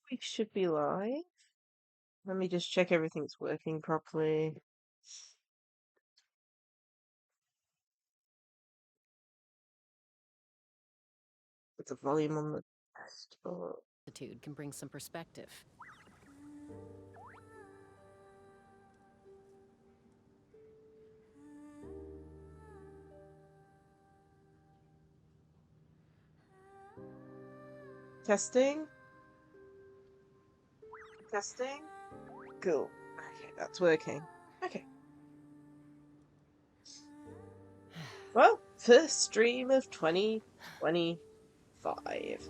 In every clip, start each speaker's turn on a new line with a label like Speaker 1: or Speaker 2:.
Speaker 1: we should be live. Let me just check everything's working properly. Put the volume on the best.
Speaker 2: Can bring some perspective.
Speaker 1: Testing. Testing. Cool. Okay, that's working. Okay. Well, first stream of 2025.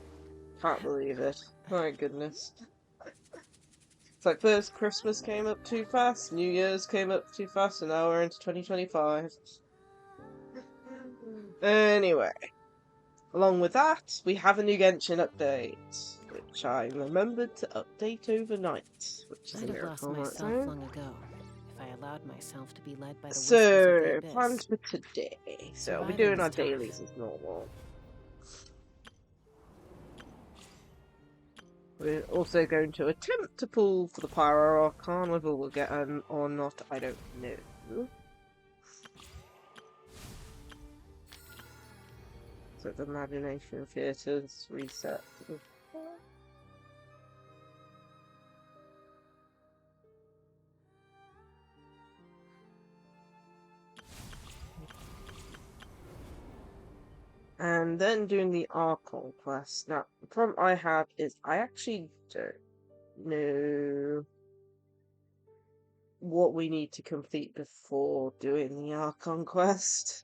Speaker 1: Can't believe it. My goodness. It's like first Christmas came up too fast, New Year's came up too fast, and now we're into 2025. Anyway. Along with that, we have a new Genshin update, which I remembered to update overnight, which is a miracle.
Speaker 2: I'd have lost myself long ago if I allowed myself to be led by the whispers
Speaker 1: So,
Speaker 2: of the abyss.
Speaker 1: plans for today. So, we're doing our dailies as normal. We're also going to attempt to pull for the Pyro Archon. Whether we'll get an or not, I don't know. So the Imagination Theatre's reset. And then doing the Archon Quest. Now, the problem I have is I actually don't know what we need to complete before doing the Archon Quest.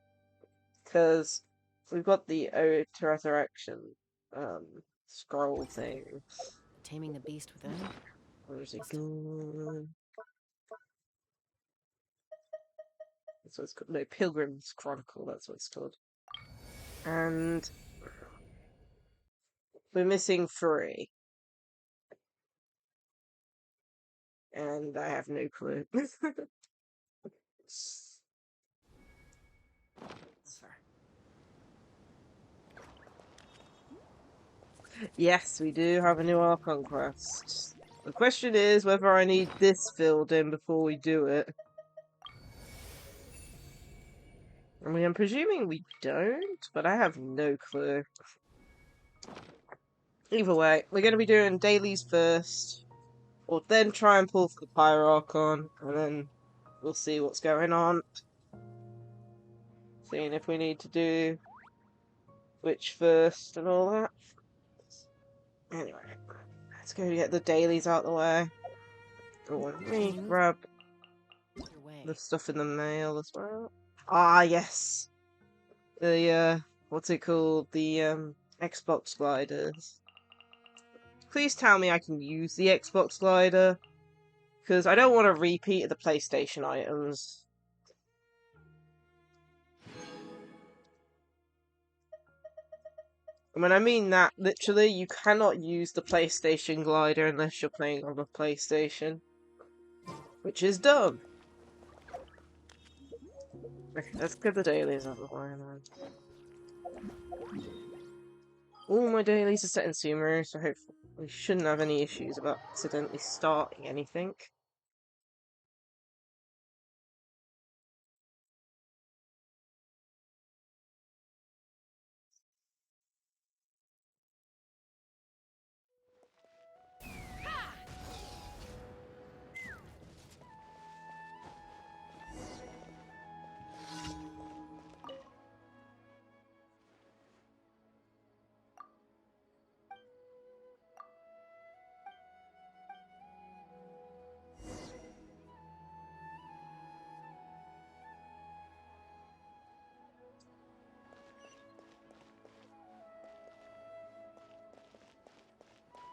Speaker 1: Because we've got the Ode to Resurrection scroll thing.
Speaker 2: Taming the beast within?
Speaker 1: Where's it going? That's what it's called. No, Pilgrim's Chronicle, that's what it's called. And we're missing 3. And I have no clue. Yes, we do have a new Archon Quest. The question is whether I need this filled in before we do it. I mean, I'm presuming we don't, but I have no clue. Either way, we're going to be doing dailies first. We'll then try and pull for the Pyro Archon, and then we'll see what's going on. Seeing if we need to do which first and all that. Anyway, let's go get the dailies out of the way. Oh, let me grab the stuff in the mail as well. Ah, yes. The, what's it called? The, Xbox gliders. Please tell me I can use the Xbox glider. Because I don't want to repeat the PlayStation items. And when I mean that, literally, you cannot use the PlayStation glider unless you're playing on a PlayStation. Which is dumb. Okay, let's get the dailies out of the way, man. All my dailies are set in Sumeru, so hopefully we shouldn't have any issues about accidentally starting anything.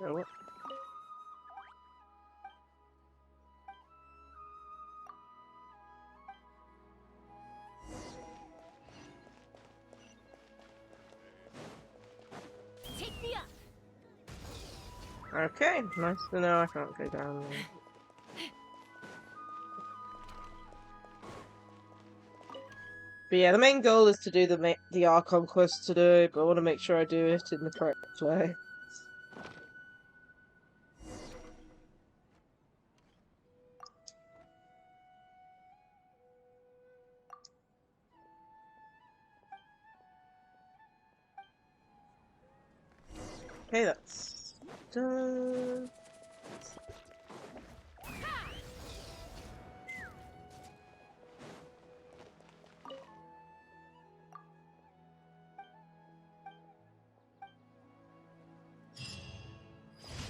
Speaker 1: Oh, what? Okay, nice to know I can't go down there. But yeah, the main goal is to do the Archon Quest today, but I want to make sure I do it in the correct way. Okay, that's done.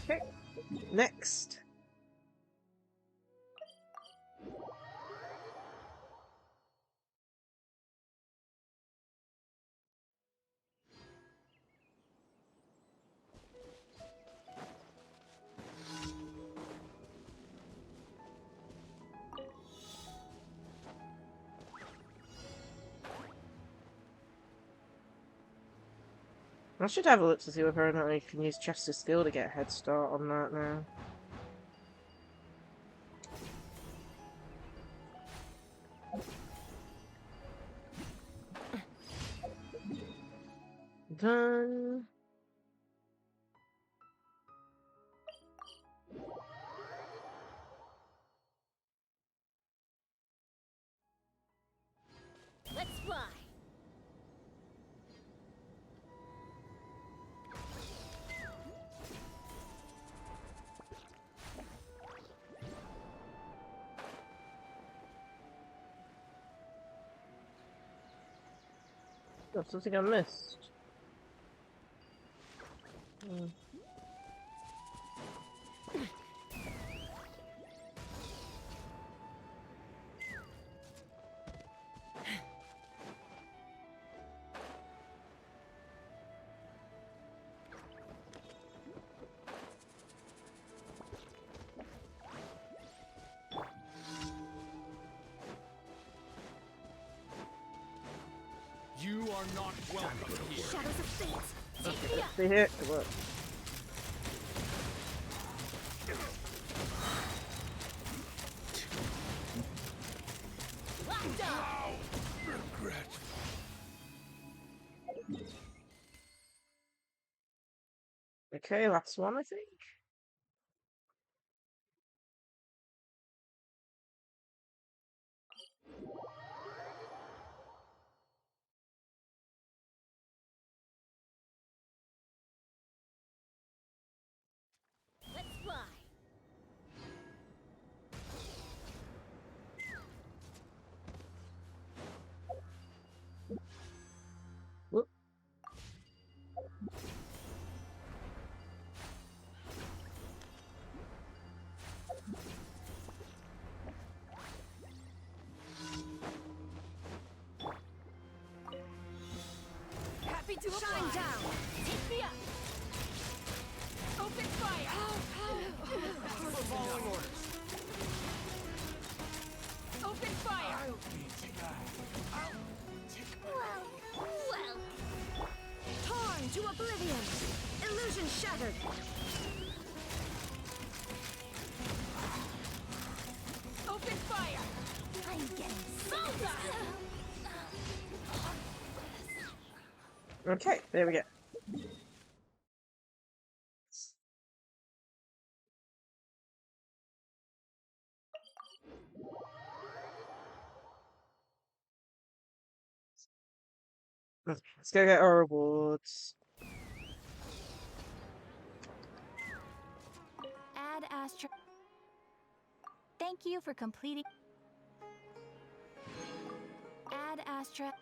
Speaker 1: Okay, next. I should have a look to see whether or not I can use Chester's skill to get a head start on that now. Done.
Speaker 3: Let's fly.
Speaker 1: Oh, something I missed. Hmm.
Speaker 4: You are not welcome here.
Speaker 3: Shadows of fate.
Speaker 1: Okay,
Speaker 3: Take me
Speaker 1: let's
Speaker 3: up.
Speaker 1: see here. Come on.
Speaker 3: Locked up.
Speaker 4: Regret.
Speaker 1: Okay, last one, I think.
Speaker 3: Let's fly.
Speaker 1: Whoop.
Speaker 3: Happy to shine down. Take me up. Open fire.
Speaker 4: For following orders.
Speaker 3: Open fire. Well. Torn to oblivion. Illusion shattered. Open fire. I'm getting Zelda.
Speaker 1: Okay, there we go. Let's go get our rewards.
Speaker 3: Add Astra. Thank you for completing. Add Astra.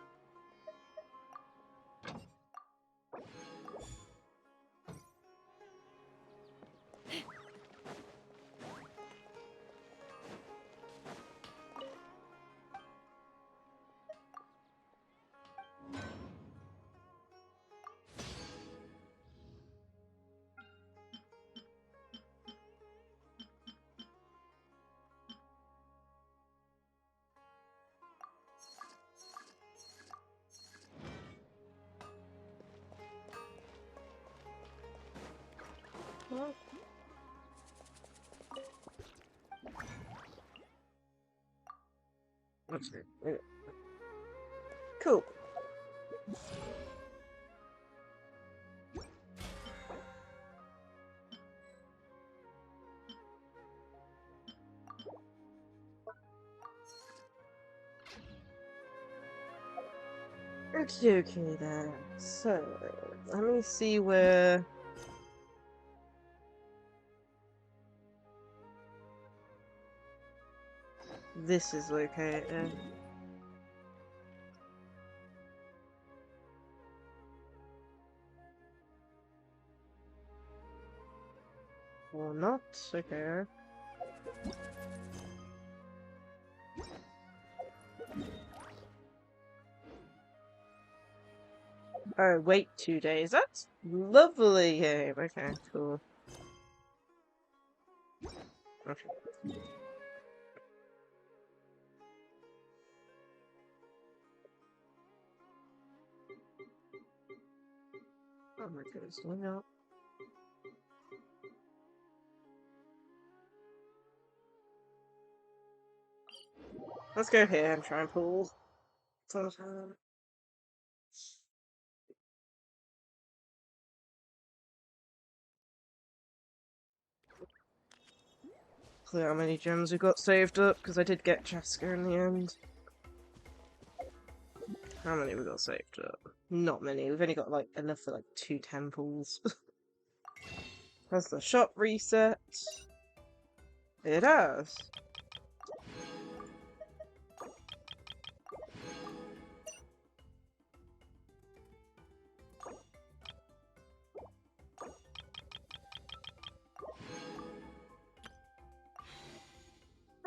Speaker 1: Well, let's see. Cool. Okay then. So let me see where this is located. Or not, okay. Oh, wait 2 days. That's lovely game. Okay, cool. Okay. Oh my goodness, why not? Let's go here and try and pull. Clear how many gems we got saved up, because I did get Chaska in the end. How many we got saved up? Not many. We've only got like enough for like 2 temples. Has the shop reset? It has.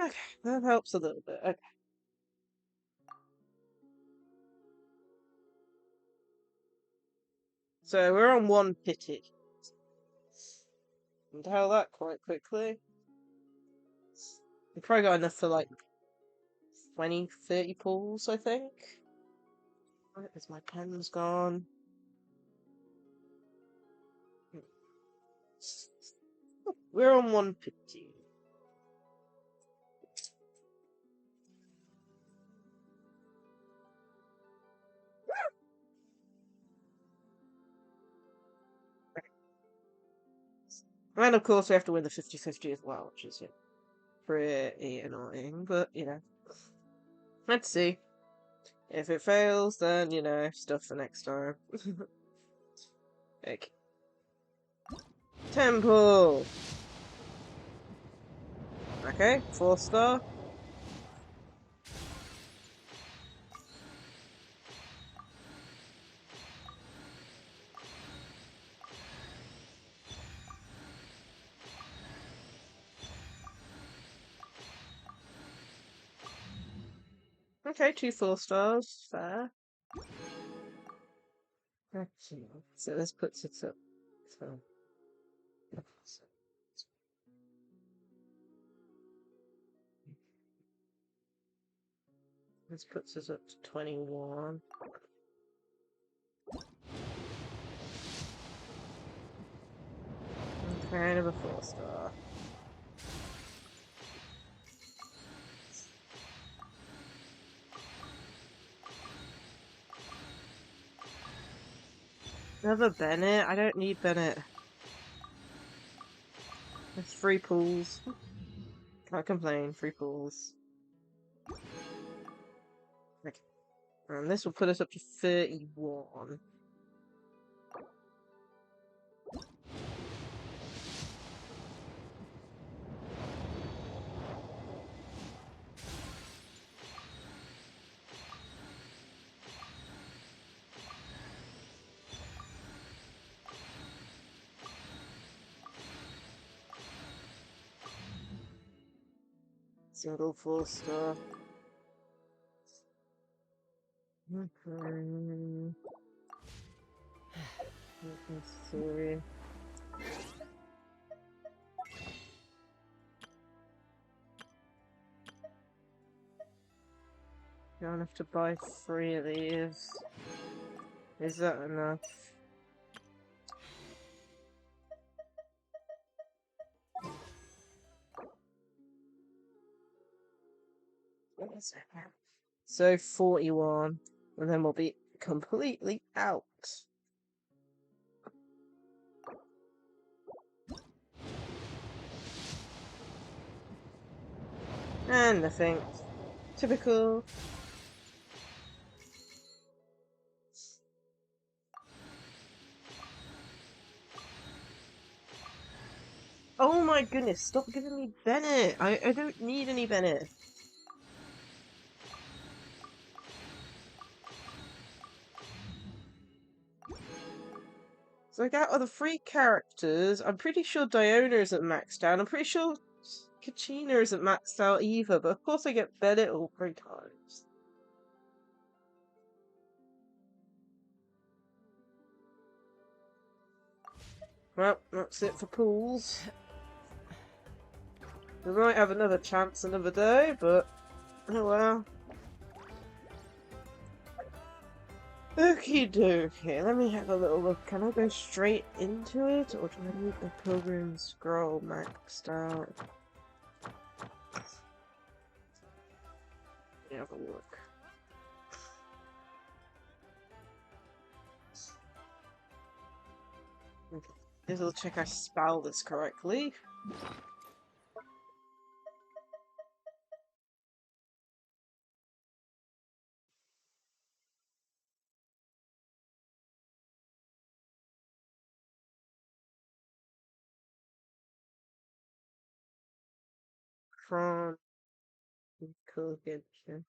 Speaker 1: Okay, that helps a little bit. Okay. So we're on 1 pity. And hell that quite quickly. We probably got enough for like 20, 30 pulls, I think. Where is my pen's gone? We're on 1 pity. And of course we have to win the 50-50 as well, which is pretty annoying, but you know. Let's see. If it fails, then, you know, stuff for next time. Okay. Temple! Okay, 4-star. Okay, 2 4-stars. Fair. Excellent. So this puts it up. So. This puts us up to 21. Okay, another 4-star. Another Bennett? I don't need Bennett. There's 3 pools. Can't complain, 3 pools. Okay. And this will put us up to 31. Single 4-star. Okay. Let's see. Don't have to buy 3 of these. Is that enough? So 41, and then we'll be completely out. And nothing. Typical. Oh my goodness, stop giving me Bennett! I don't need any Bennett. So like out of the 3 characters, I'm pretty sure Diona isn't maxed out. I'm pretty sure Kachina isn't maxed out either, but of course I get Bennett all 3 times. Well, that's it for pools. We might have another chance another day, but oh well. Okie dokie, let me have a little look. Can I go straight into it, or do I need the Pilgrim Scroll maxed out? Let me have a look. Okay, this will check I spell this correctly. From Genshin.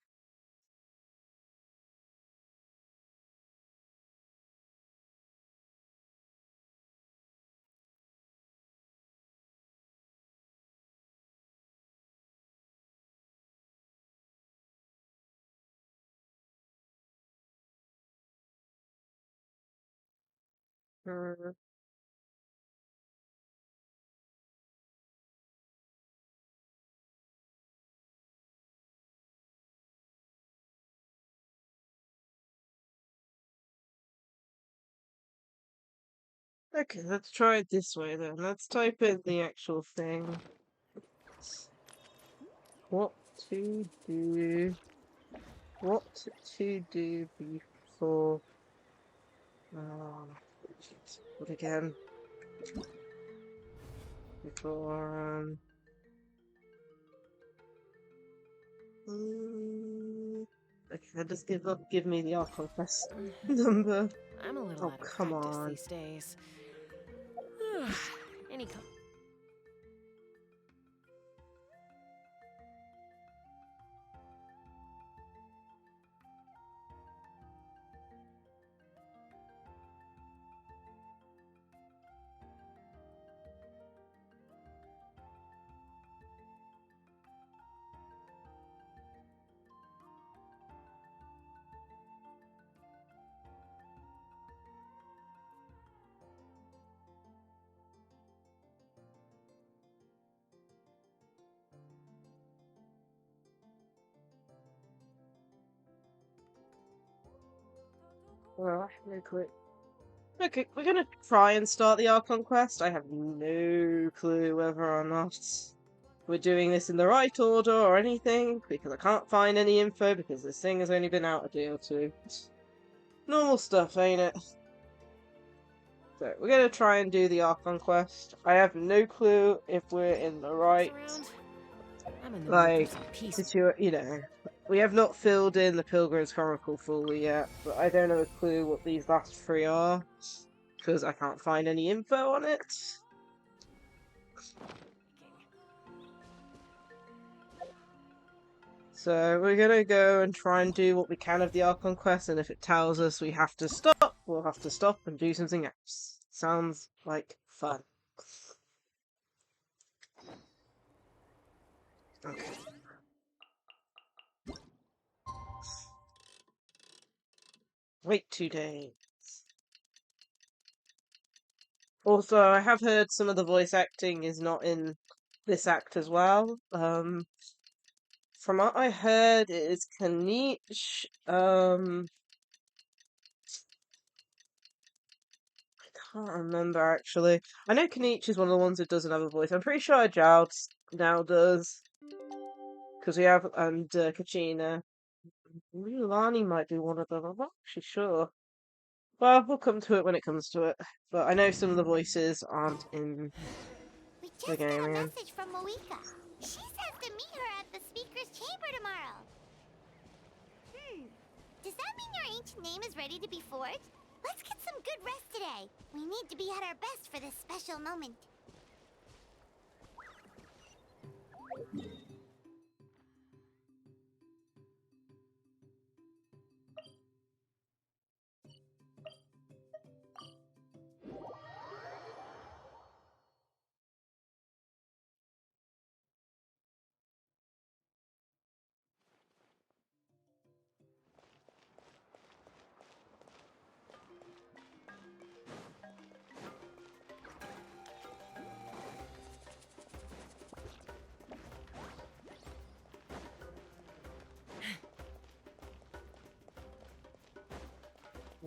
Speaker 1: Okay, let's try it this way then. Let's type in the actual thing. What to do? What to do before? What again? Before okay, just give me the Archon Quest number.
Speaker 2: I'm a little
Speaker 1: Oh,
Speaker 2: out of
Speaker 1: come
Speaker 2: practice
Speaker 1: on.
Speaker 2: these days. Any co-
Speaker 1: Well, no clue. Okay, we're gonna try and start the Archon Quest. I have no clue whether or not we're doing this in the right order or anything, because I can't find any info because this thing has only been out a day or two. Normal stuff, ain't it? So, we're gonna try and do the Archon Quest. I have no clue if we're in the right,
Speaker 2: around? I'm in the mood
Speaker 1: like,
Speaker 2: for some peace.
Speaker 1: you know, we have not filled in the Pilgrim's Chronicle fully yet, but I don't have a clue what these last 3 are, because I can't find any info on it. So we're gonna go and try and do what we can of the Archon Quest, and if it tells us we have to stop, we'll have to stop and do something else. Sounds like fun. Okay. Wait 2 days. Also, I have heard some of the voice acting is not in this act as well. From what I heard, it is Kanish. I can't remember actually. I know Kanish is one of the ones that does another voice. I'm pretty sure Joud now does. Because we have, and Kachina. Lani might be one of them. I'm not actually sure. Well, we'll come to it when it comes to it. But I know some of the voices aren't in
Speaker 3: We
Speaker 1: the
Speaker 3: just
Speaker 1: game
Speaker 3: got a
Speaker 1: again.
Speaker 3: message from Moika. She says to meet her at the speaker's chamber tomorrow. Does that mean your ancient name is ready to be forged? Let's get some good rest today. We need to be at our best for this special moment.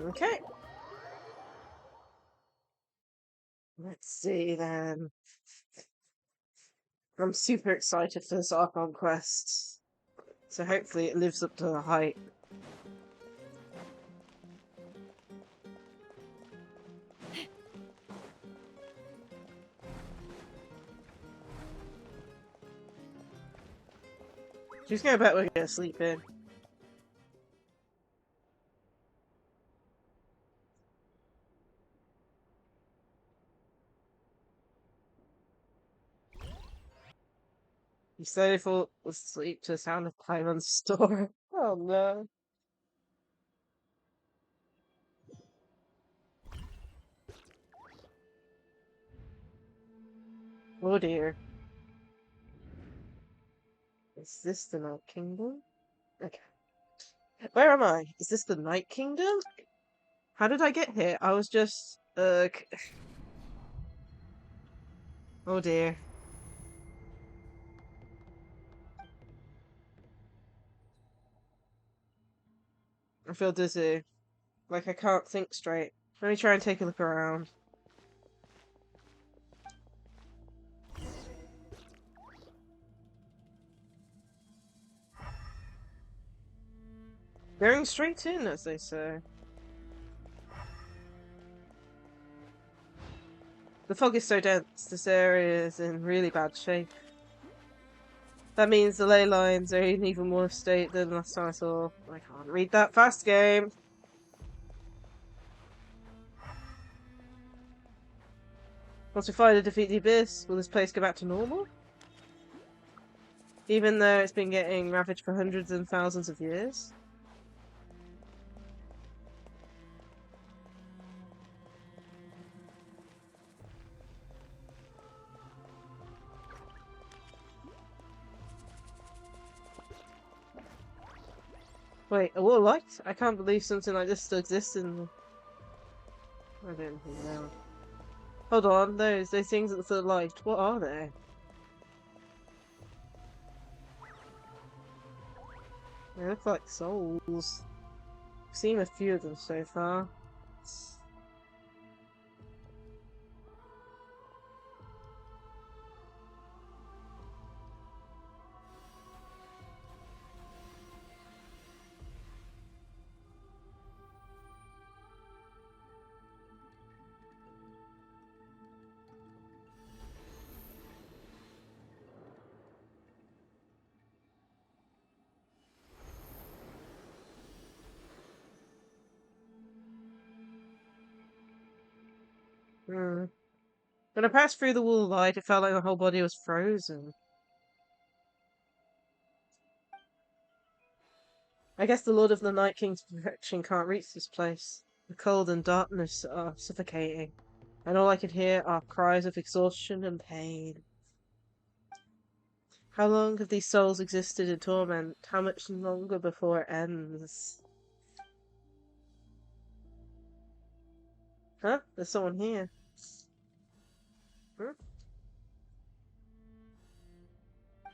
Speaker 1: Okay. Let's see then. I'm super excited for this Archon Quest. So hopefully it lives up to the hype. Just go back, we're gonna sleep in. You slowly fall asleep to the sound of Paimon's store. Oh no. Oh dear. Is this the Night Kingdom? Okay. Where am I? Is this the Night Kingdom? How did I get here? I was just... Oh dear. I feel dizzy. Like I can't think straight. Let me try and take a look around. Going straight in, as they say. The fog is so dense, this area is in really bad shape. That means the ley lines are in even worse state than last time I saw. I can't read that fast, game. Once we finally defeat the Abyss, will this place go back to normal? Even though it's been getting ravaged for hundreds and thousands of years? Wait, a wall of light? I can't believe something like this still exists in... I don't know. Hold on, those things that the light, what are they? They look like souls. I've seen a few of them so far. When I passed through the wall of light, it felt like my whole body was frozen. I guess the Lord of the Night King's protection can't reach this place. The cold and darkness are suffocating, and all I could hear are cries of exhaustion and pain. How long have these souls existed in torment? How much longer before it ends? Huh? There's someone here. Huh?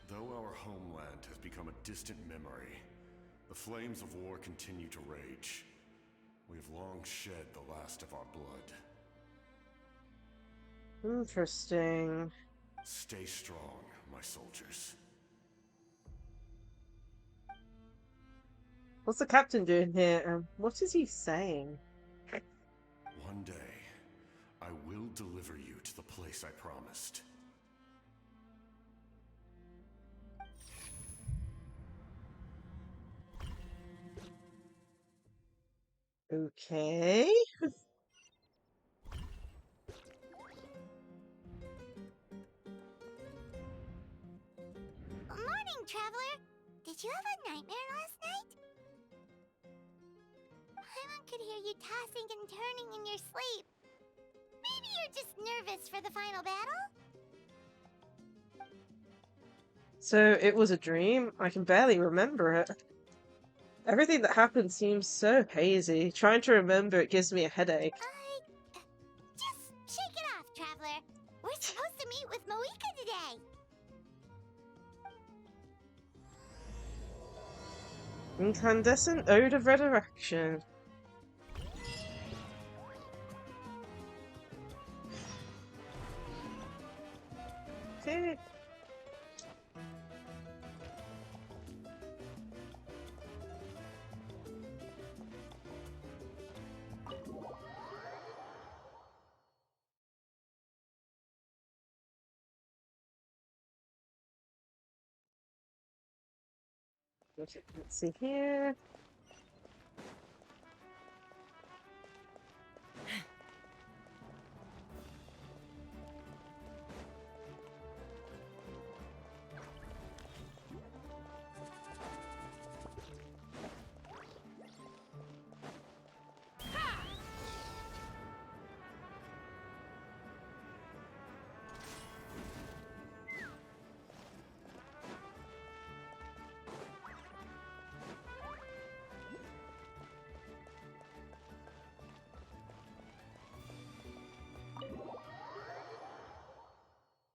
Speaker 4: Though our homeland has become a distant memory, the flames of war continue to rage. We have long shed the last of our blood.
Speaker 1: Interesting.
Speaker 4: Stay strong, my soldiers.
Speaker 1: What's the captain doing here? What is he saying?
Speaker 4: One day, I will deliver you to the place I promised.
Speaker 1: Okay.
Speaker 3: Morning, traveler. Did you have a nightmare last night? Paimon could hear you tossing and turning in your sleep. Maybe you're just nervous for the final battle?
Speaker 1: So it was a dream? I can barely remember it. Everything that happened seems so hazy. Trying to remember it gives me a headache.
Speaker 3: Just shake it off, traveler. We're supposed to meet with Moika today.
Speaker 1: Incandescent Ode of Resurrection. Let's see here.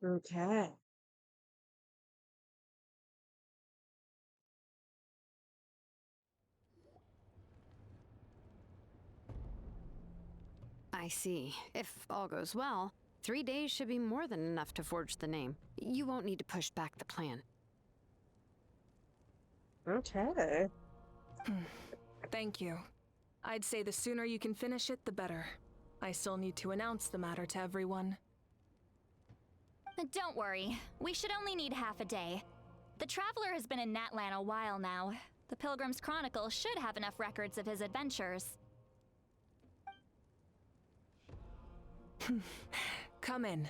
Speaker 1: Okay.
Speaker 5: I see. If all goes well, 3 days should be more than enough to forge the name. You won't need to push back the plan.
Speaker 1: Okay.
Speaker 6: Thank you. I'd say the sooner you can finish it, the better. I still need to announce the matter to everyone.
Speaker 7: Don't worry. We should only need half a day. The Traveler has been in Natlan a while now. The Pilgrim's Chronicle should have enough records of his adventures.
Speaker 6: Come in.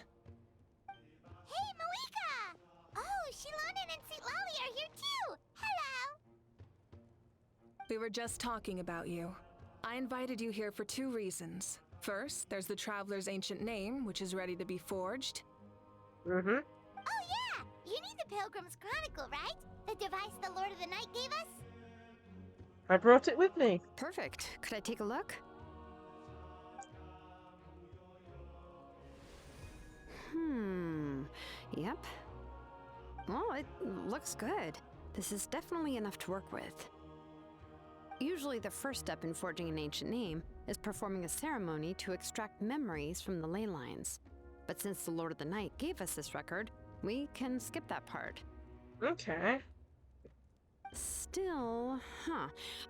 Speaker 3: Hey, Malika! Oh, Shilonen and St. Lolly are here too! Hello!
Speaker 6: We were just talking about you. I invited you here for 2 reasons. First, there's the Traveler's ancient name, which is ready to be forged.
Speaker 1: Mm-hmm.
Speaker 3: Oh yeah! You need the Pilgrim's Chronicle, right? The device the Lord of the Night gave us?
Speaker 1: I brought it with me.
Speaker 5: Perfect. Could I take a look? Yep. Well, it looks good. This is definitely enough to work with. Usually the first step in forging an ancient name is performing a ceremony to extract memories from the ley lines. But since the Lord of the Night gave us this record, we can skip that part.
Speaker 1: Okay.
Speaker 5: Still,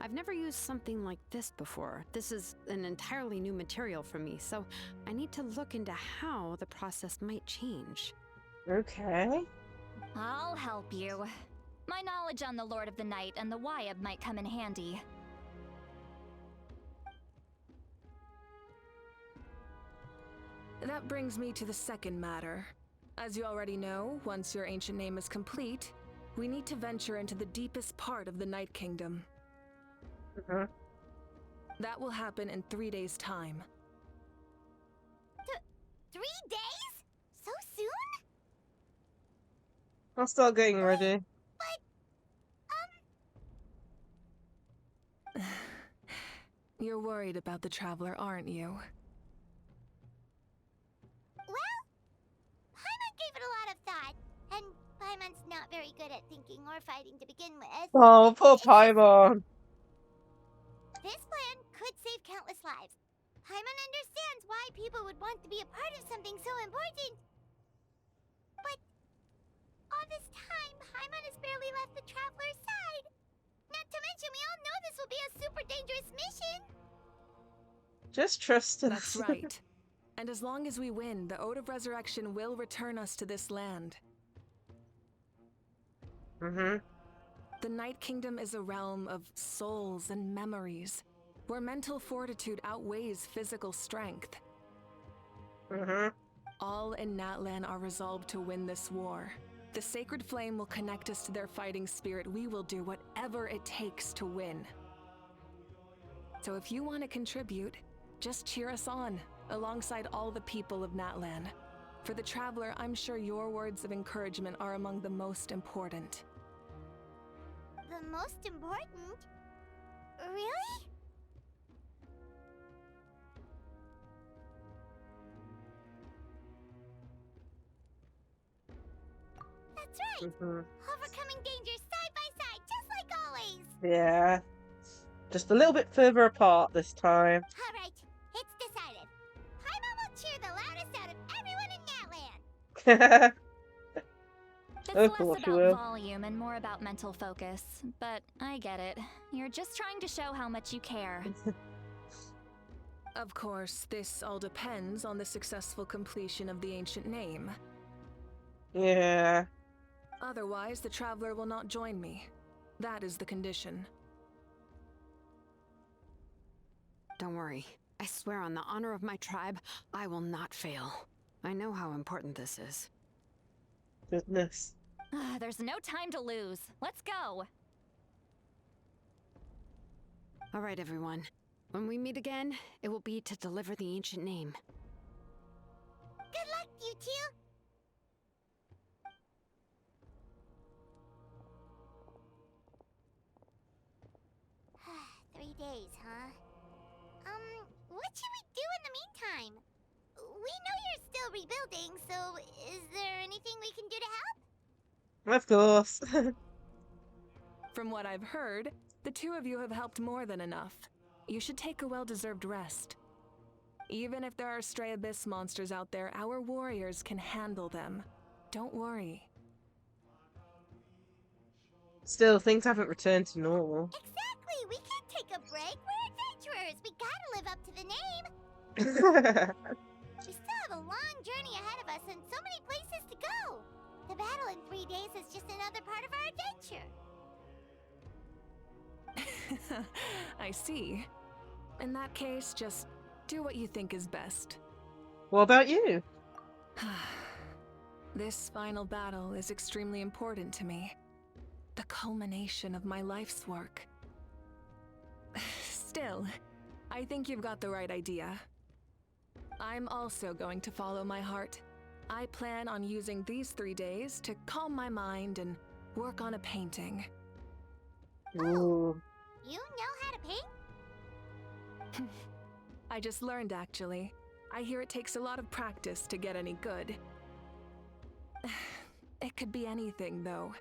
Speaker 5: I've never used something like this before. This is an entirely new material for me, so I need to look into how the process might change.
Speaker 1: Okay.
Speaker 7: I'll help you. My knowledge on the Lord of the Night and the Wyab might come in handy.
Speaker 6: That brings me to the second matter. As you already know, once your ancient name is complete, we need to venture into the deepest part of the Night Kingdom.
Speaker 1: Mm-hmm.
Speaker 6: That will happen in 3 days' time.
Speaker 3: 3 days? So soon?
Speaker 1: I'll start getting ready.
Speaker 6: You're worried about the Traveler, aren't you?
Speaker 3: Well, Paimon gave it a lot of thought, and Paimon's not very good at thinking or fighting to begin with.
Speaker 1: Oh, poor Paimon.
Speaker 3: This plan could save countless lives. Paimon understands why people would want to be a part of something so important. But all this time, Paimon has barely left the Traveler's side. Not to mention, we all know this will be a super dangerous mission.
Speaker 1: Just trust us.
Speaker 6: That's right. And as long as we win, the Ode of Resurrection will return us to this land.
Speaker 1: Mm-hmm.
Speaker 6: The Night Kingdom is a realm of souls and memories, where mental fortitude outweighs physical strength.
Speaker 1: Mm-hmm.
Speaker 6: All in Natlan are resolved to win this war. The sacred flame will connect us to their fighting spirit. We will do whatever it takes to win. So if you want to contribute, just cheer us on, alongside all the people of Natlan. For the Traveler, I'm sure your words of encouragement are among the most important.
Speaker 3: The most important? Really? That's right.
Speaker 1: Mm-hmm.
Speaker 3: Overcoming dangers side by side, just like always.
Speaker 1: Yeah. Just a little bit further apart this time.
Speaker 3: All right, it's decided. Paimon will cheer the loudest out of everyone in Natlan.
Speaker 7: It's
Speaker 1: Oh,
Speaker 7: less
Speaker 1: cool, if you
Speaker 7: about
Speaker 1: will.
Speaker 7: volume and more about mental focus, but I get it. You're just trying to show how much you care.
Speaker 6: Of course, this all depends on the successful completion of the ancient name.
Speaker 1: Yeah.
Speaker 6: Otherwise, the Traveler will not join me. That is the condition.
Speaker 5: Don't worry. I swear on the honor of my tribe, I will not fail. I know how important this is.
Speaker 1: Goodness.
Speaker 7: There's no time to lose. Let's go.
Speaker 5: All right, everyone. When we meet again, it will be to deliver the ancient name.
Speaker 3: Good luck, you two! 3 days, huh? What should we do in the meantime? We know you're still rebuilding, so is there anything we can do to help?
Speaker 1: Of course.
Speaker 6: From what I've heard, the two of you have helped more than enough. You should take a well-deserved rest. Even if there are stray abyss monsters out there, our warriors can handle them. Don't worry.
Speaker 1: Still, things haven't returned to normal.
Speaker 3: Exactly! We can't take a break! We're adventurers! We gotta live up to the name! We still have a long journey ahead of us and so many places to go! The battle in 3 days is just another part of our adventure!
Speaker 6: I see. In that case, just do what you think is best.
Speaker 1: What about you?
Speaker 6: This final battle is extremely important to me. The culmination of my life's work. Still, I think you've got the right idea. I'm also going to follow my heart. I plan on using these 3 days to calm my mind and work on a painting.
Speaker 1: Ooh.
Speaker 3: You know how to paint?
Speaker 6: I just learned, actually. I hear it takes a lot of practice to get any good. It could be anything, though.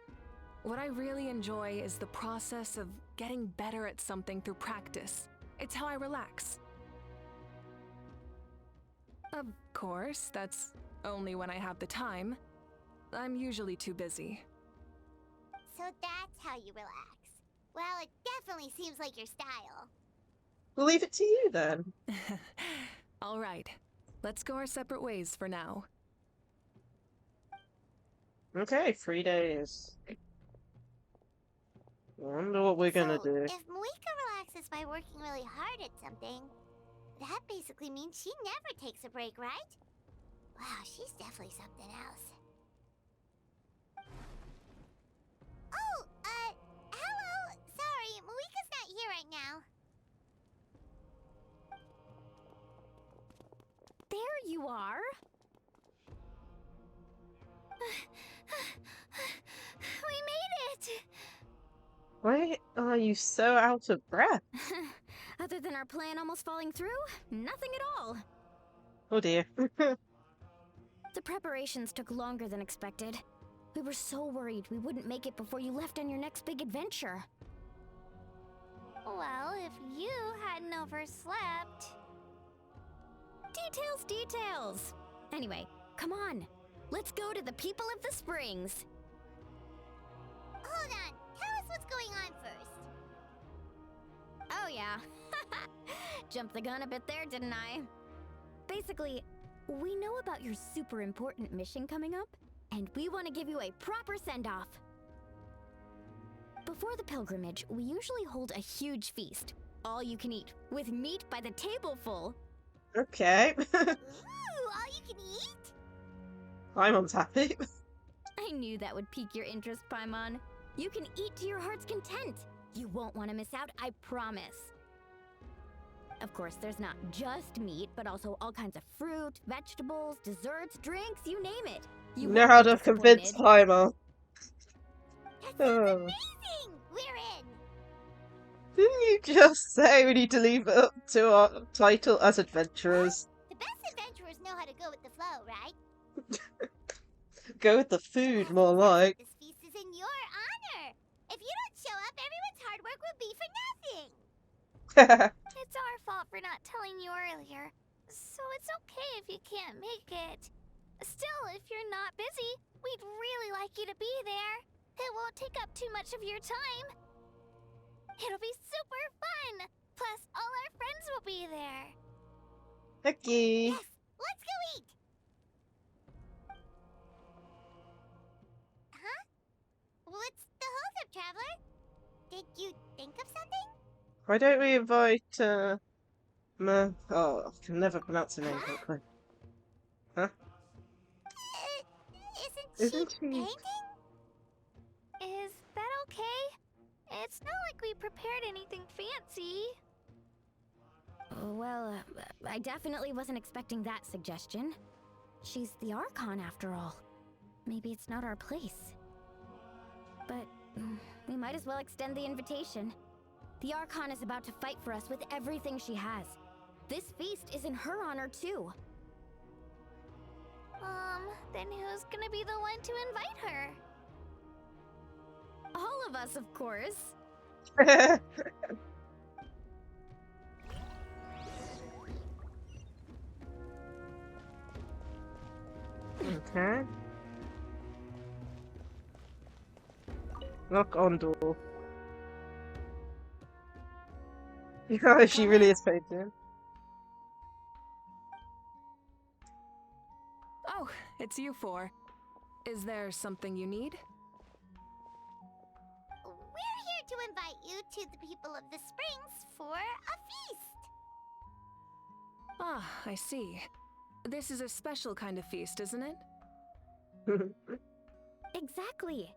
Speaker 6: What I really enjoy is the process of getting better at something through practice. It's how I relax. Of course, that's only when I have the time. I'm usually too busy.
Speaker 3: So that's how you relax. Well, it definitely seems like your style.
Speaker 1: We'll leave it to you then.
Speaker 6: All right, let's go our separate ways for now.
Speaker 1: Okay, 3 days. Wonder what we're gonna do.
Speaker 3: If Moika relaxes by working really hard at something, that basically means she never takes a break, right? Wow, she's definitely something else. Oh, hello! Sorry, Moika's not here right now.
Speaker 7: There you are.
Speaker 3: We made it!
Speaker 1: Why are you so out of breath?
Speaker 8: Other than our plan almost falling through, nothing at all.
Speaker 1: Oh dear.
Speaker 8: The preparations took longer than expected. We were so worried we wouldn't make it before you left on your next big adventure.
Speaker 3: Well, if you hadn't overslept...
Speaker 8: Details, details! Anyway, come on. Let's go to the people of the springs.
Speaker 3: Hold on. Tell us what's going on first.
Speaker 8: Oh yeah. Jumped the gun a bit there, didn't I? Basically, we know about your super important mission coming up, and we want to give you a proper send-off. Before the pilgrimage, we usually hold a huge feast, all you can eat, with meat by the tableful.
Speaker 1: Okay.
Speaker 3: Ooh, all you can eat?
Speaker 1: Paimon's happy.
Speaker 8: I knew that would pique your interest, Paimon. You can eat to your heart's content. You won't want to miss out, I promise. Of course, there's not just meat, but also all kinds of fruit, vegetables, desserts, drinks, you name it.
Speaker 1: You know how to convince Paimon.
Speaker 3: That sounds amazing! We're in!
Speaker 1: Didn't you just say we need to leave it up to our title as adventurers?
Speaker 3: The best adventurers know how to go with the flow, right?
Speaker 1: Go with the food, more like.
Speaker 3: This feast is in your honor! If you don't show up, everyone's hard work will be for nothing! It's our fault for not telling you earlier, so it's okay if you can't make it. Still, if you're not busy, we'd really like you to be there. It won't take up too much of your time. It'll be super fun! Plus, all our friends will be there.
Speaker 1: Okay.
Speaker 3: Yes, let's go eat! Huh? What's the holdup, Traveler? Did you think of something?
Speaker 1: Why don't we invite, oh, I can never pronounce her name correctly. Huh?
Speaker 3: Isn't she
Speaker 1: Isn't she?
Speaker 3: painting?
Speaker 7: Is that okay? It's not like we prepared anything fancy.
Speaker 8: Well, I definitely wasn't expecting that suggestion. She's the Archon after all. Maybe it's not our place. But we might as well extend the invitation. The Archon is about to fight for us with everything she has. This feast is in her honor too.
Speaker 7: Then who's gonna be the one to invite her?
Speaker 8: All of us, of course.
Speaker 1: Okay. Knock on door. Yeah, she really is painting.
Speaker 6: Oh, it's you four. Is there something you need?
Speaker 3: We're here to invite you to the people of the Springs for a feast.
Speaker 6: Ah, I see. This is a special kind of feast, isn't it?
Speaker 8: Exactly.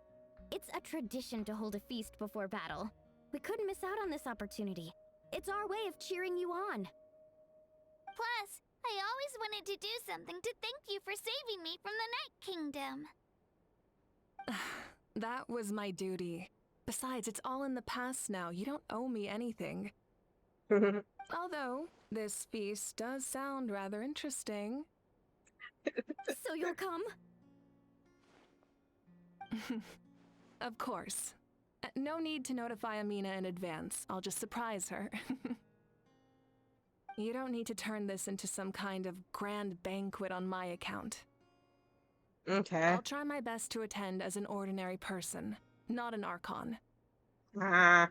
Speaker 8: It's a tradition to hold a feast before battle. We couldn't miss out on this opportunity. It's our way of cheering you on.
Speaker 3: Plus, I always wanted to do something to thank you for saving me from the Night Kingdom.
Speaker 6: That was my duty. Besides, it's all in the past now. You don't owe me anything. Although, this feast does sound rather interesting.
Speaker 8: So you'll come?
Speaker 6: Of course. No need to notify Amina in advance. I'll just surprise her. You don't need to turn this into some kind of grand banquet on my account.
Speaker 1: Okay.
Speaker 6: I'll try my best to attend as an ordinary person, not an Archon.
Speaker 1: Ah.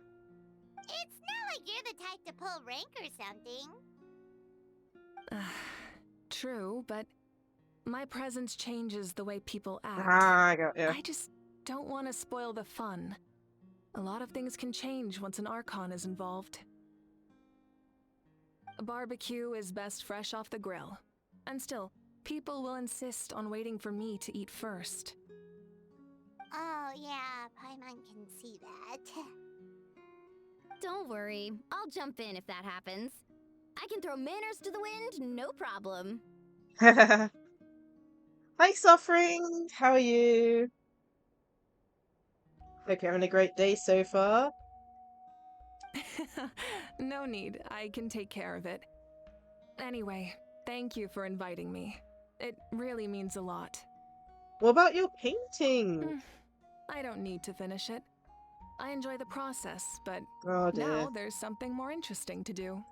Speaker 3: It's not like you're the type to pull rank or something.
Speaker 6: True, but my presence changes the way people act.
Speaker 1: I got you.
Speaker 6: I just don't want to spoil the fun. A lot of things can change once an Archon is involved. A barbecue is best fresh off the grill. And still, people will insist on waiting for me to eat first.
Speaker 3: Oh yeah, Paimon can see that.
Speaker 8: Don't worry. I'll jump in if that happens. I can throw manners to the wind, no problem.
Speaker 1: Hi, Suffering! How are you? Hope you're having a great day so far.
Speaker 6: No need, I can take care of it. Anyway, thank you for inviting me. It really means a lot.
Speaker 1: What about your painting?
Speaker 6: I don't need to finish it. I enjoy the process, but
Speaker 1: Oh dear.
Speaker 6: now there's something more interesting to do.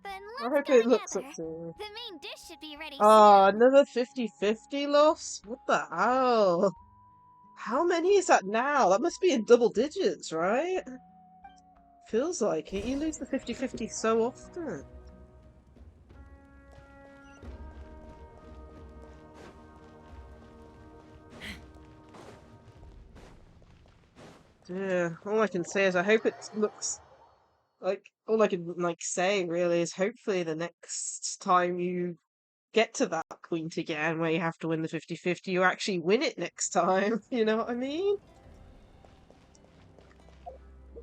Speaker 3: Then
Speaker 1: I
Speaker 3: let's
Speaker 1: hope
Speaker 3: go
Speaker 1: it looks
Speaker 3: together.
Speaker 1: up to.
Speaker 3: The main dish should be ready
Speaker 1: Oh,
Speaker 3: soon.
Speaker 1: another 50-50 loss? What the hell? How many is that now? That must be in double digits, right? Feels like it. You lose the 50-50 so often. Yeah, all I can say is I hope it looks like all I can say really is hopefully the next time you get to that point again where you have to win the 50-50, you actually win it next time. You know what I mean?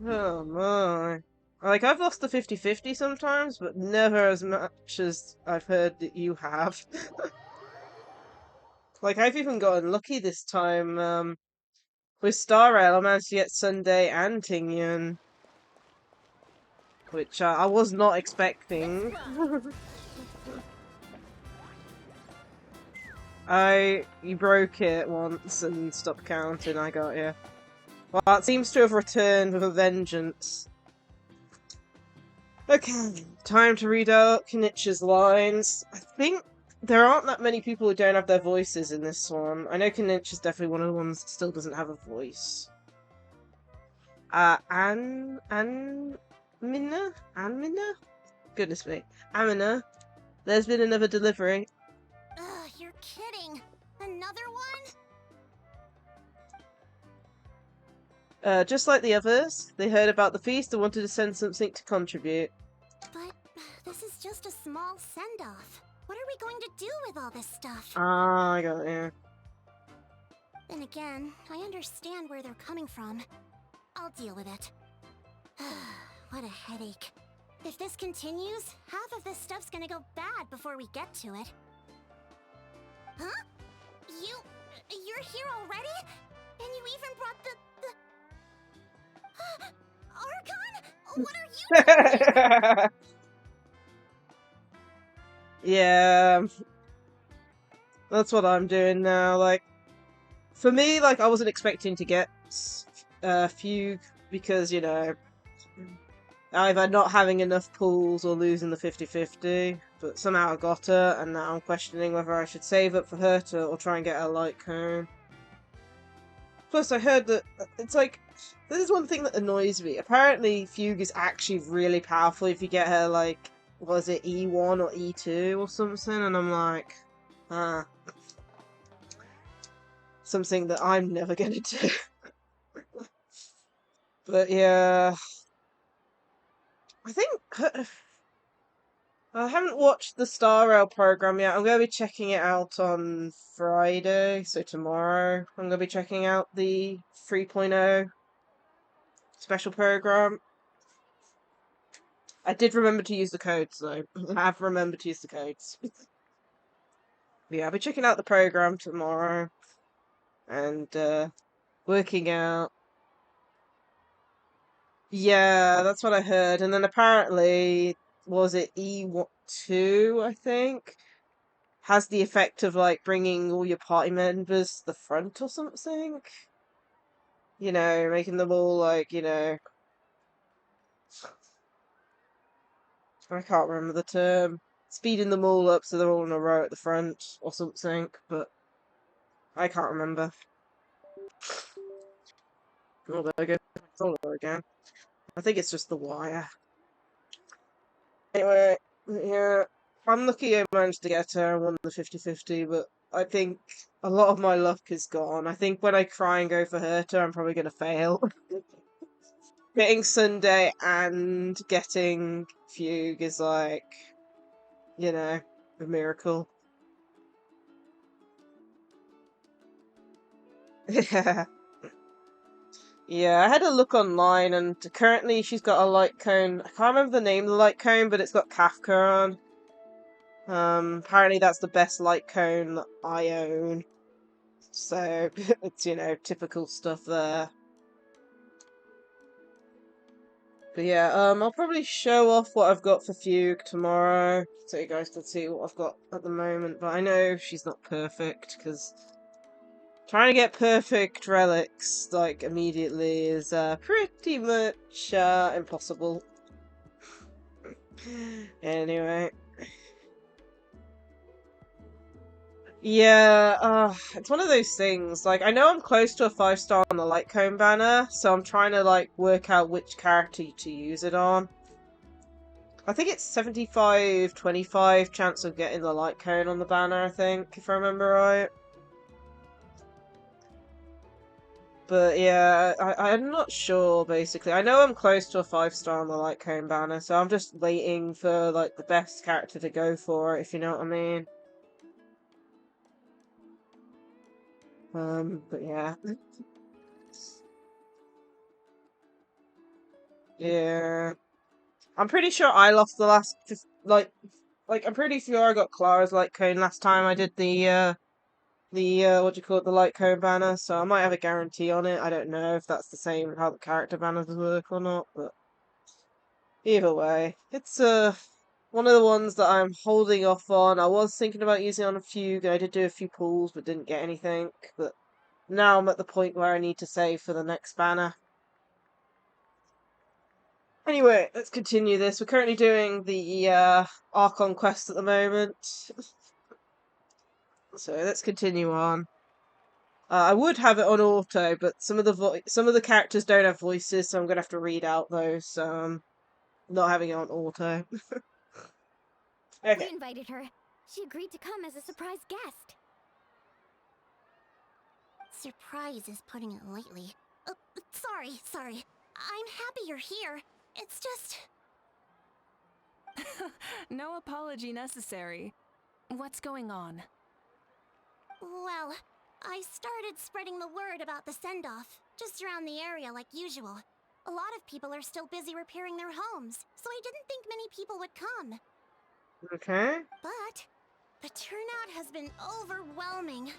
Speaker 1: Oh my. Like, I've lost the 50-50 sometimes, but never as much as I've heard that you have. Like, I've even gotten lucky this time, with Star Rail, I managed to get Sunday and Tingyun, which I was not expecting. You broke it once and stopped counting, I got you. Well, it seems to have returned with a vengeance. Okay, time to read out Kenichi's lines. I think there aren't that many people who don't have their voices in this one. I know Kenichi's definitely one of the ones that still doesn't have a voice. Anmina? Goodness me. Amina, there's been another delivery.
Speaker 3: Ugh, you're kidding. Another one?
Speaker 1: Just like the others, they heard about the feast and wanted to send something to contribute.
Speaker 3: But this is just a small send-off. What are we going to do with all this stuff?
Speaker 1: Ah, I got it, yeah.
Speaker 3: Then again, I understand where they're coming from. I'll deal with it. What a headache. If this continues, half of this stuff's gonna go bad before we get to it. Huh? You're here already? And you even brought the Archon? What are you doing?
Speaker 1: Yeah. That's what I'm doing now. Like, for me, like, I wasn't expecting to get Fugue because, you know, either not having enough pulls or losing the 50-50, but somehow I got her, and now I'm questioning whether I should save up for her or try and get her light cone. Plus, I heard that it's like, this is one thing that annoys me. Apparently, Fugue is actually really powerful if you get her, like, was it E1 or E2 or something, and I'm like, something that I'm never gonna do. But yeah, I think I haven't watched the Star Rail program yet. I'm going to be checking it out on Friday, so tomorrow. I'm going to be checking out the 3.0 special program. I did remember to use the codes, though. I have remembered to use the codes. Yeah, I'll be checking out the program tomorrow. And, working out. Yeah, that's what I heard. And then apparently, was it E2, I think? Has the effect of, like, bringing all your party members to the front or something? You know, making them all, like, you know... I can't remember the term. Speeding them all up so they're all in a row at the front or something, but I can't remember. Oh, there we go. Controller again. I think it's just the wire. Anyway, yeah, I'm lucky I managed to get her and won the 50-50, but I think a lot of my luck is gone. I think when I try and go for Herta, I'm probably going to fail. Getting Sunday and getting Fugue is like, you know, a miracle. Yeah. Yeah, I had a look online, and currently she's got a light cone. I can't remember the name of the light cone, but it's got Kafka on. Apparently that's the best light cone that I own. So, it's, you know, typical stuff there. But yeah, I'll probably show off what I've got for Fugue tomorrow, so you guys can see what I've got at the moment. But I know she's not perfect, because trying to get perfect relics, like, immediately is, pretty much, impossible. Anyway. Yeah, it's one of those things. Like, I know I'm close to a 5-star on the light cone banner, so I'm trying to, like, work out which character to use it on. I think it's 75-25 chance of getting the light cone on the banner, I think, if I remember right. But yeah, I'm not sure, basically. I know I'm close to a 5-star on the light cone banner, so I'm just waiting for, like, the best character to go for it, if you know what I mean. But yeah. Yeah. I'm pretty sure I lost the last, like, I'm pretty sure I got Clara's light cone last time I did the what do you call it, the light cone banner, so I might have a guarantee on it. I don't know if that's the same, how the character banners work or not, but either way, it's, one of the ones that I'm holding off on. I was thinking about using it on a Fugue, and I did do a few pulls, but didn't get anything, but now I'm at the point where I need to save for the next banner. Anyway, let's continue this. We're currently doing the Archon Quest at the moment. So let's continue on. I would have it on auto, but some of the characters don't have voices, so I'm gonna have to read out those. So not having it on auto. Okay.
Speaker 8: We invited her. She agreed to come as a surprise guest.
Speaker 3: Surprise is putting it lightly. Sorry. I'm happy you're here. It's just...
Speaker 6: No apology necessary. What's going on?
Speaker 3: Well, I started spreading the word about the send-off, just around the area like usual. A lot of people are still busy repairing their homes, so I didn't think many people would come.
Speaker 1: Okay.
Speaker 3: But the turnout has been overwhelming.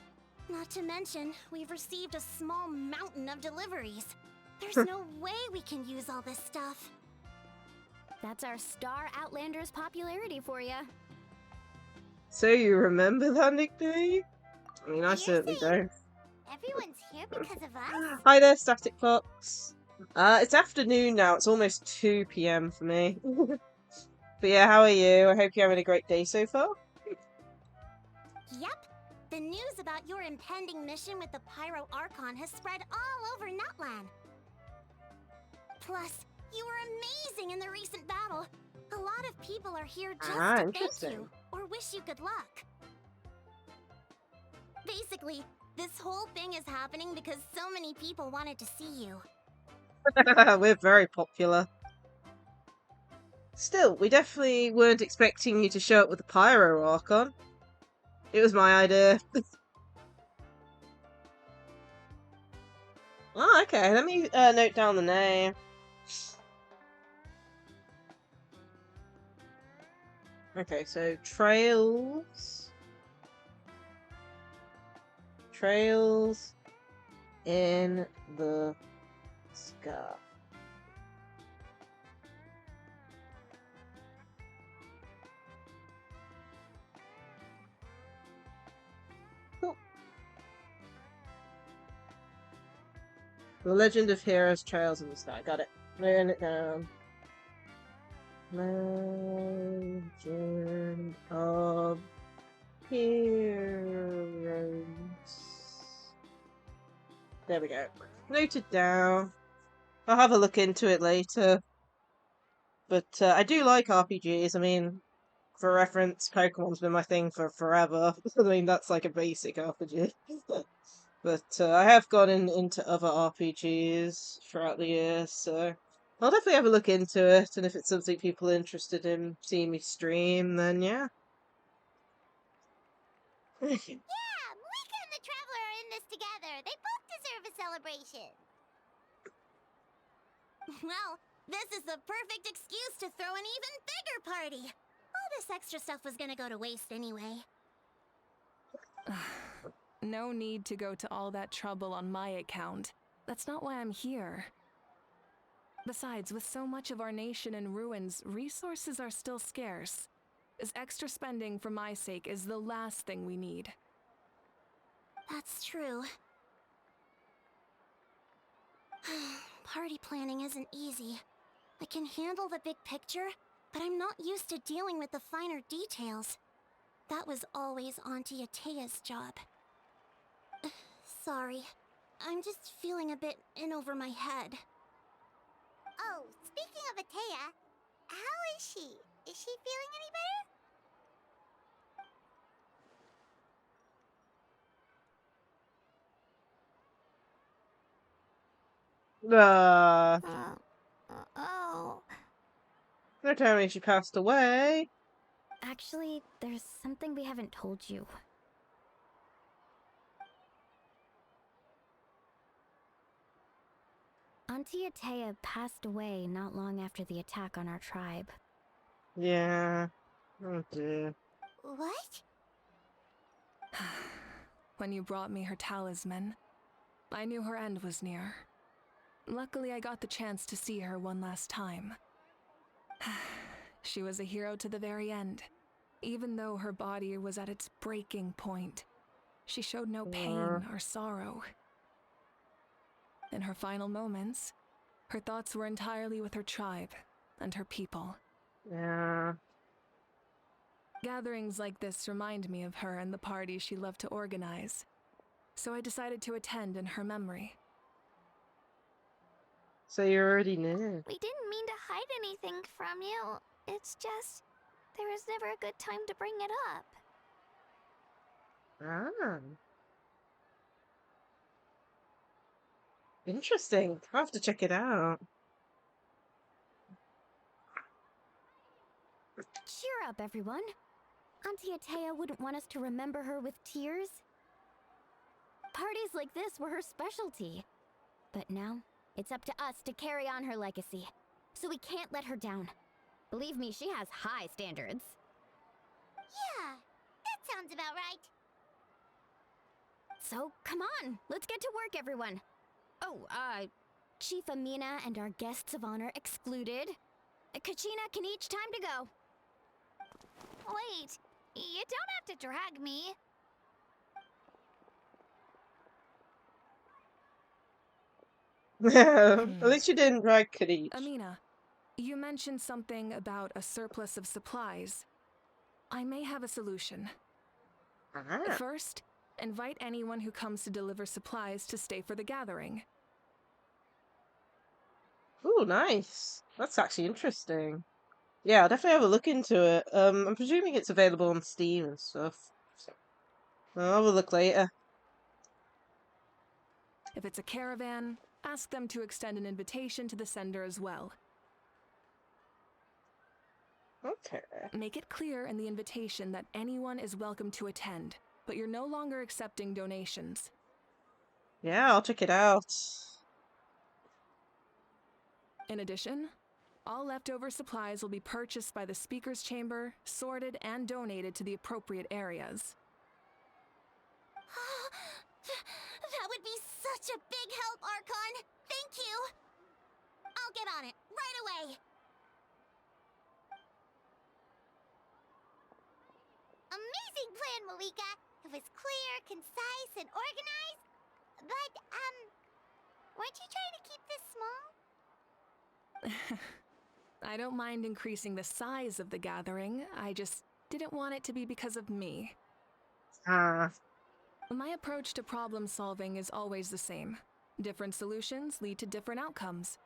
Speaker 3: Not to mention, we've received a small mountain of deliveries. There's no way we can use all this stuff.
Speaker 8: That's our star Outlander's popularity for you.
Speaker 1: So you remember that nickname? I mean, I
Speaker 3: You're
Speaker 1: certainly
Speaker 3: saying
Speaker 1: don't.
Speaker 3: everyone's here because of us?
Speaker 1: Hi there, Static Fox. It's afternoon now. It's almost 2 p.m. for me. But yeah, how are you? I hope you're having a great day so far.
Speaker 3: Yep. The news about your impending mission with the Pyro Archon has spread all over Natlan. Plus, you were amazing in the recent battle. A lot of people are here just to thank
Speaker 1: interesting.
Speaker 3: you or wish you good luck. Basically, this whole thing is happening because so many people wanted to see you.
Speaker 1: We're very popular. Still, we definitely weren't expecting you to show up with the Pyro Archon. It was my idea. Oh, okay. Let me note down the name. Okay, so Trails in the Sky. Cool. The Legend of Heroes Trails in the Sky. Got it. Writing it down. Legend of Heroes. There we go. Noted down. I'll have a look into it later. But I do like RPGs. I mean, for reference, Pokemon's been my thing for forever. I mean, that's like a basic RPG. But I have gone into other RPGs throughout the years, so I'll definitely have a look into it, and if it's something people are interested in seeing me stream, then yeah.
Speaker 3: Yeah, Mika and the Traveler are in this together. They both deserve a celebration. Well, this is the perfect excuse to throw an even bigger party. All this extra stuff was gonna go to waste anyway.
Speaker 6: No need to go to all that trouble on my account. That's not why I'm here. Besides, with so much of our nation in ruins, resources are still scarce. This extra spending for my sake is the last thing we need.
Speaker 3: That's true. Party planning isn't easy. I can handle the big picture, but I'm not used to dealing with the finer details. That was always Auntie Atea's job. Sorry. I'm just feeling a bit in over my head. Oh, speaking of Atea, how is she? Is she feeling any
Speaker 1: Uh,
Speaker 3: better? Oh.
Speaker 1: they're telling me she passed away.
Speaker 8: Actually, there's something we haven't told you. Auntie Atea passed away not long after the attack on our tribe.
Speaker 1: Yeah. Oh dear.
Speaker 3: What?
Speaker 6: When you brought me her talisman, I knew her end was near. Luckily, I got the chance to see her one last time. She was a hero to the very end. Even though her body was at its breaking point, she showed no pain or sorrow. In her final moments, her thoughts were entirely with her tribe and her people.
Speaker 1: Yeah.
Speaker 6: Gatherings like this remind me of her and the parties she loved to organize, so I decided to attend in her memory.
Speaker 1: So you already knew.
Speaker 3: We didn't mean to hide anything from you. It's just, there was never a good time to bring it up.
Speaker 1: Ah. Interesting. I'll have to check it out.
Speaker 8: Cheer up, everyone. Auntie Atea wouldn't want us to remember her with tears. Parties like this were her specialty. But now, it's up to us to carry on her legacy. So we can't let her down. Believe me, she has high standards.
Speaker 3: Yeah, that sounds about right.
Speaker 8: So, come on, let's get to work, everyone. Oh, Chief Amina and our guests of honor excluded. Kachina can each time to go.
Speaker 3: Wait, you don't have to drag me.
Speaker 1: At least you didn't drag Kadich.
Speaker 6: Amina, you mentioned something about a surplus of supplies. I may have a solution.
Speaker 1: Ah.
Speaker 6: First, invite anyone who comes to deliver supplies to stay for the gathering.
Speaker 1: Ooh, nice. That's actually interesting. Yeah, I'll definitely have a look into it. I'm presuming it's available on Steam and stuff. So I'll have a look later.
Speaker 6: If it's a caravan, ask them to extend an invitation to the sender as well.
Speaker 1: Okay.
Speaker 6: Make it clear in the invitation that anyone is welcome to attend, but you're no longer accepting donations.
Speaker 1: Yeah, I'll check it out.
Speaker 6: In addition, all leftover supplies will be purchased by the Speaker's Chamber, sorted and donated to the appropriate areas.
Speaker 3: That would be such a big help, Archon. Thank you. I'll get on it right away. Amazing plan, Malika. It was clear, concise, and organized. But, weren't you trying to keep this small?
Speaker 6: I don't mind increasing the size of the gathering. I just didn't want it to be because of me.
Speaker 1: Ah.
Speaker 6: My approach to problem solving is always the same. Different solutions lead to different outcomes.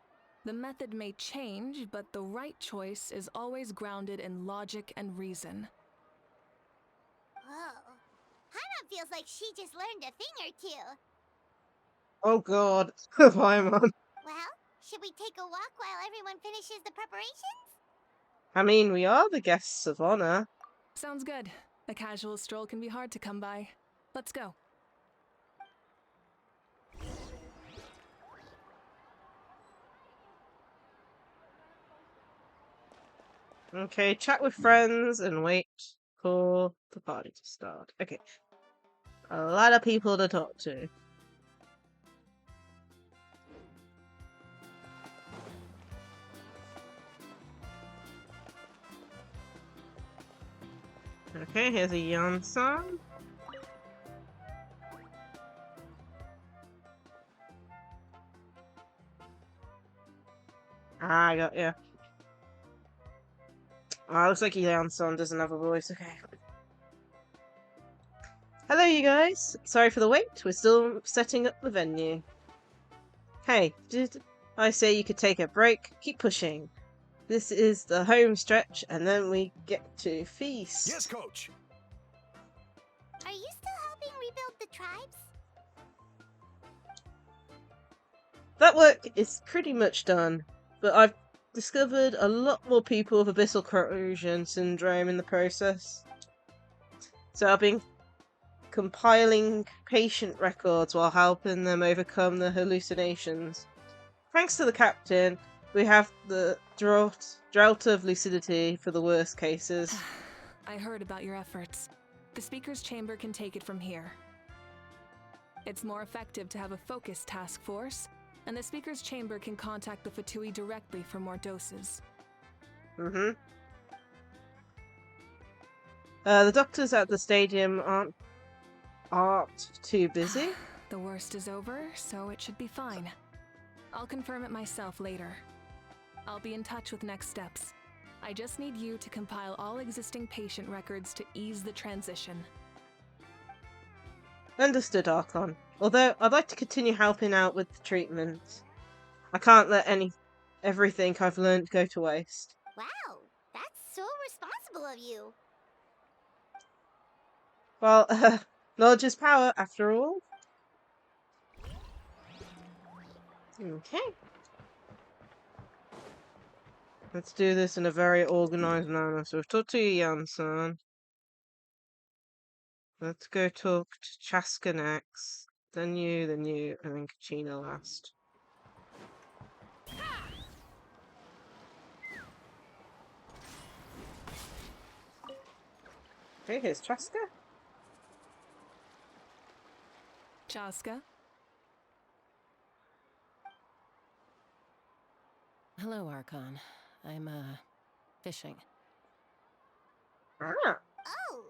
Speaker 6: The method may change, but the right choice is always grounded in logic and reason.
Speaker 3: Whoa. Paimon feels like she just learned a thing or two.
Speaker 1: Oh god. Paimon.
Speaker 3: Well, should we take a walk while everyone finishes the preparations?
Speaker 1: I mean, we are the guests of honor.
Speaker 6: Sounds good. A casual stroll can be hard to come by. Let's go.
Speaker 1: Okay, chat with friends and wait for the party to start. Okay. A lot of people to talk to. Okay, here's a yarn song. Ah, I got ya. Ah, looks like Yan-san doesn't have a voice. Okay. Hello, you guys. Sorry for the wait. We're still setting up the venue. Hey, did I say you could take a break? Keep pushing. This is the home stretch, and then we get to feast.
Speaker 4: Yes, Coach.
Speaker 3: Are you still helping rebuild the tribes?
Speaker 1: That work is pretty much done, but I've discovered a lot more people with abyssal corrosion syndrome in the process. So I've been compiling patient records while helping them overcome the hallucinations. Thanks to the captain, we have the drought of lucidity for the worst cases.
Speaker 6: I heard about your efforts. The Speaker's Chamber can take it from here. It's more effective to have a focused task force, and the Speaker's Chamber can contact the Fatui directly for more doses.
Speaker 1: The doctors at the stadium aren't too busy.
Speaker 6: The worst is over, so it should be fine. I'll confirm it myself later. I'll be in touch with next steps. I just need you to compile all existing patient records to ease the transition.
Speaker 1: Understood, Archon. Although I'd like to continue helping out with the treatment. I can't let everything I've learned go to waste.
Speaker 3: Wow, that's so responsible of you.
Speaker 1: Well, knowledge is power, after all. Okay. Let's do this in a very organized manner. So we've talked to Janssen. Let's go talk to Chaska next. Then you, and then Kachina last. Okay, here's Chaska.
Speaker 6: Chaska?
Speaker 2: Hello, Archon. I'm, fishing.
Speaker 1: Ah.
Speaker 3: Oh!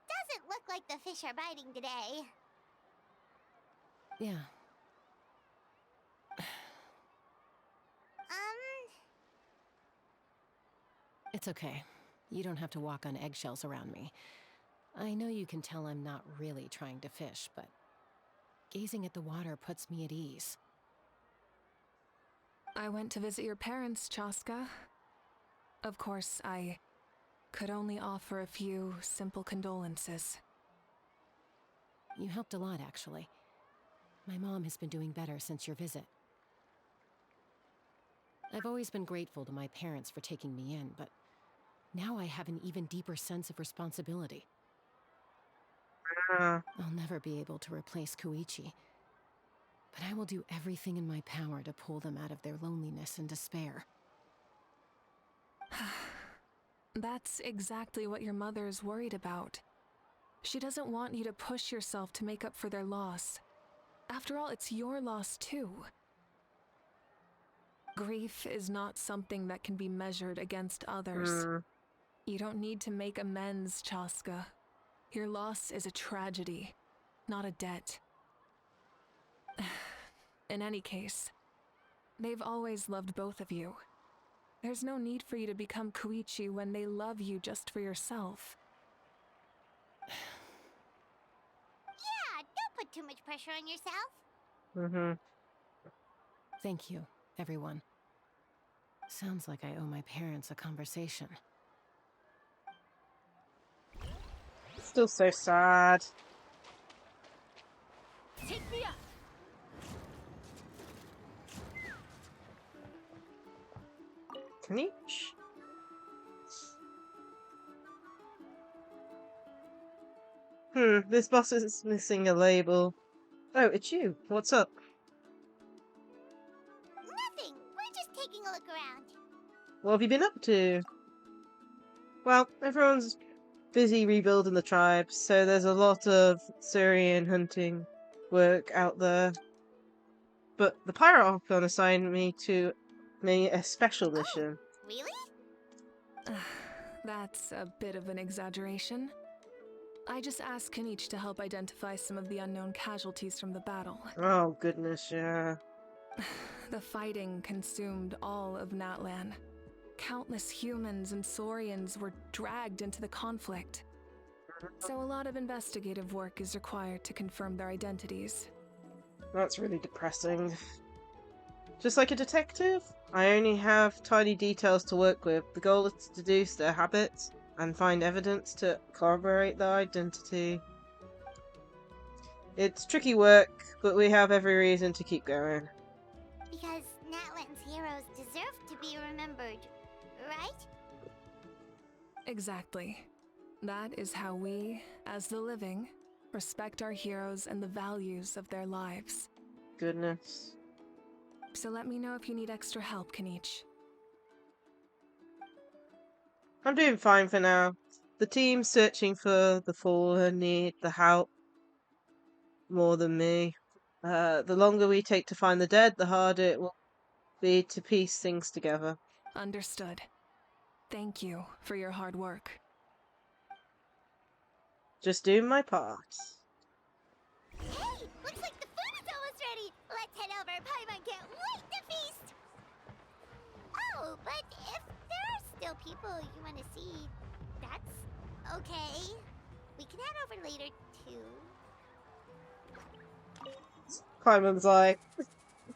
Speaker 3: Doesn't look like the fish are biting today.
Speaker 2: Yeah. It's okay. You don't have to walk on eggshells around me. I know you can tell I'm not really trying to fish, but gazing at the water puts me at ease.
Speaker 6: I went to visit your parents, Chaska. Of course, I could only offer a few simple condolences.
Speaker 2: You helped a lot, actually. My mom has been doing better since your visit. I've always been grateful to my parents for taking me in, but now I have an even deeper sense of responsibility.
Speaker 1: Ah.
Speaker 2: I'll never be able to replace Koichi, but I will do everything in my power to pull them out of their loneliness and despair.
Speaker 6: That's exactly what your mother's worried about. She doesn't want you to push yourself to make up for their loss. After all, it's your loss too. Grief is not something that can be measured against others. You don't need to make amends, Chaska. Your loss is a tragedy, not a debt. In any case, they've always loved both of you. There's no need for you to become Koichi when they love you just for yourself.
Speaker 3: Yeah, don't put too much pressure on yourself.
Speaker 2: Thank you, everyone. Sounds like I owe my parents a conversation.
Speaker 1: Still so sad.
Speaker 8: Take me up!
Speaker 1: Kanish? This boss is missing a label. Oh, it's you. What's up?
Speaker 3: Nothing. We're just taking a look around.
Speaker 1: What have you been up to? Well, everyone's busy rebuilding the tribe, so there's a lot of Syrian hunting work out there. But the Pirate Archon assigned me a special mission.
Speaker 3: Oh, really?
Speaker 6: That's a bit of an exaggeration. I just asked Kanish to help identify some of the unknown casualties from the battle.
Speaker 1: Oh, goodness, yeah.
Speaker 6: The fighting consumed all of Natlan. Countless humans and Saurians were dragged into the conflict. So a lot of investigative work is required to confirm their identities.
Speaker 1: That's really depressing. Just like a detective, I only have tiny details to work with. The goal is to deduce their habits and find evidence to corroborate their identity. It's tricky work, but we have every reason to keep going.
Speaker 3: Because Natlan's heroes deserve to be remembered, right?
Speaker 6: Exactly. That is how we, as the living, respect our heroes and the values of their lives.
Speaker 1: Goodness.
Speaker 6: So let me know if you need extra help, Kanish.
Speaker 1: I'm doing fine for now. The team searching for the fallen need the help more than me. The longer we take to find the dead, the harder it will be to piece things together.
Speaker 6: Understood. Thank you for your hard work.
Speaker 1: Just doing my part.
Speaker 3: Hey, looks like the food is almost ready. Let's head over. Paimon can't wait to feast. Oh, but if there are still people you want to see, that's okay. We can head over later too.
Speaker 1: Paimon's like,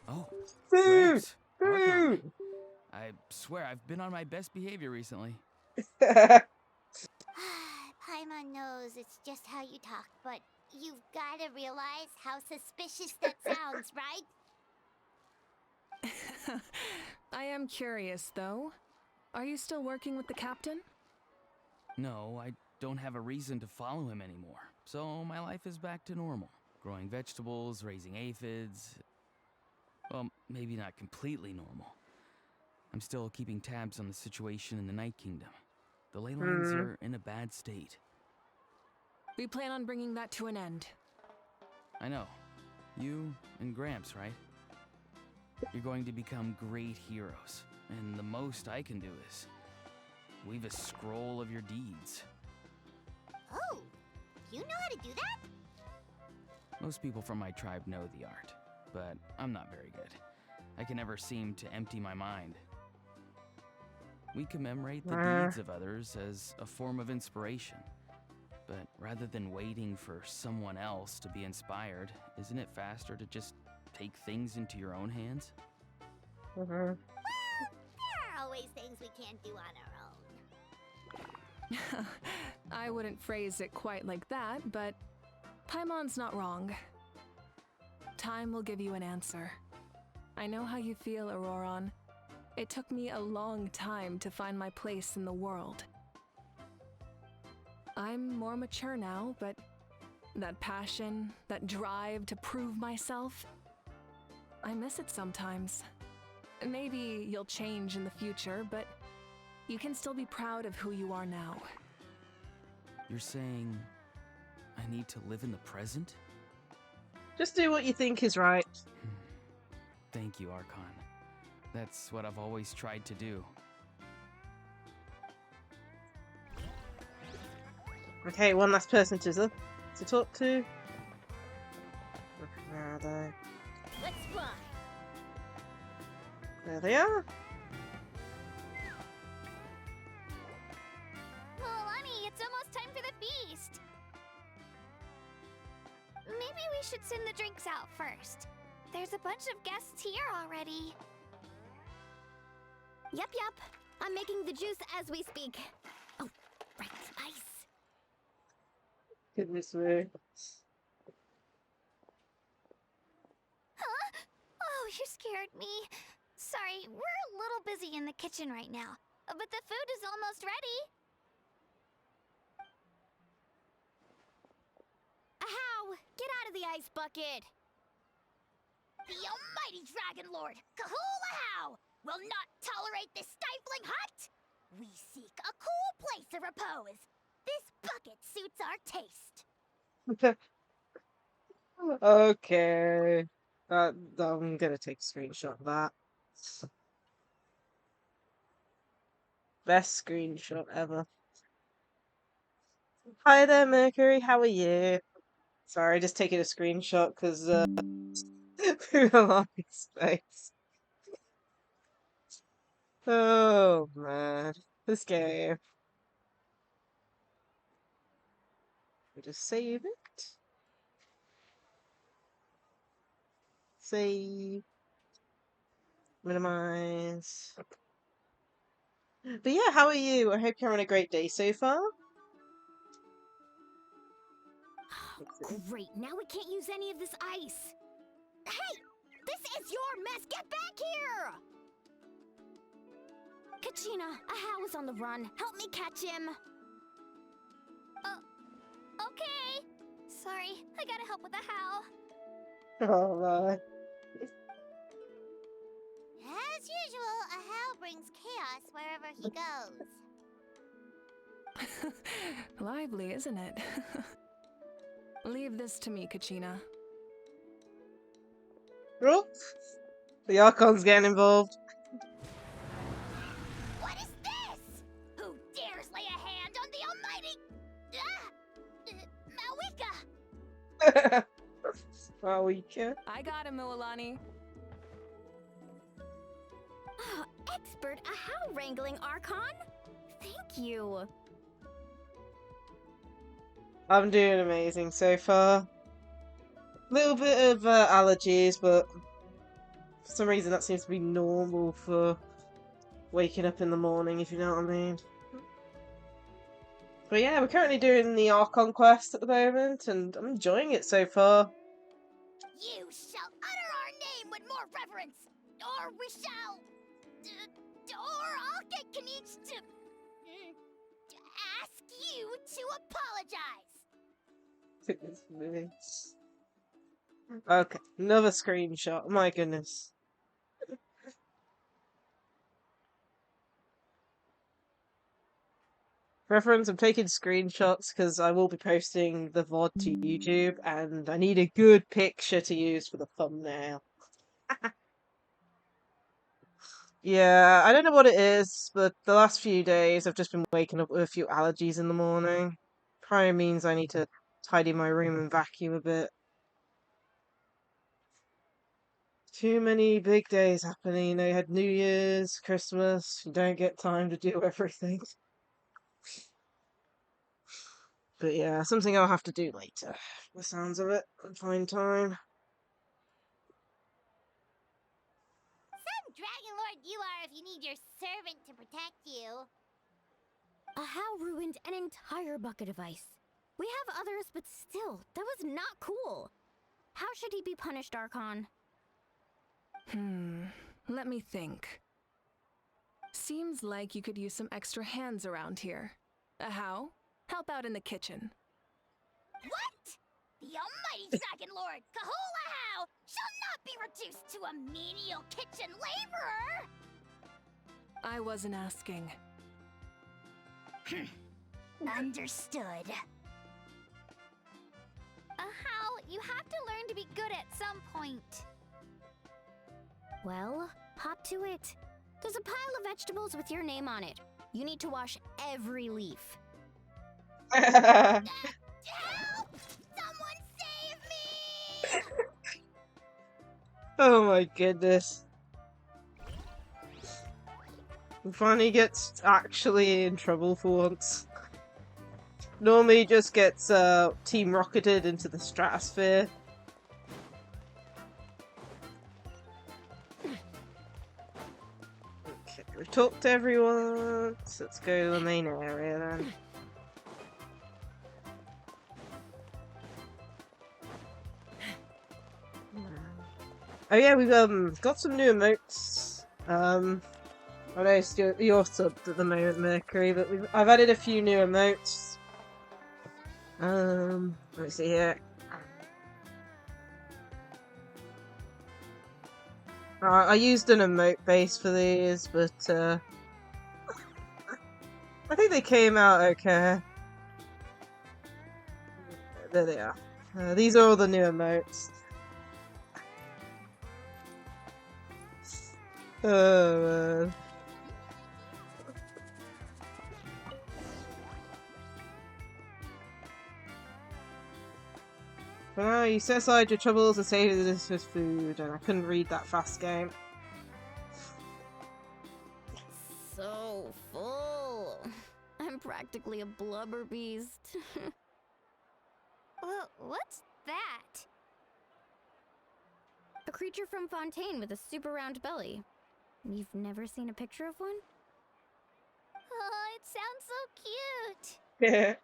Speaker 9: Oh,
Speaker 1: food!
Speaker 9: great. Archon.
Speaker 1: Food!
Speaker 9: I swear I've been on my best behavior recently.
Speaker 3: Paimon knows it's just how you talk, but you've got to realize how suspicious that sounds, right?
Speaker 6: am curious, though. Are you still working with the captain?
Speaker 9: No, I don't have a reason to follow him anymore. So my life is back to normal. Growing vegetables, raising aphids. Well, maybe not completely normal. I'm still keeping tabs on the situation in the Night Kingdom. The ley lines are in a bad state.
Speaker 6: We plan on bringing that to an end.
Speaker 9: I know. You and Gramps, right? You're going to become great heroes. And the most I can do is weave a scroll of your deeds.
Speaker 3: Oh, you know how to do that?
Speaker 9: Most people from my tribe know the art, but I'm not very good. I can never seem to empty my mind. We commemorate the deeds of others as a form of inspiration. But rather than waiting for someone else to be inspired, isn't it faster to just take things into your own hands?
Speaker 3: Well, there are always things we can't do on our own.
Speaker 6: I wouldn't phrase it quite like that, but Paimon's not wrong. Time will give you an answer. I know how you feel, Auroron. It took me a long time to find my place in the world. I'm more mature now, but that passion, that drive to prove myself, I miss it sometimes. Maybe you'll change in the future, but you can still be proud of who you are now.
Speaker 9: You're saying I need to live in the present?
Speaker 1: Just do what you think is right.
Speaker 9: Thank you, Archon. That's what I've always tried to do.
Speaker 1: Okay, one last person to talk to. Where are they?
Speaker 8: Let's fly.
Speaker 1: There they are.
Speaker 3: Milani, it's almost time for the feast. Maybe we should send the drinks out first. There's a bunch of guests here already.
Speaker 8: Yep. I'm making the juice as we speak. Oh, right, ice.
Speaker 1: Goodness me.
Speaker 3: Huh? Oh, you scared me. Sorry, we're a little busy in the kitchen right now, but the food is almost ready.
Speaker 8: Ahow! Get out of the ice bucket!
Speaker 3: The almighty Dragon Lord, Kahulahow, will not tolerate this stifling hut. We seek a cool place of repose. This bucket suits our taste.
Speaker 1: Okay. I'm gonna take a screenshot of that. Best screenshot ever. Hi there, Mercury. How are you? Sorry, just taking a screenshot because through Alani's face. Oh man, this game. We just save it. Save. Minimize. But yeah, how are you? I hope you're having a great day so far.
Speaker 8: Great, now we can't use any of this ice. Hey! This is your mess! Get back here! Kachina, Ahow is on the run. Help me catch him.
Speaker 3: Okay. Sorry, I gotta help with the how.
Speaker 1: Oh my.
Speaker 3: As usual, a how brings chaos wherever he goes.
Speaker 6: Lively, isn't it? Leave this to me, Kachina.
Speaker 1: Oh, the Archon's getting involved.
Speaker 3: What is this? Who dares lay a hand on the almighty... Mawika?
Speaker 1: Mawika.
Speaker 6: I got him, Mualani.
Speaker 8: Oh, expert Ahow wrangling, Archon. Thank you.
Speaker 1: I'm doing amazing so far. Little bit of allergies, but for some reason that seems to be normal for waking up in the morning, if you know what I mean. But yeah, we're currently doing the Archon Quest at the moment, and I'm enjoying it so far.
Speaker 3: You shall utter our name with more reverence, or we shall... Or I'll get Kanich to ask you to apologize.
Speaker 1: Okay, another screenshot. My goodness. Reference, I'm taking screenshots because I will be posting the VOD to YouTube and I need a good picture to use for the thumbnail. Yeah, I don't know what it is, but the last few days I've just been waking up with a few allergies in the morning. Probably means I need to tidy my room and vacuum a bit. Too many big days happening. You know, you had New Year's, Christmas, you don't get time to do everything. But yeah, something I'll have to do later. The sounds of it. Find time.
Speaker 3: Some Dragon Lord you are if you need your servant to protect you.
Speaker 8: How ruined an entire bucket of ice. We have others, but still, that was not cool. How should he be punished, Archon?
Speaker 6: Let me think. Seems like you could use some extra hands around here. How? Help out in the kitchen.
Speaker 3: What? The almighty Dragon Lord, Kahula shall not be reduced to a menial kitchen laborer!
Speaker 6: I wasn't asking.
Speaker 3: Understood. How? You have to learn to be good at some point.
Speaker 8: Well, hop to it. There's a pile of vegetables with your name on it. You need to wash every leaf.
Speaker 3: Help! Someone save me!
Speaker 1: Oh my goodness. Finally gets actually in trouble for once. Normally just gets team rocketed into the stratosphere. Okay, we've talked to everyone, so let's go to the main area then. Oh yeah, we've got some new emotes. I know Stuart, you're subbed at the moment, Mercury, but I've added a few new emotes. Let me see here. I used an emote base for these, but I think they came out okay. There they are. These are all the new emotes. Oh man. For now, you set aside your troubles and save this with food, and I couldn't read that fast game.
Speaker 8: So full. I'm practically a blubber beast.
Speaker 3: Well, what's that?
Speaker 8: A creature from Fontaine with a super round belly. You've never seen a picture of one?
Speaker 3: Oh, it sounds so cute.
Speaker 1: Yeah.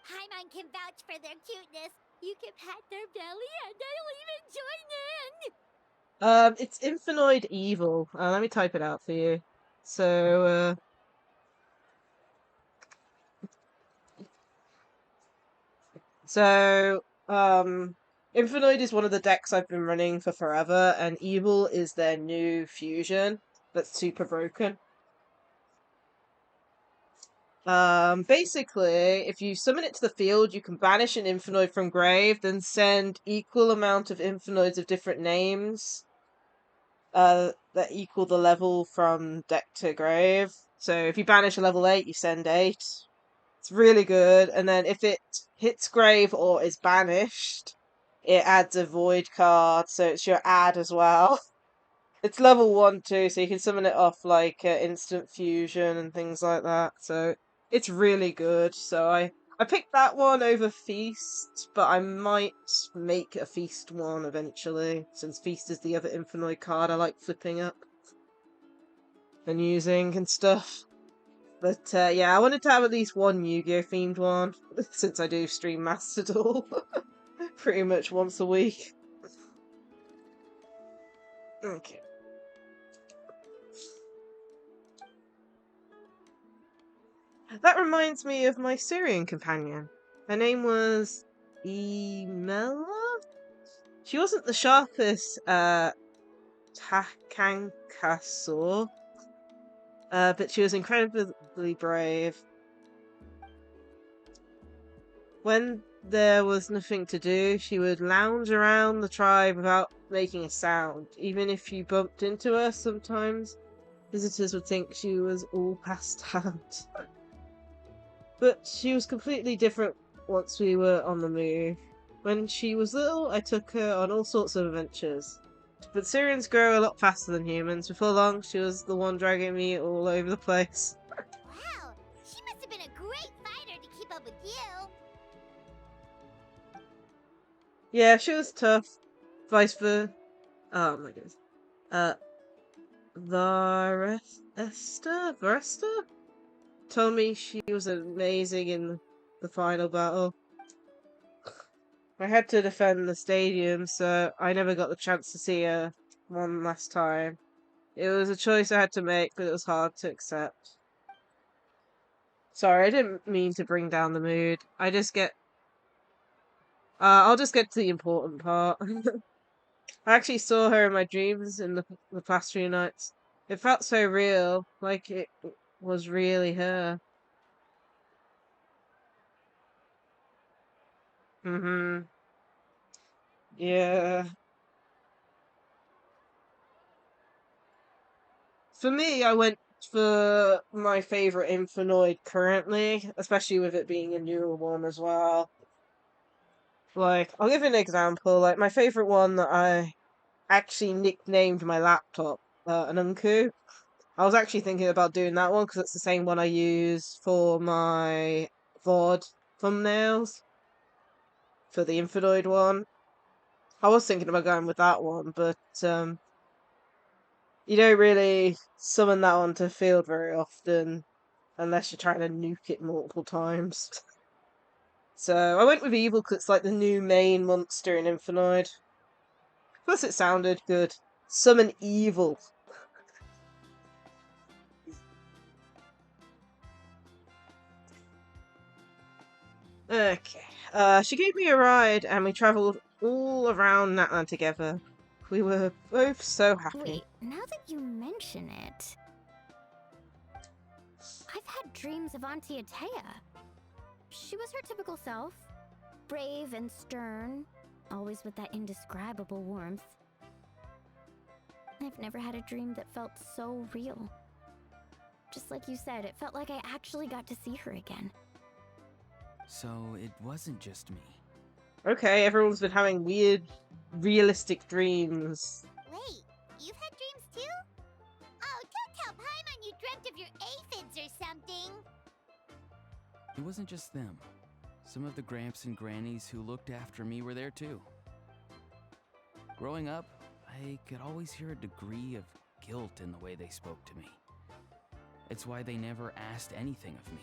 Speaker 3: Paimon can vouch for their cuteness. You can pat their belly and I'll even join in.
Speaker 1: It's Infinite Evil. Let me type it out for you. So, Infinite is one of the decks I've been running for forever, and Evil is their new fusion that's super broken. Basically, if you summon it to the field, you can banish an Infinite from grave, then send equal amount of Infinites of different names that equal the level from deck to grave. So if you banish a level 8, you send 8. It's really good. And then if it hits grave or is banished, it adds a void card, so it's your add as well. It's level 1 too, so you can summon it off like instant fusion and things like that. So it's really good. So I picked that one over Feast, but I might make a Feast one eventually, since Feast is the other Infinite card I like flipping up and using and stuff. But yeah, I wanted to have at least one Yu-Gi-Oh themed one, since I do stream Master Duel pretty much once a week. Okay. That reminds me of my Syrian companion. Her name was Emela? She wasn't the sharpest Takankasaur, but she was incredibly brave. When there was nothing to do, she would lounge around the tribe without making a sound. Even if you bumped into her sometimes, visitors would think she was all passed out. But she was completely different once we were on the move. When she was little, I took her on all sorts of adventures. But Syrians grow a lot faster than humans. Before long, she was the one dragging me all over the place.
Speaker 3: Wow, she must have been a great fighter to keep up with you.
Speaker 1: Yeah, she was tough. Vice versa. Oh my goodness. Varesta told me she was amazing in the final battle. I had to defend the stadium, so I never got the chance to see her one last time. It was a choice I had to make, but it was hard to accept. Sorry, I didn't mean to bring down the mood. I'll just get to the important part. I actually saw her in my dreams in the past few nights. It felt so real, like it was really her. Mm-hmm. Yeah. For me, I went for my favorite Infernoid currently, especially with it being a newer one as well. Like, I'll give you an example. Like, my favorite one that I actually nicknamed my laptop, an Unku. I was actually thinking about doing that one because it's the same one I use for my VOD thumbnails for the Infernoid one. I was thinking about going with that one, but you don't really summon that onto the field very often unless you're trying to nuke it multiple times. So I went with Evil because it's like the new main monster in Infernoid. Plus it sounded good. Summon Evil. Okay. She gave me a ride and we travelled all around Natlan together. We were both so happy.
Speaker 8: Wait, now that you mention it, I've had dreams of Auntie Atea. She was her typical self, brave and stern, always with that indescribable warmth. I've never had a dream that felt so real. Just like you said, it felt like I actually got to see her again.
Speaker 9: So it wasn't just me.
Speaker 1: Okay, everyone's been having weird, realistic dreams.
Speaker 3: Wait, you've had dreams too? Oh, don't tell Paimon you dreamt of your aphids or something.
Speaker 9: It wasn't just them. Some of the Gramps and Grannies who looked after me were there too. Growing up, I could always hear a degree of guilt in the way they spoke to me. It's why they never asked anything of me.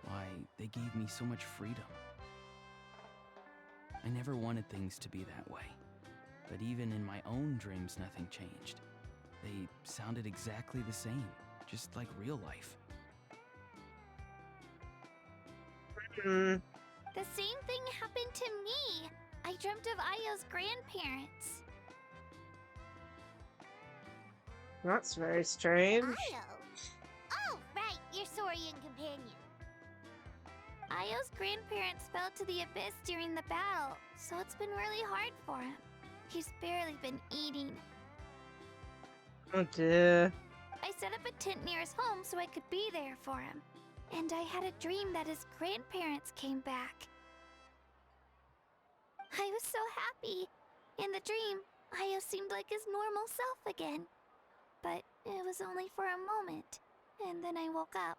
Speaker 9: Why they gave me so much freedom. I never wanted things to be that way. But even in my own dreams, nothing changed. They sounded exactly the same, just like real life.
Speaker 3: The same thing happened to me. I dreamt of Ayo's grandparents.
Speaker 1: That's very strange.
Speaker 3: Ayo? Oh, right, your Saurian companion. Ayo's grandparents fell to the abyss during the battle, so it's been really hard for him. He's barely been eating.
Speaker 1: Oh dear.
Speaker 3: I set up a tent near his home so I could be there for him. And I had a dream that his grandparents came back. I was so happy. In the dream, Ayo seemed like his normal self again. But it was only for a moment, and then I woke up.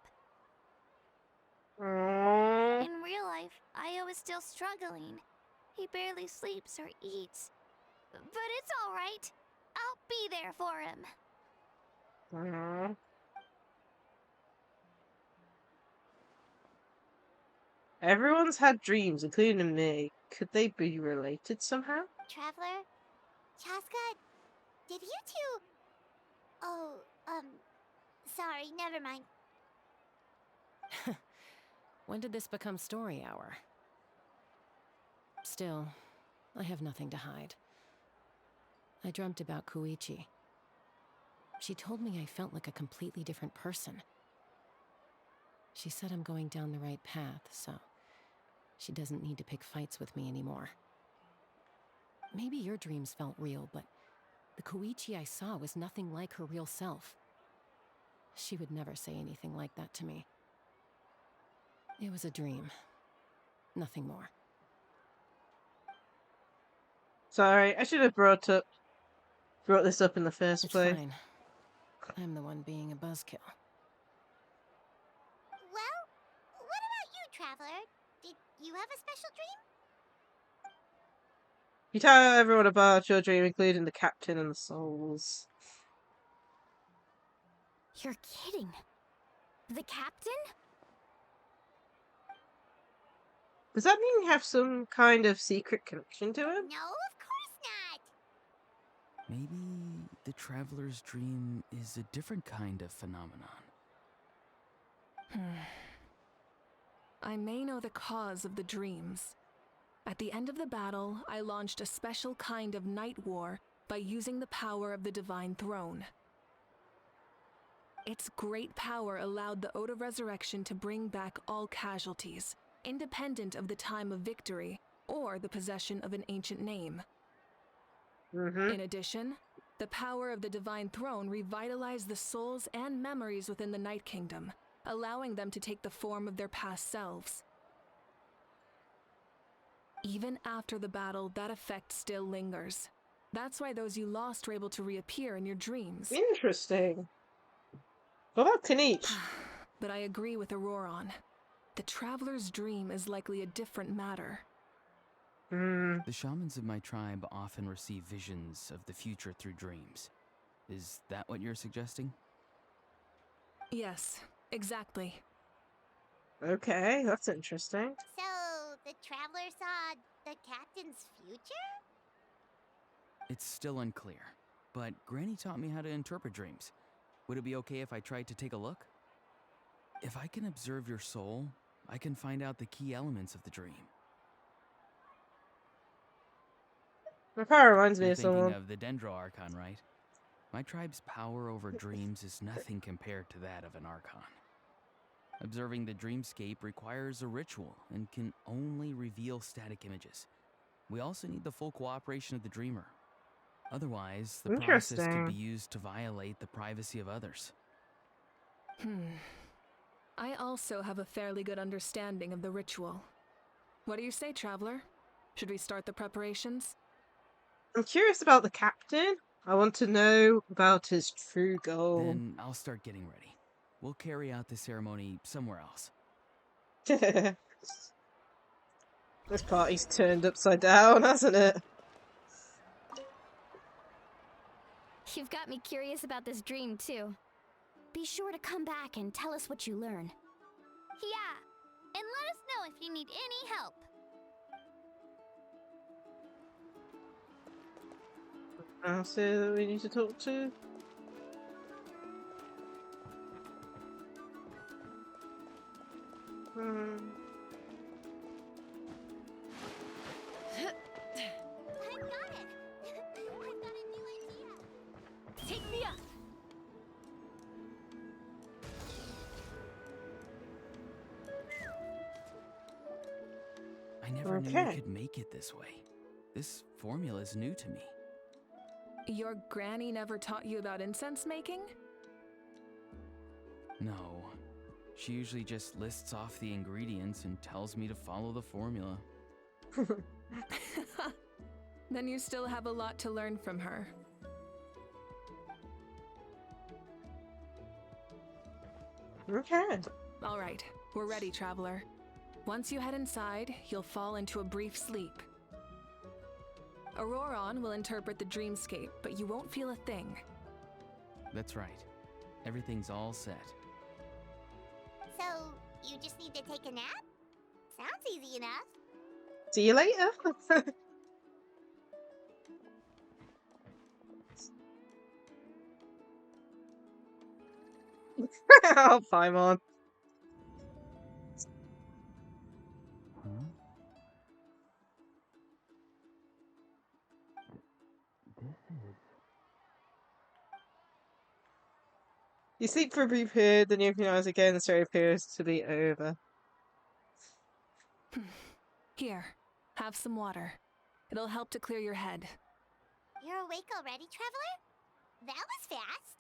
Speaker 1: Aww.
Speaker 3: In real life, Ayo is still struggling. He barely sleeps or eats. But it's alright. I'll be there for him.
Speaker 1: Aww. Everyone's had dreams, including me. Could they be related somehow?
Speaker 3: Traveler? Chaska? Did you two... Oh, sorry, never mind.
Speaker 2: When did this become story hour? Still, I have nothing to hide. I dreamt about Koichi. She told me I felt like a completely different person. She said I'm going down the right path, so she doesn't need to pick fights with me anymore. Maybe your dreams felt real, but the Koichi I saw was nothing like her real self. She would never say anything like that to me. It was a dream. Nothing more.
Speaker 1: Sorry, I should have brought this up in the first
Speaker 2: It's
Speaker 1: place.
Speaker 2: fine. I'm the one being a buzzkill.
Speaker 3: Well, what about you, Traveler? Did you have a special dream?
Speaker 1: You tell everyone about your dream, including the captain and the souls.
Speaker 8: You're kidding. The captain?
Speaker 1: Does that mean you have some kind of secret connection to him?
Speaker 3: No, of course not.
Speaker 9: Maybe the traveler's dream is a different kind of phenomenon.
Speaker 6: I may know the cause of the dreams. At the end of the battle, I launched a special kind of night war by using the power of the Divine Throne. Its great power allowed the Ode of Resurrection to bring back all casualties, independent of the time of victory or the possession of an ancient name. In addition, the power of the Divine Throne revitalized the souls and memories within the Night Kingdom, allowing them to take the form of their past selves. Even after the battle, that effect still lingers. That's why those you lost were able to reappear in your dreams.
Speaker 1: Interesting. What about Kanichi?
Speaker 6: But I agree with Auroron. The Traveler's dream is likely a different matter.
Speaker 9: The shamans of my tribe often receive visions of the future through dreams. Is that what you're suggesting?
Speaker 6: Yes, exactly.
Speaker 1: Okay, that's interesting.
Speaker 3: So, the Traveler saw the captain's future?
Speaker 9: It's still unclear, but Granny taught me how to interpret dreams. Would it be okay if I tried to take a look? If I can observe your soul, I can find out the key elements of the dream.
Speaker 1: My power reminds me
Speaker 9: You're
Speaker 1: of
Speaker 9: thinking
Speaker 1: someone.
Speaker 9: of the Dendro Archon, right? My tribe's power over dreams is nothing compared to that of an Archon. Observing the dreamscape requires a ritual and can only reveal static images. We also need the full cooperation of the dreamer. Otherwise, the process could be
Speaker 1: Interesting.
Speaker 9: used to violate the privacy of others.
Speaker 6: I also have a fairly good understanding of the ritual. What do you say, Traveler? Should we start the preparations?
Speaker 1: I'm curious about the captain. I want to know about his true goal.
Speaker 9: Then I'll start getting ready. We'll carry out the ceremony somewhere else.
Speaker 1: This party's turned upside down, hasn't it?
Speaker 8: You've got me curious about this dream, too. Be sure to come back and tell us what you learn.
Speaker 3: Yeah, and let us know if you need any help.
Speaker 1: I'll say that we need to talk to.
Speaker 3: I got it! I've got a new idea!
Speaker 8: Take me up!
Speaker 9: I never knew
Speaker 1: Okay.
Speaker 9: you could make it this way. This formula is new to me.
Speaker 6: Your granny never taught you about incense making?
Speaker 9: No. She usually just lists off the ingredients and tells me to follow the formula.
Speaker 6: Then you still have a lot to learn from her.
Speaker 1: Okay.
Speaker 6: All right, we're ready, Traveler. Once you head inside, you'll fall into a brief sleep. Auroron will interpret the dreamscape, but you won't feel a thing.
Speaker 9: That's right. Everything's all set.
Speaker 3: So, you just need to take a nap? Sounds easy enough.
Speaker 1: See you later. Oh, Paimon. You sleep for a brief period, then you open your eyes again, the story appears to be over.
Speaker 6: Here, have some water. It'll help to clear your head.
Speaker 3: You're awake already, Traveler? That was fast.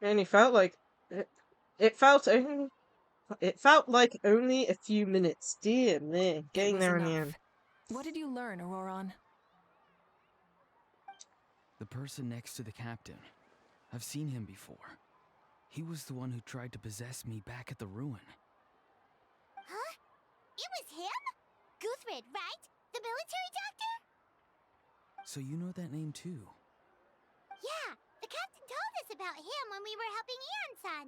Speaker 1: It only felt like it felt like only a few minutes. Dear me, getting there in the end.
Speaker 6: What did you learn, Auroron?
Speaker 9: The person next to the captain. I've seen him before. He was the one who tried to possess me back at the ruin.
Speaker 3: Huh? It was him? Guthred, right? The military doctor?
Speaker 9: So you know that name too?
Speaker 3: Yeah, the captain told us about him when we were helping Eon-san.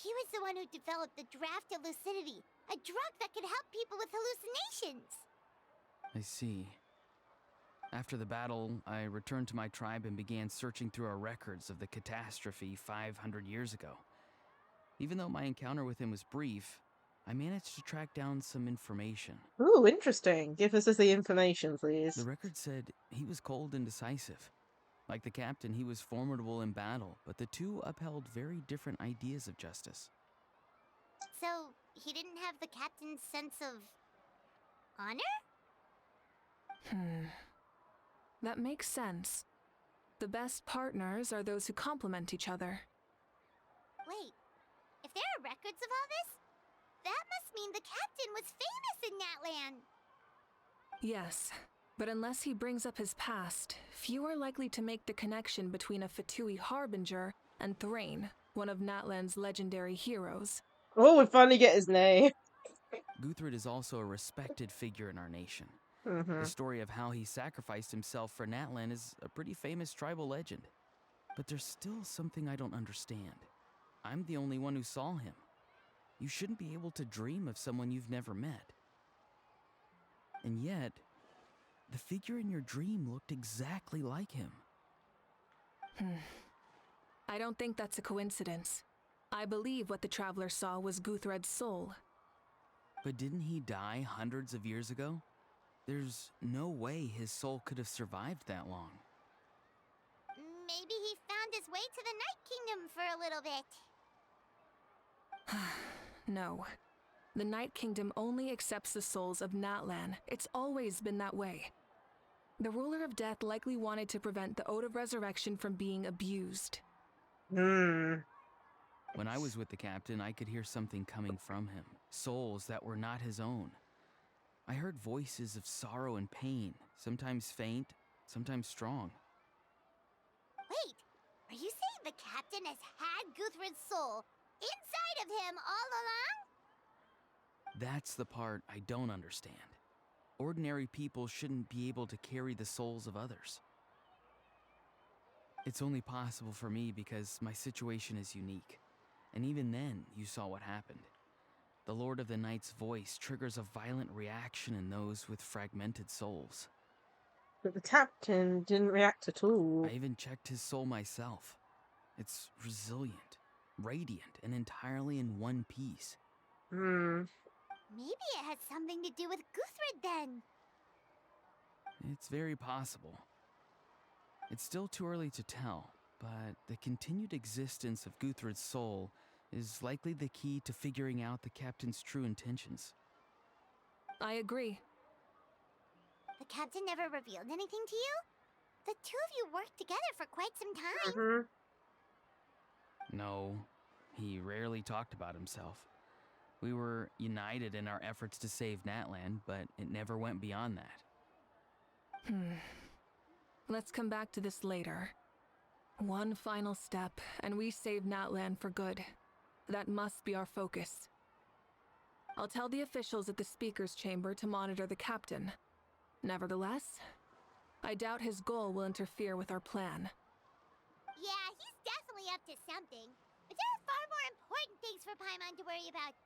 Speaker 3: He was the one who developed the draft of lucidity, a drug that could help people with hallucinations.
Speaker 9: I see. After the battle, I returned to my tribe and began searching through our records of the catastrophe 500 years ago. Even though my encounter with him was brief, I managed to track down some information.
Speaker 1: Ooh, interesting. Give us the information, please.
Speaker 9: The record said he was cold and decisive. Like the captain, he was formidable in battle, but the two upheld very different ideas of justice.
Speaker 3: So, he didn't have the captain's sense of honor?
Speaker 6: That makes sense. The best partners are those who complement each other.
Speaker 3: Wait, if there are records of all this, that must mean the captain was famous in Natlan.
Speaker 6: Yes, but unless he brings up his past, few are likely to make the connection between a Fatui harbinger and Thrain, one of Natlan's legendary heroes.
Speaker 1: Oh, we finally get his name.
Speaker 9: Guthred is also a respected figure in our nation. The story of how he sacrificed himself for Natlan is a pretty famous tribal legend. But there's still something I don't understand. I'm the only one who saw him. You shouldn't be able to dream of someone you've never met. And yet, the figure in your dream looked exactly like him.
Speaker 6: I don't think that's a coincidence. I believe what the Traveler saw was Guthred's soul.
Speaker 9: But didn't he die hundreds of years ago? There's no way his soul could have survived that long.
Speaker 3: Maybe he found his way to the Night Kingdom for a little bit.
Speaker 6: No. The Night Kingdom only accepts the souls of Natlan. It's always been that way. The Ruler of Death likely wanted to prevent the Ode of Resurrection from being abused.
Speaker 9: When I was with the captain, I could hear something coming from him. Souls that were not his own. I heard voices of sorrow and pain, sometimes faint, sometimes strong.
Speaker 3: Wait, are you saying the captain has had Guthred's soul inside of him all along?
Speaker 9: That's the part I don't understand. Ordinary people shouldn't be able to carry the souls of others. It's only possible for me because my situation is unique. And even then, you saw what happened. The Lord of the Night's voice triggers a violent reaction in those with fragmented souls.
Speaker 1: But the captain didn't react at all.
Speaker 9: I even checked his soul myself. It's resilient, radiant, and entirely in one piece.
Speaker 3: Maybe it has something to do with Guthred then.
Speaker 9: It's very possible. It's still too early to tell, but the continued existence of Guthred's soul is likely the key to figuring out the captain's true intentions.
Speaker 6: I agree.
Speaker 3: The captain never revealed anything to you? The two of you worked together for quite some time.
Speaker 9: No, he rarely talked about himself. We were united in our efforts to save Natlan, but it never went beyond that.
Speaker 6: Let's come back to this later. One final step, and we save Natlan for good. That must be our focus. I'll tell the officials at the speaker's chamber to monitor the captain. Nevertheless, I doubt his goal will interfere with our plan.
Speaker 3: Yeah, he's definitely up to something. But there are far more important things for Paimon to worry about.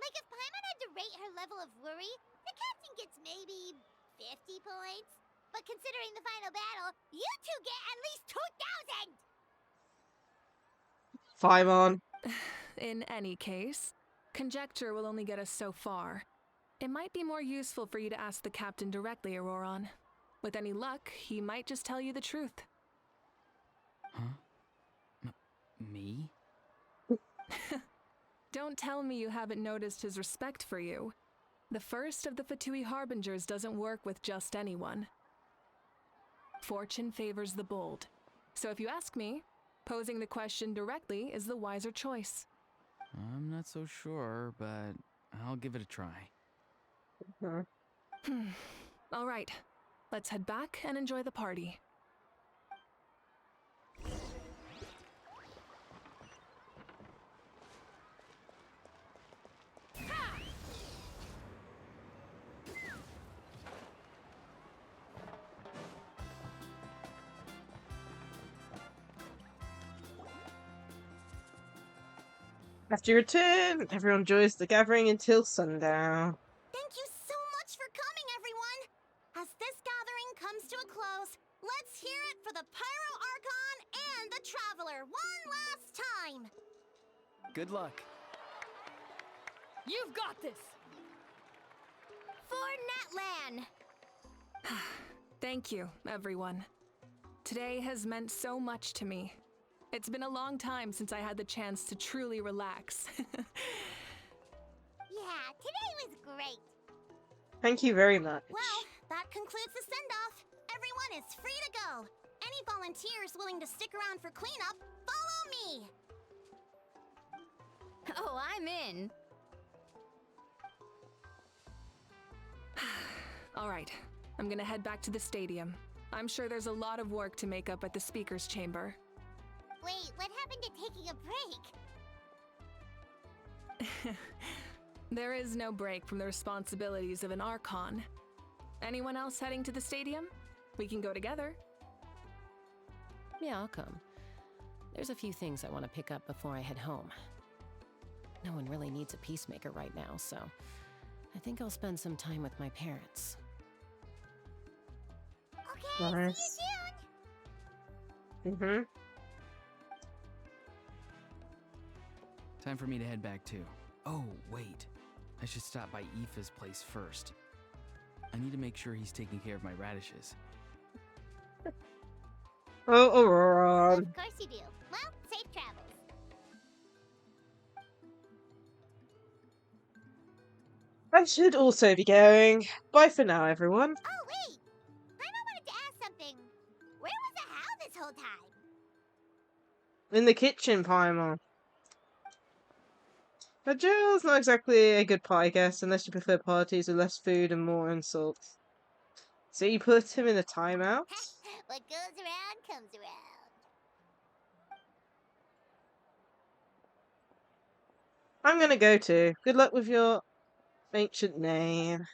Speaker 3: Like if Paimon had to rate her level of worry, the captain gets maybe 50 points. But considering the final battle, you two get at least 2,000!
Speaker 1: Paimon.
Speaker 6: In any case, conjecture will only get us so far. It might be more useful for you to ask the captain directly, Auroron. With any luck, he might just tell you the truth.
Speaker 9: Huh? Me?
Speaker 6: Don't tell me you haven't noticed his respect for you. The first of the Fatui Harbingers doesn't work with just anyone. Fortune favors the bold. So if you ask me, posing the question directly is the wiser choice.
Speaker 9: I'm not so sure, but I'll give it a try.
Speaker 6: All right, let's head back and enjoy the party.
Speaker 1: After your return, everyone enjoys the gathering until sundown.
Speaker 3: Thank you so much for coming, everyone! As this gathering comes to a close, let's hear it for the Pyro Archon and the Traveler one last time!
Speaker 9: Good luck.
Speaker 8: You've got this!
Speaker 3: For Natlan!
Speaker 6: Thank you, everyone. Today has meant so much to me. It's been a long time since I had the chance to truly relax.
Speaker 3: Yeah, today was great.
Speaker 1: Thank you very much.
Speaker 3: Well, that concludes the send-off. Everyone is free to go. Any volunteers willing to stick around for cleanup, follow me!
Speaker 8: Oh, I'm in.
Speaker 6: All right, I'm gonna head back to the stadium. I'm sure there's a lot of work to make up at the speaker's chamber.
Speaker 3: Wait, what happened to taking a break?
Speaker 6: There is no break from the responsibilities of an Archon. Anyone else heading to the stadium? We can go together.
Speaker 2: Yeah, I'll come. There's a few things I want to pick up before I head home. No one really needs a peacemaker right now, so I think I'll spend some time with my parents.
Speaker 3: Okay,
Speaker 1: Nice.
Speaker 3: see you soon!
Speaker 9: Time for me to head back too. Oh, wait. I should stop by Aoife's place first. I need to make sure he's taking care of my radishes.
Speaker 1: Oh, Aurora.
Speaker 3: Of course you do. Well, safe travels.
Speaker 1: I should also be going. Bye for now, everyone.
Speaker 3: Oh, wait! Paimon wanted to ask something. Where was the How this whole time?
Speaker 1: In the kitchen, Paimon. But Joel's not exactly a good pie guest, unless you prefer parties with less food and more insults. So you put him in a timeout?
Speaker 3: What goes around comes around.
Speaker 1: I'm gonna go too. Good luck with your ancient name.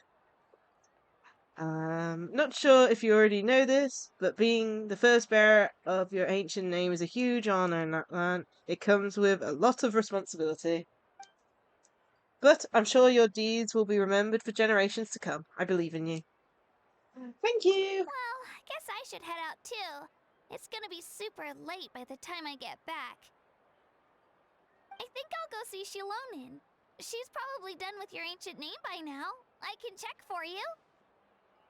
Speaker 1: Not sure if you already know this, but being the first bearer of your ancient name is a huge honor in that land. It comes with a lot of responsibility. But I'm sure your deeds will be remembered for generations to come. I believe in you. Thank you!
Speaker 3: Well, I guess I should head out too. It's gonna be super late by the time I get back. I think I'll go see Shilonin. She's probably done with your ancient name by now. I can check for you.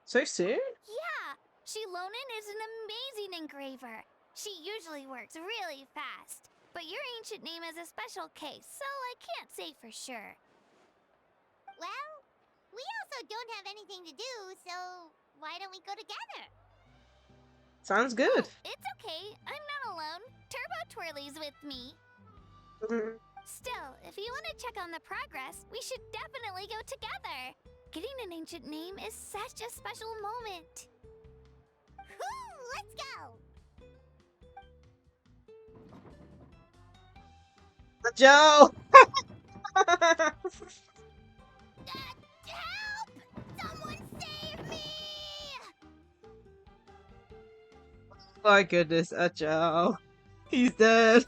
Speaker 1: So soon?
Speaker 3: Yeah, Shilonin is an amazing engraver. She usually works really fast. But your ancient name is a special case, so I can't say for sure. Well, we also don't have anything to do, so why don't we go together?
Speaker 1: Sounds good.
Speaker 3: It's okay, I'm not alone. Turbo Twirly's with me. Still, if you want to check on the progress, we should definitely go together. Getting an ancient name is such a special moment. Woo, let's go!
Speaker 1: Joe!
Speaker 3: Help! Someone save me!
Speaker 1: My goodness, Joe. He's dead.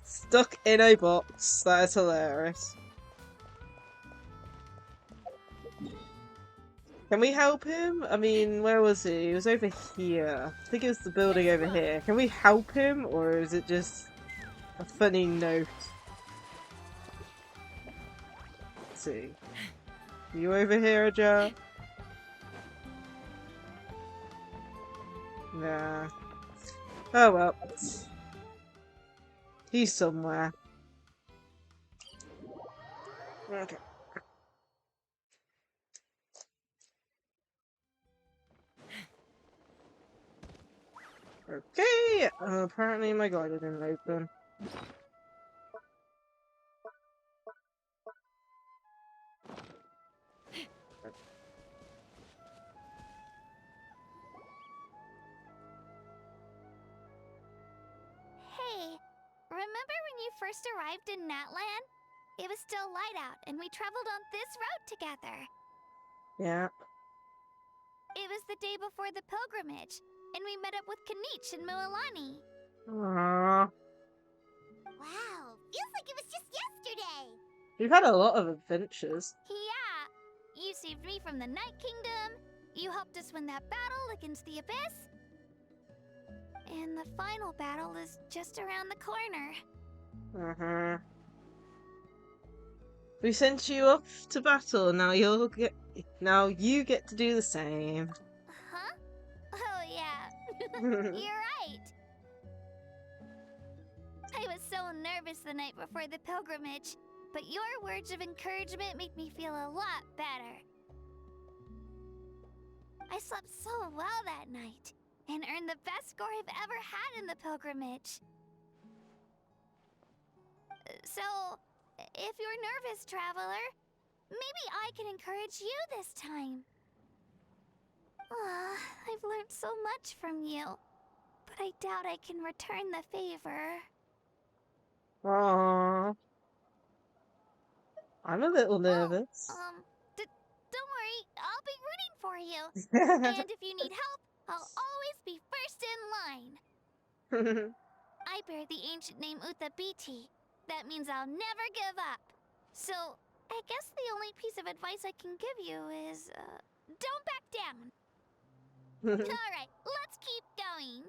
Speaker 1: Stuck in a box. That is hilarious. Can we help him? I mean, where was he? He was over here. I think it was the building over here. Can we help him, or is it just a funny note? Let's see. You over here, Joe? Nah. Oh well. He's somewhere. Okay. Okay, apparently my guide didn't open.
Speaker 3: Hey, remember when you first arrived in Natlan? It was still light out, and we traveled on this road together.
Speaker 1: Yeah.
Speaker 3: It was the day before the pilgrimage, and we met up with Kanich and Mualani.
Speaker 1: Aww.
Speaker 3: Wow, feels like it was just yesterday.
Speaker 1: We've had a lot of adventures.
Speaker 3: Yeah, you saved me from the Night Kingdom. You helped us win that battle against the Abyss. And the final battle is just around the corner.
Speaker 1: We sent you off to battle. Now you get to do the same.
Speaker 3: Huh? Oh yeah, you're right. I was so nervous the night before the pilgrimage, but your words of encouragement made me feel a lot better. I slept so well that night, and earned the best score I've ever had in the pilgrimage. So, if you're nervous, traveler, maybe I can encourage you this time. I've learned so much from you, but I doubt I can return the favor.
Speaker 1: Aww. I'm a little nervous.
Speaker 3: Don't worry, I'll be rooting for you. And if you need help, I'll always be first in line. I bear the ancient name Uthabiti. That means I'll never give up. So, I guess the only piece of advice I can give you is, don't back down. Alright, let's keep going.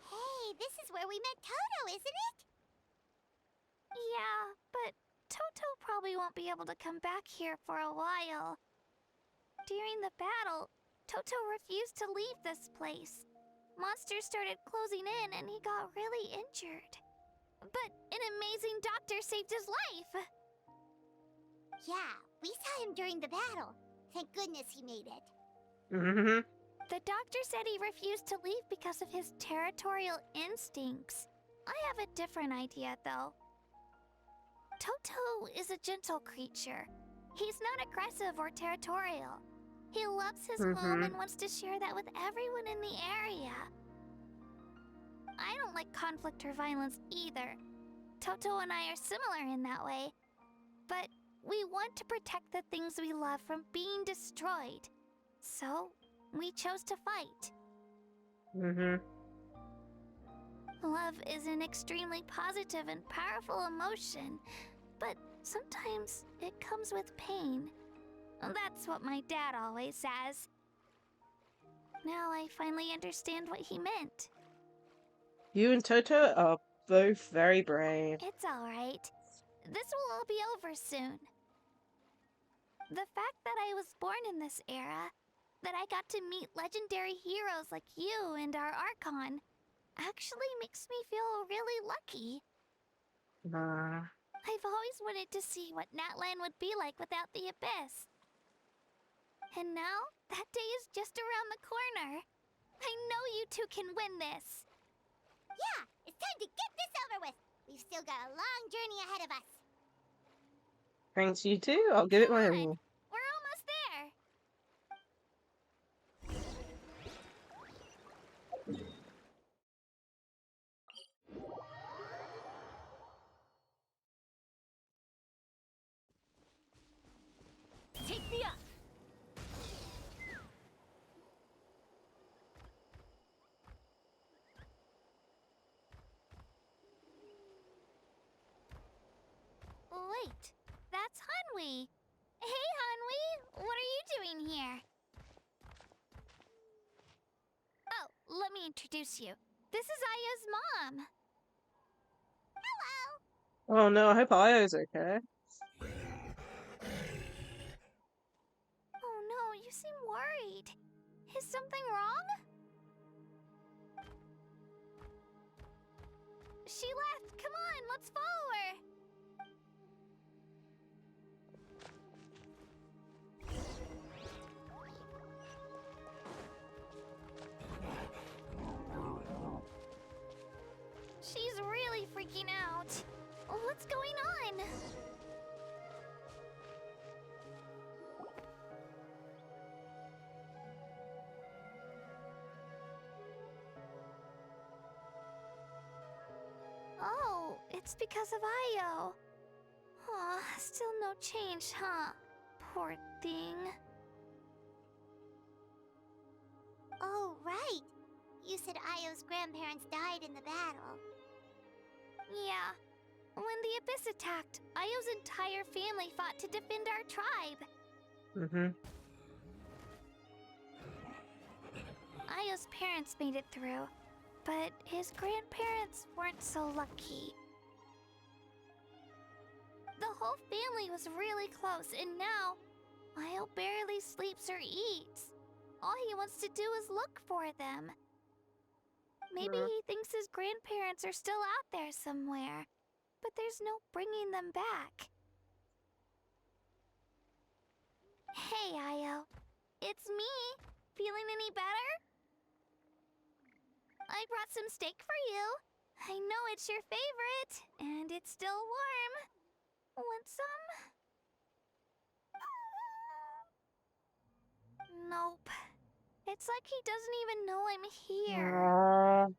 Speaker 3: Hey, this is where we met Toto, isn't it? Yeah, but Toto probably won't be able to come back here for a while. During the battle, Toto refused to leave this place. Monsters started closing in and he got really injured. But an amazing doctor saved his life! Yeah, we saw him during the battle. Thank goodness he made it. The doctor said he refused to leave because of his territorial instincts. I have a different idea, though. Toto is a gentle creature. He's not aggressive or territorial. He loves his home and wants to share that with everyone in the area. I don't like conflict or violence either. Toto and I are similar in that way. But we want to protect the things we love from being destroyed. So, we chose to fight. Love is an extremely positive and powerful emotion, but sometimes it comes with pain. That's what my dad always says. Now I finally understand what he meant.
Speaker 1: You and Toto are both very brave.
Speaker 3: It's alright. This will all be over soon. The fact that I was born in this era, that I got to meet legendary heroes like you and our Archon, actually makes me feel really lucky. I've always wanted to see what Natlan would be like without the Abyss. And now, that day is just around the corner. I know you two can win this. Yeah, it's time to get this over with. We've still got a long journey ahead of us.
Speaker 1: Thanks, you too. I'll give it my
Speaker 3: Come on,
Speaker 1: all.
Speaker 3: we're almost there.
Speaker 8: Take me up!
Speaker 3: right. That's Hanwi. Hey, Hanwi. What are you doing here? Oh, let me introduce you. This is Aya's mom. Hello.
Speaker 1: Oh no, I hope Io's okay.
Speaker 3: Oh no, you seem worried. Is something wrong? She left. Come on, let's follow her. She's really freaking out. What's going on? Oh, it's because of Io. Aw, still no change, huh? Poor thing. Oh, right. You said Io's grandparents died in the battle. Yeah. When the Abyss attacked, Io's entire family fought to defend our tribe.
Speaker 1: Mm-hmm.
Speaker 3: Io's parents made it through, but his grandparents weren't so lucky. The whole family was really close, and now Io barely sleeps or eats. All he wants to do is look for them. Maybe he thinks his grandparents are still out there somewhere, but there's no bringing them back. Hey, Io. It's me. Feeling any better? I brought some steak for you. I know it's your favorite, and it's still warm. Want some? Nope. It's like he doesn't even know I'm here.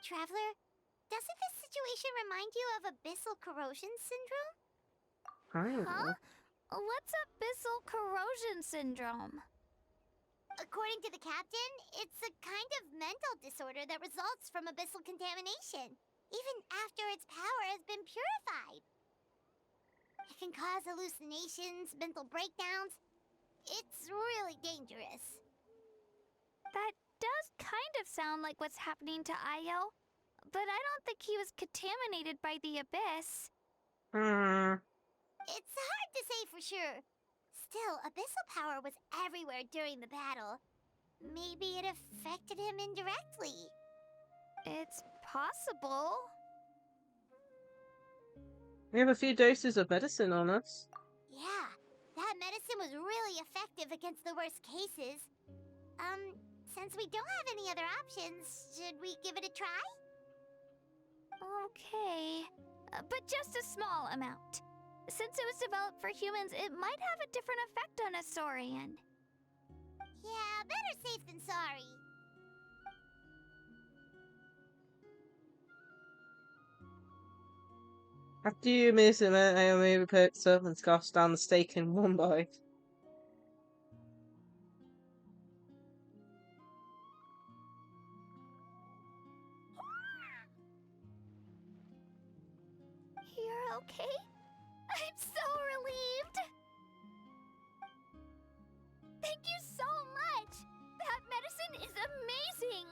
Speaker 3: Traveler, doesn't this situation remind you of abyssal corrosion syndrome? Huh? What's abyssal corrosion syndrome? According to the captain, it's a kind of mental disorder that results from abyssal contamination, even after its power has been purified. It can cause hallucinations, mental breakdowns. It's really dangerous. That does kind of sound like what's happening to Io, but I don't think he was contaminated by the Abyss. It's hard to say for sure. Still, abyssal power was everywhere during the battle. Maybe it affected him indirectly. It's possible.
Speaker 1: We have a few doses of medicine on us.
Speaker 3: Yeah, that medicine was really effective against the worst cases. Since we don't have any other options, should we give it a try? Okay, but just a small amount. Since it was developed for humans, it might have a different effect on a Saurian. Yeah, better safe than sorry.
Speaker 1: After you miss it, Naomi picks up and scoffs down the steak in one bite.
Speaker 3: You're okay? I'm so relieved! Thank you so much! That medicine is amazing!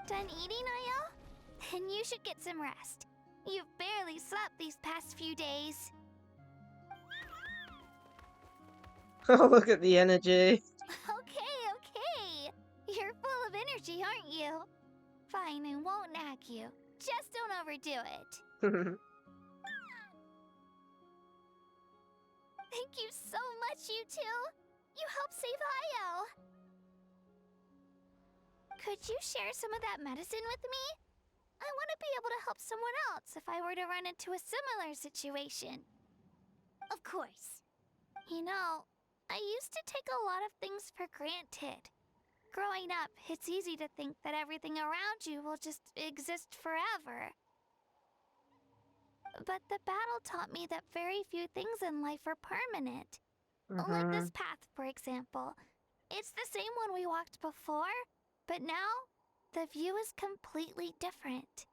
Speaker 3: Done eating, Io? Then you should get some rest. You've barely slept these past few days.
Speaker 1: Oh, look at the energy.
Speaker 3: Okay. You're full of energy, aren't you? Fine, I won't nag you. Just don't overdo it. Thank you so much, you two. You helped save Io. Could you share some of that medicine with me? I want to be able to help someone else if I were to run into a similar situation. Of course. You know, I used to take a lot of things for granted. Growing up, it's easy to think that everything around you will just exist forever. But the battle taught me that very few things in life are permanent. Like this path, for example. It's the same one we walked before, but now the view is completely different.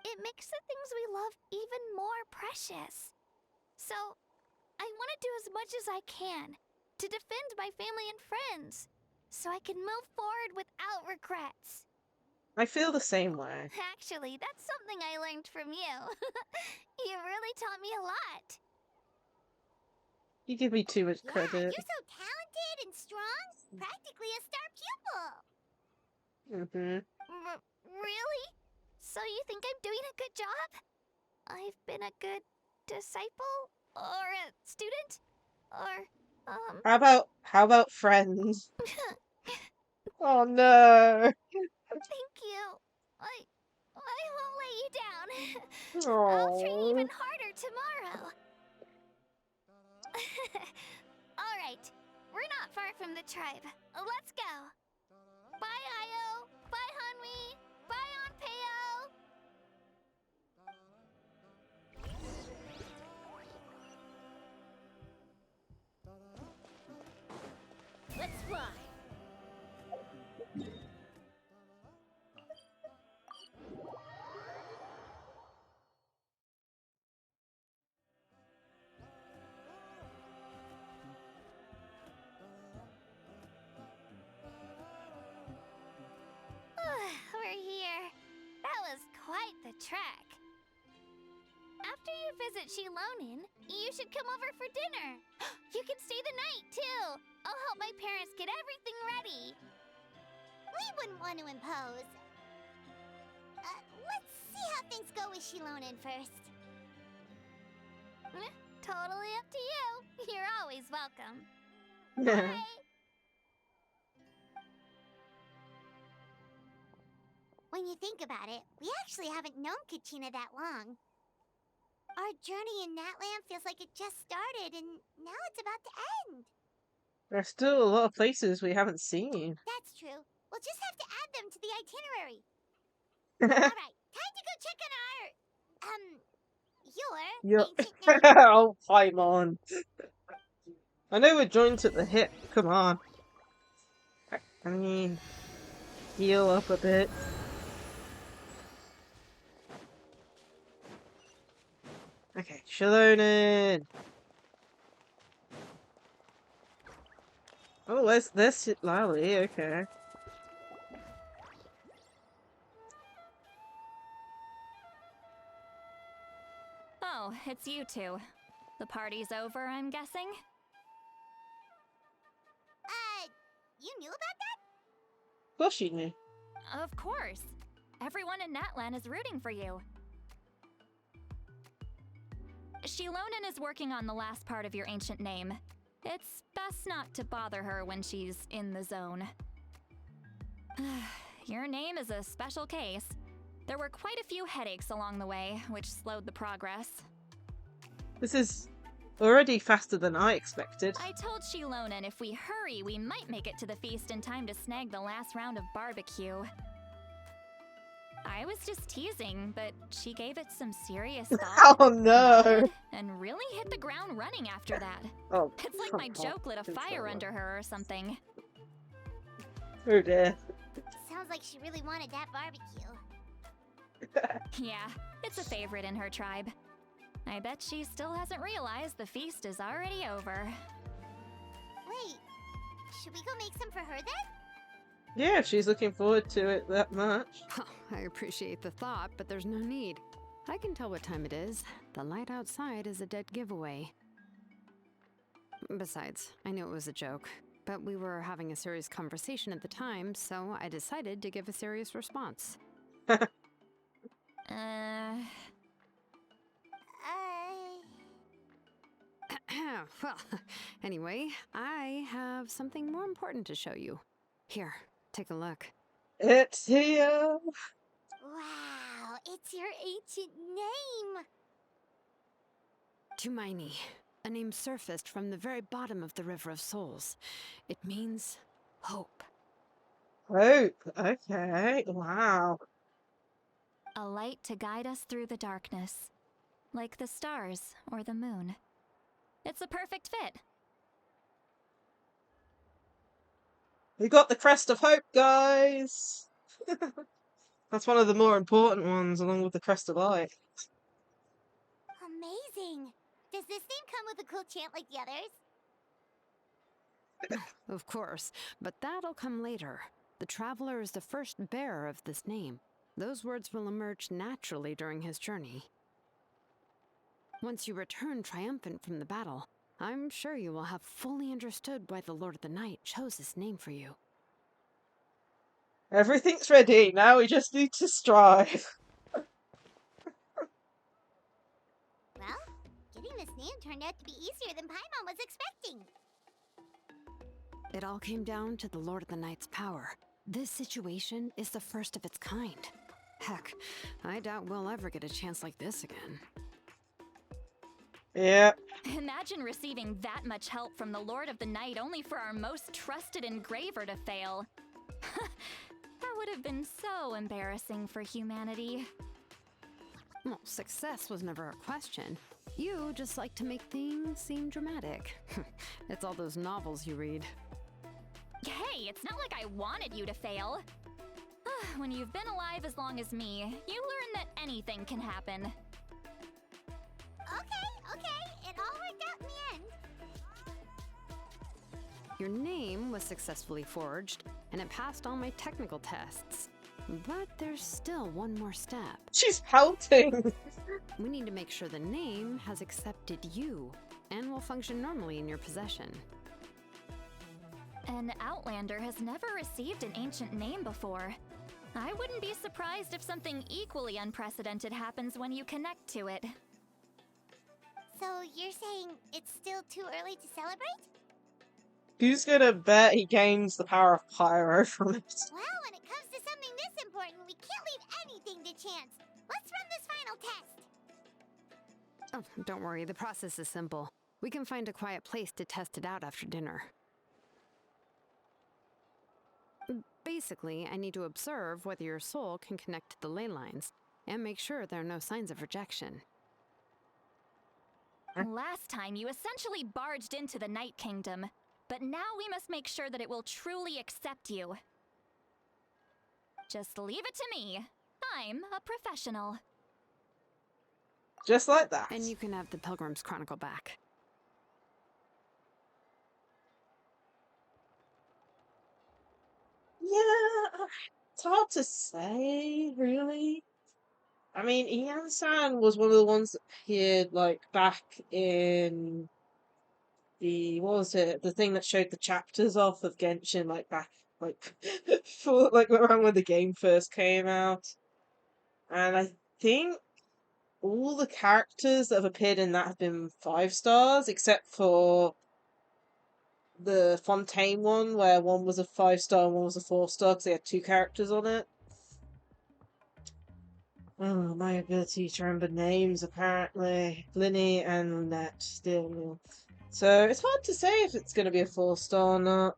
Speaker 3: It makes the things we love even more precious. So, I want to do as much as I can to defend my family and friends, so I can move forward without regrets.
Speaker 1: I feel the same way.
Speaker 3: Actually, that's something I learned from you. You really taught me a lot.
Speaker 1: You give me too much
Speaker 3: Yeah,
Speaker 1: credit.
Speaker 3: you're so talented and strong. Practically a star pupil. Really? So you think I'm doing a good job? I've been a good disciple? Or a student? Or,
Speaker 1: How about friends? Oh no.
Speaker 3: Thank you. I won't let you down. I'll train
Speaker 1: Oh.
Speaker 3: even harder tomorrow. Alright, we're not far from the tribe. Let's go. Bye, Io. Bye, Hanwi. Bye, Onpeo.
Speaker 8: Let's fly.
Speaker 3: We're here. That was quite the trek. After you visit Shilonin, you should come over for dinner. You can stay the night, too. I'll help my parents get everything ready. We wouldn't want to impose. Let's see how things go with Shilonin first. Totally up to you. You're always welcome. Bye! When you think about it, we actually haven't known Kachina that long. Our journey in Natlan feels like it just started, and now it's about to end.
Speaker 1: There's still a lot of places we haven't seen.
Speaker 3: That's true. We'll just have to add them to the itinerary. Alright, time to go check on your ancient name.
Speaker 1: Oh, Paimon. I know we're joined at the hip. Come on. I mean, heal up a bit. Okay, Shilonin. Oh, there's Lally. Okay.
Speaker 7: Oh, it's you two. The party's over, I'm guessing?
Speaker 3: You knew about that?
Speaker 1: Of course she knew.
Speaker 7: Of course. Everyone in Natlan is rooting for you. Shilonin is working on the last part of your ancient name. It's best not to bother her when she's in the zone. Your name is a special case. There were quite a few headaches along the way, which slowed the progress.
Speaker 1: This is already faster than I expected.
Speaker 7: I told Shilonin if we hurry, we might make it to the feast in time to snag the last round of barbecue. I was just teasing, but she gave it some serious thought.
Speaker 1: Oh no!
Speaker 7: Nodded, and really hit the ground running after that.
Speaker 1: Oh,
Speaker 7: It's like my joke lit a fire under her or something.
Speaker 1: Oh dear.
Speaker 3: Sounds like she really wanted that barbecue.
Speaker 7: Yeah, it's a favorite in her tribe. I bet she still hasn't realized the feast is already over.
Speaker 3: Wait, should we go make some for her then?
Speaker 1: Yeah, she's looking forward to it that much.
Speaker 5: Oh, I appreciate the thought, but there's no need. I can tell what time it is. The light outside is a dead giveaway. Besides, I knew it was a joke, but we were having a serious conversation at the time, so I decided to give a serious response. Well, anyway, I have something more important to show you. Here, take a look.
Speaker 1: It's here!
Speaker 3: Wow, it's your ancient name!
Speaker 5: Tumaini, a name surfaced from the very bottom of the River of Souls. It means hope.
Speaker 1: Hope, okay, wow.
Speaker 7: A light to guide us through the darkness, like the stars or the moon. It's a perfect fit.
Speaker 1: We got the crest of hope, guys! That's one of the more important ones, along with the Crest of Light.
Speaker 3: Amazing. Does this name come with a cool chant like the others?
Speaker 5: Of course, but that'll come later. The Traveler is the first bearer of this name. Those words will emerge naturally during his journey. Once you return triumphant from the battle, I'm sure you will have fully understood why the Lord of the Night chose this name for you.
Speaker 1: Everything's ready, now we just need to strive.
Speaker 3: Well, getting this name turned out to be easier than Paimon was expecting.
Speaker 5: It all came down to the Lord of the Night's power. This situation is the first of its kind. Heck, I doubt we'll ever get a chance like this again.
Speaker 1: Yeah.
Speaker 7: Imagine receiving that much help from the Lord of the Night only for our most trusted engraver to fail. That would have been so embarrassing for humanity.
Speaker 5: Well, success was never a question. You just like to make things seem dramatic. It's all those novels you read.
Speaker 7: Hey, it's not like I wanted you to fail. When you've been alive as long as me, you learn that anything can happen.
Speaker 3: Okay, it all worked out in the end.
Speaker 5: Your name was successfully forged, and it passed all my technical tests. But there's still one more step.
Speaker 1: She's pouting!
Speaker 5: We need to make sure the name has accepted you, and will function normally in your possession.
Speaker 7: An Outlander has never received an ancient name before. I wouldn't be surprised if something equally unprecedented happens when you connect to it.
Speaker 3: So you're saying it's still too early to celebrate?
Speaker 1: Who's gonna bet he gains the power of Pyro from it?
Speaker 3: Well, when it comes to something this important, we can't leave anything to chance. Let's run this final test.
Speaker 5: Oh, don't worry, the process is simple. We can find a quiet place to test it out after dinner. Basically, I need to observe whether your soul can connect to the ley lines, and make sure there are no signs of rejection.
Speaker 7: Last time, you essentially barged into the Night Kingdom, but now we must make sure that it will truly accept you. Just leave it to me. I'm a professional.
Speaker 1: Just like that.
Speaker 5: And you can have the Pilgrim's Chronicle back.
Speaker 1: Yeah, it's hard to say, really. I mean, Ian-san was one of the ones that appeared, like, back in the, what was it, the thing that showed the chapters off of Genshin, like, back, like, for, like, around when the game first came out. And I think all the characters that have appeared in that have been 5 stars, except for the Fontaine one, where one was a 5-star and one was a 4-star, because they had 2 characters on it. Oh, my ability to remember names, apparently. Linny and Lynette, still. So, it's hard to say if it's going to be a 4-star or not.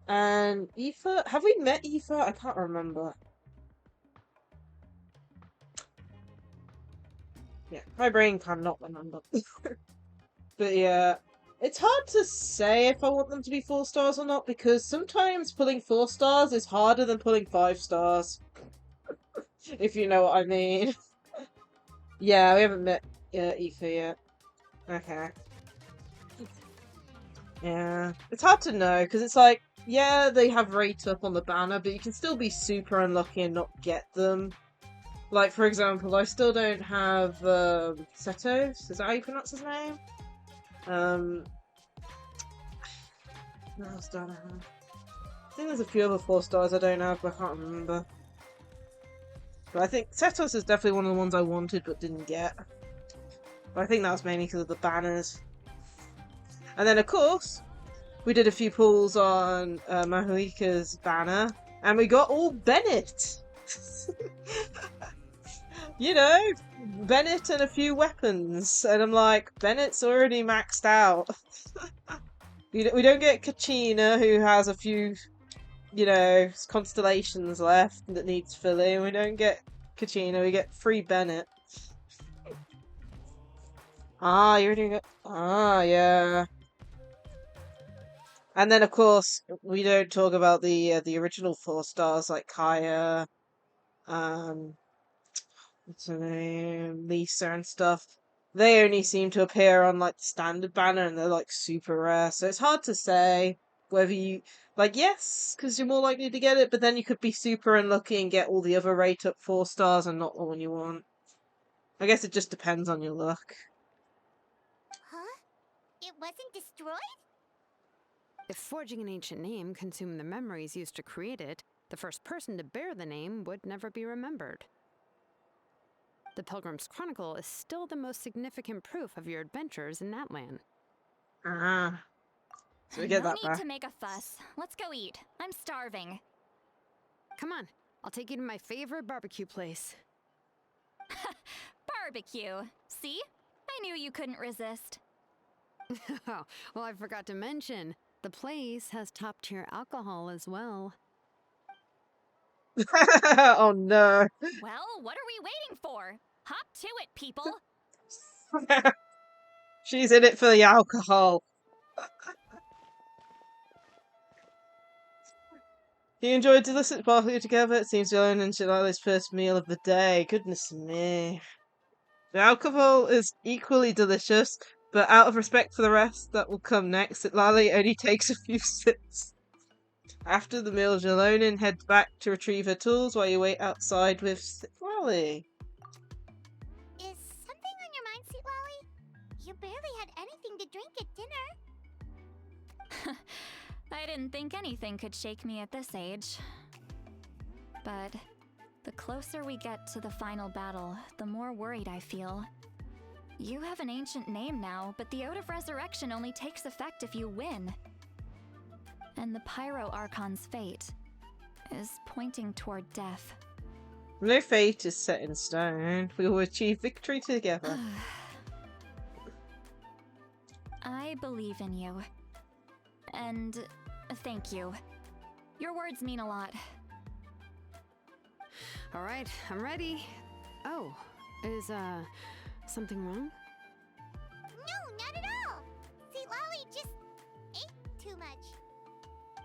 Speaker 1: And Aoife, have we met Aoife? I can't remember. Yeah, my brain cannot remember. But yeah, it's hard to say if I want them to be 4 stars or not, because sometimes pulling 4 stars is harder than pulling 5 stars. If you know what I mean. Yeah, we haven't met Aoife yet. Okay. Yeah, it's hard to know, because it's like, yeah, they have rate up on the banner, but you can still be super unlucky and not get them. Like, for example, I still don't have Setos. Is that how you pronounce his name? What else do I have? I think there's a few other 4 stars I don't have, but I can't remember. But I think Setos is definitely one of the ones I wanted but didn't get. But I think that was mainly because of the banners. And then, of course, we did a few pulls on Mahuika's banner, and we got all Bennett! You know, Bennett and a few weapons. And I'm like, Bennett's already maxed out. We don't get Kachina, who has a few, you know, constellations left that needs filling. We don't get Kachina, we get free Bennett. Ah, you're doing it. Ah, yeah. And then, of course, we don't talk about the original 4 stars like Kaya what's her name, Lisa and stuff, they only seem to appear on like the standard banner, and they're like super rare. So it's hard to say whether you like yes, because you're more likely to get it, but then you could be super unlucky and get all the other rate up 4 stars and not the one you want. I guess it just depends on your luck.
Speaker 3: Huh? It wasn't destroyed?
Speaker 5: If forging an ancient name consumed the memories used to create it, the first person to bear the name would never be remembered. The Pilgrim's Chronicle is still the most significant proof of your adventures in Natlan.
Speaker 1: Ah. So we get
Speaker 7: No
Speaker 1: that
Speaker 7: need
Speaker 1: back.
Speaker 7: to make a fuss. Let's go eat. I'm starving.
Speaker 5: Come on, I'll take you to my favorite barbecue place.
Speaker 7: Barbecue. See? I knew you couldn't resist.
Speaker 5: Oh, well, I forgot to mention, the place has top-tier alcohol as well.
Speaker 1: Oh no.
Speaker 7: Well, what are we waiting for? Hop to it, people.
Speaker 1: She's in it for the alcohol. You enjoyed delicious barbecue together. It seems you're in Shillelagh's first meal of the day. Goodness me. The alcohol is equally delicious, but out of respect for the rest that will come next, Lalie only takes a few sips. After the meal, Jalonin heads back to retrieve her tools while you wait outside with Lalie.
Speaker 3: Is something on your mind, Sweet Lolly? You barely had anything to drink at dinner.
Speaker 7: I didn't think anything could shake me at this age. But the closer we get to the final battle, the more worried I feel. You have an ancient name now, but the Ode of Resurrection only takes effect if you win. And the Pyro Archon's fate is pointing toward death.
Speaker 1: No fate is set in stone. We will achieve victory together.
Speaker 7: I believe in you. And thank you. Your words mean a lot.
Speaker 5: All right, I'm ready. Oh, is, something wrong?
Speaker 3: No, not at all. Sweet Lolly just ate too much.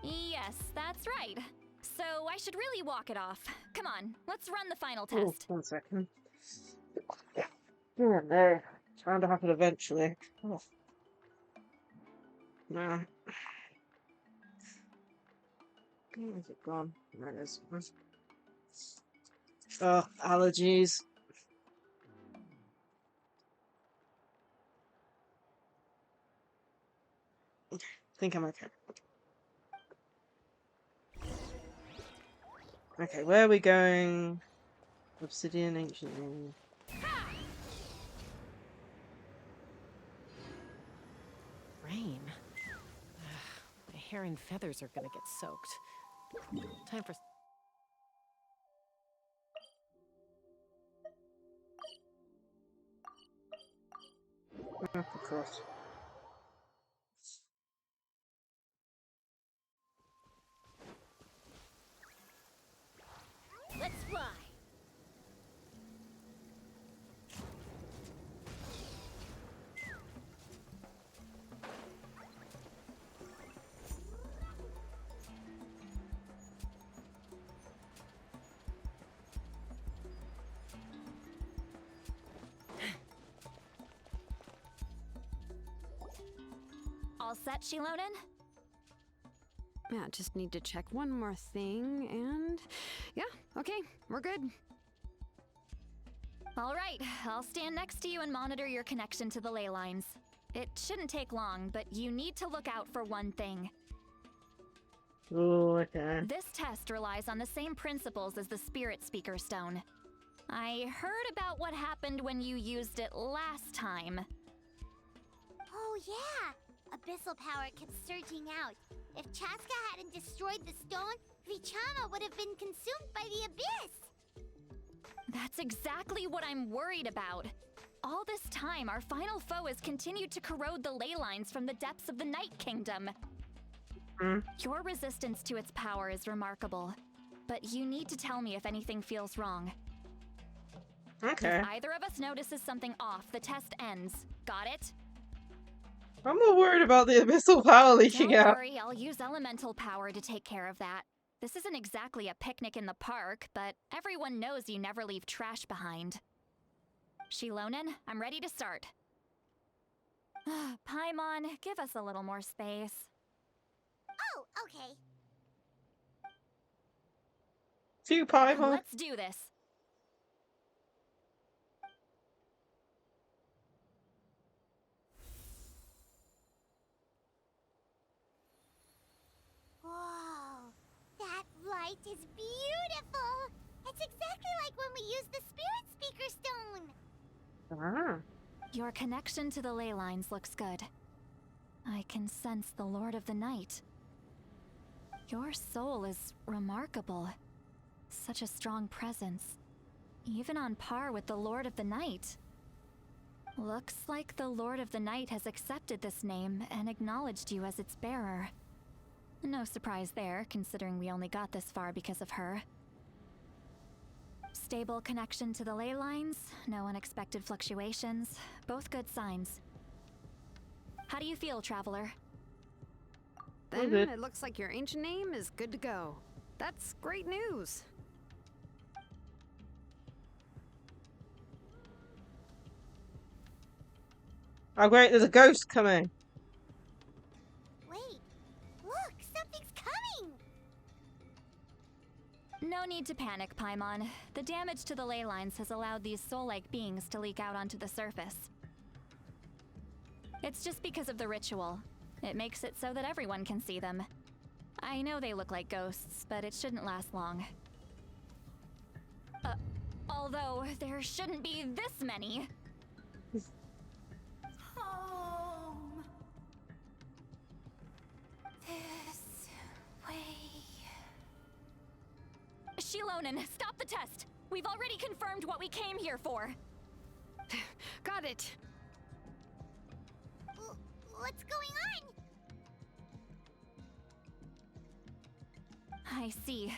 Speaker 7: Yes, that's right. So I should really walk it off. Come on, let's run the final
Speaker 1: Oh,
Speaker 7: test.
Speaker 1: 1 second. Oh no. It's bound to happen eventually. Oh. No. Where's it gone? There it is. Oh, allergies. I think I'm okay. Okay, where are we going? Obsidian Ancient Name.
Speaker 2: Rain. My hair and feathers are gonna get soaked. Time for...
Speaker 1: Oh, of course.
Speaker 8: Let's fly.
Speaker 7: All set, Shilonen?
Speaker 5: Yeah, just need to check one more thing, and... yeah, okay, we're good.
Speaker 7: All right, I'll stand next to you and monitor your connection to the ley lines. It shouldn't take long, but you need to look out for one thing.
Speaker 1: Oh, okay.
Speaker 7: This test relies on the same principles as the Spirit Speaker Stone. I heard about what happened when you used it last time.
Speaker 3: Oh yeah! Abyssal power kept surging out. If Chaska hadn't destroyed the stone, Vichama would have been consumed by the abyss!
Speaker 7: That's exactly what I'm worried about. All this time, our final foe has continued to corrode the ley lines from the depths of the Night Kingdom. Your resistance to its power is remarkable, but you need to tell me if anything feels wrong.
Speaker 1: Okay.
Speaker 7: If either of us notices something off, the test ends. Got it?
Speaker 1: I'm not worried about the abyssal power leaking
Speaker 7: Don't
Speaker 1: out.
Speaker 7: worry, I'll use elemental power to take care of that. This isn't exactly a picnic in the park, but everyone knows you never leave trash behind. Shilonen, I'm ready to start. Paimon, give us a little more space.
Speaker 3: Oh, okay.
Speaker 1: Two Paimon.
Speaker 7: Let's do this.
Speaker 3: Whoa, that light is beautiful. It's exactly like when we used the Spirit Speaker Stone.
Speaker 1: Ah.
Speaker 7: Your connection to the ley lines looks good. I can sense the Lord of the Night. Your soul is remarkable. Such a strong presence. Even on par with the Lord of the Night. Looks like the Lord of the Night has accepted this name and acknowledged you as its bearer. No surprise there, considering we only got this far because of her. Stable connection to the ley lines, no unexpected fluctuations, both good signs. How do you feel, Traveler?
Speaker 5: Then
Speaker 1: good.
Speaker 5: it looks like your ancient name is good to go. That's great news.
Speaker 1: Oh great, there's a ghost coming.
Speaker 3: Wait, look, something's coming.
Speaker 7: No need to panic, Paimon. The damage to the ley lines has allowed these soul-like beings to leak out onto the surface. It's just because of the ritual. It makes it so that everyone can see them. I know they look like ghosts, but it shouldn't last long. Although, there shouldn't be this many.
Speaker 3: Home. This way.
Speaker 7: Shilonen, stop the test! We've already confirmed what we came here for.
Speaker 5: Got it.
Speaker 3: What's going on?
Speaker 7: I see.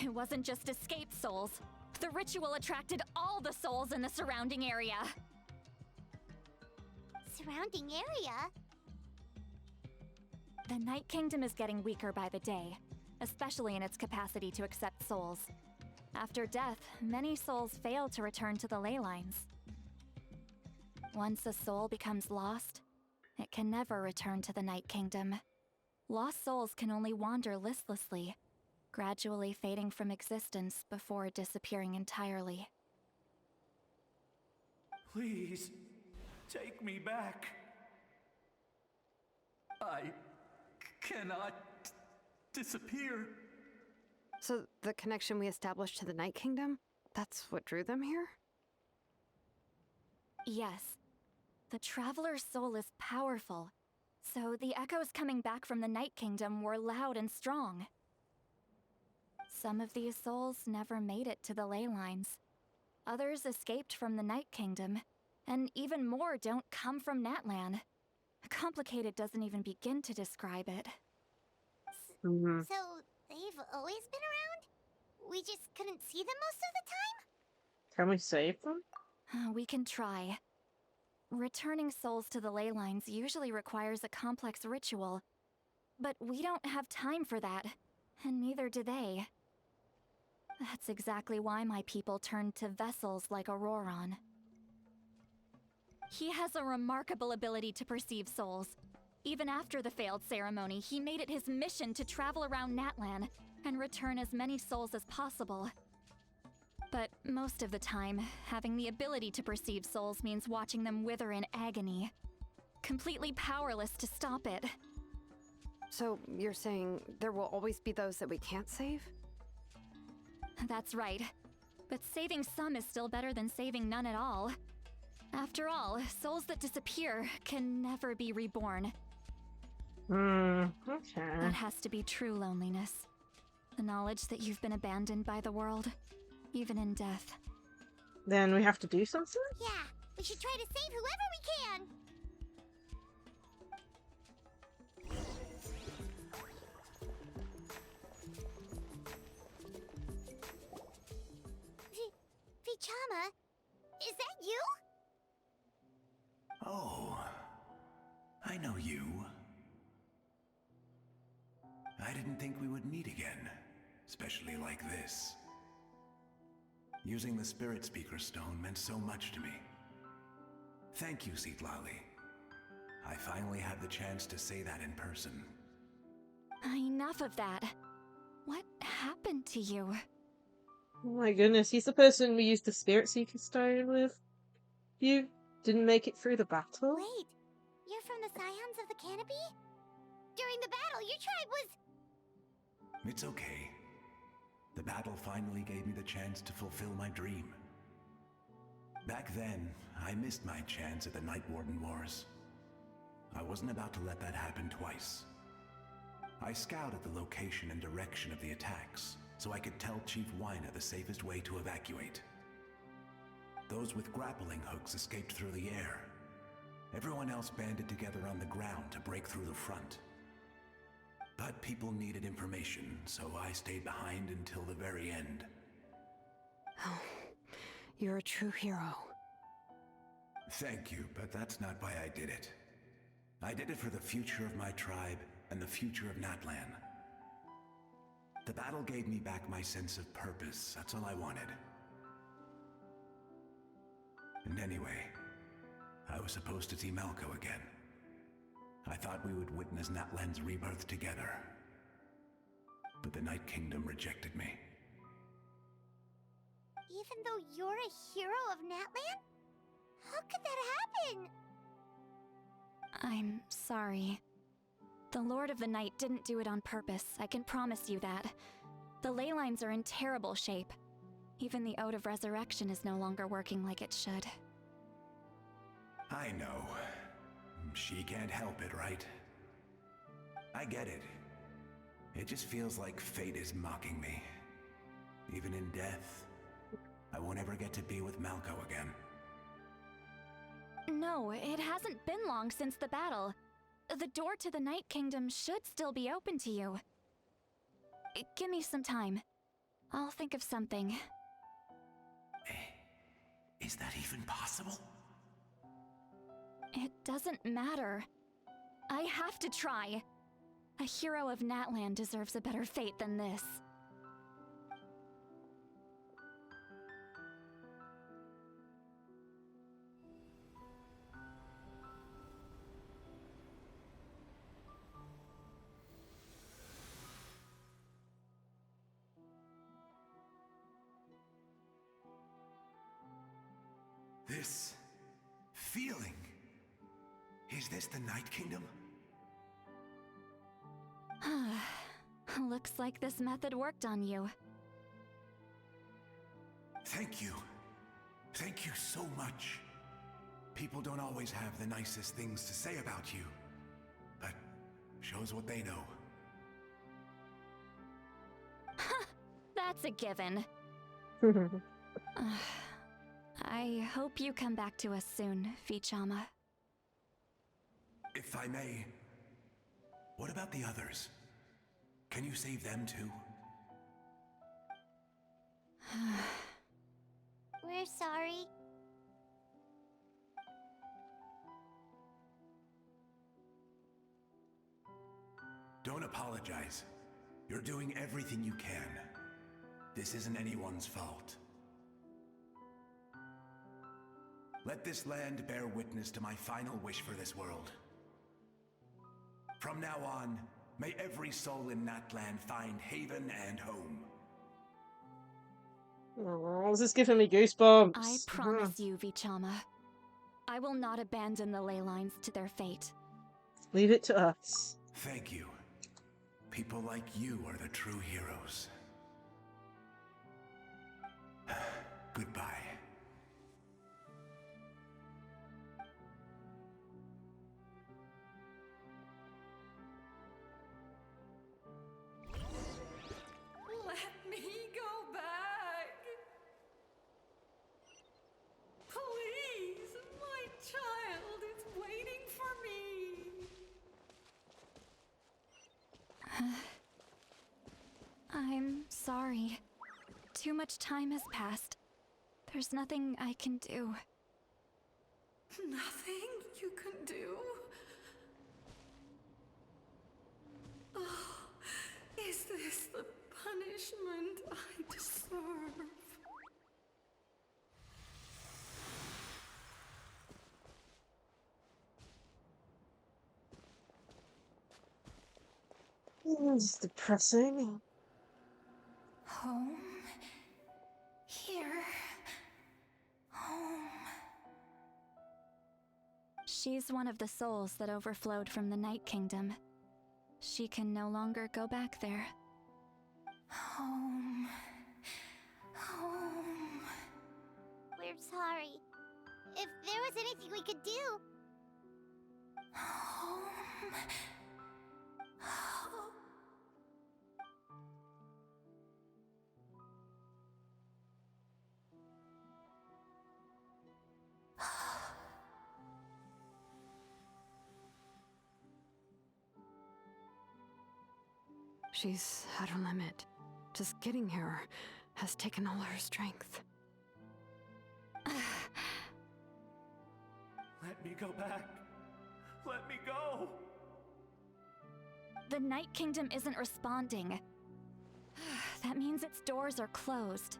Speaker 7: It wasn't just escaped souls. The ritual attracted all the souls in the surrounding area.
Speaker 3: Surrounding area?
Speaker 7: The Night Kingdom is getting weaker by the day, especially in its capacity to accept souls. After death, many souls fail to return to the ley lines. Once a soul becomes lost, it can never return to the Night Kingdom. Lost souls can only wander listlessly, gradually fading from existence before disappearing entirely.
Speaker 10: Please, take me back. I cannot disappear.
Speaker 5: So the connection we established to the Night Kingdom, that's what drew them here?
Speaker 7: Yes. The Traveler's soul is powerful, so the echoes coming back from the Night Kingdom were loud and strong. Some of these souls never made it to the ley lines. Others escaped from the Night Kingdom, and even more don't come from Natlan. Complicated doesn't even begin to describe it.
Speaker 1: Mm-hmm.
Speaker 3: So, they've always been around? We just couldn't see them most of the time?
Speaker 1: Can we save them?
Speaker 7: We can try. Returning souls to the ley lines usually requires a complex ritual, but we don't have time for that, and neither do they. That's exactly why my people turned to vessels like Auroron. He has a remarkable ability to perceive souls. Even after the failed ceremony, he made it his mission to travel around Natlan and return as many souls as possible. But most of the time, having the ability to perceive souls means watching them wither in agony. Completely powerless to stop it.
Speaker 5: So you're saying there will always be those that we can't save?
Speaker 7: That's right. But saving some is still better than saving none at all. After all, souls that disappear can never be reborn.
Speaker 1: Okay.
Speaker 7: That has to be true loneliness. The knowledge that you've been abandoned by the world, even in death.
Speaker 1: Then we have to do something?
Speaker 3: Yeah, we should try to save whoever we can. Vichama, is that you?
Speaker 10: Oh, I know you. I didn't think we would meet again. especially like this. Using the Spirit Speaker Stone meant so much to me. Thank you, Citlali. I finally had the chance to say that in person.
Speaker 7: Enough of that. What happened to you?
Speaker 1: Oh my goodness, he's the person we used the Spirit Seeker Stone with. You didn't make it through the battle?
Speaker 3: Wait, you're from the Scions of the Canopy? During the battle, your tribe was...
Speaker 10: It's okay. The battle finally gave me the chance to fulfill my dream. Back then, I missed my chance at the Night Warden Wars. I wasn't about to let that happen twice. I scouted the location and direction of the attacks, so I could tell Chief Wyna the safest way to evacuate. Those with grappling hooks escaped through the air. Everyone else banded together on the ground to break through the front. But people needed information, so I stayed behind until the very end.
Speaker 5: Oh, you're a true hero.
Speaker 10: Thank you, but that's not why I did it. I did it for the future of my tribe and the future of Natlan. The battle gave me back my sense of purpose, that's all I wanted. And anyway, I was supposed to see Malco again. I thought we would witness Natlan's rebirth together. But the Night Kingdom rejected me.
Speaker 3: Even though you're a hero of Natlan? How could that happen?
Speaker 7: I'm sorry. The Lord of the Night didn't do it on purpose, I can promise you that. The ley lines are in terrible shape. Even the Ode of Resurrection is no longer working like it should.
Speaker 10: I know. She can't help it, right? I get it. It just feels like fate is mocking me. Even in death, I won't ever get to be with Malco again.
Speaker 7: No, it hasn't been long since the battle. The door to the Night Kingdom should still be open to you. Give me some time. I'll think of something.
Speaker 10: Is that even possible?
Speaker 7: It doesn't matter. I have to try. A hero of Natlan deserves a better fate than this.
Speaker 10: This feeling. Is this the Night Kingdom?
Speaker 7: Looks like this method worked on you.
Speaker 10: Thank you. Thank you so much. People don't always have the nicest things to say about you, but shows what they know.
Speaker 7: That's a given. I hope you come back to us soon, Vichama.
Speaker 10: If I may, what about the others? Can you save them too?
Speaker 3: We're sorry.
Speaker 10: Don't apologize. You're doing everything you can. This isn't anyone's fault. Let this land bear witness to my final wish for this world. From now on, may every soul in Natlan find haven and home.
Speaker 1: Oh, this is giving me goosebumps.
Speaker 7: I promise you, Vichama. I will not abandon the ley lines to their fate.
Speaker 1: Leave it to us.
Speaker 10: Thank you. People like you are the true heroes. Goodbye.
Speaker 6: Let me go back. Please, my child is waiting for me.
Speaker 7: I'm sorry. Too much time has passed. There's nothing I can do.
Speaker 6: Nothing you can do? Oh, is this the punishment
Speaker 11: punishment I deserve.
Speaker 1: It's depressing.
Speaker 11: Home. Here. Home.
Speaker 7: She's one of the souls that overflowed from the Night Kingdom. She can no longer go back there.
Speaker 11: Home. Home.
Speaker 3: We're sorry. If there was anything we could do.
Speaker 11: Home.
Speaker 5: She's at her limit. Just getting here has taken all her strength.
Speaker 10: Let me go back. Let me go.
Speaker 7: The Night Kingdom isn't responding. That means its doors are closed.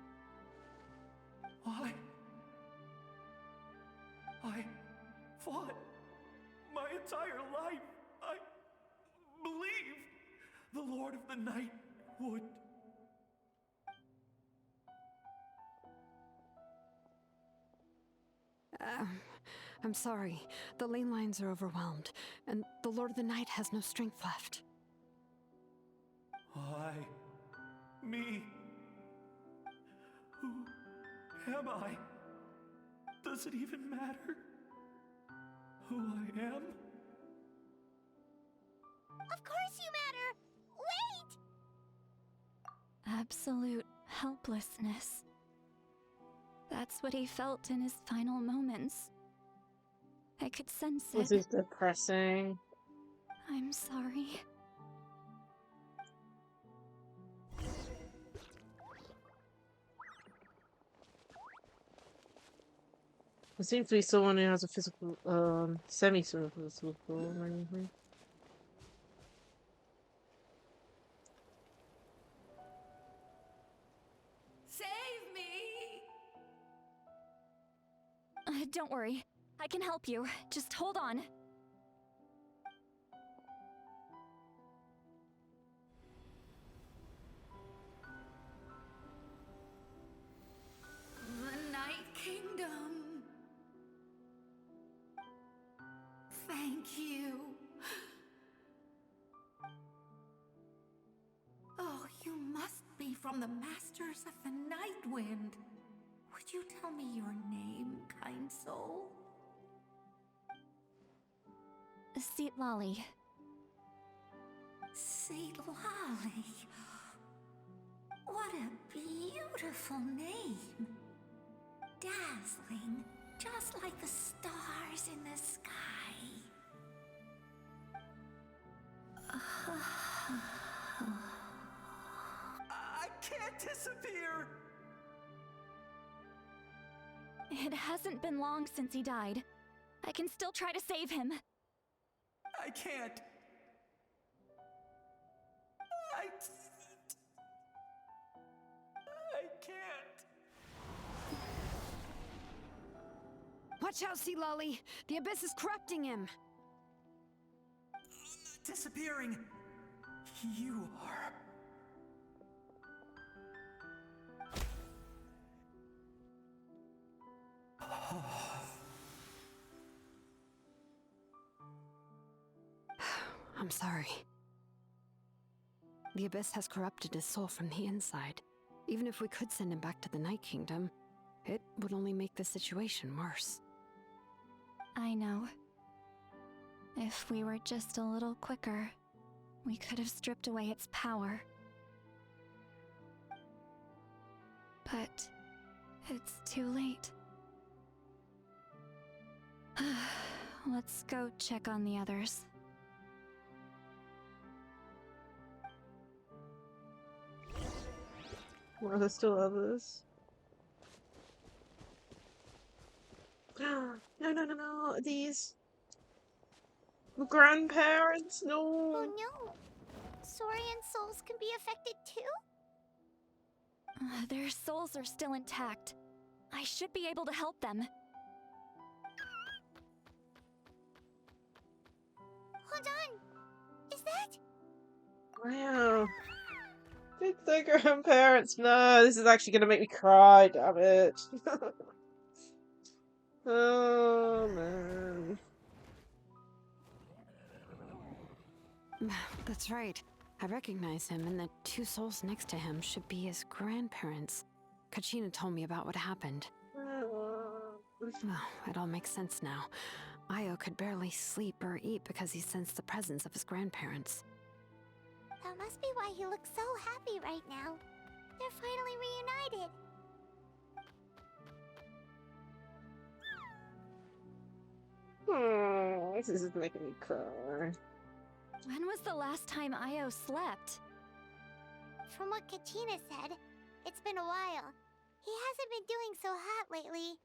Speaker 10: I fought my entire life. I believed the Lord of the Night would.
Speaker 5: I'm sorry. The lane lines are overwhelmed, and the Lord of the Night has no strength left.
Speaker 10: Why? Me? Who am I? Does it even matter who I am?
Speaker 3: Of course you matter! Wait!
Speaker 7: Absolute helplessness. That's what he felt in his final moments. I could sense it.
Speaker 1: This is depressing.
Speaker 7: I'm sorry.
Speaker 1: There seems to be someone who has a physical, semi-physical form or anything.
Speaker 11: Save me!
Speaker 7: Don't worry. I can help you. Just hold on.
Speaker 11: The Night Kingdom. Thank you. Oh, you must be from the Masters of the Night Wind. Would you tell me your name, kind soul?
Speaker 7: Lolly.
Speaker 11: Lolly. What a beautiful name. Dazzling, just like the stars in the sky.
Speaker 10: I can't disappear!
Speaker 7: It hasn't been long since he died. I can still try to save him.
Speaker 10: I can't. I can't.
Speaker 5: Watch out, Sea Lolly! The Abyss is corrupting him!
Speaker 10: Disappearing. You are.
Speaker 5: I'm sorry. The Abyss has corrupted his soul from the inside. Even if we could send him back to the Night Kingdom, it would only make the situation worse.
Speaker 7: I know. If we were just a little quicker, we could have stripped away its power. But it's too late. Let's go check on the others.
Speaker 1: Are there still others? No. These grandparents, no.
Speaker 3: Oh no. Saurian souls can be affected too?
Speaker 7: Their souls are still intact. I should be able to help them.
Speaker 3: Hold on! Is that?
Speaker 1: Wow. It's their grandparents. No, this is actually gonna make me cry, damn it. Oh, man.
Speaker 5: That's right. I recognize him, and the two souls next to him should be his grandparents. Kachina told me about what happened. Oh, it all makes sense now. Io could barely sleep or eat because he sensed the presence of his grandparents.
Speaker 3: That must be why he looks so happy right now. They're finally reunited.
Speaker 1: Oh, this is making me cry.
Speaker 7: When was the last time Io slept?
Speaker 3: From what Kachina said, it's been a while. He hasn't been doing so hot lately.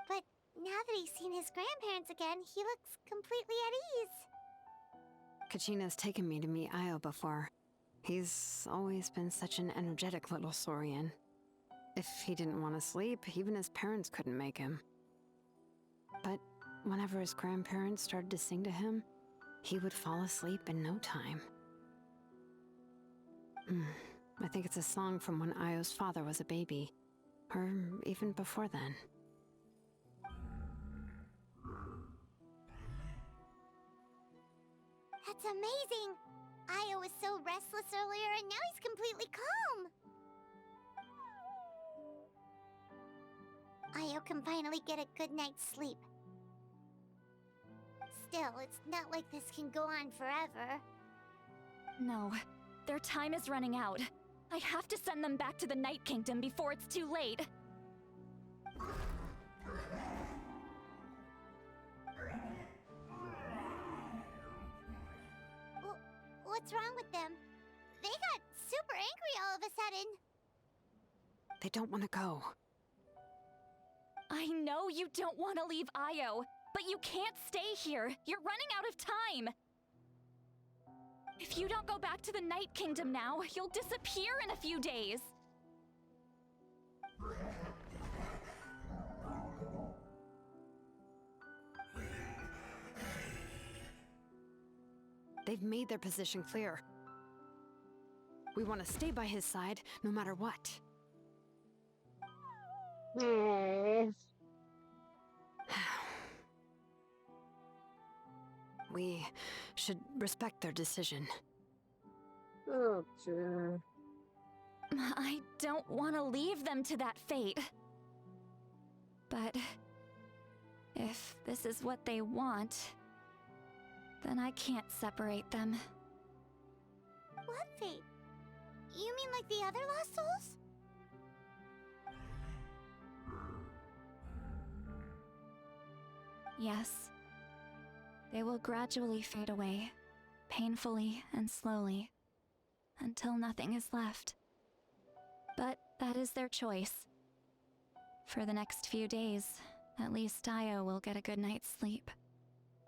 Speaker 3: But now that he's seen his grandparents again, he looks completely at ease.
Speaker 5: Kachina's taken me to meet Io before. He's always been such an energetic little Saurian. If he didn't want to sleep, even his parents couldn't make him. But whenever his grandparents started to sing to him, he would fall asleep in no time. I think it's a song from when Io's father was a baby, or even before then.
Speaker 3: That's amazing! Io was so restless earlier and now he's completely calm! Io can finally get a good night's sleep. Still, it's not like this can go on forever.
Speaker 7: No, their time is running out. I have to send them back to the Night Kingdom before it's too late.
Speaker 3: What's wrong with them? They got super angry all of a sudden.
Speaker 5: They don't want to go.
Speaker 7: I know you don't want to leave Io, but you can't stay here. You're running out of time. If you don't go back to the Night Kingdom now, you'll disappear in a few days.
Speaker 5: They've made their position clear. We want to stay by his side, no matter what. We should respect their decision.
Speaker 1: Oh, dear.
Speaker 7: I don't want to leave them to that fate. But if this is what they want, then I can't separate them.
Speaker 3: What fate? You mean like the other lost souls?
Speaker 7: Yes. They will gradually fade away, painfully and slowly, until nothing is left. But that is their choice. For the next few days, at least Io will get a good night's sleep.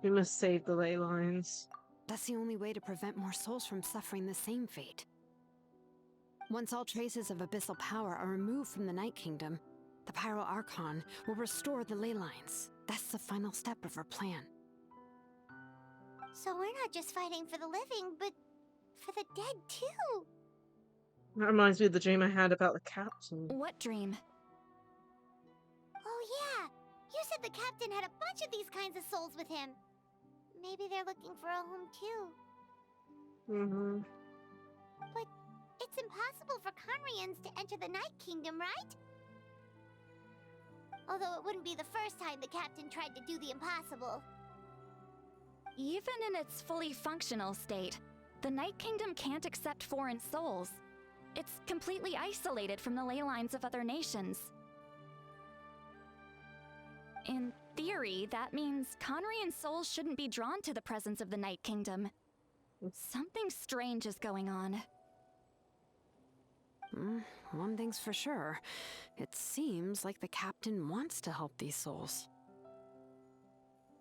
Speaker 1: We must save the ley lines.
Speaker 5: That's the only way to prevent more souls from suffering the same fate. Once all traces of abyssal power are removed from the Night Kingdom, the Pyro Archon will restore the ley lines. That's the final step of our plan.
Speaker 3: So we're not just fighting for the living, but for the dead too.
Speaker 1: That reminds me of the dream I had about the captain.
Speaker 7: What dream?
Speaker 3: Oh yeah, you said the captain had a bunch of these kinds of souls with him. Maybe they're looking for a home too. But it's impossible for Conrians to enter the Night Kingdom, right? Although it wouldn't be the first time the captain tried to do the impossible.
Speaker 7: Even in its fully functional state, the Night Kingdom can't accept foreign souls. It's completely isolated from the ley lines of other nations. In theory, that means Conrian souls shouldn't be drawn to the presence of the Night Kingdom. Something strange is going on.
Speaker 5: One thing's for sure. It seems like the captain wants to help these souls.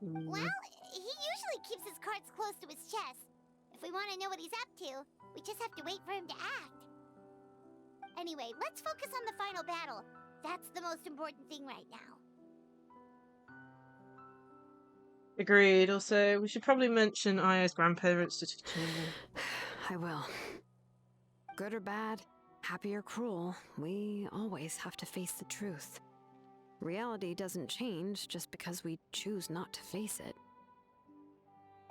Speaker 3: Well, he usually keeps his cards close to his chest. If we want to know what he's up to, we just have to wait for him to act. Anyway, let's focus on the final battle. That's the most important thing right now.
Speaker 1: Agreed. Also, we should probably mention Aya's grandparents to Tichin.
Speaker 5: I will. Good or bad, happy or cruel, we always have to face the truth. Reality doesn't change just because we choose not to face it.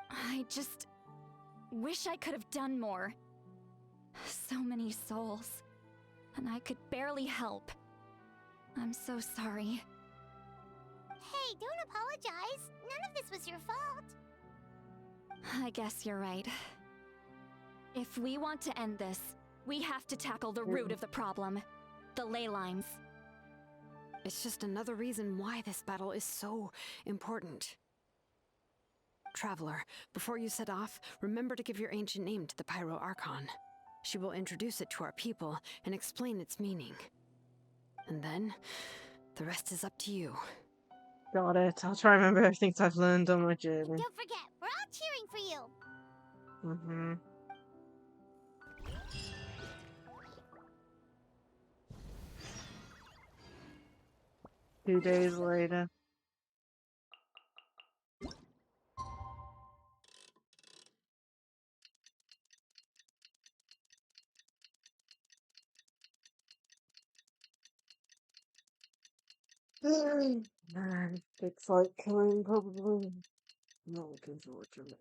Speaker 7: I just wish I could have done more. So many souls, and I could barely help. I'm so sorry.
Speaker 3: Hey, don't apologize. None of this was your fault.
Speaker 7: I guess you're right. If we want to end this, we have to tackle the root of the problem. The ley lines.
Speaker 5: It's just another reason why this battle is so important. Traveler, before you set off, remember to give your ancient name to the Pyro Archon. She will introduce it to our people and explain its meaning. And then, the rest is up to you.
Speaker 1: Got it. I'll try and remember everything I've learned on my journey.
Speaker 3: Don't forget, we're all cheering for you.
Speaker 1: Mm-hmm. 2 days later. Man, big fight coming, probably. Not looking forward to it.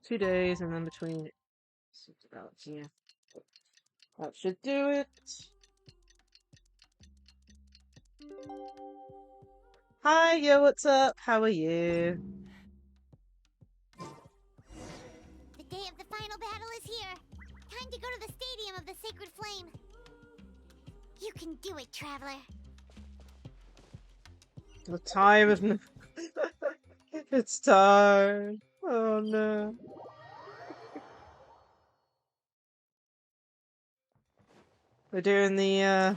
Speaker 1: Two days, and then between it's about here. That should do it. Hi, yo, what's up? How are you?
Speaker 3: The day of the final battle is here. Time to go to the Stadium of the Sacred Flame. You can do it, Traveler.
Speaker 1: The time of it's time. Oh no. We're doing the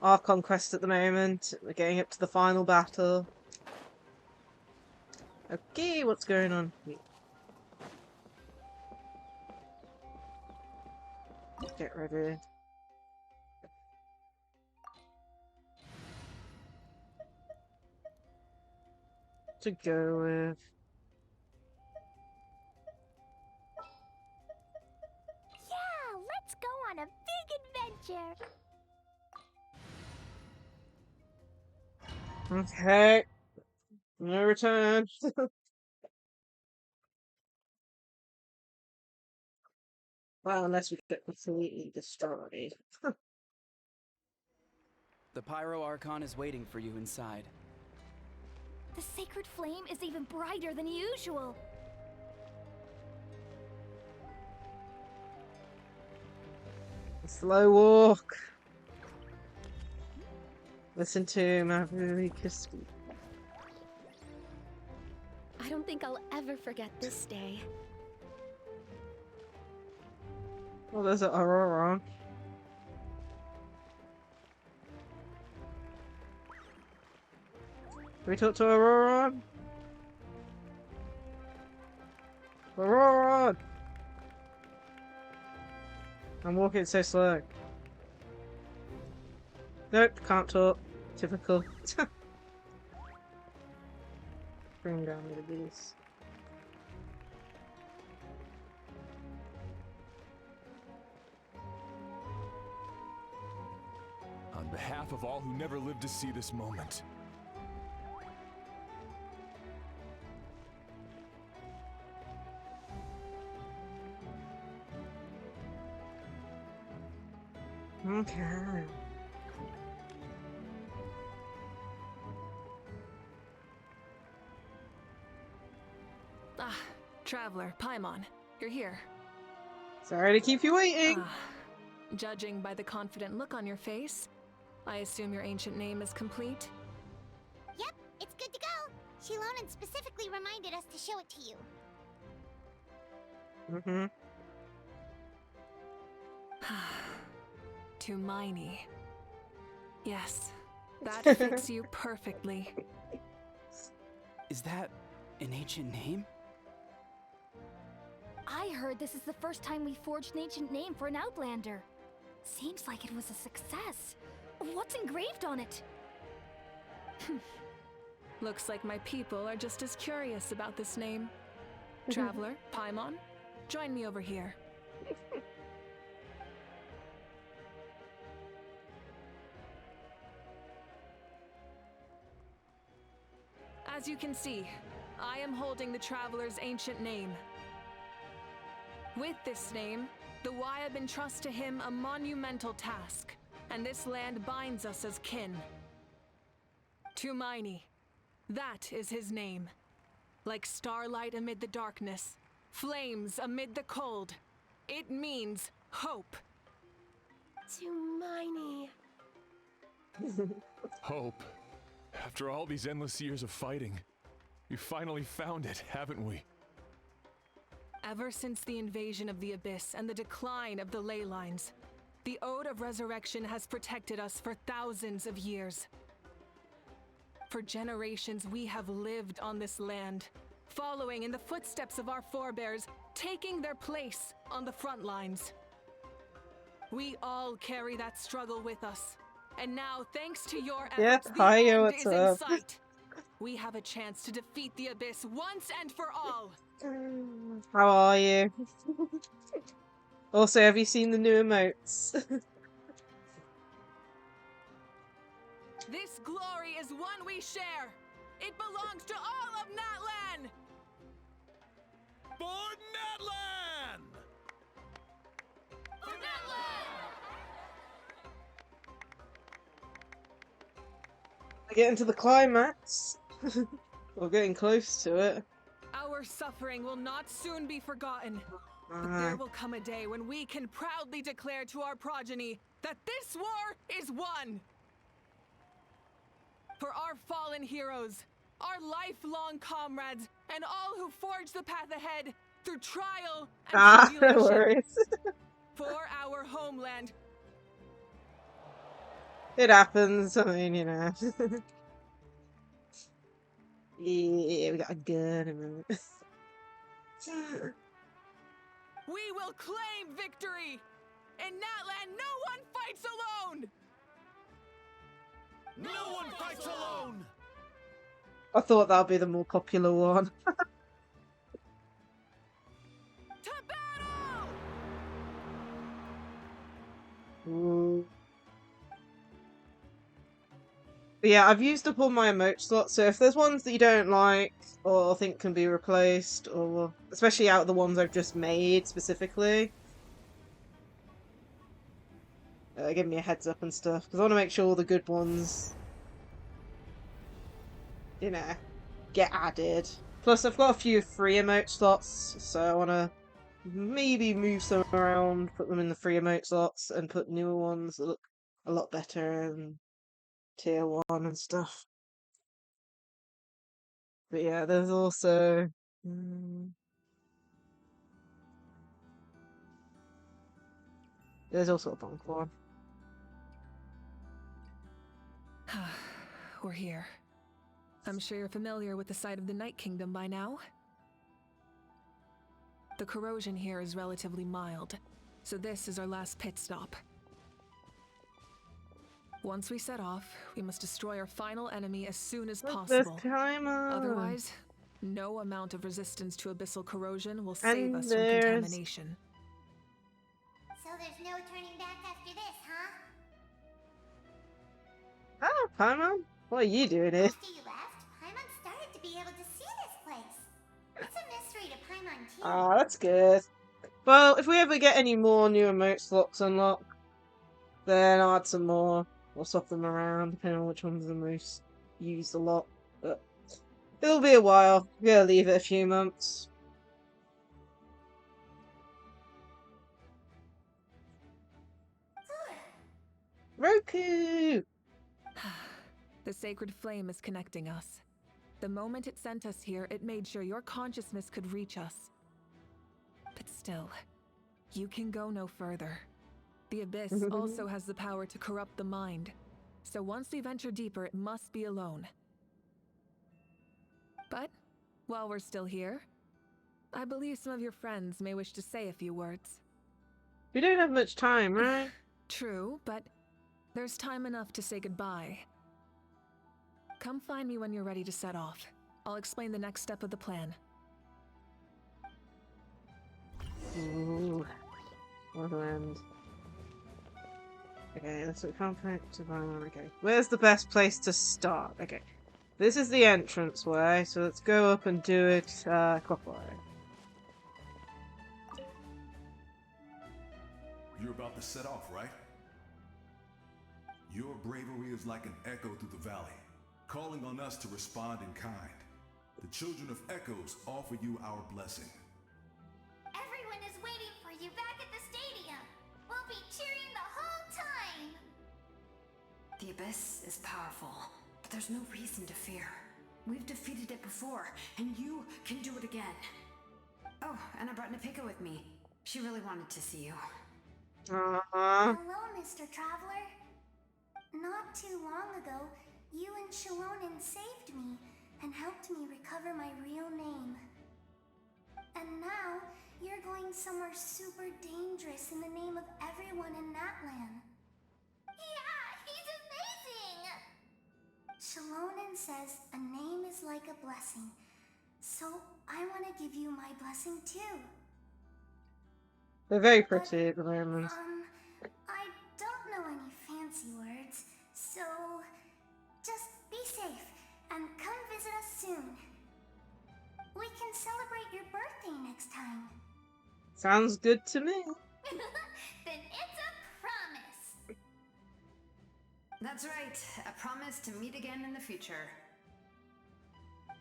Speaker 1: Archon Quest at the moment. We're getting up to the final battle. Okay, what's going on here? Get ready. To go with.
Speaker 3: Yeah, let's go on a big adventure.
Speaker 1: Okay. No return. Well, unless we get completely destroyed.
Speaker 12: The Pyro Archon is waiting for you inside.
Speaker 7: The sacred flame is even brighter than usual.
Speaker 1: Slow walk. Listen to Maverick speak.
Speaker 7: I don't think I'll ever forget this day.
Speaker 1: Oh, there's an Aurora. Can we talk to Aurora? Aurora! I'm walking so slow. Nope, can't talk. Typical. Bring down the beast.
Speaker 13: On behalf of all who never lived to see this moment.
Speaker 1: Okay.
Speaker 6: Ah, Traveler, Paimon, you're here.
Speaker 1: Sorry to keep you waiting.
Speaker 6: Judging by the confident look on your face, I assume your ancient name is complete?
Speaker 3: Yep, it's good to go. Shilonan specifically reminded us to show it to you.
Speaker 6: Tumaini. Yes, that fits you perfectly.
Speaker 12: Is that an ancient name?
Speaker 3: I heard this is the first time we forged an ancient name for an Outlander. Seems like it was a success. What's engraved on it?
Speaker 6: Looks like my people are just as curious about this name. Traveler, Paimon, join me over here. As you can see, I am holding the Traveler's ancient name. With this name, the Wyab entrust to him a monumental task, and this land binds us as kin. Tumaini, that is his name. Like starlight amid the darkness, flames amid the cold, it means hope.
Speaker 14: Tumaini.
Speaker 13: Hope. After all these endless years of fighting, we finally found it, haven't we?
Speaker 6: Ever since the invasion of the Abyss and the decline of the ley lines, the Ode of Resurrection has protected us for thousands of years. For generations, we have lived on this land, following in the footsteps of our forebears, taking their place on the front lines. We all carry that struggle with us, and now, thanks to your efforts, the end is in sight. We have a chance to defeat the Abyss once and for all.
Speaker 1: How are you? Also, have you seen the new emotes?
Speaker 6: This glory is one we share. It belongs to all of Natlan.
Speaker 13: For Natlan!
Speaker 6: For Natlan!
Speaker 1: Getting to the climax. We're getting close to it.
Speaker 6: Our suffering will not soon be forgotten. But there will come a day when we can proudly declare to our progeny that this war is won. For our fallen heroes, our lifelong comrades, and all who forge the path ahead through trial and tribulation.
Speaker 1: No worries.
Speaker 6: For our homeland.
Speaker 1: It happens, I mean, you know. Yeah, we got a gun and
Speaker 6: We will claim victory! In Natlan, no one fights alone!
Speaker 13: No one fights alone!
Speaker 1: I thought that would be the more popular one.
Speaker 6: To battle!
Speaker 1: Ooh. But yeah, I've used up all my emote slots, so if there's ones that you don't like or think can be replaced, or especially out of the ones I've just made specifically, give me a heads up and stuff, because I want to make sure all the good ones, you know, get added. Plus I've got a few free emote slots, so I want to maybe move some around, put them in the free emote slots, and put newer ones that look a lot better and tier 1 and stuff. But yeah, there's also there's also a bunk one.
Speaker 6: We're here. I'm sure you're familiar with the site of the Night Kingdom by now. The corrosion here is relatively mild, so this is our last pit stop. Once we set off, we must destroy our final enemy as soon as possible. Otherwise, no amount of resistance to abyssal corrosion will save us from contamination.
Speaker 3: So there's no turning back after this, huh?
Speaker 1: Oh, Paimon, what are you doing here?
Speaker 3: After you left, Paimon started to be able to see this place. It's a mystery to Paimon too.
Speaker 1: Oh, that's good. Well, if we ever get any more new emote slots unlocked, then I'll add some more. We'll swap them around, depending on which one's the most used a lot. But it'll be a while. We're gonna leave it a few months. Roku!
Speaker 6: The sacred flame is connecting us. The moment it sent us here, it made sure your consciousness could reach us. But still, you can go no further. The Abyss also has the power to corrupt the mind. So once we venture deeper, it must be alone. But, while we're still here, I believe some of your friends may wish to say a few words.
Speaker 1: We don't have much time, right?
Speaker 6: True, but there's time enough to say goodbye. Come find me when you're ready to set off. I'll explain the next step of the plan.
Speaker 1: Ooh. Wonderland. Okay, let's look compact to okay. Where's the best place to start? Okay. This is the entrance way, so let's go up and do it clockwise.
Speaker 10: You're about to set off, right? Your bravery is like an echo through the valley, calling on us to respond in kind. The Children of Echoes offer you our blessing.
Speaker 3: Everyone is waiting for you back at the stadium. We'll be cheering the whole time.
Speaker 5: The Abyss is powerful, but there's no reason to fear. We've defeated it before, and you can do it again. Oh, and I brought Napika with me. She really wanted to see you.
Speaker 3: Hello, Mr. Traveler. Not too long ago, you and Shalonen saved me and helped me recover my real name. And now, you're going somewhere super dangerous in the name of everyone in Natlan. Yeah, he's amazing! Shalonen says a name is like a blessing, so I want to give you my blessing too.
Speaker 1: They're very pretty at the moment.
Speaker 3: I don't know any fancy words, so just be safe and come visit us soon. We can celebrate your birthday next time.
Speaker 1: Sounds good to me.
Speaker 3: Then it's a promise.
Speaker 5: That's right, a promise to meet again in the future.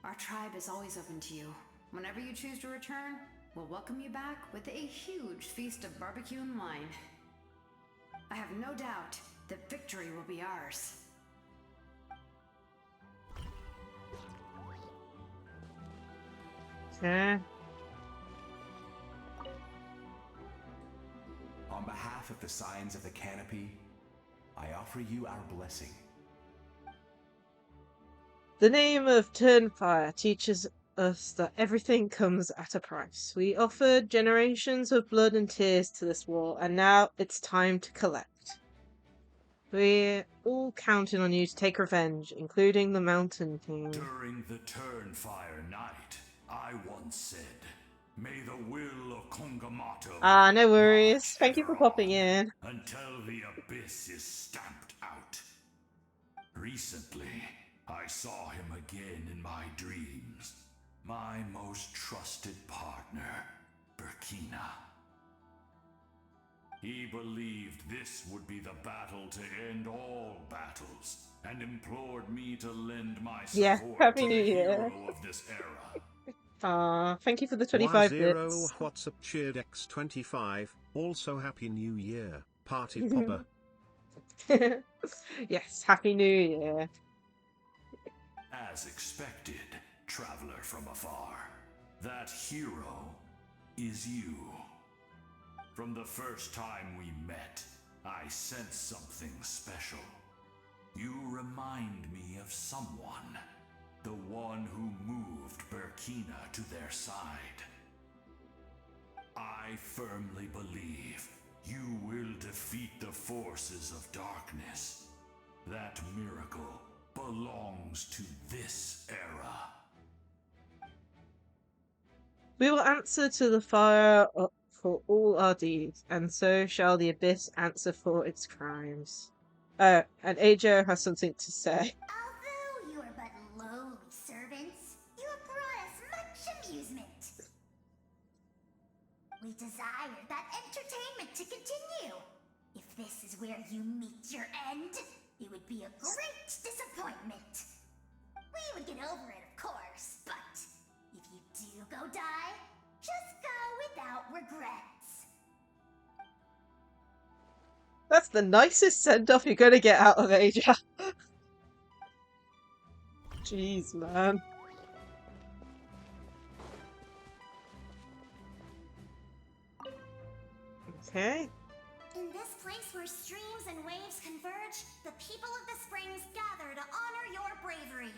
Speaker 5: Our tribe is always open to you. Whenever you choose to return, we'll welcome you back with a huge feast of barbecue and wine. I have no doubt that victory will be ours.
Speaker 1: Okay.
Speaker 10: On behalf of the Scions of the Canopy, I offer you our blessing.
Speaker 1: The name of Turnfire teaches us that everything comes at a price. We offered generations of blood and tears to this war, and now it's time to collect. We're all counting on you to take revenge, including the Mountain King.
Speaker 14: During the Turnfire night, I once said, may the will of Kongamato
Speaker 1: Ah, no worries. Thank you for popping in.
Speaker 14: until the Abyss is stamped out. Recently, I saw him again in my dreams. My most trusted partner, Burkina. He believed this would be the battle to end all battles, and implored me to lend my support
Speaker 1: Happy
Speaker 14: to
Speaker 1: New
Speaker 14: the
Speaker 1: Year.
Speaker 14: hero of this era.
Speaker 1: Thank you for the 25
Speaker 15: Y0
Speaker 1: bits.
Speaker 15: WhatsApp cheered X25. Also Happy New Year, Party Popper.
Speaker 1: Yes, Happy New Year.
Speaker 14: As expected, traveler from afar, that hero is you. From the first time we met, I sensed something special. You remind me of someone. The one who moved Burkina to their side. I firmly believe you will defeat the forces of darkness. That miracle belongs to this era.
Speaker 1: We will answer to the fire for all our deeds, and so shall the Abyss answer for its crimes. Oh, and Ajo has something to say.
Speaker 3: Although you are but lowly servants, you have brought us much amusement. We desire that entertainment to continue. If this is where you meet your end, it would be a great disappointment. We would get over it, of course, but if you do go die, just go without regrets.
Speaker 1: That's the nicest send-off you're gonna get out of Aja. Jeez, man.
Speaker 3: In
Speaker 1: Okay.
Speaker 3: this place place where streams and waves converge, the people of the springs gather to honor your bravery.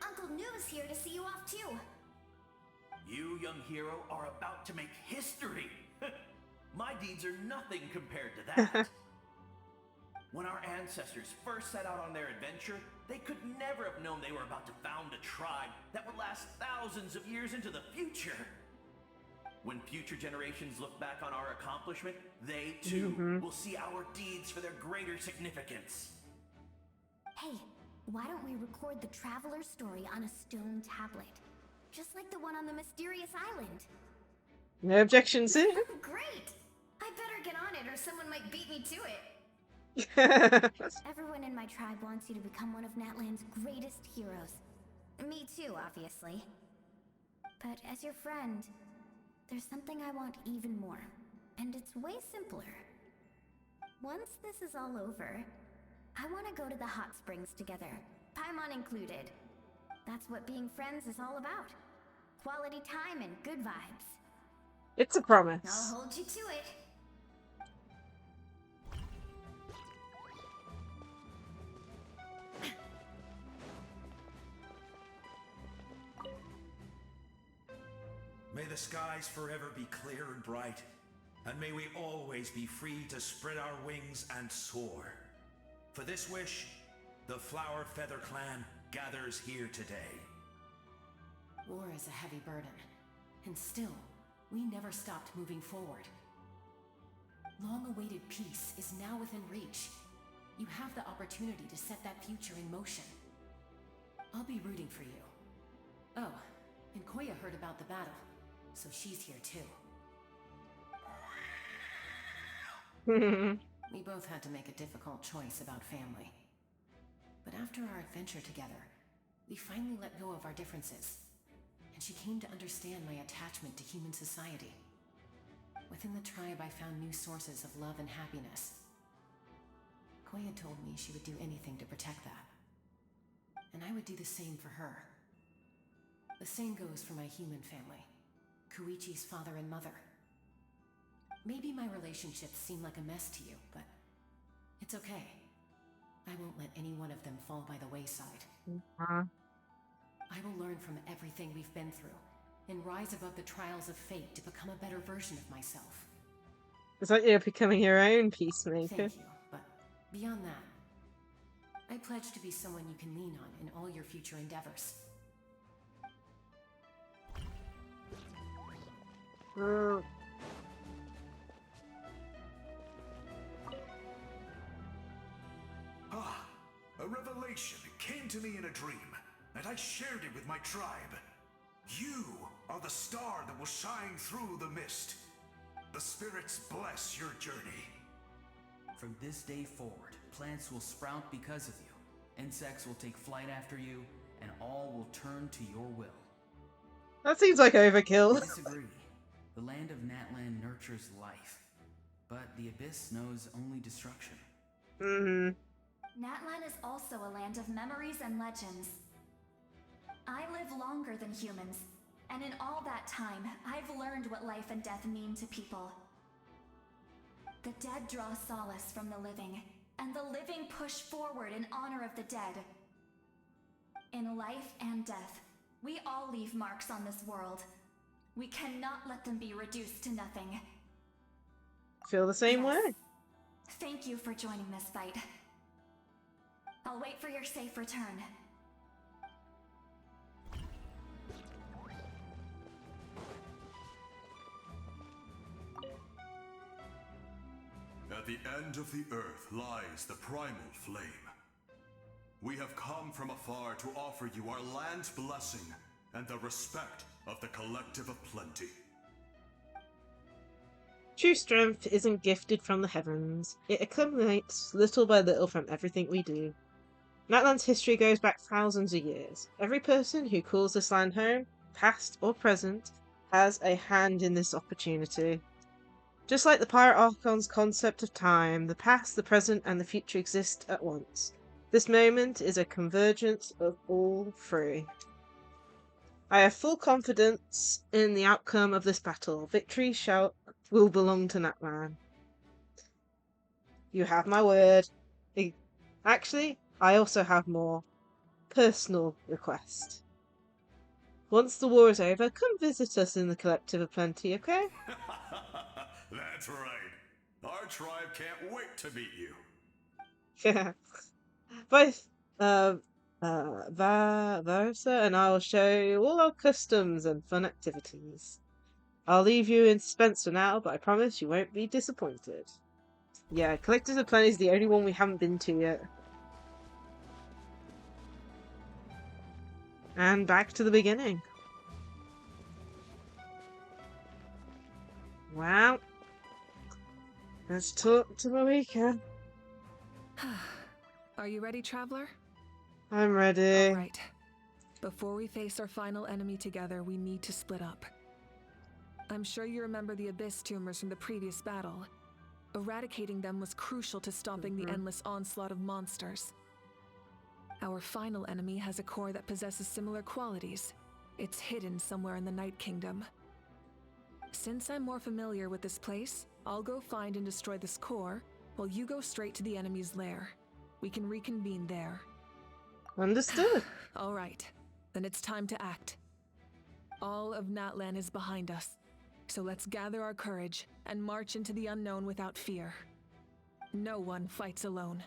Speaker 3: Uncle Noo's here to see you off too.
Speaker 16: You, young hero, are about to make history. My deeds are nothing compared to that. When our ancestors first set out on their adventure, they could never have known they were about to found a tribe that would last thousands of years into the future. When future generations look back on our accomplishment, they too will see our deeds for their greater significance.
Speaker 3: Hey, why don't we record the traveler's story on a stone tablet? Just like the one on the mysterious island.
Speaker 1: No objections here.
Speaker 3: Great! I better get on it or someone might beat me to it. Everyone in my tribe wants you to become one of Natlan's greatest heroes. Me too, obviously. But as your friend, there's something I want even more. And it's way simpler. Once this is all over, I want to go to the hot springs together, Paimon included. That's what being friends is all about. Quality time and good vibes.
Speaker 1: It's a promise.
Speaker 3: I'll hold you to it.
Speaker 10: May the skies forever be clear and bright, and may we always be free to spread our wings and soar. For this wish, the Flower Feather Clan gathers here today.
Speaker 2: War is a heavy burden, and still, we never stopped moving forward. Long-awaited peace is now within reach. You have the opportunity to set that future in motion. I'll be rooting for you. Oh, and Koya heard about the battle, so she's here too. We both had to make a difficult choice about family. But after our adventure together, we finally let go of our differences, and she came to understand my attachment to human society. Within the tribe, I found new sources of love and happiness. Koya told me she would do anything to protect that. And I would do the same for her. The same goes for my human family, Koichi's father and mother. Maybe my relationships seem like a mess to you, but it's okay. I won't let any one of them fall by the wayside. I will learn from everything we've been through and rise above the trials of fate to become a better version of myself.
Speaker 1: It's like you're becoming your own peacemaker.
Speaker 2: Thank you, but beyond that, I pledge to be someone you can lean on in all your future endeavors.
Speaker 10: A revelation came to me in a dream, and I shared it with my tribe. You are the star that will shine through the mist. The spirits bless your journey.
Speaker 9: From this day forward, plants will sprout because of you. Insects will take flight after you, and all will turn to your will.
Speaker 1: That seems like overkill.
Speaker 9: I disagree. The land of Natlan nurtures life, but the Abyss knows only destruction.
Speaker 7: Natlan is also a land of memories and legends. I live longer than humans, and in all that time, I've learned what life and death mean to people. The dead draw solace from the living, and the living push forward in honor of the dead. In life and death, we all leave marks on this world. We cannot let them be reduced to nothing.
Speaker 1: Feel the same way.
Speaker 7: Thank you for joining this fight. I'll wait for your safe return.
Speaker 4: At the end of the earth lies the primal flame. We have come from afar to offer you our land's blessing and the respect of the Collective of Plenty.
Speaker 1: True strength isn't gifted from the heavens. It accumulates little by little from everything we do. Natlan's history goes back thousands of years. Every person who calls this land home, past or present, has a hand in this opportunity. Just like the Pirate Archon's concept of time, the past, the present, and the future exist at once. This moment is a convergence of all three. I have full confidence in the outcome of this battle. Victory will belong to Natlan. You have my word. Actually, I also have more personal request. Once the war is over, come visit us in the Collective of Plenty, okay?
Speaker 4: That's right. Our tribe can't wait to meet you.
Speaker 1: Yeah. Both Varsa and I will show you all our customs and fun activities. I'll leave you in suspense for now, but I promise you won't be disappointed. Yeah, Collectors of Plenty is the only one we haven't been to yet. And back to the beginning. Well, let's talk to Marika.
Speaker 6: Are you ready, Traveler?
Speaker 1: I'm ready.
Speaker 6: All right. Before we face our final enemy together, we need to split up. I'm sure you remember the Abyss tumors from the previous battle. Eradicating them was crucial to stopping the endless onslaught of monsters. Our final enemy has a core that possesses similar qualities. It's hidden somewhere in the Night Kingdom. Since I'm more familiar with this place, I'll go find and destroy this core, while you go straight to the enemy's lair. We can reconvene there.
Speaker 1: Understood.
Speaker 6: All right, then it's time to act. All of Natlan is behind us, so let's gather our courage and march into the unknown without fear. No one fights alone.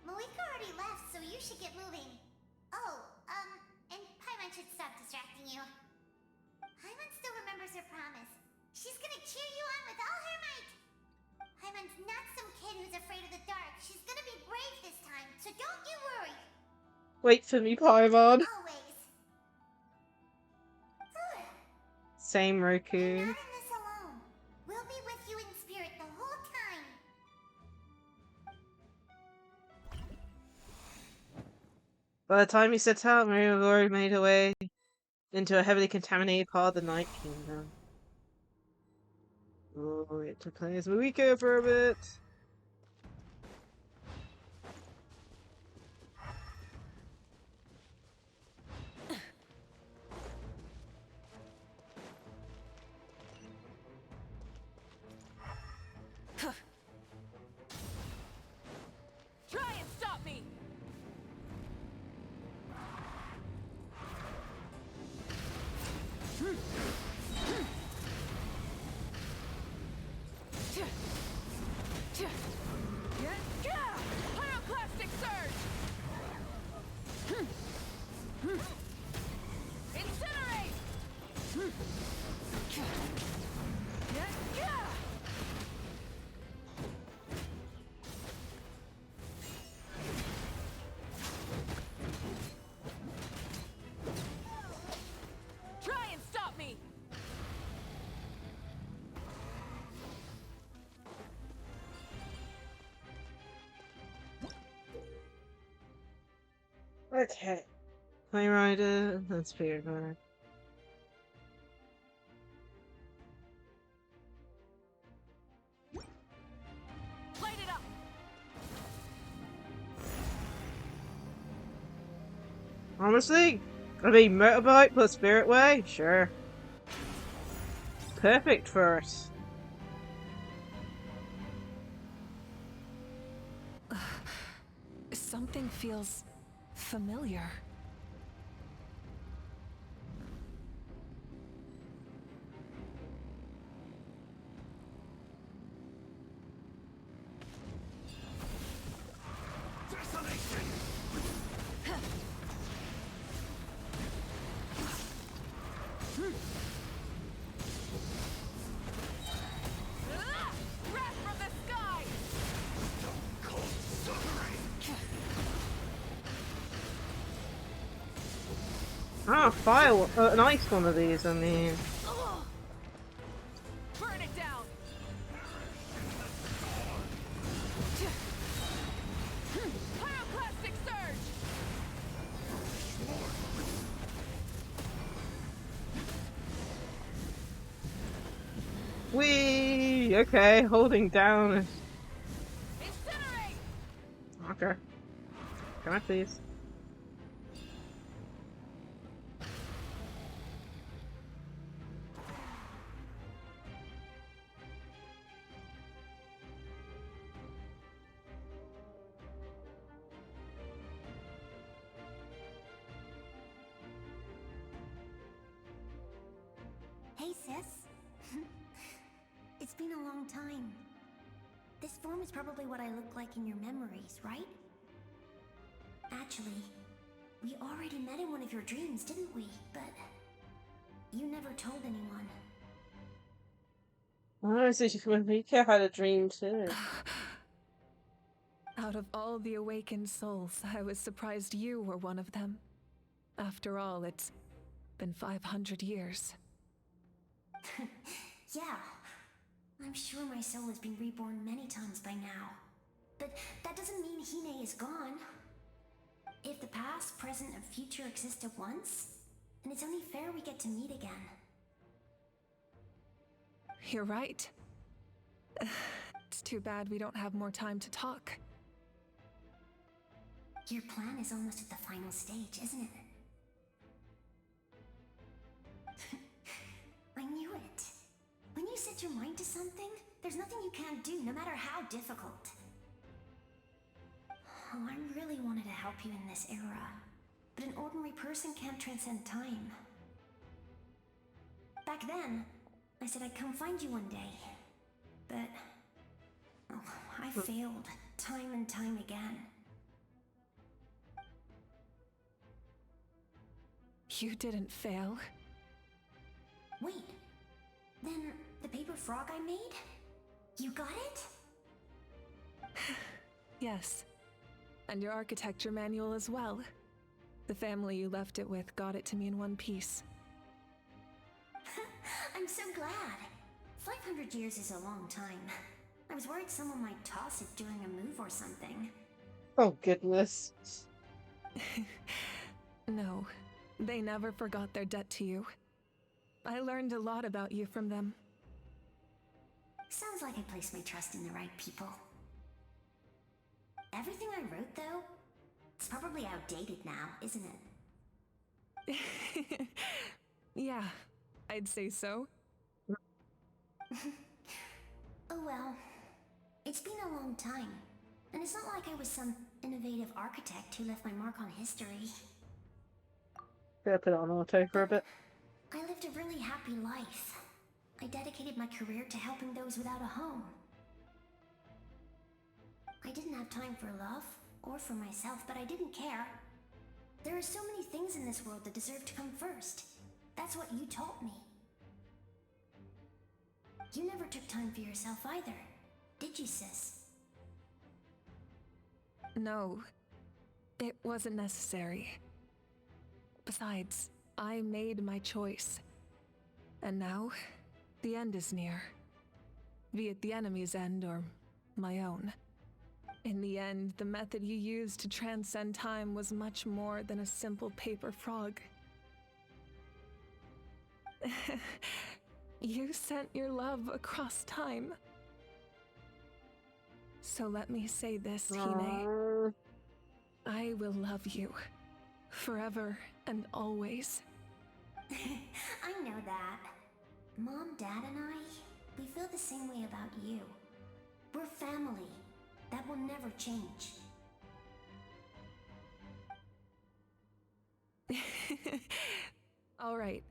Speaker 3: Malika already left, so you should get moving. Oh, and Paimon should stop distracting you. Paimon still remembers her promise. She's gonna cheer you on with all her might. Paimon's not some kid who's afraid of the dark. She's gonna be brave this time, so don't you worry.
Speaker 1: Wait for me, Paimon.
Speaker 3: Always.
Speaker 1: Same Roku.
Speaker 3: You're not in this alone. We'll be with you in spirit the whole time.
Speaker 1: By the time we set out, Maria had already made her way into a heavily contaminated part of the Night Kingdom. Oh, we had to play as Marika for a bit.
Speaker 6: Try and stop me! Pyroclastic surge! Incinerate! Try and stop me!
Speaker 1: Okay. Flame Rider and Spirit Rider.
Speaker 6: Light it up!
Speaker 1: Honestly, I mean, motorbike plus Spirit Way? Sure. Perfect for us.
Speaker 6: Something feels familiar. Wrath from the sky!
Speaker 1: Ah, fire, an ice one of these, I mean.
Speaker 6: Burn it down! Pyroclastic surge!
Speaker 1: Whee! Okay, holding down.
Speaker 6: Incinerate!
Speaker 1: Okay. Can I please?
Speaker 3: It's been a long time. This form is probably what I look like in your memories, right? Actually, we already met in one of your dreams, didn't we? But you never told anyone.
Speaker 1: Oh, so Mika had a dream too.
Speaker 6: Out of all the awakened souls, I was surprised you were one of them. After all, it's been 500 years.
Speaker 3: Yeah. I'm sure my soul has been reborn many times by now. But that doesn't mean Hine is gone. If the past, present, and future exist at once, then it's only fair we get to meet again.
Speaker 6: You're right. It's too bad we don't have more time to talk.
Speaker 3: Your plan is almost at the final stage, isn't it? I knew it. When you set your mind to something, there's nothing you can't do, no matter how difficult. Oh, I really wanted to help you in this era, but an ordinary person can't transcend time. Back then, I said I'd come find you one day, but I failed time and time again.
Speaker 6: You didn't fail.
Speaker 3: Wait, then the paper frog I made? You got it?
Speaker 6: Yes. And your architecture manual as well. The family you left it with got it to me in one piece.
Speaker 3: I'm so glad. 500 years is a long time. I was worried someone might toss it during a move or something.
Speaker 1: Oh goodness.
Speaker 6: No, they never forgot their debt to you. I learned a lot about you from them.
Speaker 3: Sounds like I placed my trust in the right people. Everything I wrote, though, it's probably outdated now, isn't it?
Speaker 6: Yeah, I'd say so.
Speaker 3: Oh well. It's been a long time. And it's not like I was some innovative architect who left my mark on history.
Speaker 1: Gonna put it on auto for a bit.
Speaker 3: I lived a really happy life. I dedicated my career to helping those without a home. I didn't have time for love, or for myself, but I didn't care. There are so many things in this world that deserve to come first. That's what you taught me. You never took time for yourself either, did you, sis?
Speaker 6: No, it wasn't necessary. Besides, I made my choice. And now, the end is near. Be it the enemy's end or my own. In the end, the method you used to transcend time was much more than a simple paper frog. You sent your love across time. So let me say this, Hine. I will love you. Forever and always.
Speaker 3: I know that. Mom, Dad, and I, we feel the same way about you. We're family. That will never change.
Speaker 6: All right.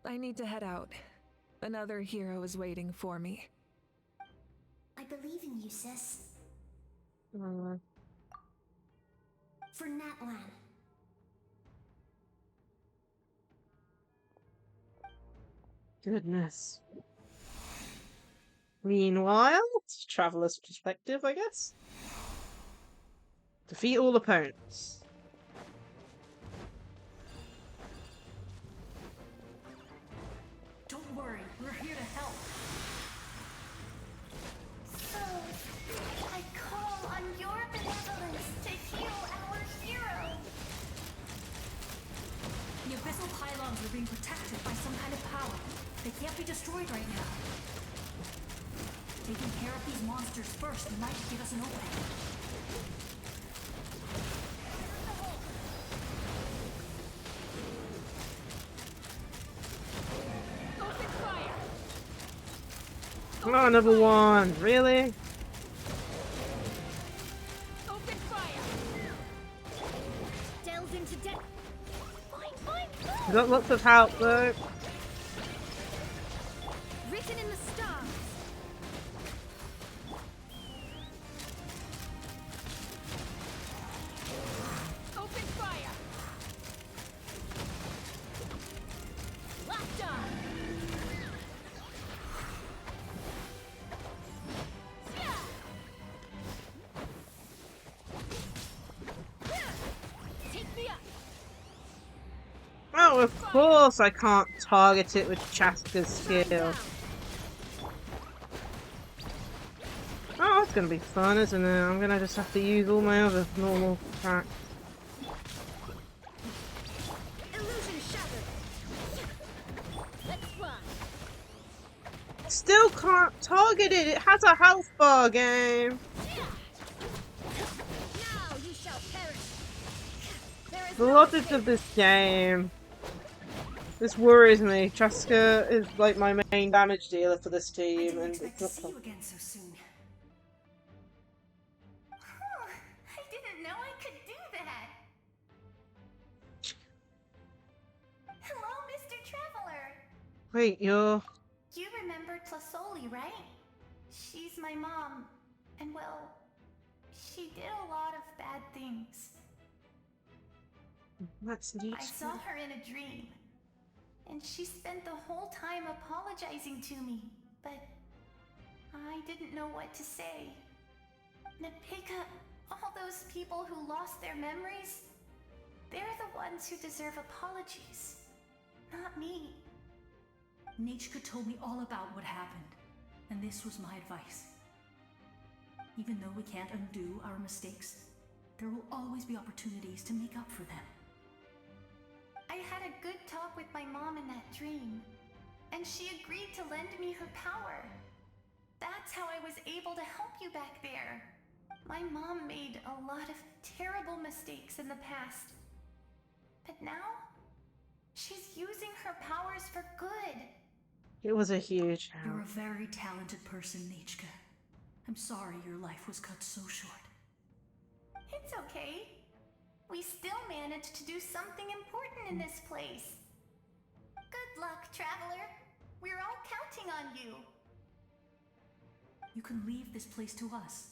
Speaker 6: I need to head out. Another hero is waiting for me.
Speaker 3: I believe in you, sis. For Natlan.
Speaker 1: Goodness. Meanwhile, traveler's perspective, I guess. Defeat all opponents.
Speaker 11: Don't worry, we're here to help.
Speaker 3: So, I call on your benevolence to heal our hero.
Speaker 11: The abyssal pylons are being protected by some kind of power. They can't be destroyed right now. Taking care of these monsters first might give us an opening.
Speaker 3: Open fire!
Speaker 1: Oh, another one. Really?
Speaker 3: Open fire! Delves into death. Fine.
Speaker 1: We got lots of help though.
Speaker 3: Written in the stars.
Speaker 1: course I can't target it with Chaska's skill. Oh, it's gonna be fun, isn't it? I'm gonna just have to use all my other normal attacks. Still can't target it. It has a health bar, game. The logic of this game. This worries me. Chaska is like my main damage dealer for this team, and it's not fun.
Speaker 11: again so soon.
Speaker 3: I didn't know I could do that. Hello, Mr. Traveler.
Speaker 1: Wait, you're...
Speaker 3: You remember Tlasoli, right? She's my mom. And well, she did a lot of bad things.
Speaker 1: That's neat.
Speaker 3: I saw her in a dream. And she spent the whole time apologizing to me. But I didn't know what to say. Napika, all those people who lost their memories, they're the ones who deserve apologies. Not me.
Speaker 11: Natchka told me all about what happened, and this was my advice. Even though we can't undo our mistakes, there will always be opportunities to make up for them.
Speaker 3: I had a good talk with my mom in that dream, and she agreed to lend me her power. That's how I was able to help you back there. My mom made a lot of terrible mistakes in the past. But now, she's using her powers for good.
Speaker 1: It was a huge help.
Speaker 11: You're a very talented person, Natchka. I'm sorry your life was cut so short.
Speaker 3: It's okay. We still managed to do something important in this place. Good luck, Traveler. We're all counting on you.
Speaker 11: You can leave this place to us.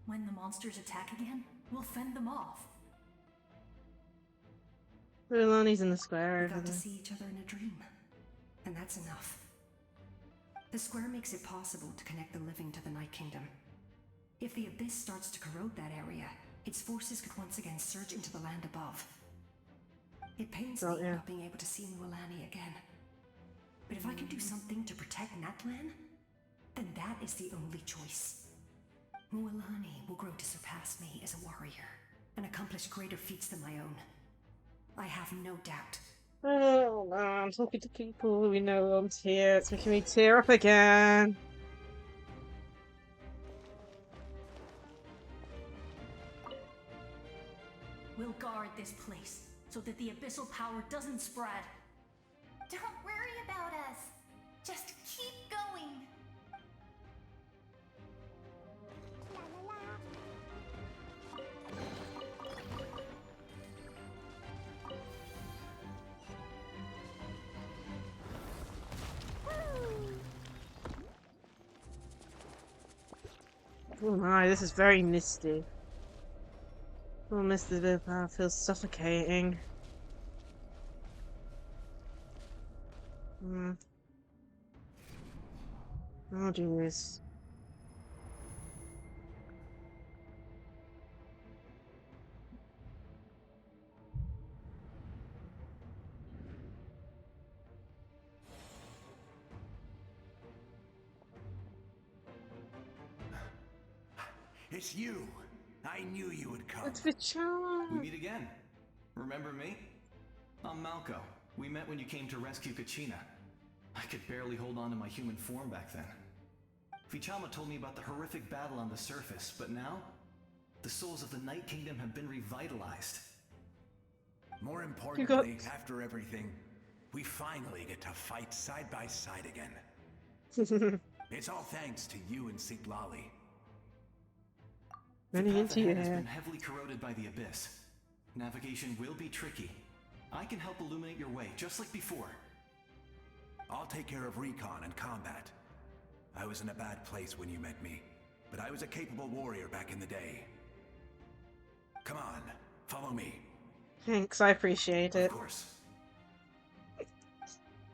Speaker 11: When the monsters attack again, we'll fend them off.
Speaker 1: Rulani's in the square
Speaker 11: We
Speaker 1: over
Speaker 11: got to
Speaker 1: there.
Speaker 11: see each other in a dream, and that's enough. The square makes it possible to connect the living to the Night Kingdom. If the Abyss starts to corrode that area, its forces could once again surge into the land above. It pains me not being able to see Mualani again. But if I can do something to protect Natlan, then that is the only choice. Mualani will grow to surpass me as a warrior, and accomplish greater feats than my own. I have no doubt.
Speaker 1: Oh no, I'm talking to people we know I'm here. It's making me tear up again.
Speaker 11: We'll guard this place, so that the abyssal power doesn't spread.
Speaker 3: Don't worry about us. Just keep going.
Speaker 1: Oh my, this is very misty. Oh, misty path feels suffocating. I'll do this.
Speaker 10: It's you! I knew you would come.
Speaker 1: It's ENVtuber.
Speaker 17: We meet again. Remember me? I'm Malco. We met when you came to rescue Kachina. I could barely hold on to my human form back then. Vichama told me about the horrific battle on the surface, but now, the souls of the Night Kingdom have been revitalized.
Speaker 10: More importantly, after everything, we finally get to fight side by side again. It's all thanks to you and Siglali.
Speaker 1: Running into you
Speaker 17: has
Speaker 1: here.
Speaker 17: been heavily corroded by the Abyss. Navigation will be tricky. I can help illuminate your way, just like before.
Speaker 10: I'll take care of recon and combat. I was in a bad place when you met me, but I was a capable warrior back in the day. Come on, follow me.
Speaker 1: Thanks, I appreciate it.
Speaker 17: Of course.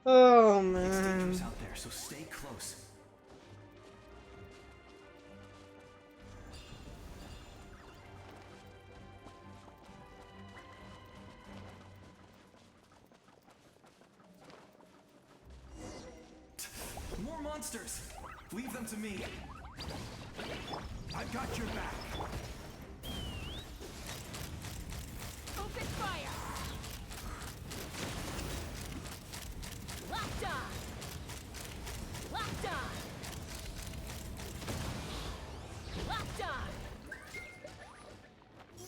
Speaker 1: Oh
Speaker 17: It's
Speaker 1: man.
Speaker 17: dangerous out there, so stay close. More monsters! Leave them to me.
Speaker 10: I've got your back.
Speaker 6: Open fire! Locked on! Locked on! Locked on!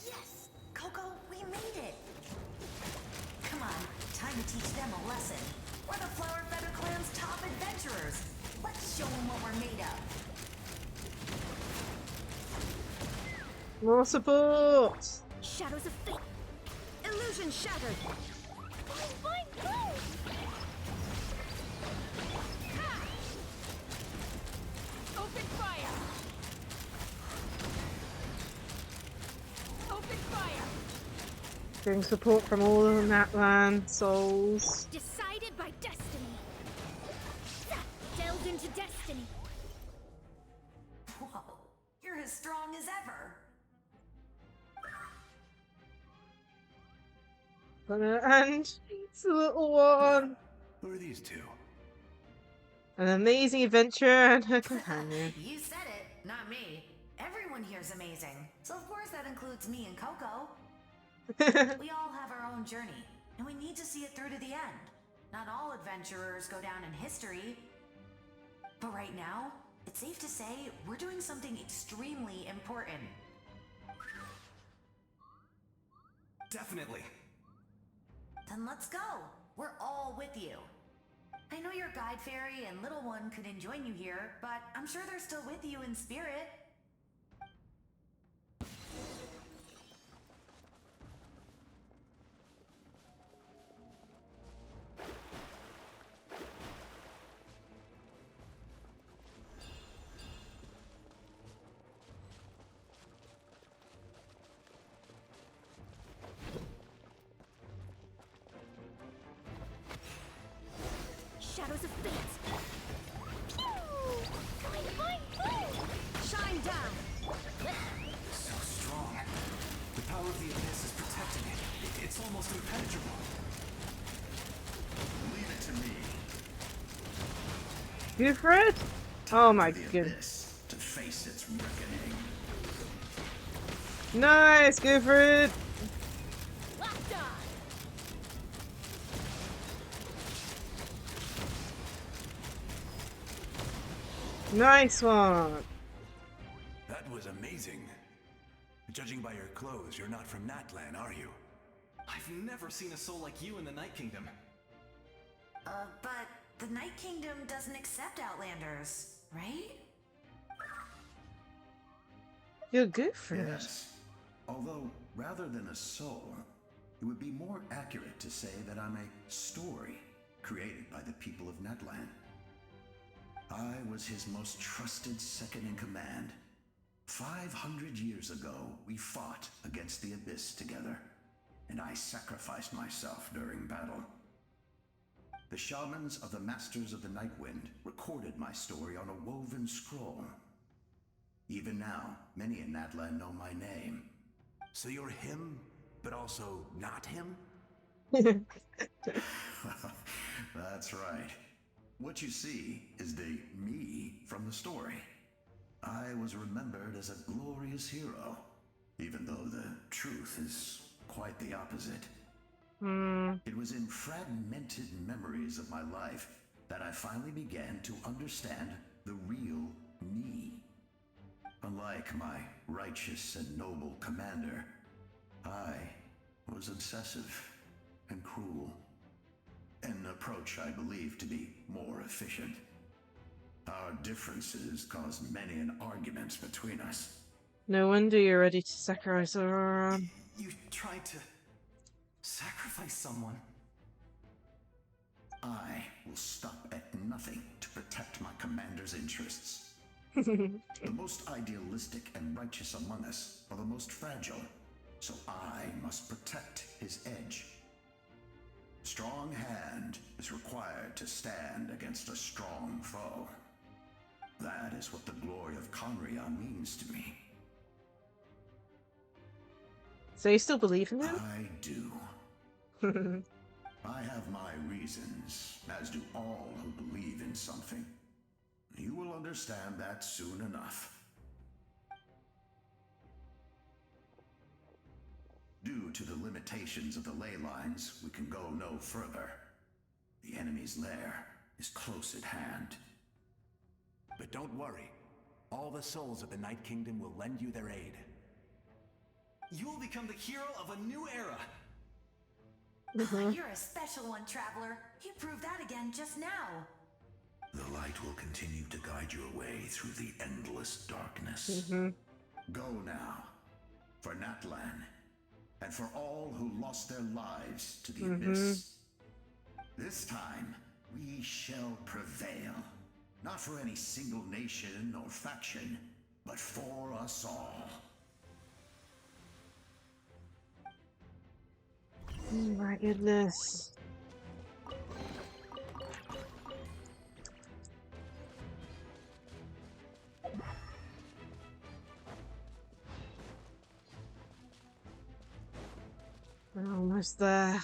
Speaker 18: Yes! Coco, we made it! Come on, time to teach them a lesson. We're the Flower Feather Clan's top adventurers. Let's show them what we're made of.
Speaker 1: More support!
Speaker 8: Shadows of fate. Illusion shattered.
Speaker 6: Open fire! Open fire!
Speaker 1: Getting support from all of the Natlan souls.
Speaker 8: Decided by destiny. Delved into destiny.
Speaker 18: Whoa, you're as strong as ever.
Speaker 1: And it's a little one.
Speaker 10: Who are these two?
Speaker 1: An amazing adventurer and her companion.
Speaker 18: You said it, not me. Everyone here's amazing. So of course that includes me and Coco. We all have our own journey, and we need to see it through to the end. Not all adventurers go down in history. But right now, it's safe to say we're doing something extremely important.
Speaker 17: Definitely.
Speaker 18: Then let's go. We're all with you. I know your guide fairy and little one couldn't join you here, but I'm sure they're still with you in spirit.
Speaker 8: Shadows of fate. Shine down.
Speaker 17: So strong. The power of the abyss is protecting it. It's almost impenetrable.
Speaker 4: Leave it to me.
Speaker 1: Gufred? Oh my
Speaker 4: The
Speaker 1: goodness.
Speaker 4: abyss to face its reckoning.
Speaker 1: Nice, Gufred!
Speaker 6: Locked on!
Speaker 1: Nice one!
Speaker 10: That was amazing. Judging by your clothes, you're not from Natlan, are you?
Speaker 17: I've never seen a soul like you in the Night Kingdom.
Speaker 18: But the Night Kingdom doesn't accept Outlanders, right?
Speaker 1: You're Gufred.
Speaker 19: Yes. Although, rather than a soul, it would be more accurate to say that I'm a story created by the people of Natlan. I was his most trusted second-in-command. 500 years ago, we fought against the Abyss together, and I sacrificed myself during battle. The shamans of the Masters of the Nightwind recorded my story on a woven scroll. Even now, many in Natlan know my name.
Speaker 10: So you're him, but also not him?
Speaker 19: That's right. What you see is the me from the story. I was remembered as a glorious hero, even though the truth is quite the opposite. It was in fragmented memories of my life that I finally began to understand the real me. Unlike my righteous and noble commander, I was obsessive and cruel. An approach I believe to be more efficient. Our differences caused many an arguments between us.
Speaker 1: No wonder you're ready to sacrifice Auroran.
Speaker 17: You tried to sacrifice someone.
Speaker 19: I will stop at nothing to protect my commander's interests. The most idealistic and righteous among us are the most fragile, so I must protect his edge. Strong hand is required to stand against a strong foe. That is what the glory of Conria means to me.
Speaker 1: So you still believe in him?
Speaker 19: I do. I have my reasons, as do all who believe in something. understand that soon enough. Due to the limitations of the ley lines, we can go no further. The enemy's lair is close at hand.
Speaker 10: But don't worry. All the souls of the Night Kingdom will lend you their aid.
Speaker 17: You will become the hero of a new era.
Speaker 18: You're a special one, Traveler. You proved that again just now.
Speaker 19: The light will continue to guide your way through the endless darkness. Go now, for Natlan, and for all who lost their lives to the abyss. This time, we shall prevail. Not for any single nation or faction, but for us all.
Speaker 1: Oh my goodness. We're almost there.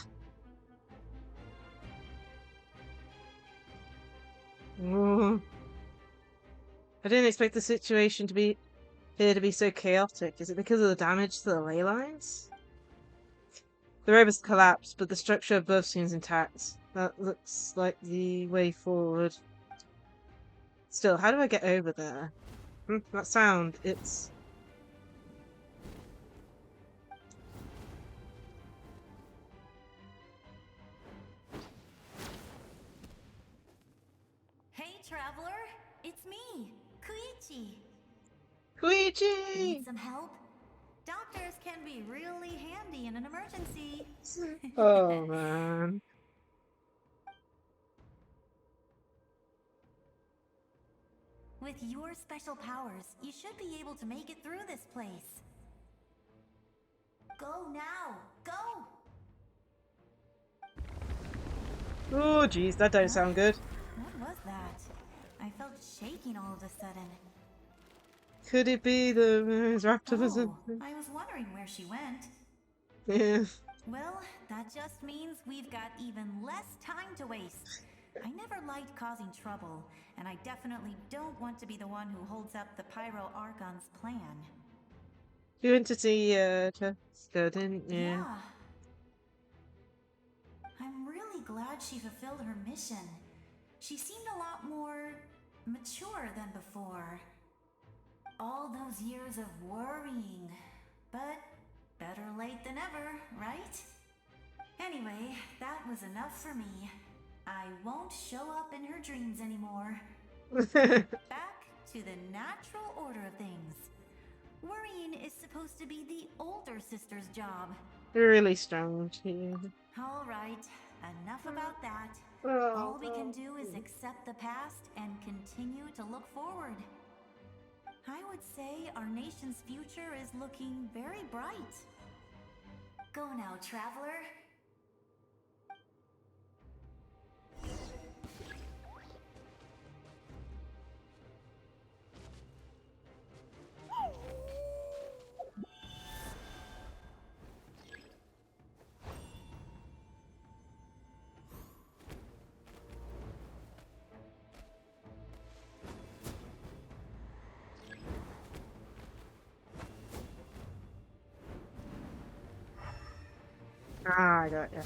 Speaker 1: Ooh. I didn't expect the situation to be here to be so chaotic. Is it because of the damage to the ley lines? The road has collapsed, but the structure above seems intact. That looks like the way forward. Still, how do I get over there? That sound, it's...
Speaker 18: Hey, Traveler! It's me, Koichi!
Speaker 1: Koichi!
Speaker 18: Need some help? Doctors can be really handy in an emergency.
Speaker 1: Oh, man.
Speaker 18: With your special powers, you should be able to make it through this place. Go now! Go!
Speaker 1: Oh, jeez, that don't sound good.
Speaker 18: What was that? I felt shaking all of a sudden.
Speaker 1: Could it be the raptor or something?
Speaker 18: I was wondering where she went.
Speaker 1: Yeah.
Speaker 18: Well, that just means we've got even less time to waste. I never liked causing trouble, and I definitely don't want to be the one who holds up the Pyro Archon's plan.
Speaker 1: You went to see Jessica, didn't you?
Speaker 18: Yeah. I'm really glad she fulfilled her mission. She seemed a lot more mature than before. All those years of worrying, but better late than ever, right? Anyway, that was enough for me. I won't show up in her dreams anymore. Back to the natural order of things. Worrying is supposed to be the older sister's job.
Speaker 1: Really strange. Yeah.
Speaker 18: All right, enough about that.
Speaker 1: Oh,
Speaker 18: All we can do is accept the past and continue to look forward. I would say our nation's future is looking very bright. Go now, Traveler.
Speaker 1: Ah, I got ya.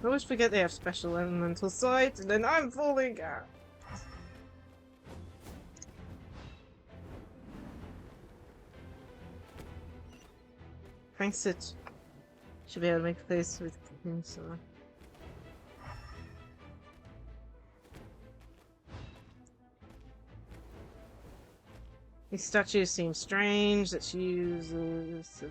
Speaker 1: I always forget they have special elemental sight, and then I'm falling out. Thanks, it should be able to make place with him, so. These statues seem strange that she uses.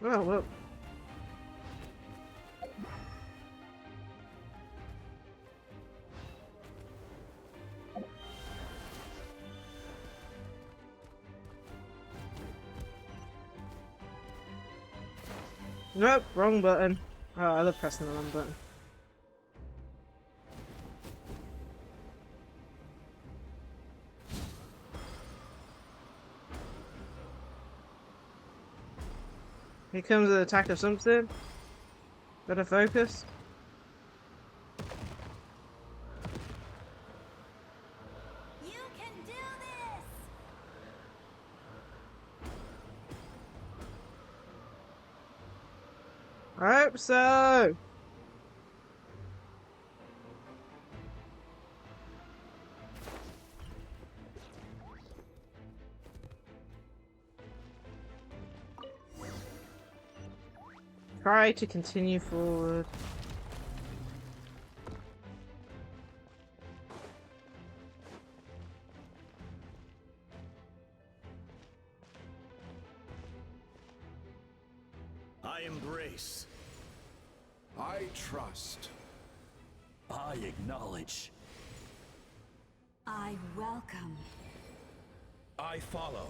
Speaker 1: Oh, whoa. Nope, wrong button. Oh, I love pressing the wrong button. Here comes an attack of something. Better focus.
Speaker 3: You can do this!
Speaker 1: I hope so. Try to continue forward.
Speaker 20: I embrace.
Speaker 21: I trust.
Speaker 20: I acknowledge.
Speaker 18: I welcome.
Speaker 20: I follow.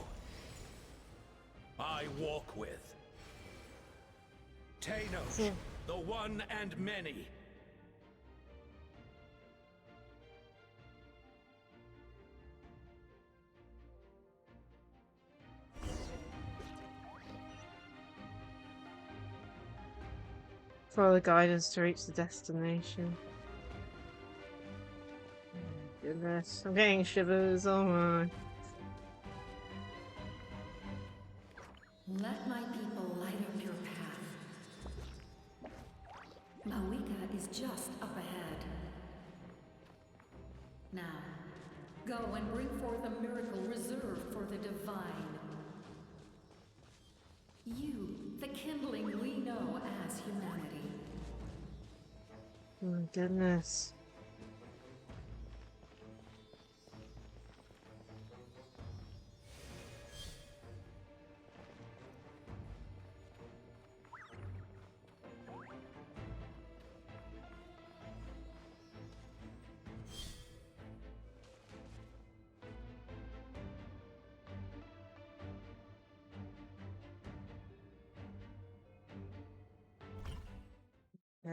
Speaker 20: I walk with. Thanos, the one and many.
Speaker 1: Follow the guidance to reach the destination. Goodness, I'm getting shivers, oh my.
Speaker 22: Let my people light up your path. Mawika is just up ahead. Now, go and bring forth a miracle reserved for the divine. You, the kindling we know as humanity.
Speaker 1: Oh my goodness.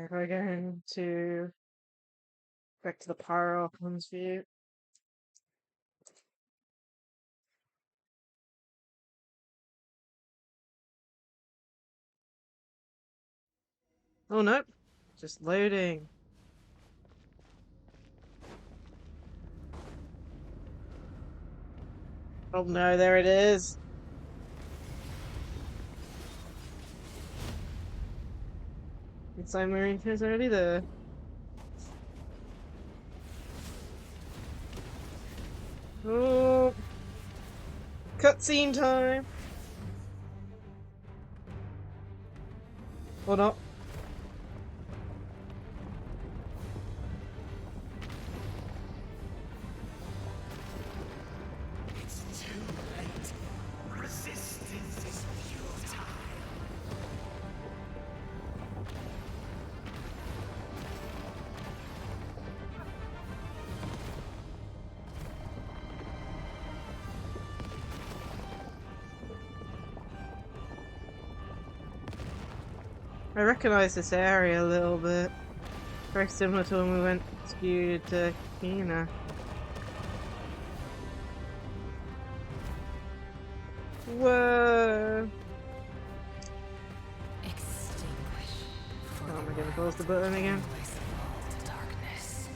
Speaker 1: We're going to back to the Pyrocon's view. Oh no, just loading. Oh no, there it is. Inside Marine is already there. Oh, cutscene time. Or not.
Speaker 20: It's too late. Resistance is futile.
Speaker 1: I recognize this area a little bit. Very similar to when we went to Kina. Whoa!
Speaker 2: Extinguish.
Speaker 1: Oh, am I gonna close the button again?
Speaker 2: Darkness.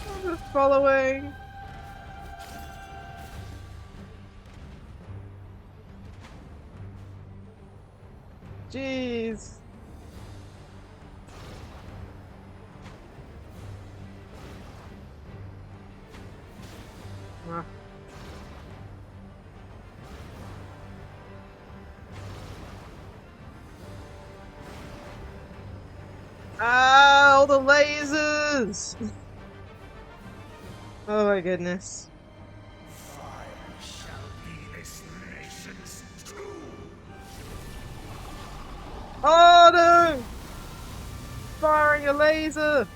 Speaker 1: I'm just following. Jeez. Ah. Ah, all the lasers! Oh my goodness.
Speaker 20: Fire shall be this nation's doom.
Speaker 1: Oh no! firing a laser!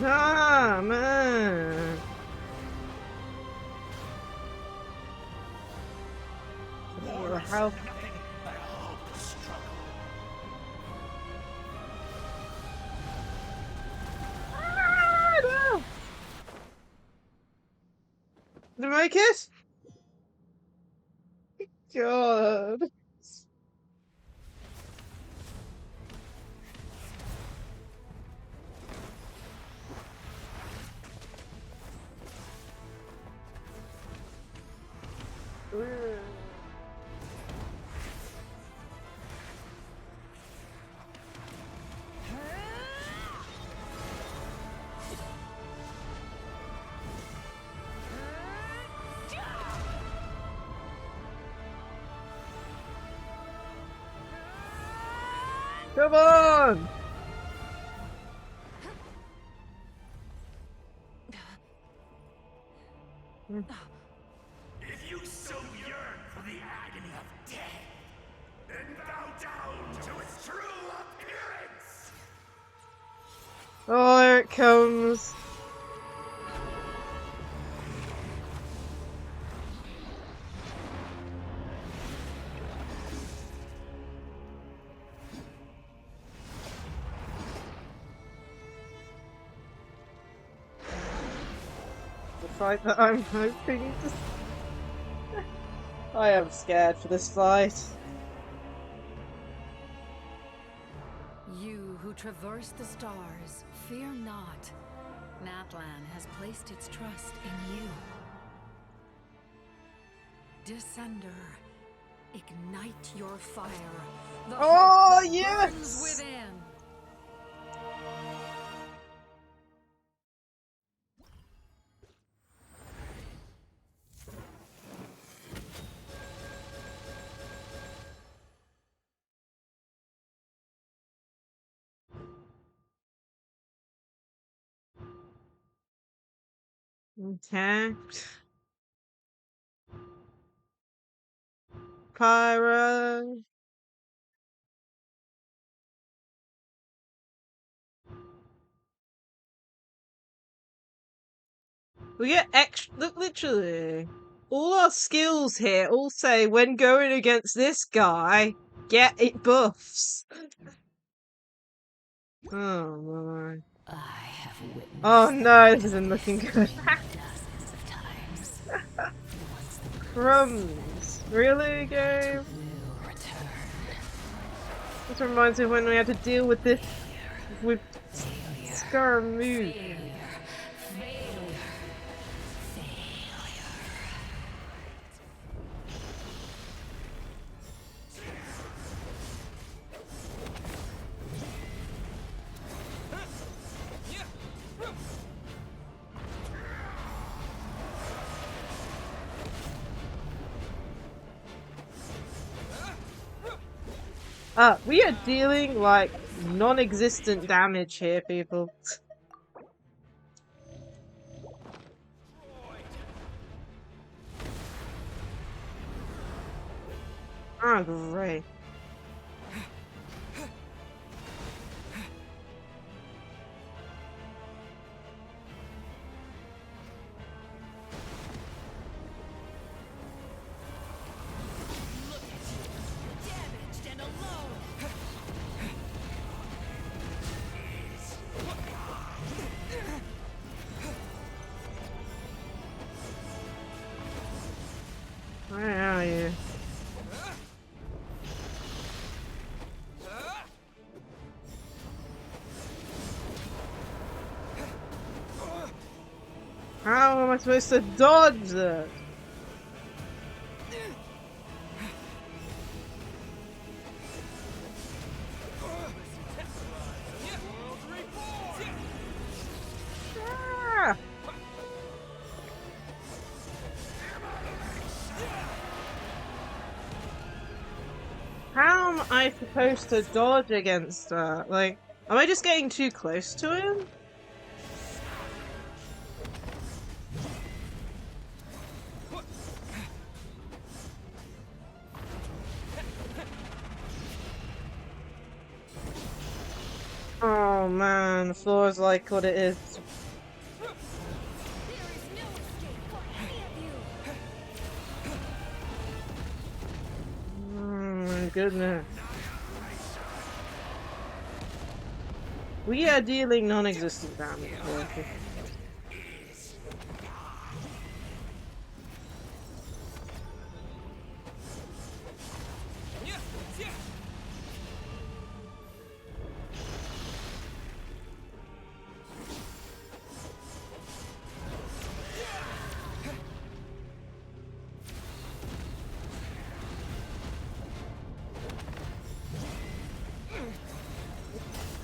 Speaker 1: Ah, man! How? Ah, no! Did I make it? God. Come on!
Speaker 20: If you so yearn for the agony of death, then bow down to its true appearance!
Speaker 1: Oh, there it comes. The fight that I'm hoping to... I am scared for this fight.
Speaker 12: You who traverse the stars, fear not. Natlan has placed its trust in you. Descender, ignite your fire. The
Speaker 1: Oh,
Speaker 12: hope that
Speaker 1: yes!
Speaker 12: burns within.
Speaker 1: Okay. Pyro. We get extra. Look, literally, all our skills here all say when going against this guy, get it buffs. Oh my.
Speaker 2: I have witnessed.
Speaker 1: Oh no, this isn't looking good. Crumbs. Really, game? This reminds me of when we had to deal with this with Scaramouche. We are dealing like non-existent damage here, people. Oh, great. Where are you? How am I supposed to dodge that? Ah! How am am I supposed to dodge against that? Like, am I just getting too close to him? Oh man, the floor is like what it is. Oh my goodness. We are dealing non-existent damage here.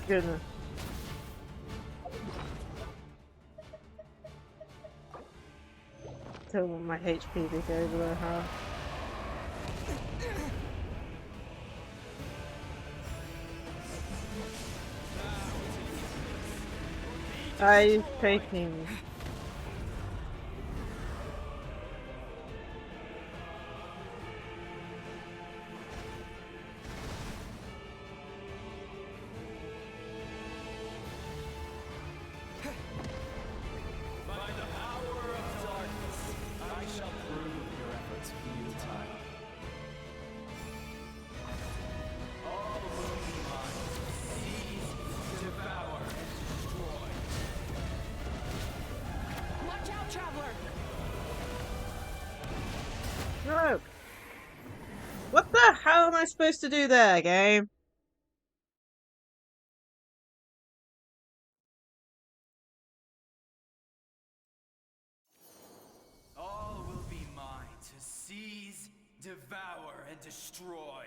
Speaker 1: Goodness. Don't want my HP to go below half. I'm taking. No! What the hell am I supposed to do there, game?
Speaker 5: All will be mine to seize, devour, and destroy.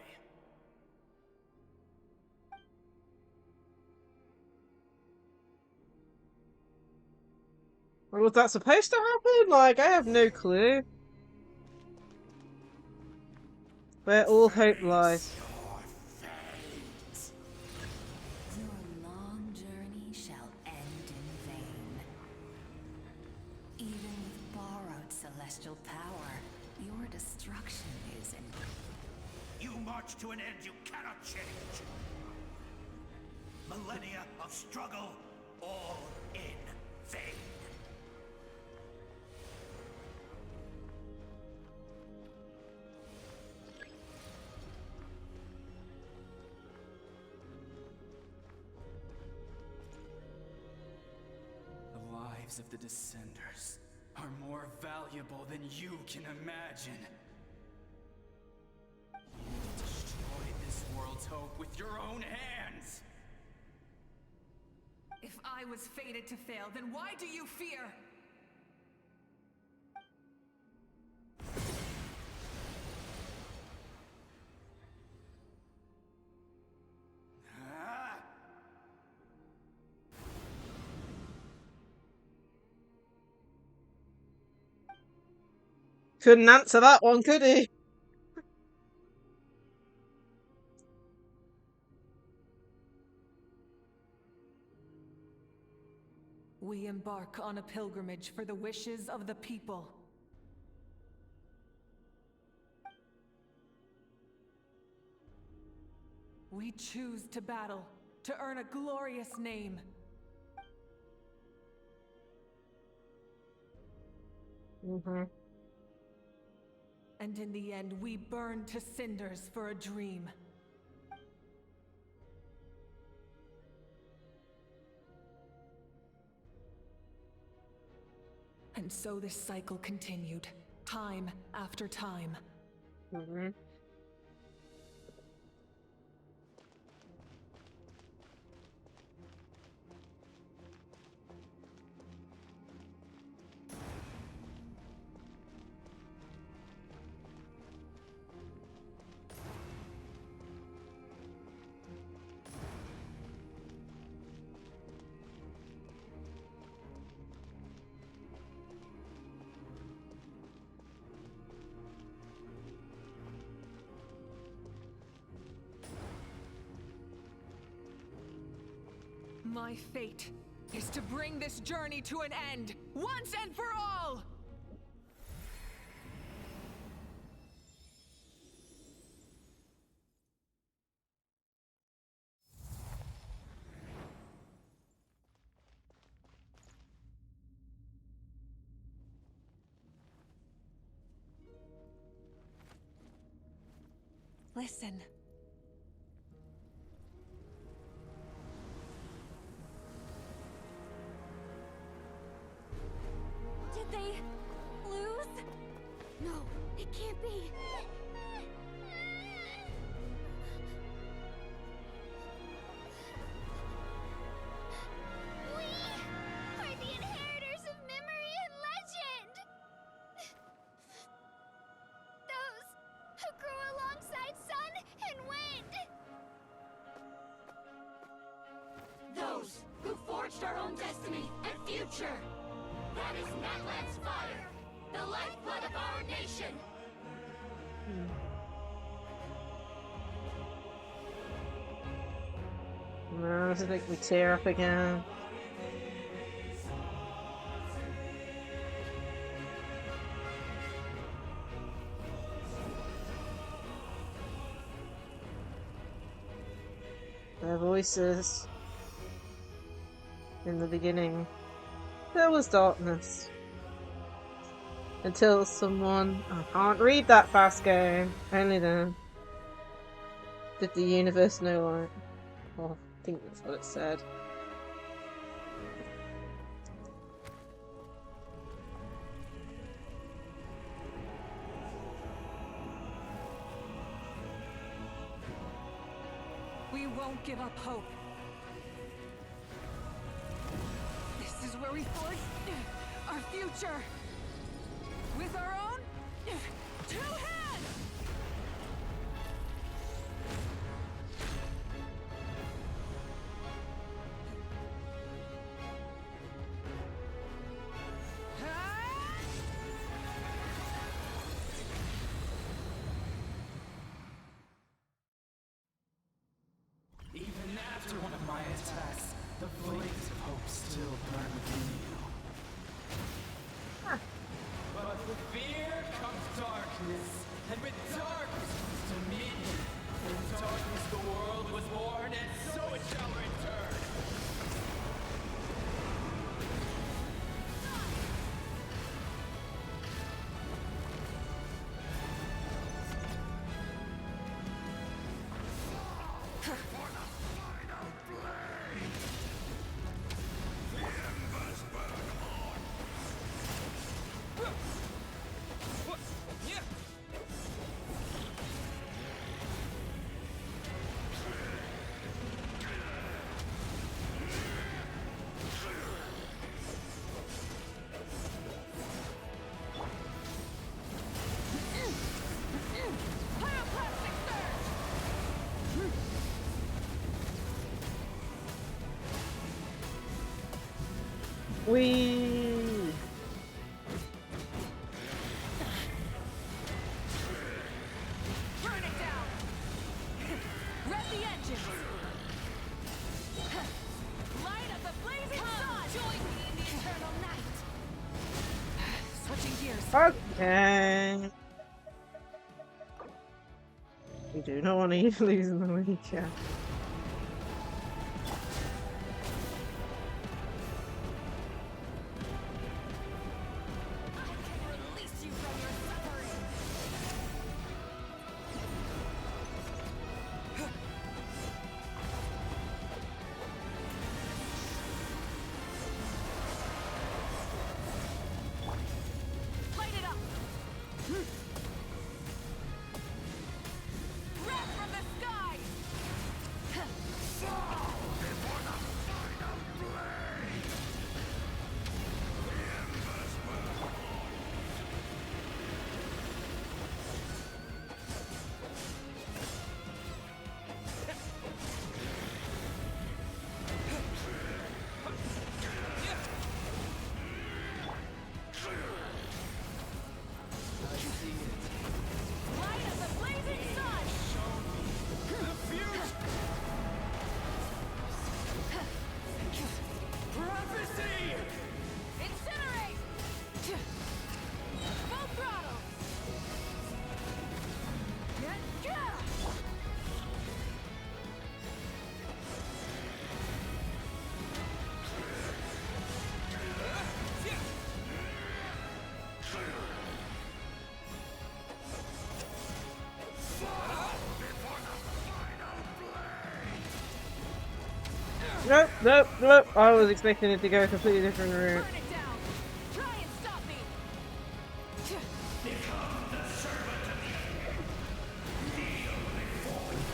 Speaker 1: Was that supposed to happen? Like, I have no clue. Where all hope lies.
Speaker 18: Your long journey shall end in vain. Even with borrowed celestial power, your destruction is in.
Speaker 20: You march to an end you cannot change. Millennia of struggle, all in vain.
Speaker 5: The lives of the Descenders are more valuable than you can imagine. You destroyed this world's hope with your own hands!
Speaker 6: If I was fated to fail, then why do you fear?
Speaker 1: Couldn't answer that one, could he?
Speaker 6: We embark on a pilgrimage for the wishes of the people. We choose to battle, to earn a glorious name. And in the end, we burn to cinders for a dream. And so this cycle continued, time after time. My fate is to bring this journey to an end, once and for all! Listen.
Speaker 3: Did they lose? No, it can't be. We are the inheritors of memory and legend. Those who grew alongside sun and wind.
Speaker 22: Those who forged our own destiny and future. That is Natlan's fire, the lifeblood of our nation.
Speaker 1: No, does it make me tear up again? Their voices. In the beginning, there was darkness. Until someone... I can't read that fast, game. Only then did the universe know light. Well, I think that's what it said.
Speaker 6: We won't give up hope. This is where we forge our future. With our own two hands!
Speaker 5: Even after one of my attacks, the flames of hope still burn within you. But with fear comes darkness, and with darkness comes dominion. In darkness the world was born, and so it shall return.
Speaker 1: Whee!
Speaker 6: Burn it down! Rev the engines! Light of the blazing sun! Join me in the eternal night! Switching gears.
Speaker 1: Okay. We do not want to lose in the Lacie-Chan. Nope, nope, nope. I was expecting it to go a completely different route.
Speaker 6: Burn it down. Try and stop me.
Speaker 20: Become the servant of the kneel before me.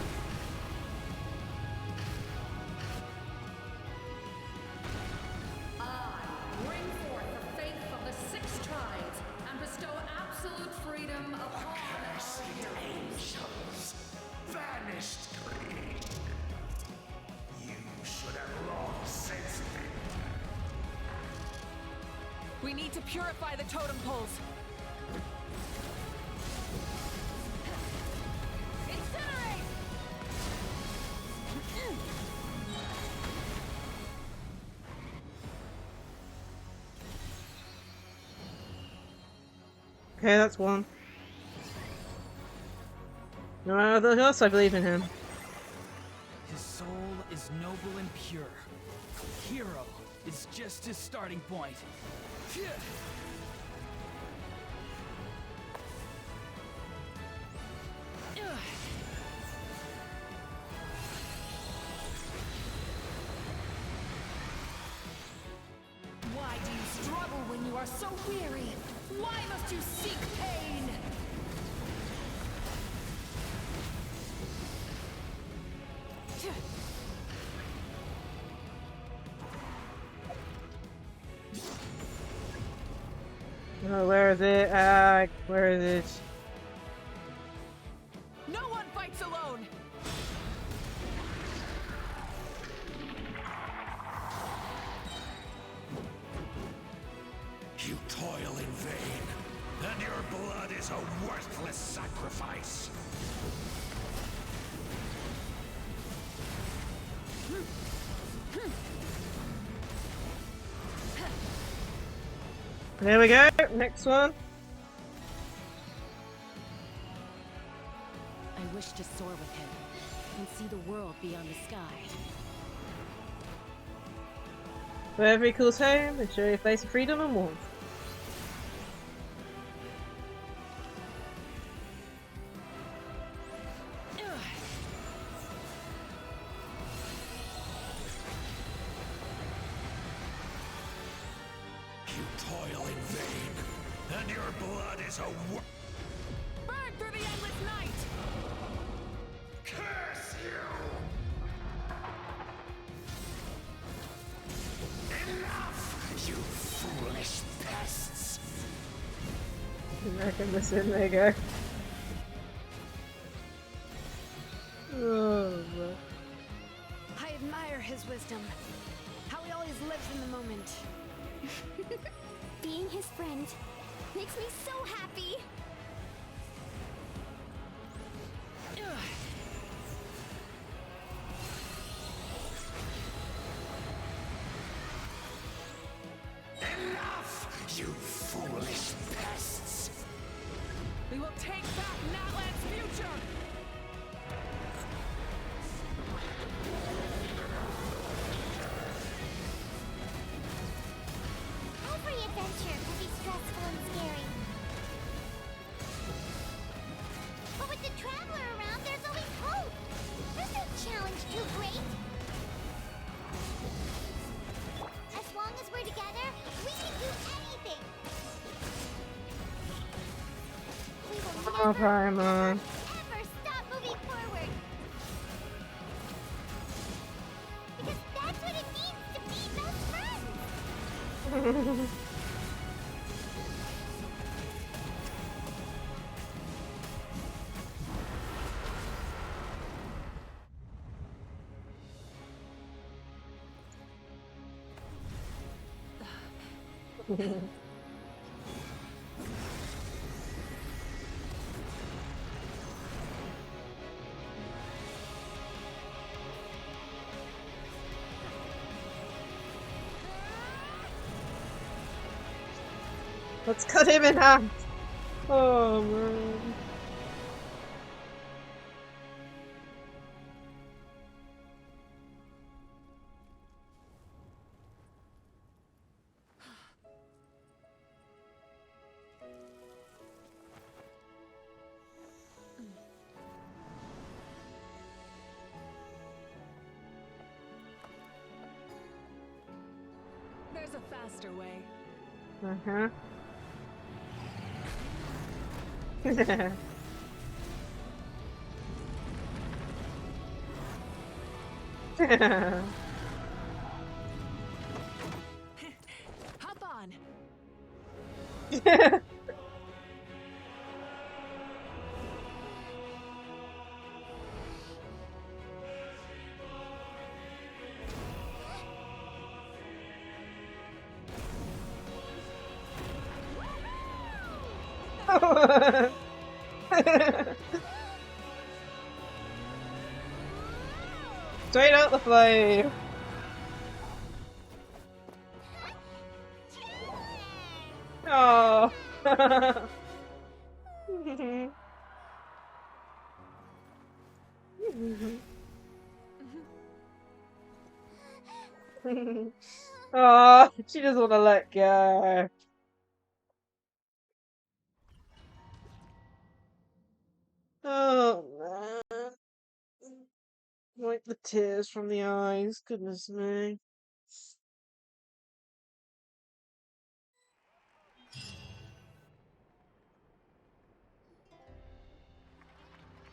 Speaker 12: I bring forth the faith of the six tribes and bestow absolute freedom upon
Speaker 20: Accursed angels, vanished greed. You should have long since been.
Speaker 6: We need to purify the totem poles. Incinerate!
Speaker 1: Okay, that's one. No matter else, I believe in him.
Speaker 9: His soul is noble and pure. Hero is just his starting point.
Speaker 12: Why do you struggle when you are so weary? Why must you seek pain?
Speaker 1: Oh, where is it? Where is it?
Speaker 6: No one fights alone.
Speaker 20: You toil in vain, and your blood is a worthless sacrifice.
Speaker 1: There we go. Next one.
Speaker 2: I wish to soar with him and see the world beyond the sky.
Speaker 1: Wherever he calls home, ensure your face of freedom and warmth.
Speaker 20: You toil in vain, and your blood is a
Speaker 6: Burn through the endless night.
Speaker 20: curse you! Enough, you foolish pests!
Speaker 1: I can listen. There you go. Oh, man.
Speaker 8: I admire his wisdom. How he always lives in the moment.
Speaker 3: Being his friend makes me so happy.
Speaker 20: Enough, you foolish pests!
Speaker 6: We will take back Natlan's future.
Speaker 3: Every adventure can be stressful and scary. But with the Traveler around, there's always hope. There's no challenge too great. As long as we're together, we can do anything. We will
Speaker 1: Oh,
Speaker 3: never,
Speaker 1: Paimon.
Speaker 3: ever stop moving forward. Because that's what it means to be best friends.
Speaker 1: Let's cut him in half. Oh man.
Speaker 6: a faster way.
Speaker 1: Uh-huh.
Speaker 6: Hop on.
Speaker 1: Straight out the flame. Oh. Oh, she doesn't want to let go. Oh man. Wipe the tears from the eyes, goodness me.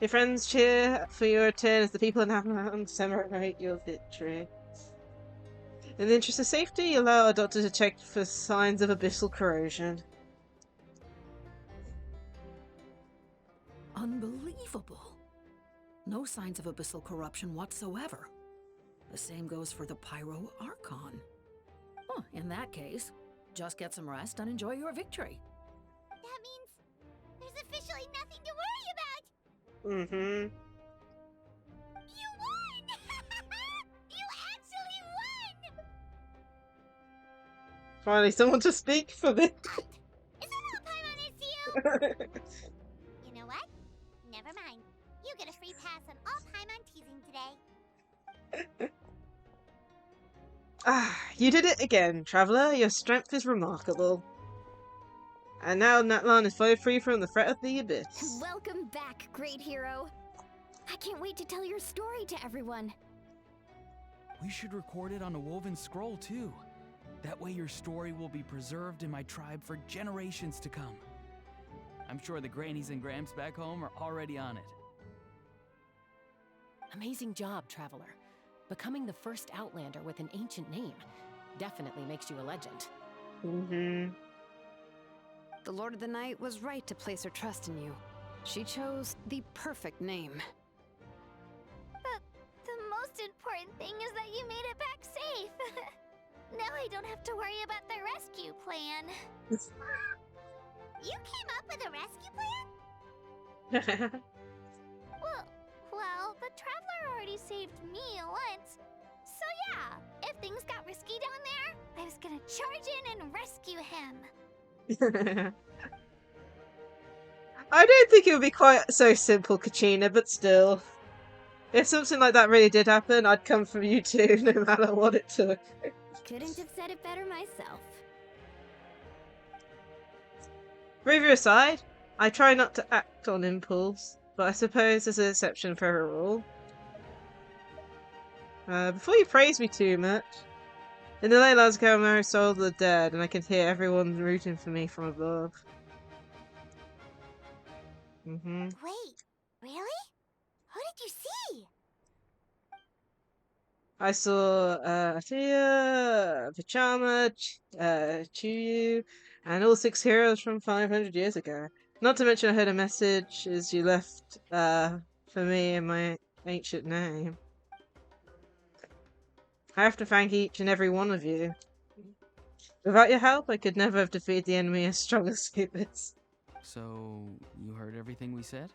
Speaker 1: Your friends cheer for your return as the people in Natlan celebrate your victory. In the interest of safety, allow a doctor to check for signs of abyssal corrosion.
Speaker 12: Unbelievable. No signs of abyssal corruption whatsoever. The same goes for the Pyro Archon. Well, in that case, just get some rest and enjoy your victory.
Speaker 3: That means there's officially nothing to worry about!
Speaker 1: Mm-hmm.
Speaker 3: You won! You actually won!
Speaker 1: Finally, someone to speak for me.
Speaker 3: Is that all Paimon is to you? You know what? Never mind. You get a free pass on all Paimon teasing today.
Speaker 1: Ah, you did it again, Traveller. Your strength is remarkable. And now Natlan is fully free from the threat of the abyss.
Speaker 8: Welcome back, great hero. I can't wait to tell your story to everyone.
Speaker 9: We should record it on a woven scroll too. That way your story will be preserved in my tribe for generations to come. I'm sure the grannies and gramps back home are already on it.
Speaker 2: Amazing job, Traveler. Becoming the first Outlander with an ancient name definitely makes you a legend.
Speaker 1: Mm-hmm.
Speaker 12: The Lord of the Night was right to place her trust in you. She chose the perfect name.
Speaker 3: The most important thing is that you made it back safe. Now I don't have to worry about the rescue plan. You came up with a rescue plan? Well, the Traveler already saved me once. So yeah, if things got risky down there, I was gonna charge in and rescue him.
Speaker 1: I don't think it would be quite so simple, Kachina, but still. If something like that really did happen, I'd come from you too, no matter what it took.
Speaker 8: Couldn't have said it better myself.
Speaker 1: Bravery aside, I try not to act on impulse, but I suppose there's an exception for every rule. Before you praise me too much, in the late last go, Mary Soul of the Dead, and I can hear everyone rooting for me from above. Mm-hmm.
Speaker 3: Wait, really? Who did you see?
Speaker 1: I saw Athea, Pachama, Chuyu, and all 6 heroes from 500 years ago. Not to mention I heard a message as you left for me in my ancient name. I have to thank each and every one of you. Without your help, I could never have defeated the enemy as strong as this.
Speaker 9: So, you heard everything we said?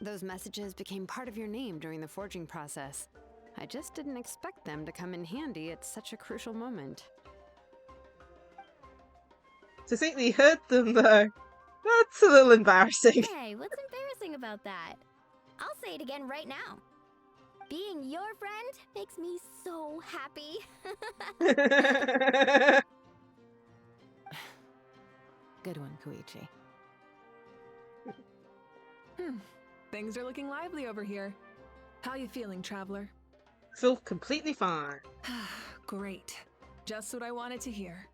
Speaker 12: Those messages became part of your name during the forging process. I just didn't expect them to come in handy at such a crucial moment.
Speaker 1: To think that you heard them, though, that's a little embarrassing.
Speaker 8: Hey, what's embarrassing about that? I'll say it again right now. Being your friend makes me so happy.
Speaker 2: Good one, Koichi.
Speaker 6: Things are looking lively over here. How you feeling, Traveler?
Speaker 1: Feel completely fine.
Speaker 6: Great. Just what I wanted to hear.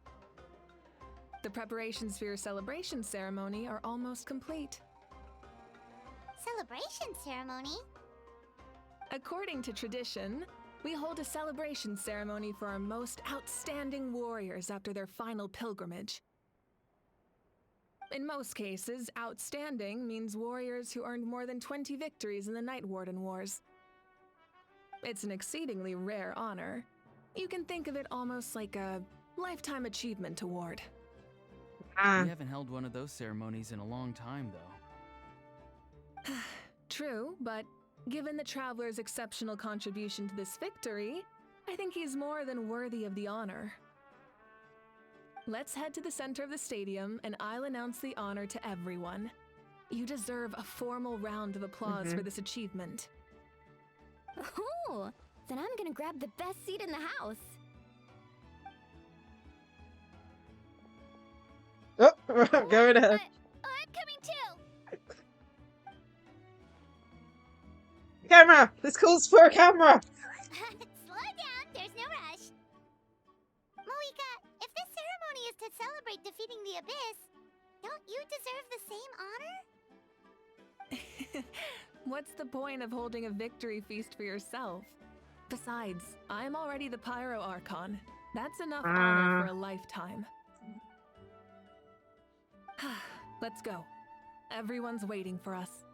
Speaker 6: The preparations for your celebration ceremony are almost complete.
Speaker 3: Celebration ceremony?
Speaker 6: According to tradition, we hold a celebration ceremony for our most outstanding warriors after their final pilgrimage. In most cases, outstanding means warriors who earned more than 20 victories in the Night Warden Wars. It's an exceedingly rare honor. You can think of it almost like a lifetime achievement award.
Speaker 9: We haven't held one of those ceremonies in a long time, though.
Speaker 6: True, but given the Traveler's exceptional contribution to this victory, I think he's more than worthy of the honor. Let's head to the center of the stadium, and I'll announce the honor to everyone. You deserve a formal round of applause for this achievement.
Speaker 8: Ooh, then I'm gonna grab the best seat in the house.
Speaker 1: Oh, go ahead.
Speaker 3: I'm coming too.
Speaker 1: Camera! This calls for a camera!
Speaker 3: Slow down, there's no rush. Moika, if this ceremony is to celebrate defeating the Abyss, don't you deserve the same honor?
Speaker 6: What's the point of holding a victory feast for yourself? Besides, I'm already the Pyro Archon. That's enough honor for a lifetime. Let's go. Everyone's waiting for us.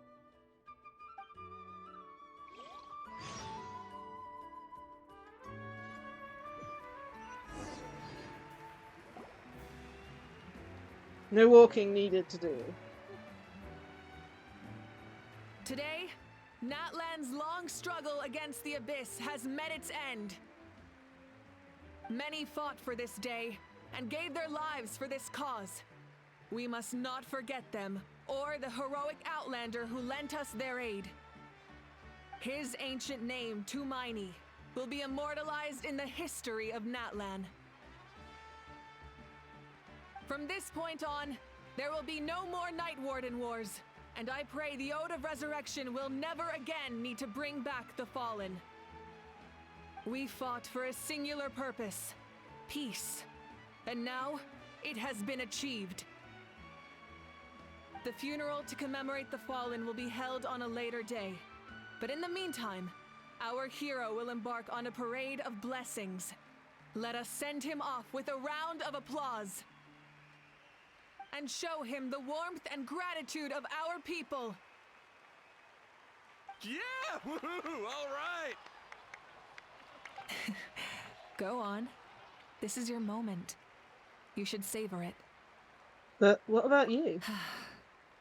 Speaker 1: No walking needed to do.
Speaker 6: Today, Natlan's long struggle against the Abyss has met its end. Many fought for this day and gave their lives for this cause. We must not forget them, or the heroic Outlander who lent us their aid. His ancient name, Tumaini, will be immortalized in the history of Natlan. From this point on, there will be no more Night Warden Wars, and I pray the Ode of Resurrection will never again need to bring back the Fallen. We fought for a singular purpose, peace, and now it has been achieved. The funeral to commemorate the Fallen will be held on a later day, but in the meantime, our hero will embark on a parade of blessings. Let us send him off with a round of applause and show him the warmth and gratitude of our people.
Speaker 13: Yeah! Woohoo! All right!
Speaker 6: Go on. This is your moment. You should savor it.
Speaker 1: But what about you?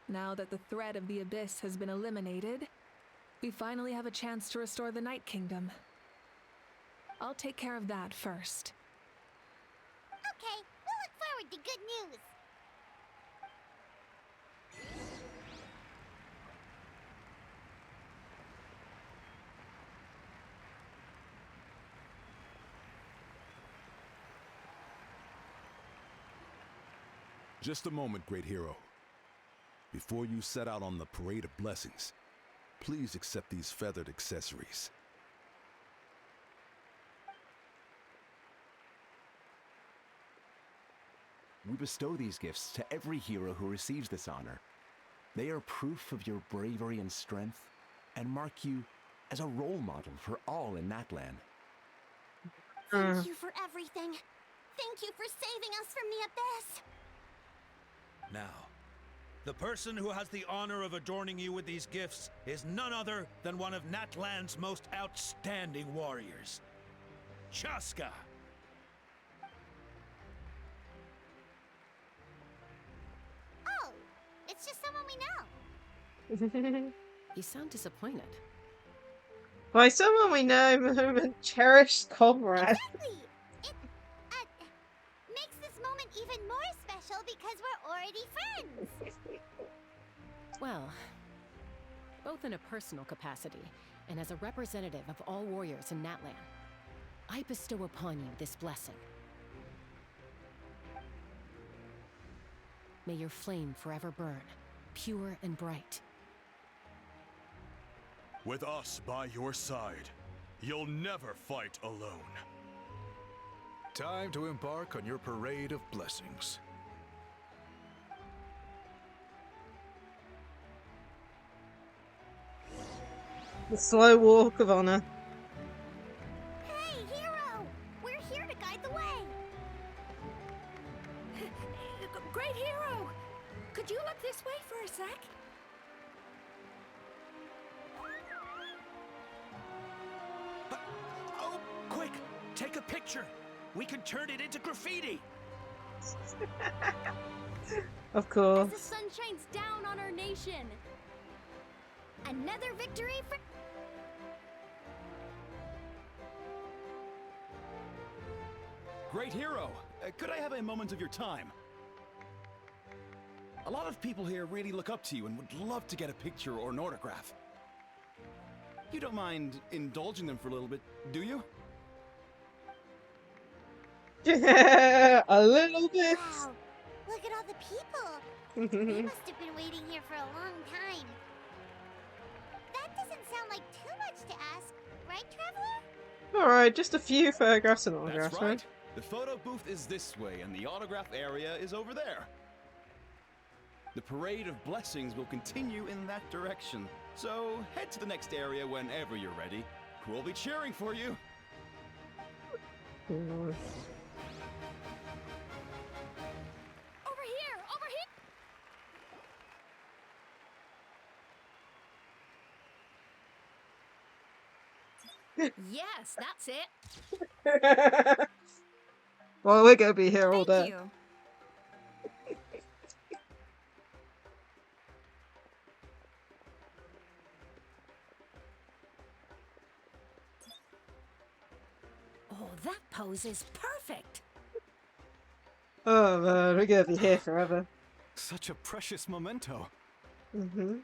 Speaker 6: Now that the threat of the Abyss has been eliminated, we finally have a chance to restore the Night Kingdom. I'll take care of that first.
Speaker 3: Okay, we'll look forward to good news.
Speaker 21: Just a moment, great hero. Before you set out on the parade of blessings, please accept these feathered accessories.
Speaker 15: We bestow these gifts to every hero who receives this honor. They are proof of your bravery and strength, and mark you as a role model for all in Natlan.
Speaker 3: Thank you for everything. Thank you for saving us from the Abyss.
Speaker 23: Now, the person who has the honor of adorning you with these gifts is none other than one of Natlan's most outstanding warriors, Chaska.
Speaker 3: Oh, it's just someone we know.
Speaker 2: You sound disappointed.
Speaker 1: By someone we know, moment cherished comrade.
Speaker 3: Exactly. It makes this moment even more special because we're already friends.
Speaker 2: Well, both in a personal capacity and as a representative of all warriors in Natlan, I bestow upon you this blessing. May your flame forever burn, pure and bright.
Speaker 4: With us by your side, you'll never fight alone.
Speaker 21: Time to embark on your parade of blessings.
Speaker 1: The slow walk of honor.
Speaker 3: Hey, hero! We're here to guide the way.
Speaker 12: Great hero! Could you look this way for a sec?
Speaker 23: Oh, quick! Take a picture! We can turn it into graffiti!
Speaker 1: Of course.
Speaker 8: As the sun shines down on our nation. Another victory for...
Speaker 7: Great hero! Could I have a moment of your time? A lot of people here really look up to you and would love to get a picture or an autograph. You don't mind indulging them for a little bit, do you?
Speaker 1: Yeah, a little bit.
Speaker 3: Wow, look at all the people. We must have been waiting here for a long time. That doesn't sound like too much to ask, right, Traveler?
Speaker 1: Alright, just a few photographs and autographs,
Speaker 7: That's right. The photo booth is this way, and the autograph area is over there. The parade of blessings will continue in that direction. So head to the next area whenever you're ready. We'll be cheering for you.
Speaker 8: Over here! Over here!
Speaker 12: Yes, that's it.
Speaker 1: Well, we're gonna be here all day.
Speaker 6: You.
Speaker 12: Oh, that pose is perfect.
Speaker 1: Oh man, we're gonna be here forever.
Speaker 7: Such a precious memento.
Speaker 1: Mm-hmm.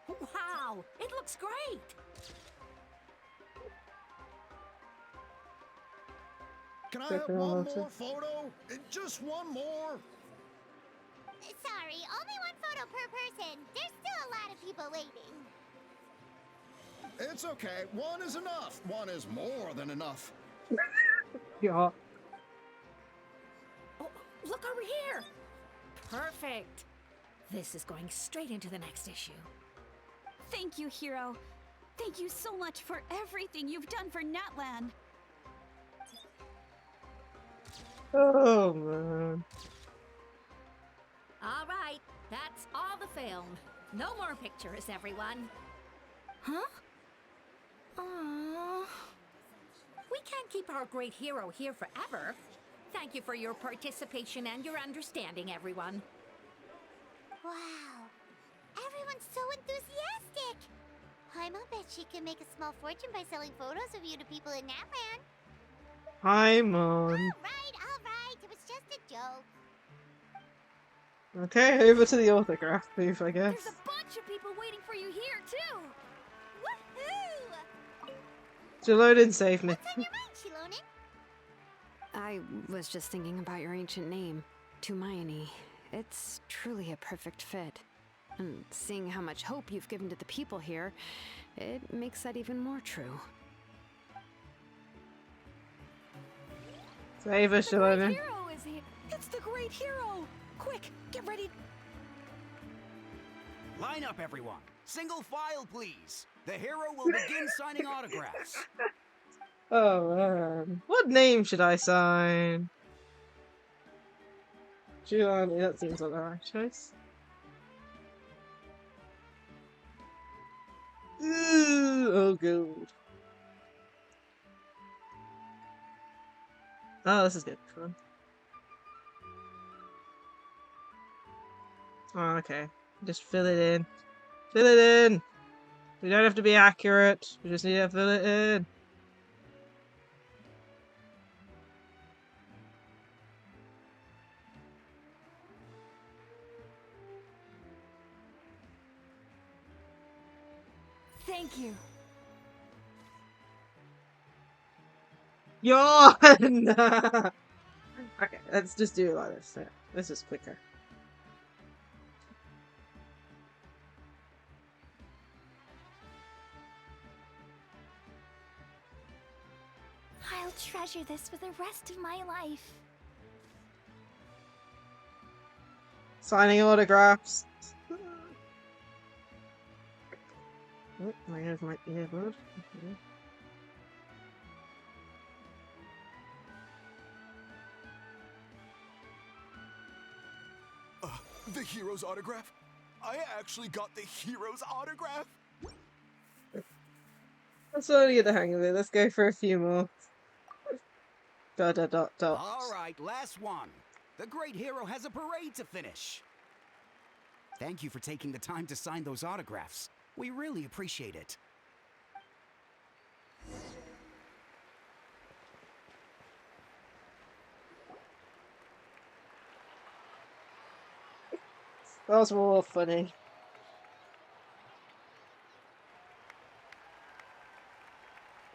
Speaker 12: Wow, it looks great.
Speaker 13: Can I have one more photo? Just one more?
Speaker 3: Sorry, only one photo per person. There's still a lot of people waiting.
Speaker 13: It's okay. One is enough. One is more than enough.
Speaker 1: Yeah.
Speaker 12: Oh, look over here. Perfect. This is going straight into the next issue.
Speaker 8: Thank you, hero. Thank you so much for everything you've done for Natlan.
Speaker 1: Oh man.
Speaker 12: All right, that's all the film. No more pictures, everyone. Huh? Aww. We can't keep our great hero here forever. Thank you for your participation and your understanding, everyone.
Speaker 3: Wow, everyone's so enthusiastic. Paimon bet she can make a small fortune by selling photos of you to people in Natlan.
Speaker 1: Hi, Mom.
Speaker 3: All right, it was just a joke.
Speaker 1: Okay, over to the autograph booth, I guess.
Speaker 8: There's a bunch of people waiting for you here, too. Woohoo!
Speaker 1: Jalodin saved me.
Speaker 3: What's on your mind, Shilonin?
Speaker 14: I was just thinking about your ancient name, Tumayani. It's truly a perfect fit. And seeing how much hope you've given to the people here, it makes that even more true.
Speaker 1: Save us, Jalodin.
Speaker 6: Hero is here. It's the great hero. Quick, get ready.
Speaker 7: Line up, everyone. Single file, please. The hero will begin signing autographs.
Speaker 1: Oh man. What name should I sign? Giovanni, that seems like the right choice. Ooh, oh god. Oh, this is good. Fun. Oh, okay. Just fill it in. Fill it in! We don't have to be accurate. We just need to fill it in.
Speaker 6: Thank you.
Speaker 1: Yawn! Okay, let's just do it like this. Yeah, this is quicker.
Speaker 3: treasure this for the rest of my life.
Speaker 1: Signing autographs. Oh, I have my earbud. Okay.
Speaker 15: The hero's autograph? I actually got the hero's autograph?
Speaker 1: I'm slowly get the hang of it. Let's go for a few more. Dot.
Speaker 10: All right, last one. The great hero has a parade to finish. Thank you for taking the time to sign those autographs. We really appreciate it.
Speaker 1: That was more funny.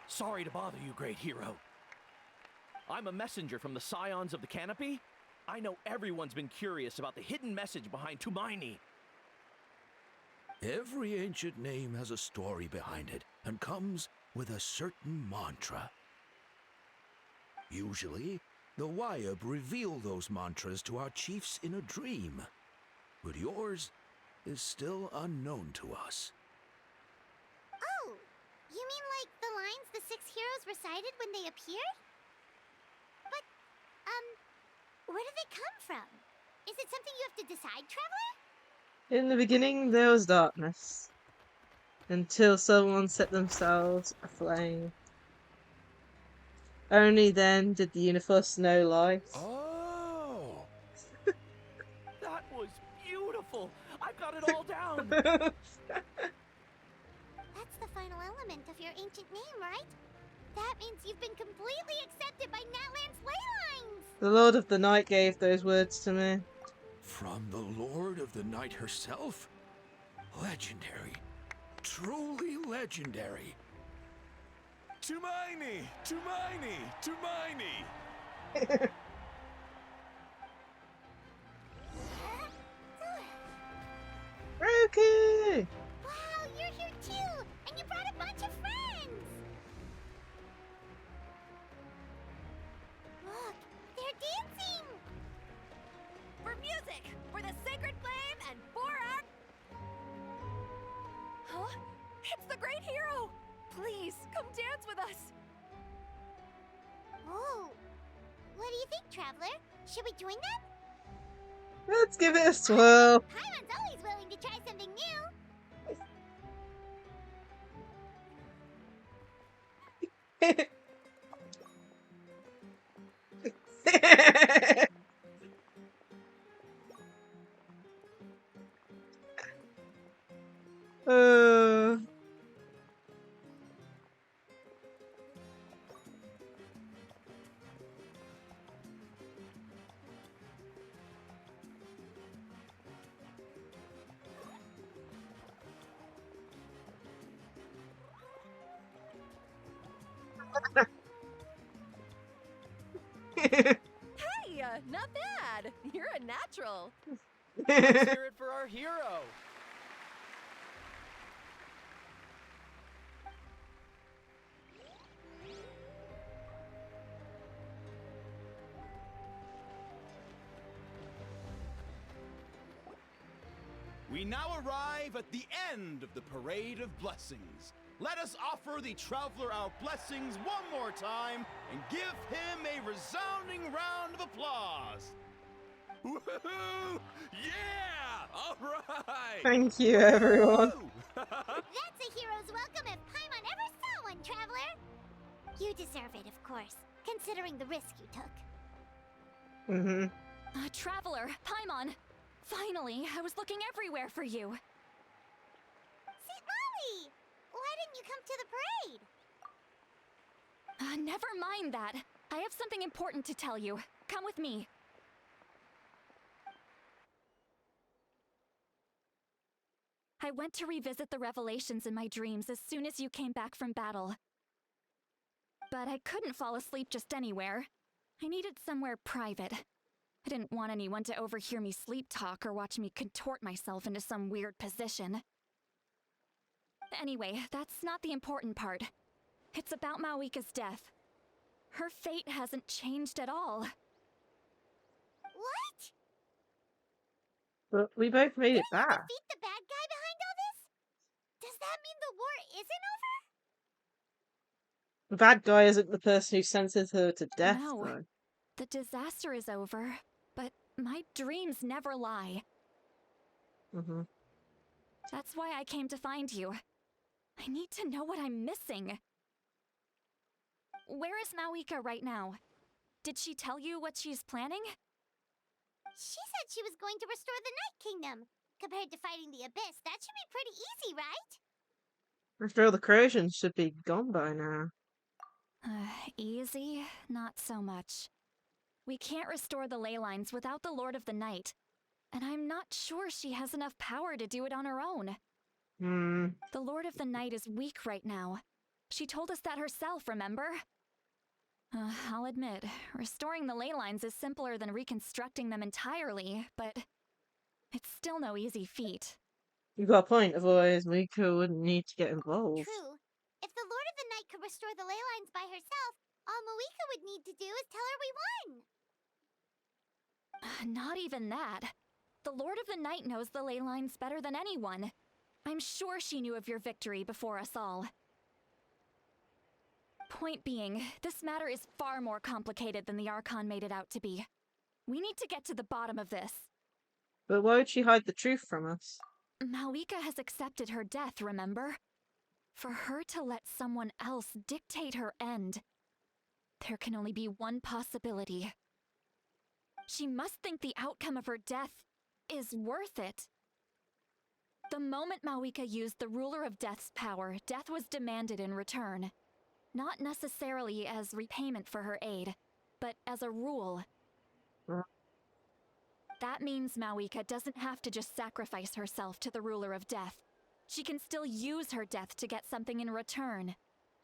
Speaker 11: Sorry to bother you, great hero. I'm a messenger from the Scions of the Canopy. I know everyone's been curious about the hidden message behind Tumaini.
Speaker 23: Every ancient name has a story behind it and comes with a certain mantra. Usually, the Wayab reveal those mantras to our chiefs in a dream, but yours is still unknown to us.
Speaker 3: Oh, you mean like the lines the 6 heroes recited when they appeared? But, where do they come from? Is it something you have to decide, Traveler?
Speaker 1: In the beginning, there was darkness. Until someone set themselves aflame. Only then did the universe know light.
Speaker 11: Oh! That was beautiful! I've got it all down!
Speaker 3: That's the final element of your ancient name, right? That means you've been completely accepted by Natlan's ley lines!
Speaker 1: The Lord of the Night gave those words to me.
Speaker 23: From the Lord of the Night herself? Legendary. Truly legendary.
Speaker 15: Tumaini! Tumaini! Tumaini!
Speaker 1: Roku!
Speaker 3: Wow, you're here too! And you brought a bunch of friends! Look, they're dancing!
Speaker 16: For music! For the sacred flame and for our... Huh? It's the great hero! Please, come dance with us!
Speaker 3: Oh, what do you think, Traveler? Should we join them?
Speaker 1: Let's give it a swirl.
Speaker 3: Paimon's always willing to try something
Speaker 1: new.
Speaker 16: Hey, not bad! You're a natural!
Speaker 11: Let's hear it for our hero!
Speaker 7: We now arrive at the end of the Parade of Blessings. Let us offer the Traveler our blessings one more time and give him a resounding round of applause. Woohoo! Yeah! All right!
Speaker 1: Thank you, everyone.
Speaker 3: That's a hero's welcome if Paimon ever saw one, Traveler! You deserve it, of course, considering the risk you took.
Speaker 16: Traveler, Paimon! Finally, I was looking everywhere for you.
Speaker 3: St. Molly! Why didn't you come to the parade?
Speaker 16: Never mind that. I have something important to tell you. Come with me. I went to revisit the revelations in my dreams as soon as you came back from battle. But I couldn't fall asleep just anywhere. I needed somewhere private. I didn't want anyone to overhear me sleep talk or watch me contort myself into some weird position. Anyway, that's not the important part. It's about Mawika's death. Her fate hasn't changed at all.
Speaker 3: What?
Speaker 1: But we both made it
Speaker 3: Didn't you
Speaker 1: back.
Speaker 3: defeat the bad guy behind all this? Does that mean the war isn't over?
Speaker 1: The bad guy isn't the person who sentenced her to death,
Speaker 16: No.
Speaker 1: though.
Speaker 16: The disaster is over, but my dreams never lie.
Speaker 1: Mm-hmm.
Speaker 16: That's why I came to find you. I need to know what I'm missing. Where is Mawika right now? Did she tell you what she's planning?
Speaker 3: She said she was going to restore the Night Kingdom. Compared to fighting the Abyss, that should be pretty easy, right?
Speaker 1: After all, the corrosion should be gone by now.
Speaker 16: Easy? Not so much. We can't restore the ley lines without the Lord of the Night, and I'm not sure she has enough power to do it on her own. The Lord of the Night is weak right now. She told us that herself, remember? I'll admit, restoring the ley lines is simpler than reconstructing them entirely, but it's still no easy feat.
Speaker 1: You've got a point, otherwise Miko wouldn't need to get involved.
Speaker 3: True. If the Lord of the Night could restore the ley lines by herself, all Mawika would need to do is tell her we won.
Speaker 16: Not even that. The Lord of the Night knows the ley lines better than anyone. I'm sure she knew of your victory before us all. Point being, this matter is far more complicated than the Archon made it out to be. We need to get to the bottom of this.
Speaker 1: But why would she hide the truth from us?
Speaker 16: Mawika has accepted her death, remember? For her to let someone else dictate her end, there can only be one possibility. She must think the outcome of her death is worth it. The moment Mawika used the Ruler of Death's power, death was demanded in return. Not necessarily as repayment for her aid, but as a rule. That means Mawika doesn't have to just sacrifice herself to the Ruler of Death. She can still use her death to get something in return.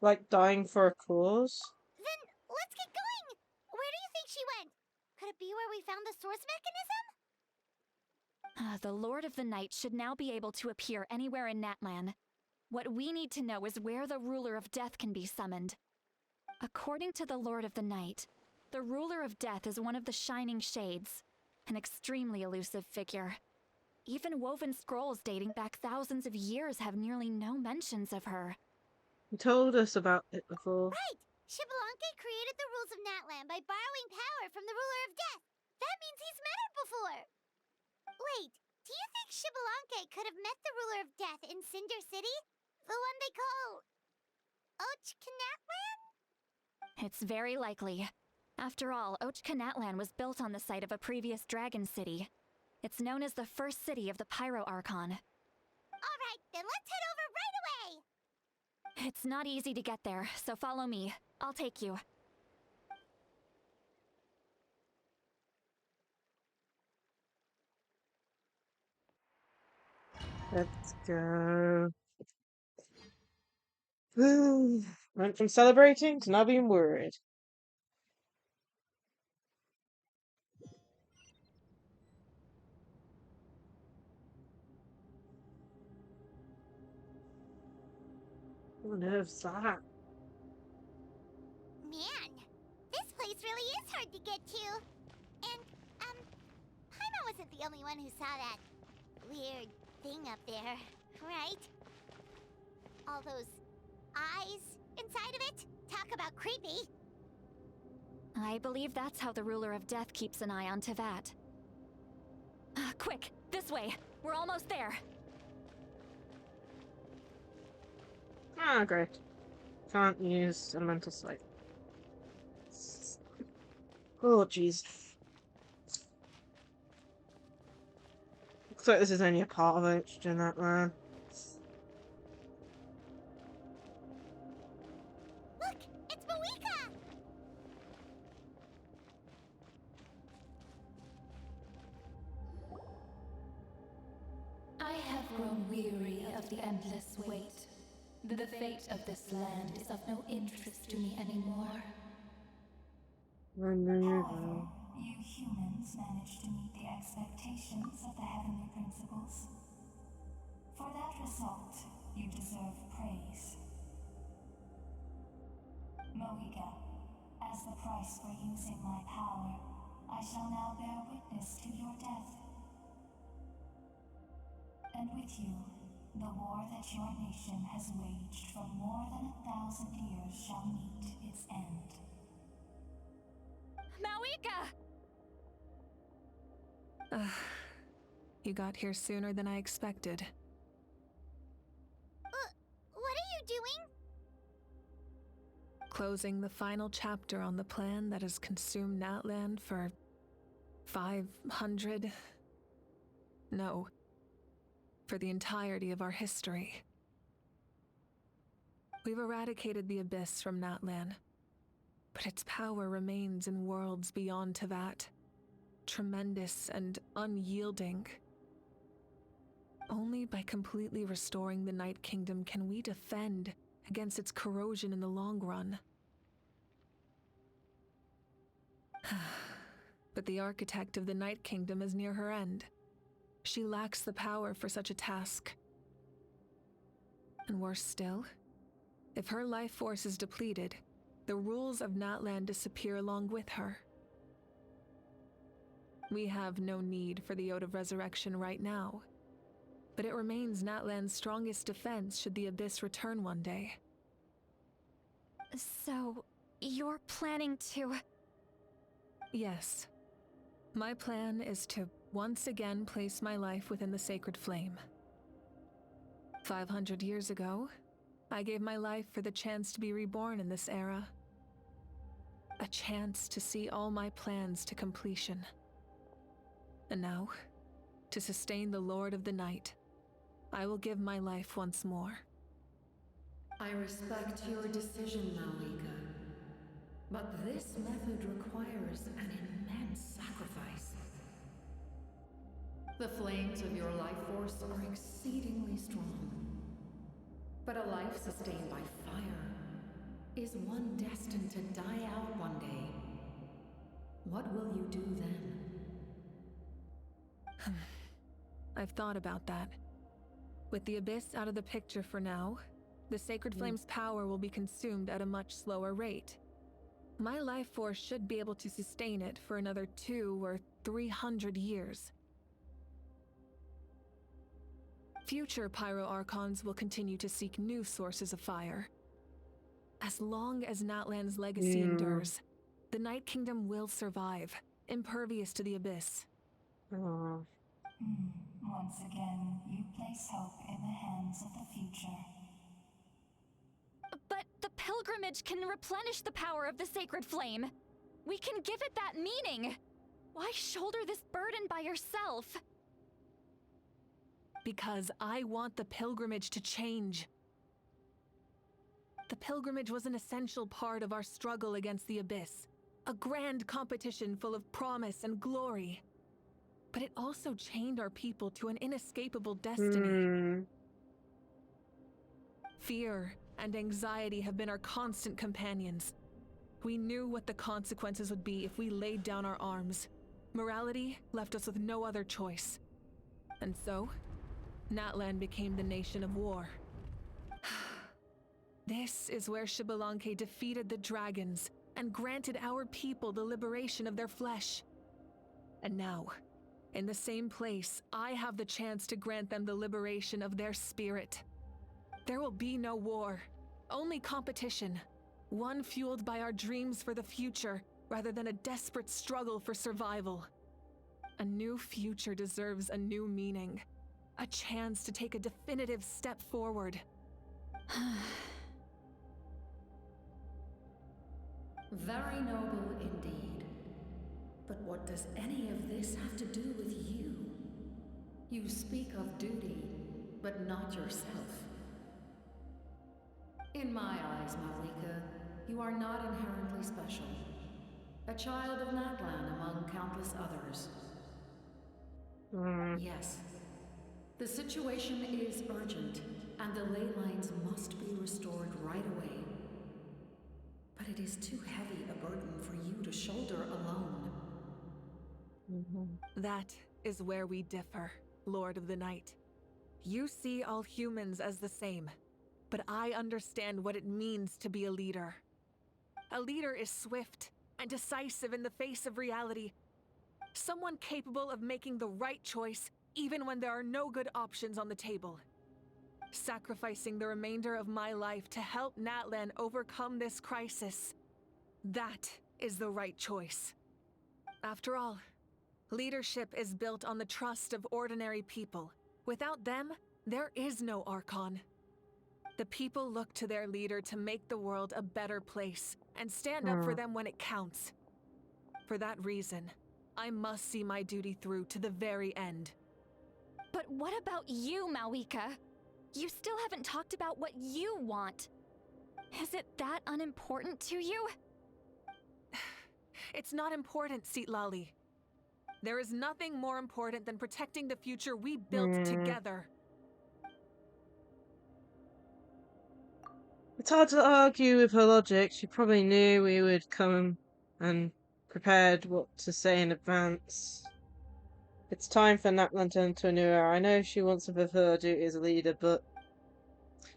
Speaker 1: Like dying for a cause?
Speaker 3: Then let's get going! Where do you think she went? Could it be where we found the source mechanism?
Speaker 16: The Lord of the Night should now be able to appear anywhere in Natlan. What we need to know is where the Ruler of Death can be summoned. According to the Lord of the Night, the Ruler of Death is one of the Shining Shades, an extremely elusive figure. Even woven scrolls dating back thousands of years have nearly no mentions of her.
Speaker 1: You told us about it before.
Speaker 3: Right! Xbalanque created the rules of Natlan by borrowing power from the Ruler of Death. That means he's met her before! Wait, do you think Xbalanque could have met the Ruler of Death in Cinder City? The one they call... Natlan?
Speaker 16: It's very likely. After all, Natlan was built on the site of a previous dragon city. It's known as the first city of the Pyro Archon.
Speaker 3: Alright, then let's head over right away!
Speaker 16: It's not easy to get there, so follow me. I'll take you.
Speaker 1: Let's go. Went from celebrating to now being worried. What on earth's that?
Speaker 3: Man, this place really is hard to get to. And, Paimon wasn't the only one who saw that weird thing up there, right? All those eyes inside of it? Talk about creepy.
Speaker 16: I believe that's how the Ruler of Death keeps an eye on Tevat. Quick, this way! We're almost there!
Speaker 1: Ah, great. Can't use elemental sight. Oh, jeez. Looks like this is only a part of it, in that man.
Speaker 3: Look, it's Mawika!
Speaker 22: I have grown weary of the endless wait. The fate of this land is of no interest to me anymore.
Speaker 1: However,
Speaker 22: you humans managed to meet the expectations of the heavenly principles. For that result, you deserve praise. Mawika, as as the price for using my power, I shall now bear witness to your death. And with you, the war that your nation has waged for more than 1,000 years shall meet its end.
Speaker 16: Mawika!
Speaker 6: You got here sooner than I expected.
Speaker 3: What are you doing?
Speaker 6: Closing the final chapter on the plan that has consumed Natlan for 500... No. For the entirety of our history. We've eradicated the Abyss from Natlan, but its power remains in worlds beyond Teyvat, tremendous and unyielding. Only by completely restoring the Night Kingdom can we defend against its corrosion in the long run. But the architect of the Night Kingdom is near her end. She lacks the power for such a task. And worse still, if her life force is depleted, the rules of Natlan disappear along with her. We have no need for the Ode of Resurrection right now, but it remains Natlan's strongest defense should the Abyss return one day.
Speaker 16: So, you're planning to...
Speaker 6: Yes. My plan is to once again place my life within the sacred flame. 500 years ago, I gave my life for the chance to be reborn in this era. A chance to see all my plans to completion. And now, to sustain the Lord of the Night, I will give my life once more.
Speaker 12: I respect your decision, Mawika. But this method requires an immense sacrifice. The flames of your life force are exceedingly strong. But a life sustained by fire is one destined to die out one day. What will you do then?
Speaker 6: I've thought about that. With the Abyss out of the picture for now, the Sacred Flame's power will be consumed at a much slower rate. My life force should be able to sustain it for another 200 or 300 years. Future Pyro Archons will continue to seek new sources of fire. As long as Natlan's legacy endures, the Night Kingdom will survive, impervious to the Abyss.
Speaker 22: Once again, you place hope in the hands of the future.
Speaker 16: But the pilgrimage can replenish the power of the sacred flame. We can give it that meaning. Why shoulder this burden by yourself?
Speaker 6: Because I want the pilgrimage to change. The pilgrimage was an essential part of our struggle against the Abyss. A grand competition full of promise and glory. But it also chained our people to an inescapable destiny. Fear and anxiety have been our constant companions. We knew what the consequences would be if we laid down our arms. Morality left us with no other choice. And so, Natlan became the nation of war. This is where Xbalanque defeated the dragons and granted our people the liberation of their flesh. And now, in the same place, I have the chance to grant them the liberation of their spirit. There will be no war, only competition. One fueled by our dreams for the future, rather than a desperate struggle for survival. A new future deserves a new meaning. A chance to take a definitive step forward.
Speaker 12: Very noble indeed. But what does any of this have to do with you? You speak of duty, but not yourself. In my eyes, Mawika, you are not inherently special. A child of Natlan among countless others. Yes. The situation is urgent, and the ley lines must be restored right away. But it is too heavy a burden for you to shoulder alone.
Speaker 6: That is where we differ, Lord of the Night. You see all humans as the same, but I understand what it means to be a leader. A leader is swift and decisive in the face of reality. Someone capable of making the right choice even when there are no good options on the table. Sacrificing the remainder of my life to help Natlan overcome this crisis. That is the right choice. After all, leadership is built on the trust of ordinary people. Without them, there is no Archon. The people look to their leader to make the world a better place and stand up for them when it counts. For that reason, I must see my duty through to the very end.
Speaker 16: But what about you, Malwika? You still haven't talked about what you want. Is it that unimportant to you?
Speaker 6: It's not important, Citlali. There is nothing more important than protecting the future we built together.
Speaker 1: It's hard to argue with her logic. She probably knew we would come and prepared what to say in advance. It's time for Natlan to enter a new era. I know she wants to fulfill her duty as a leader, but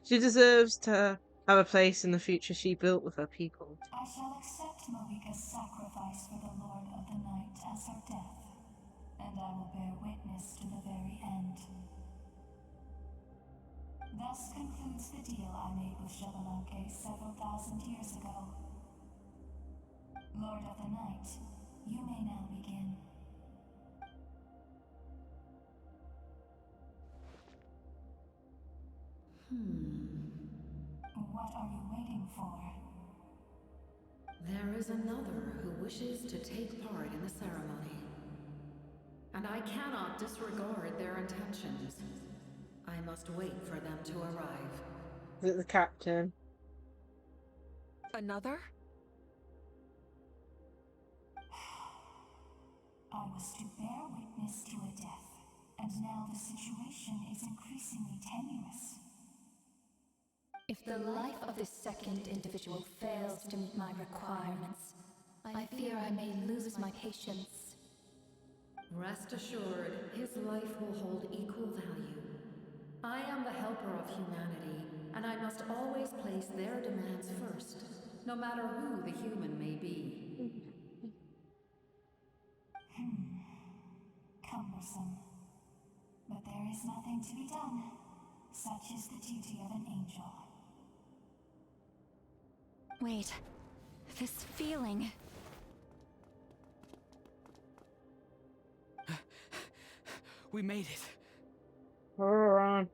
Speaker 1: she deserves to have a place in the future she built with her people.
Speaker 22: I shall accept Malwika's sacrifice for the Lord of the Night as her death, and I will bear witness to the very end. Thus concludes the deal I made with Xbalanque several thousand years ago. Lord of the Night, you may now begin. What are you waiting for?
Speaker 12: There is another who wishes to take part in the ceremony. And I cannot disregard their intentions. I must wait for them to arrive.
Speaker 1: Is it the captain?
Speaker 6: Another?
Speaker 22: I was to bear witness to a death, and now the situation is increasingly tenuous. If the life of this second individual fails to meet my requirements, I fear I may lose my patience.
Speaker 12: Rest assured, his life will hold equal value. I am the helper of humanity, and I must always place their demands first, no matter who the human may be.
Speaker 22: Cumbersome. But there is nothing to be done. Such is the duty of an angel.
Speaker 16: Wait, this feeling.
Speaker 9: We made it.
Speaker 1: We're on.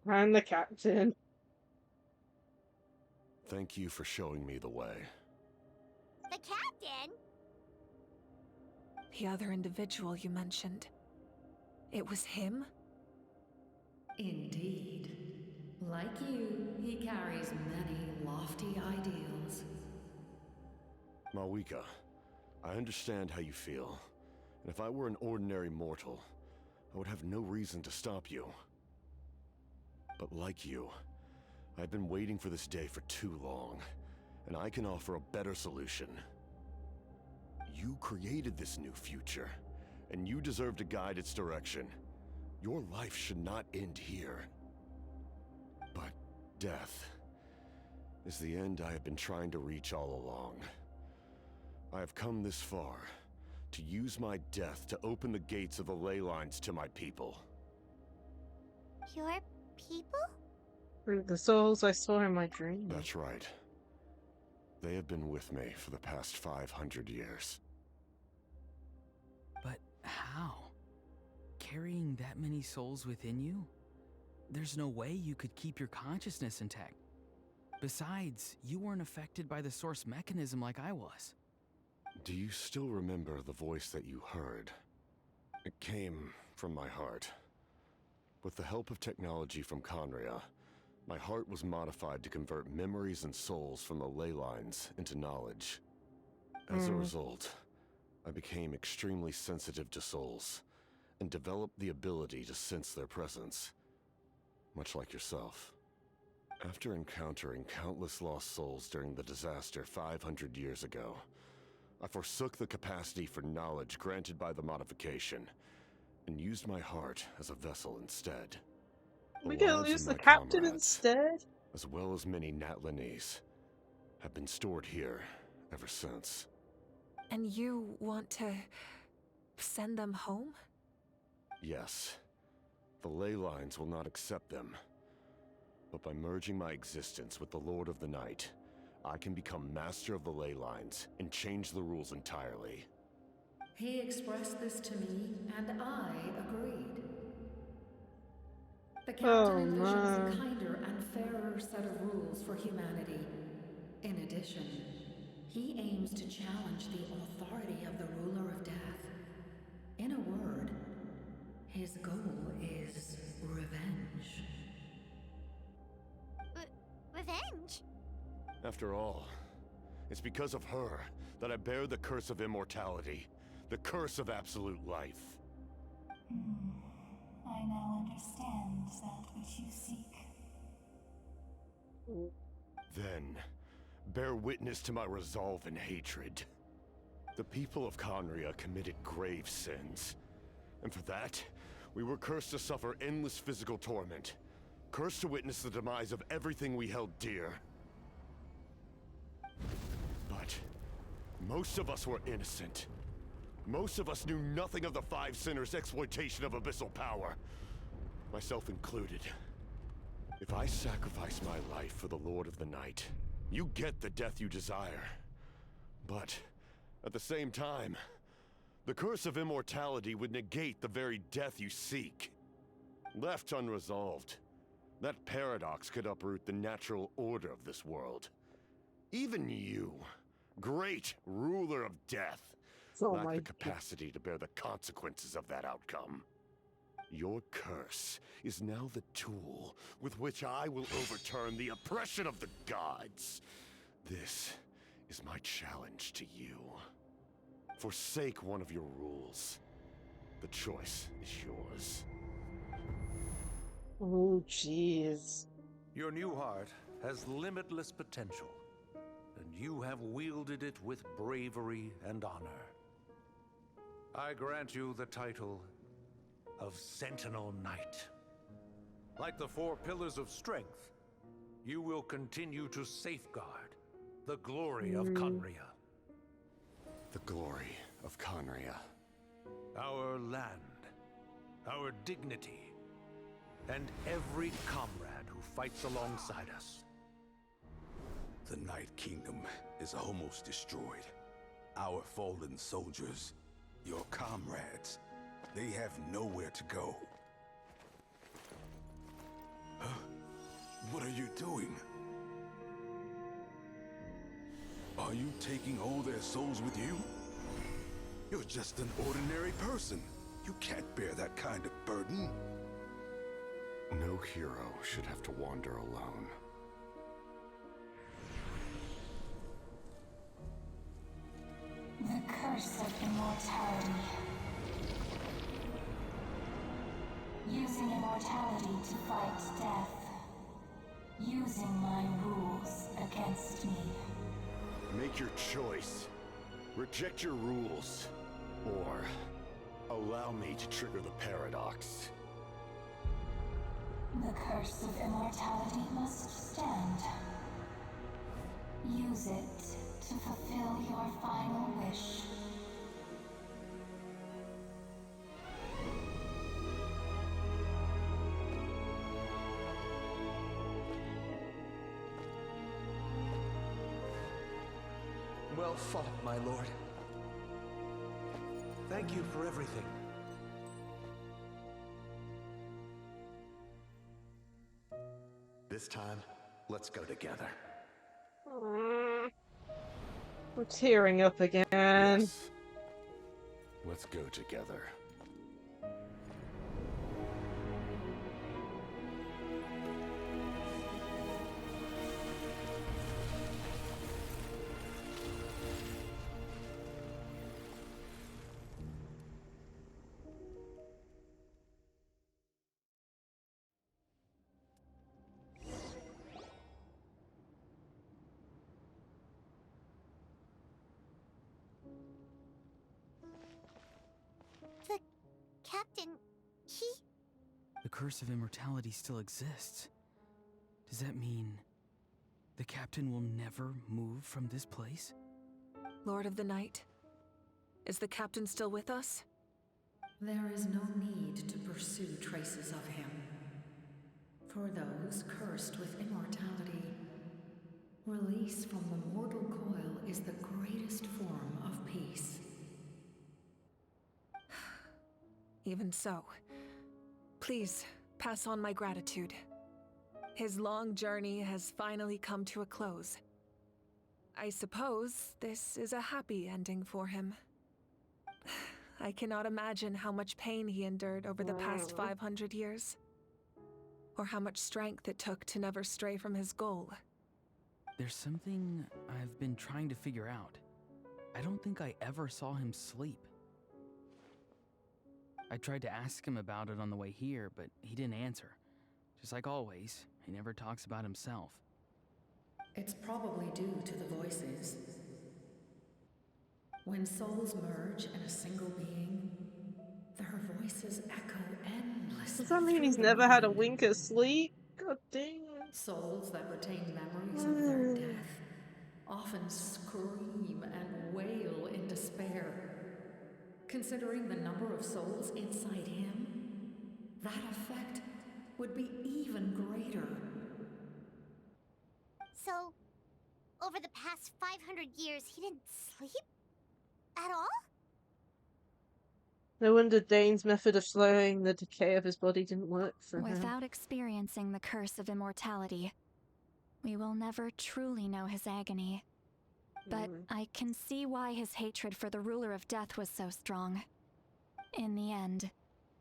Speaker 1: I'm the captain.
Speaker 15: Thank you for showing me the way.
Speaker 3: The captain?
Speaker 6: The other individual you mentioned. It was him?
Speaker 12: Indeed. Like you, he carries many lofty ideals.
Speaker 15: Malwika, I understand how you feel. And if I were an ordinary mortal, I would have no reason to stop you. But like you, I've been waiting for this day for too long, and I can offer a better solution. You created this new future, and you deserve to guide its direction. Your life should not end here. But death is the end I have been trying to reach all along. I have come this far to use my death to open the gates of the ley lines to my people.
Speaker 3: Your people?
Speaker 1: The souls I saw in my dream.
Speaker 15: That's right. They have been with me for the past 500 years.
Speaker 9: But how? Carrying that many souls within you? There's no way you could keep your consciousness intact. Besides, you weren't affected by the source mechanism like I was.
Speaker 15: Do you still remember the voice that you heard? It came from my heart. With the help of technology from Conria, my heart was modified to convert memories and souls from the ley lines into knowledge. As a result, I became extremely sensitive to souls, and developed the ability to sense their presence, much like yourself. After encountering countless lost souls during the disaster 500 years ago, I forsook the capacity for knowledge granted by the modification, and used my heart as a vessel instead.
Speaker 1: We're gonna lose the captain instead?
Speaker 15: as well as many Natlanese, have been stored here ever since.
Speaker 6: And you want to send them home?
Speaker 15: Yes. The ley lines will not accept them. But by merging my existence with the Lord of the Night, I can become master of the ley lines and change the rules entirely.
Speaker 12: He expressed this to me, and I agreed. The captain envisions a kinder and fairer set of rules for humanity. In addition, he aims to challenge the authority of the ruler of death. In a word, his goal is revenge.
Speaker 3: Revenge?
Speaker 15: After all, it's because of her that I bear the curse of immortality, the curse of absolute life.
Speaker 22: I now understand that which you seek.
Speaker 15: Then, bear witness to my resolve and hatred. The people of Khaenri'ah committed grave sins, and for that, we were cursed to suffer endless physical torment, cursed to witness the demise of everything we held dear. But most of us were innocent. Most of us knew nothing of the Five Sinners' exploitation of abyssal power, myself included. If I sacrifice my life for the Lord of the Night, you get the death you desire. But at the same time, the curse of immortality would negate the very death you seek. Left unresolved, that paradox could uproot the natural order of this world. Even you, great ruler of death, lack the capacity to bear the consequences of that outcome. Your curse is now the tool with which I will overturn the oppression of the gods. This is my challenge to you. Forsake one of your rules. The choice is yours.
Speaker 1: Oh, jeez.
Speaker 23: Your new heart has limitless potential, and you have wielded it with bravery and honor. I grant you the title of Sentinel Knight. Like the four pillars of strength, you will continue to safeguard the glory of Khaenri'ah.
Speaker 15: The glory of Khaenri'ah.
Speaker 23: Our land, our dignity, and every comrade who fights alongside us.
Speaker 17: The Night Kingdom is almost destroyed. Our fallen soldiers, your comrades, they have nowhere to go. Huh? What are you doing? Are you taking all their souls with you? You're just an ordinary person. You can't bear that kind of burden.
Speaker 15: No hero should have to wander alone.
Speaker 22: The curse of immortality. Using immortality to fight death. Using my rules against me.
Speaker 15: Make your choice. Reject your rules. Or allow me to trigger the paradox.
Speaker 22: The curse of immortality must stand. Use it to fulfill your final wish.
Speaker 23: Well fought, my lord. Thank you for everything.
Speaker 20: This time, let's go together.
Speaker 1: We're tearing up again.
Speaker 15: Yes. Let's go together.
Speaker 3: The captain, he...
Speaker 9: The curse of immortality still exists. Does that mean The captain will never move from this place?
Speaker 6: Lord of the Night, is the captain still with us?
Speaker 12: There is no need to pursue traces of him. For those cursed with immortality, release from the mortal coil is the greatest form of peace.
Speaker 6: Even so, please pass on my gratitude. His long journey has finally come to a close. I suppose this is a happy ending for him. I cannot imagine how much pain he endured over the past 500 years, or how much strength it took to never stray from his goal.
Speaker 9: There's something I've been trying to figure out. I don't think I ever saw him sleep. I tried to ask him about it on the way here, but he didn't answer. Just like always, he never talks about himself.
Speaker 12: It's probably due to the voices. When souls merge in a single being, their voices echo endlessly.
Speaker 1: Does that mean he's never had a wink of sleep? God dang it.
Speaker 12: Souls that retain memories of their death often scream and wail in despair. Considering the number of souls inside him, that effect would be even greater.
Speaker 3: So, over the past 500 years, he didn't sleep? At all?
Speaker 1: No wonder Dane's method of slowing the decay of his body didn't work for him.
Speaker 16: Without experiencing the curse of immortality, we will never truly know his agony. But I can see why his hatred for the ruler of death was so strong. In the end,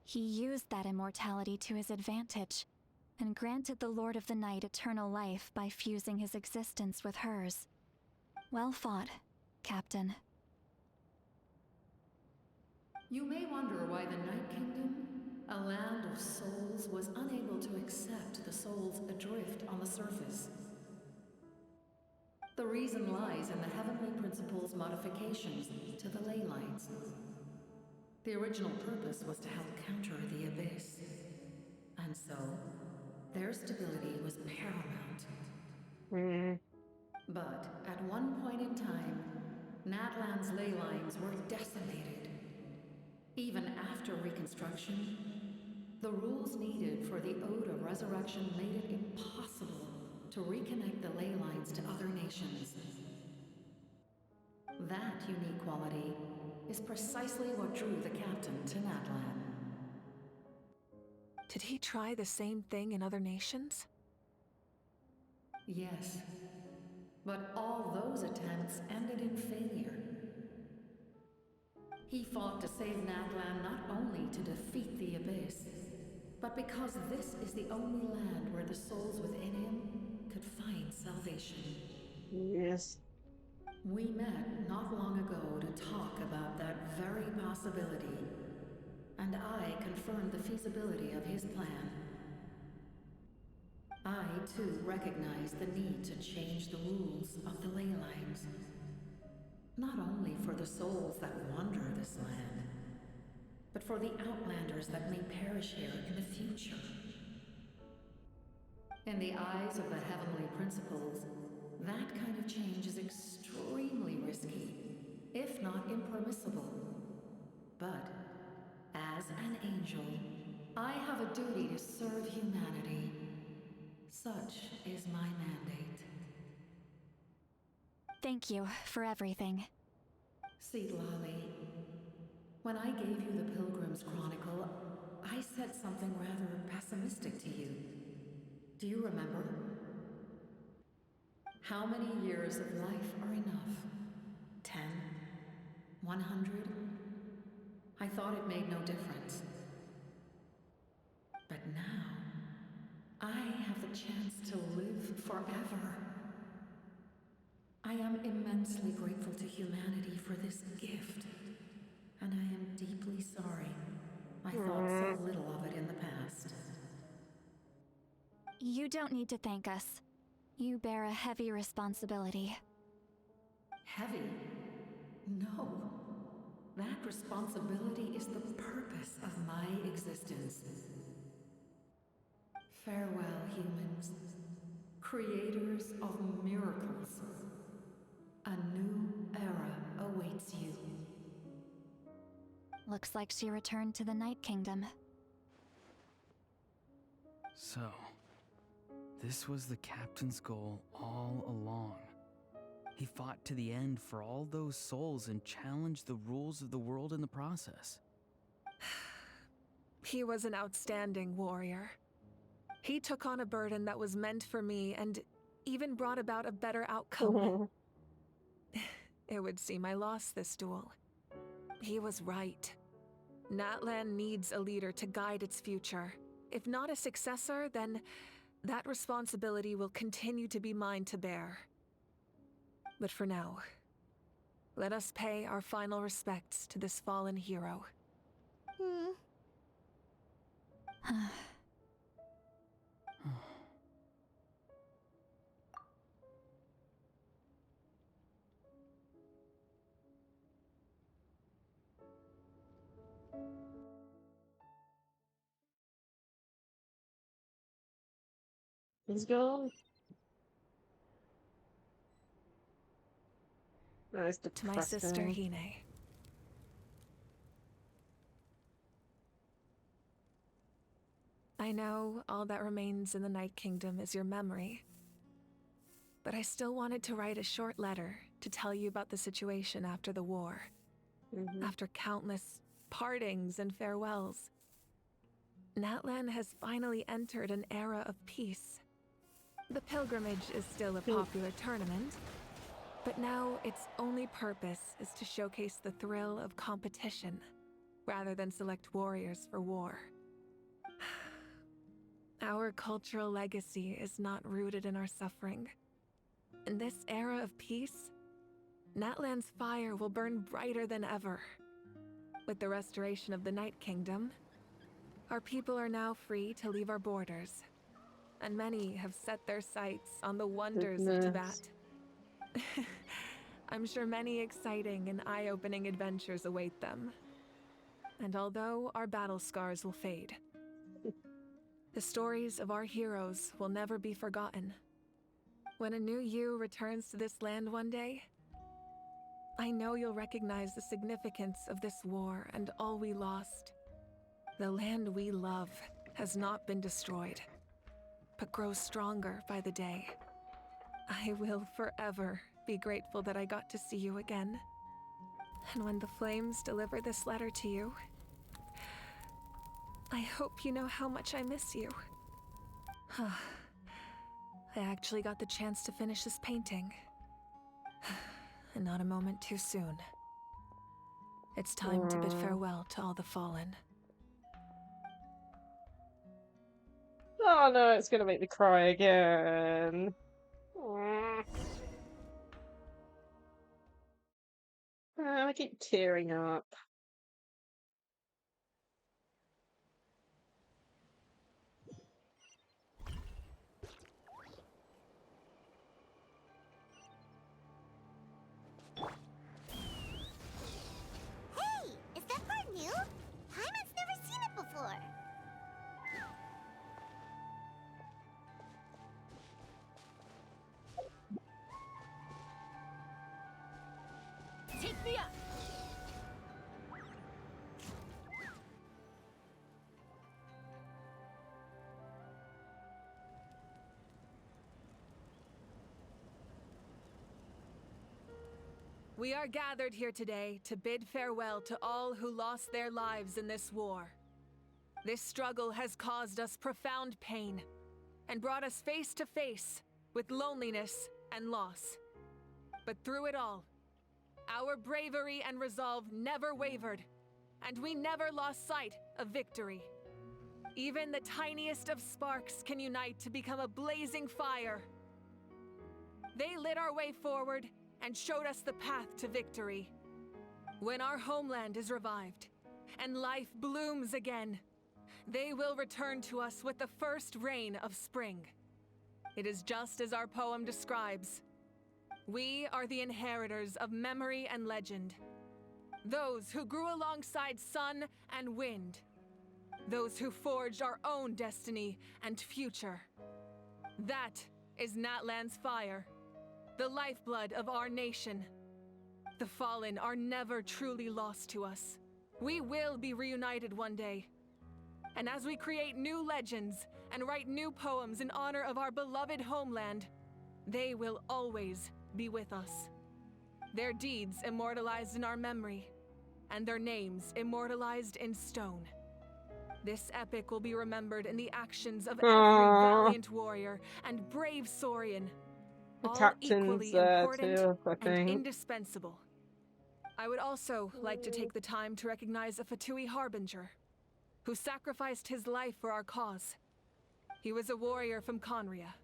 Speaker 16: he used that immortality to his advantage, and granted the Lord of the Night eternal life by fusing his existence with hers. Well fought, Captain.
Speaker 12: You may wonder why the Night Kingdom, a land of souls, was unable to accept the souls adrift on the surface. The reason lies in the Heavenly Principle's modifications to the ley lines. The original purpose was to help counter the Abyss. And so, their stability was paramount. But at one point in time, Natlan's ley lines were decimated. Even after reconstruction, the rules needed for the Ode of Resurrection made it impossible to reconnect the ley lines to other nations. That unique quality is precisely what drew the captain to Natlan.
Speaker 6: Did he try the same thing in other nations?
Speaker 12: Yes, but all those attempts ended in failure. He fought to save Natlan not only to defeat the Abyss, but because this is the only land where the souls within him could find salvation.
Speaker 1: Yes.
Speaker 12: We met not long ago to talk about that very possibility, and I confirmed the feasibility of his plan. I, too, recognize the need to change the rules of the ley lines. Not only for the souls that wander this land, but for the outlanders that may perish here in the future. In the eyes of the Heavenly Principles, that kind of change is extremely risky, if not impermissible. But, as an angel, I have a duty to serve humanity. Such is my mandate.
Speaker 16: Thank you for everything.
Speaker 12: See, Lalie, when I gave you the Pilgrim's Chronicle, I said something rather pessimistic to you. Do you remember? How many years of life are enough? 10? 100? I thought it made no difference. But now, I have the chance to live forever. I am immensely grateful to humanity for this gift, and I am deeply sorry I thought so little of it in the past.
Speaker 16: You don't need to thank us. You bear a heavy responsibility.
Speaker 12: Heavy? No. That responsibility is the purpose of my existence. Farewell, humans. Creators of miracles, a new era awaits you.
Speaker 16: Looks like she returned to the Night Kingdom.
Speaker 9: So, this was the captain's goal all along. He fought to the end for all those souls and challenged the rules of the world in the process.
Speaker 6: He was an outstanding warrior. He took on a burden that was meant for me and even brought about a better outcome. It would seem I lost this duel. He was right. Natlan needs a leader to guide its future. If not a successor, then that responsibility will continue to be mine to bear. But for now, let us pay our final respects to this fallen hero.
Speaker 1: He's gone. Nice
Speaker 6: To my sister Hine. I know all that remains in the Night Kingdom is your memory. But I still wanted to write a short letter to tell you about the situation after the war. After countless partings and farewells, Natlan has finally entered an era of peace. The pilgrimage is still a popular tournament, but now its only purpose is to showcase the thrill of competition, rather than select warriors for war. Our cultural legacy is not rooted in our suffering. In this era of peace, Natlan's fire will burn brighter than ever. With the restoration of the Night Kingdom, our people are now free to leave our borders, and many have set their sights on the wonders of Tibet. I'm sure many exciting and eye-opening adventures await them. And although our battle scars will fade, the stories of our heroes will never be forgotten. When a new you returns to this land one day, I know you'll recognize the significance of this war and all we lost. The land we love has not been destroyed, but grows stronger by the day. I will forever be grateful that I got to see you again. And when the flames deliver this letter to you, I hope you know how much I miss you. I actually got the chance to finish this painting. And not a moment too soon. It's time to bid farewell to all the fallen.
Speaker 1: Oh no, it's gonna make me cry again. I keep tearing up.
Speaker 3: Hey, is that part new? Paimon's never seen it before.
Speaker 8: Take me up!
Speaker 6: We are gathered here today to bid farewell to all who lost their lives in this war. This struggle has caused us profound pain and brought us face to face with loneliness and loss. But through it all, our bravery and resolve never wavered, and we never lost sight of victory. Even the tiniest of sparks can unite to become a blazing fire. They lit our way forward and showed us the path to victory. When our homeland is revived and life blooms again, they will return to us with the first rain of spring. It is just as our poem describes. We are the inheritors of memory and legend. Those who grew alongside sun and wind. Those who forged our own destiny and future. That is Natlan's fire, the lifeblood of our nation. The fallen are never truly lost to us. We will be reunited one day. And as we create new legends and write new poems in honor of our beloved homeland, they will always be with us. Their deeds immortalized in our memory, and their names immortalized in stone. This epic will be remembered in the actions of every valiant warrior and brave Saurian,
Speaker 1: The
Speaker 6: all
Speaker 1: captain's
Speaker 6: equally
Speaker 1: there
Speaker 6: important
Speaker 1: too, I
Speaker 6: and
Speaker 1: think.
Speaker 6: indispensable. I would also like to take the time to recognize a Fatui Harbinger, who sacrificed his life for our cause. He was a warrior from Conria,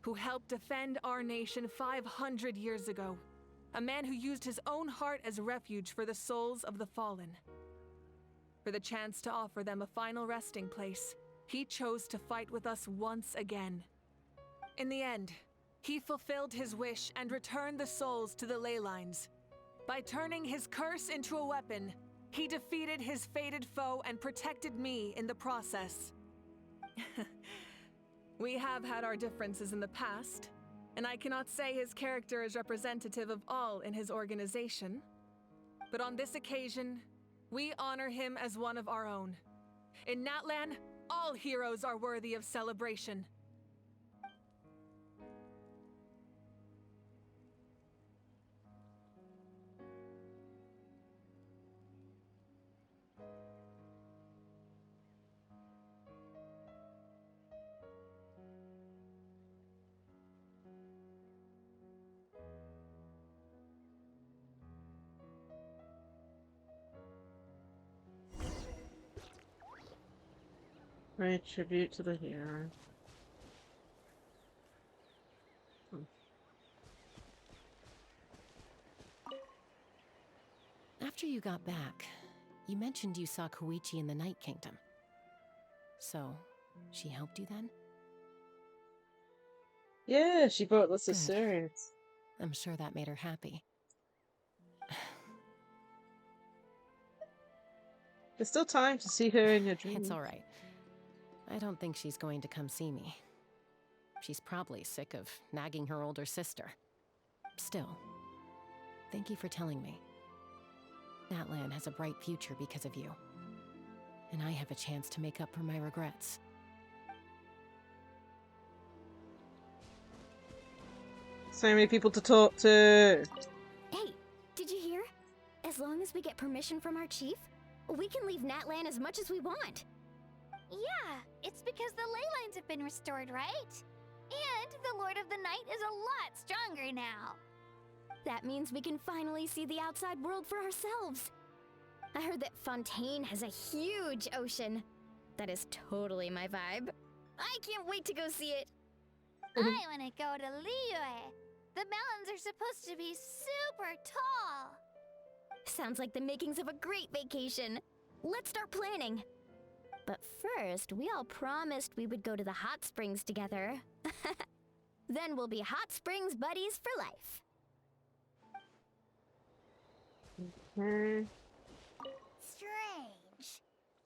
Speaker 6: who helped defend our nation 500 years ago. A man who used his own heart as refuge for the souls of the fallen. For the chance to offer them a final resting place, he chose to fight with us once again. In the end, he fulfilled his wish and returned the souls to the ley lines. By turning his curse into a weapon, he defeated his fated foe and protected me in the process. We have had our differences in the past, and I cannot say his character is representative of all in his organization. But on this occasion, we honor him as one of our own. In Natlan, all heroes are worthy of celebration.
Speaker 1: Pay tribute to the hero.
Speaker 2: After you got back, you mentioned you saw Koichi in the Night Kingdom. So, she helped you then?
Speaker 1: Yeah, she brought lots of
Speaker 2: Good.
Speaker 1: serious.
Speaker 2: I'm sure that made her happy.
Speaker 1: There's still time to see her in your dreams.
Speaker 2: It's all right. I don't think she's going to come see me. She's probably sick of nagging her older sister. Still, thank you for telling me. Natlan has a bright future because of you. And I have a chance to make up for my regrets.
Speaker 1: So many people to talk to.
Speaker 8: Hey, did you hear? As long as we get permission from our chief, we can leave Natlan as much as we want.
Speaker 3: Yeah, it's because the ley lines have been restored, right? And the Lord of the Night is a lot stronger now.
Speaker 8: That means we can finally see the outside world for ourselves. I heard that Fontaine has a huge ocean. That is totally my vibe. I can't wait to go see it.
Speaker 3: I want to go to Liyue. The mountains are supposed to be super tall.
Speaker 8: Sounds like the makings of a great vacation. Let's start planning. But first, we all promised we would go to the hot springs together. Then we'll be hot springs buddies for life.
Speaker 3: Strange.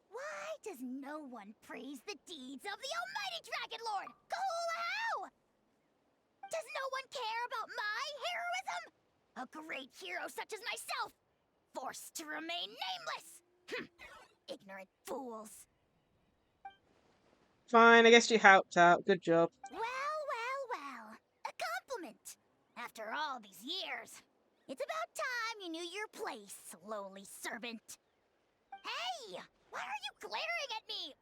Speaker 3: Why does no one praise the deeds of the Almighty Dragon Lord, Koolahau? Does no one care about my heroism? A great hero such as myself, forced to remain nameless. Ignorant fools.
Speaker 1: Fine, I guess you helped out. Good job.
Speaker 3: Well. A compliment. After all these years, it's about time you knew your place, lowly servant. Hey! Why are you glaring at me?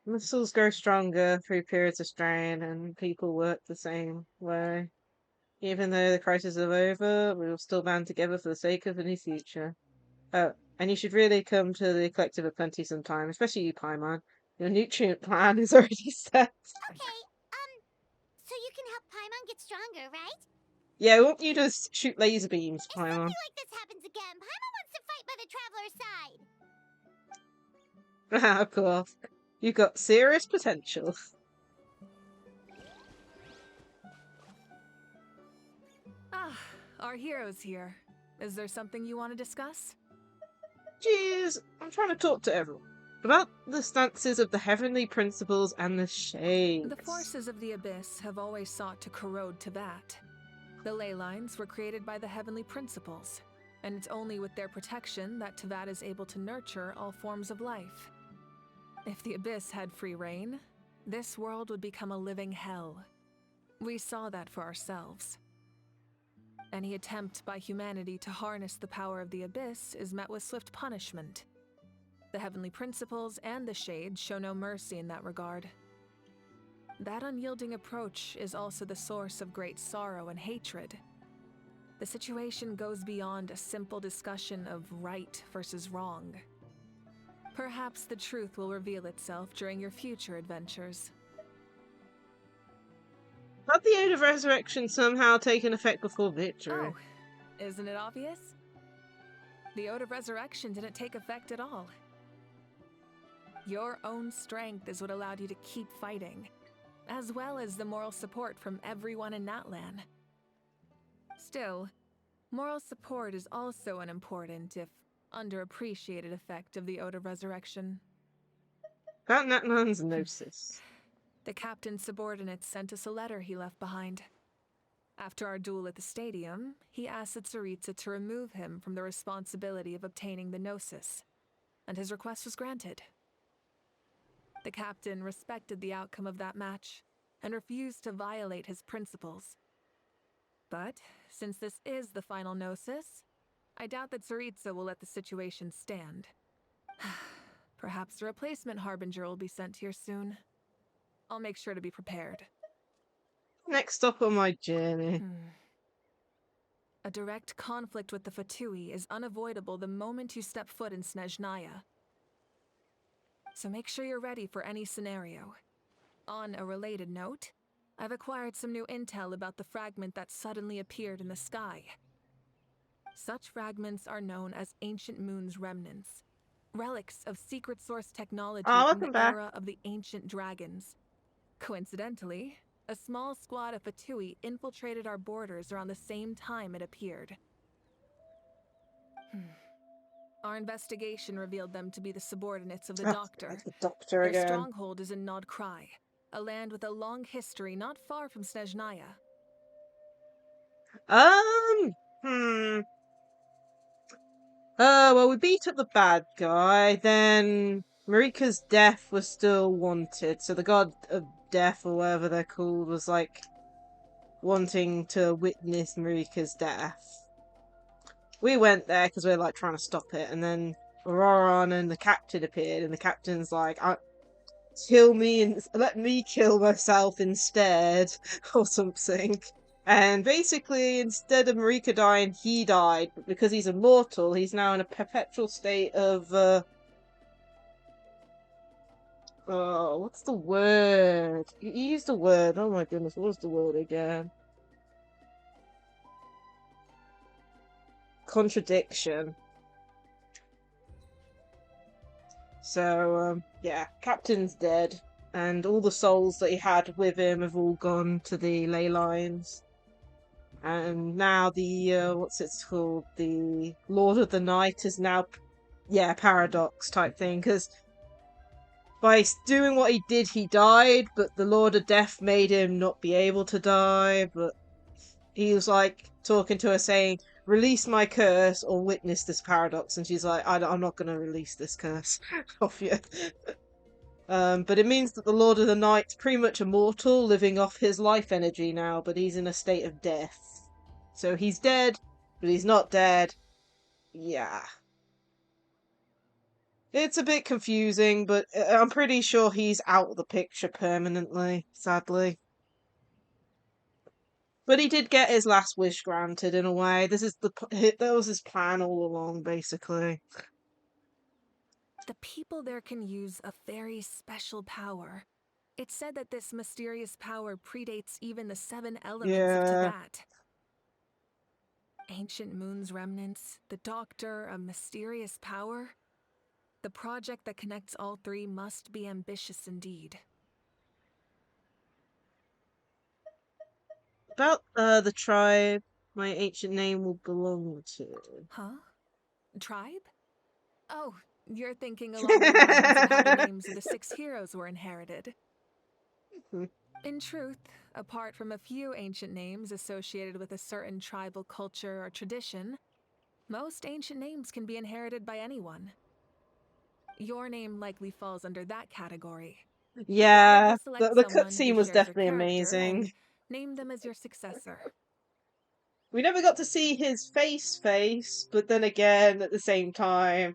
Speaker 1: Muscles grow stronger through periods of strain, and people work the same way. Even though the crisis is over, we will still band together for the sake of a new future. Oh, and you should really come to the Collective of Plenty sometime, especially you, Paimon. Your nutrient plan is already set.
Speaker 3: Okay, so you can help Paimon get stronger, right?
Speaker 1: Yeah, I want you to shoot laser beams,
Speaker 3: If something
Speaker 1: Paimon.
Speaker 3: like this happens again, Paimon wants to fight by the Traveler's side.
Speaker 1: Of course. You've got serious potential.
Speaker 6: Ah, our hero's here. Is there something you want to discuss?
Speaker 1: Jeez, I'm trying to talk to everyone. About the stances of the heavenly principles and the shades.
Speaker 6: The forces of the Abyss have always sought to corrode Teyvat. The ley lines were created by the heavenly principles, and it's only with their protection that Teyvat is able to nurture all forms of life. If the Abyss had free reign, this world would become a living hell. We saw that for ourselves. Any attempt by humanity to harness the power of the Abyss is met with swift punishment. The heavenly principles and the Shades show no mercy in that regard. That unyielding approach is also the source of great sorrow and hatred. The situation goes beyond a simple discussion of right versus wrong. Perhaps the truth will reveal itself during your future adventures.
Speaker 1: Had the Ode of Resurrection somehow taken effect before victory?
Speaker 6: Oh, isn't it obvious? The Ode of Resurrection didn't take effect at all. Your own strength is what allowed you to keep fighting, as well as the moral support from everyone in Natlan. Still, moral support is also an important, if underappreciated, effect of the Ode of Resurrection.
Speaker 1: About Natlan's gnosis.
Speaker 6: The captain's subordinates sent us a letter he left behind. After our duel at the stadium, he asked Tsaritsa to remove him from the responsibility of obtaining the gnosis, and his request was granted. The captain respected the outcome of that match and refused to violate his principles. But, since this is the final gnosis, I doubt that Tsaritsa will let the situation stand. Perhaps a replacement harbinger will be sent here soon. I'll make sure to be prepared.
Speaker 1: Next stop on my journey.
Speaker 6: A direct conflict with the Fatui is unavoidable the moment you step foot in Snezhnaya. So make sure you're ready for any scenario. On a related note, I've acquired some new intel about the fragment that suddenly appeared in the sky. Such fragments are known as Ancient Moon's remnants, relics of secret source technology from the era of the Ancient Dragons. Coincidentally, a small squad of Fatui infiltrated our borders around the same time it appeared. Our investigation revealed them to be the subordinates of the Doctor.
Speaker 1: The Doctor again.
Speaker 6: Their stronghold is in Nod Krai, a land with a long history not far from Snezhnaya.
Speaker 1: Well, we beat up the bad guy, then Marika's death was still wanted, so the god of death, or whatever they're called, was like wanting to witness Marika's death. We went there because we were like trying to stop it, and then Auroran and the captain appeared, and the captain's like, kill me and let me kill myself instead, or something. And basically, instead of Marika dying, he died. But because he's immortal, he's now in a perpetual state of, oh, what's the word? You used the word. Oh my goodness, what was the word again? Contradiction. So, yeah, Captain's dead. And all the souls that he had with him have all gone to the ley lines. And now the, what's it called? The Lord of the Night is now, yeah, paradox type thing. Because by doing what he did, he died, but the Lord of Death made him not be able to die. But he was like talking to her saying, release my curse or witness this paradox. And she's like, I'm not going to release this curse off you. But it means that the Lord of the Night's pretty much immortal, living off his life energy now, but he's in a state of death. So he's dead, but he's not dead. Yeah. It's a bit confusing, but I'm pretty sure he's out of the picture permanently, sadly. But he did get his last wish granted in a way. That was his plan all along, basically.
Speaker 6: The people there can use a very special power. It's said that this mysterious power predates even the 7 elements of Teyvat. Ancient Moon's remnants, the Doctor, a mysterious power. The project that connects all three must be ambitious indeed.
Speaker 1: About the tribe my ancient name will belong to.
Speaker 6: Huh? Tribe? Oh, you're thinking along the lines of how the names of the 6 heroes were inherited. In truth, apart from a few ancient names associated with a certain tribal culture or tradition, most ancient names can be inherited by anyone. Your name likely falls under that category.
Speaker 1: Yeah,
Speaker 6: Select
Speaker 1: the
Speaker 6: someone who
Speaker 1: cutscene was
Speaker 6: shares your
Speaker 1: definitely
Speaker 6: character
Speaker 1: amazing.
Speaker 6: and name them as your successor.
Speaker 1: We never got to see his face, but then again, at the same time,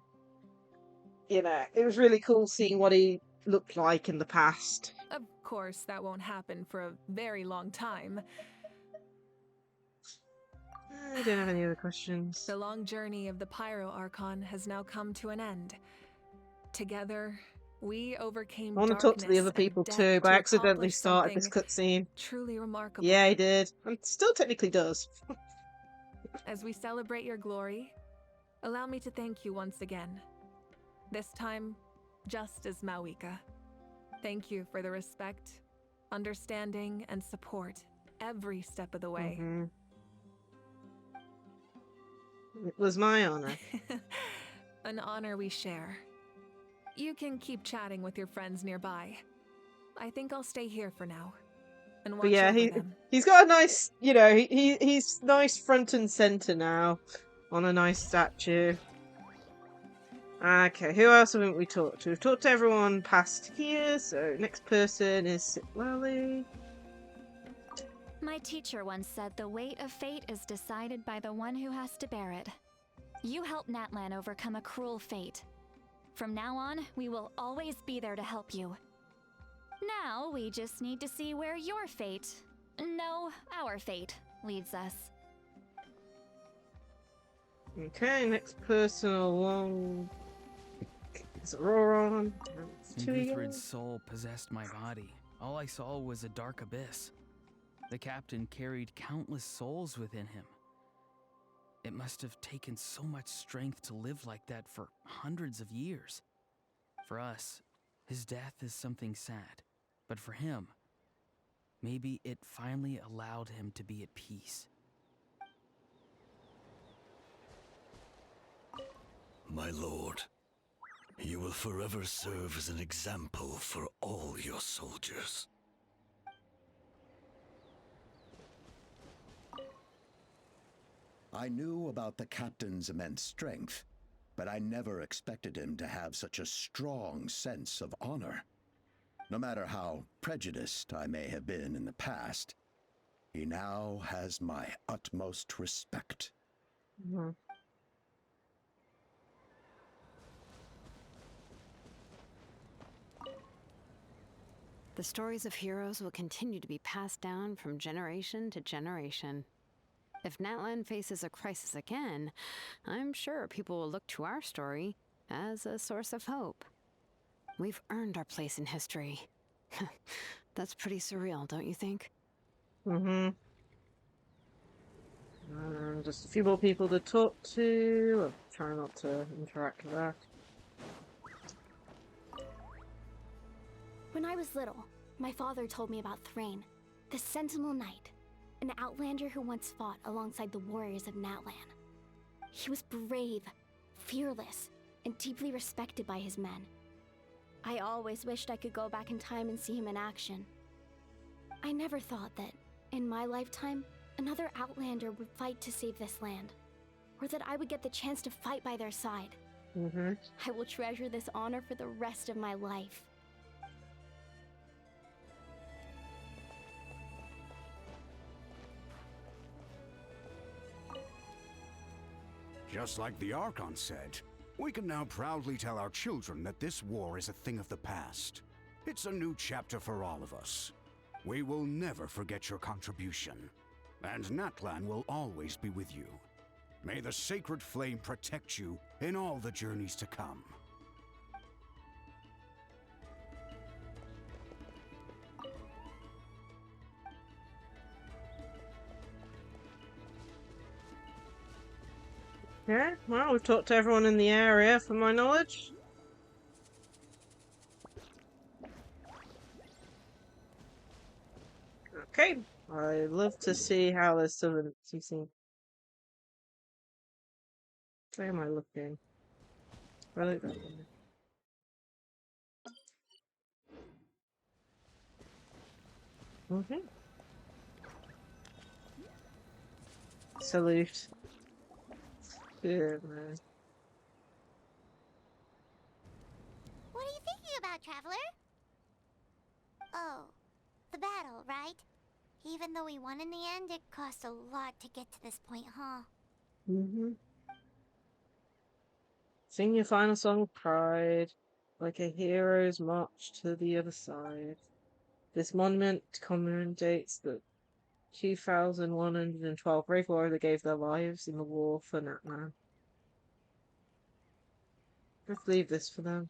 Speaker 1: you know, it was really cool seeing what he looked like in the past.
Speaker 6: Of course, that won't happen for a very long time.
Speaker 1: I don't have any other questions.
Speaker 6: The long journey of the Pyro Archon has now come to an end. Together, we overcame
Speaker 1: I want to talk to the other
Speaker 6: darkness
Speaker 1: people
Speaker 6: and
Speaker 1: too,
Speaker 6: death
Speaker 1: but I
Speaker 6: to
Speaker 1: accidentally
Speaker 6: accomplish
Speaker 1: started this
Speaker 6: something
Speaker 1: cutscene.
Speaker 6: truly remarkable.
Speaker 1: Yeah, he did. And still technically does.
Speaker 6: As we celebrate your glory, allow me to thank you once again. This time, just as Mawika. Thank you for the respect, understanding, and support every step of the way.
Speaker 1: It was my honor.
Speaker 6: An honor we share. You can keep chatting with your friends nearby. I think I'll stay here for now. And watch
Speaker 1: But yeah,
Speaker 6: over them.
Speaker 1: he's got a nice, you know, he's nice front and center now on a nice statue. Okay, who else haven't we talked to? We've talked to everyone past here, so next person is Lily.
Speaker 16: My teacher once said the weight of fate is decided by the one who has to bear it. You helped Natlan overcome a cruel fate. From now on, we will always be there to help you. Now, we just need to see where your fate, no, our fate, leads us.
Speaker 1: Okay, next person along is Auroron.
Speaker 9: Guthred's soul possessed my body. All I saw was a dark abyss. The captain carried countless souls within him. It must have taken so much strength to live like that for hundreds of years. For us, his death is something sad. But for him, maybe it finally allowed him to be at peace.
Speaker 5: My lord, you will forever serve as an example for all your soldiers.
Speaker 18: I knew about the captain's immense strength, but I never expected him to have such a strong sense of honor. No matter how prejudiced I may have been in the past, he now has my utmost respect.
Speaker 14: The stories of heroes will continue to be passed down from generation to generation. If Natlan faces a crisis again, I'm sure people will look to our story as a source of hope. We've earned our place in history. That's pretty surreal, don't you think?
Speaker 1: Just a few more people to talk to. I'll try not to interact with that.
Speaker 3: When I was little, my father told me about Thrain, the Sentinel Knight, an outlander who once fought alongside the warriors of Natlan. He was brave, fearless, and deeply respected by his men. I always wished I could go back in time and see him in action. I never thought that, in my lifetime, another outlander would fight to save this land, or that I would get the chance to fight by their side. I will treasure this honor for the rest of my life.
Speaker 10: Just like the Archon said, we can now proudly tell our children that this war is a thing of the past. It's a new chapter for all of us. We will never forget your contribution, and Natlan will always be with you. May the sacred flame protect you in all the journeys to come.
Speaker 1: Yeah, well, we've talked to everyone in the area, from my knowledge. Okay, I'd love to see how there's something. Where am I looking? Really? Okay. Salute. Good man.
Speaker 3: What are you thinking about, Traveler? Oh, the battle, right? Even though we won in the end, it cost a lot to get to this point, huh?
Speaker 1: Sing your final song of pride, like a hero's march to the other side. This monument commemorates the 2,112 brave warriors that gave their lives in the war for Natlan. Let's leave this for them.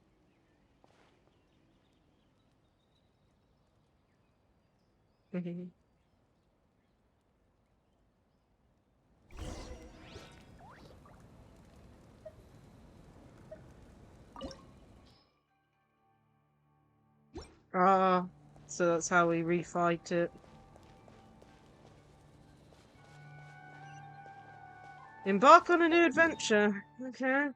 Speaker 1: Ah, so that's how we refight it. Embark on a new adventure. Okay.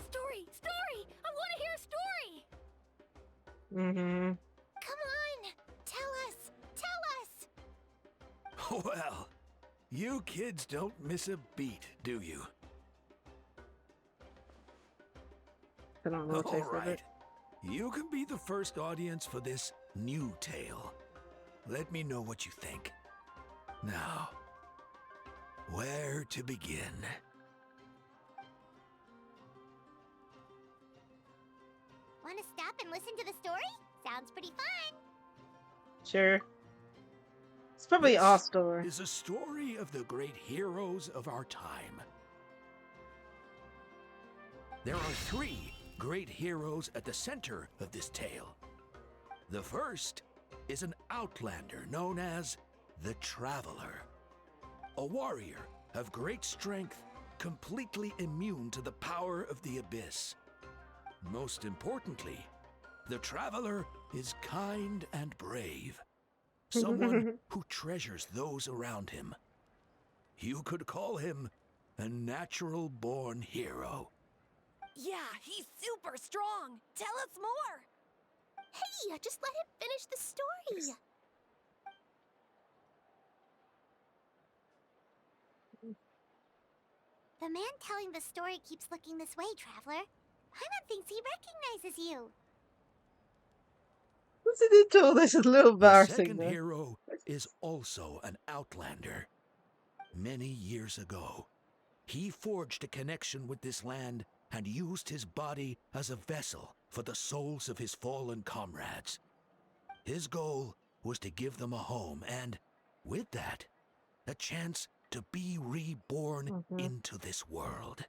Speaker 8: Story! Story! I want to hear a story!
Speaker 3: Come on! Tell us! Tell us!
Speaker 23: Well, you kids don't miss a beat, do you?
Speaker 1: I don't know what
Speaker 23: All right. You can be the first audience for this new tale. Let me know what you think. Now, where to begin?
Speaker 3: Want to stop and listen to the story? Sounds pretty fun.
Speaker 1: Sure. It's probably our
Speaker 23: This
Speaker 1: story.
Speaker 23: is a story of the great heroes of our time. There are 3 great heroes at the center of this tale. The first is an outlander known as the Traveler, a warrior of great strength, completely immune to the power of the abyss. Most importantly, the Traveler is kind and brave, someone who treasures those around him. You could call him a natural-born hero.
Speaker 8: Yeah, he's super strong! Tell us more! Hey, just let him finish the story!
Speaker 3: The man telling the story keeps looking this way, Traveler. Paimon thinks he recognizes you.
Speaker 1: What's it into all this? It's a little
Speaker 23: The
Speaker 1: embarrassing,
Speaker 23: second
Speaker 1: though.
Speaker 23: hero is also an outlander. Many years ago, he forged a connection with this land and used his body as a vessel for the souls of his fallen comrades. His goal was to give them a home and, with that, a chance to be reborn into this world.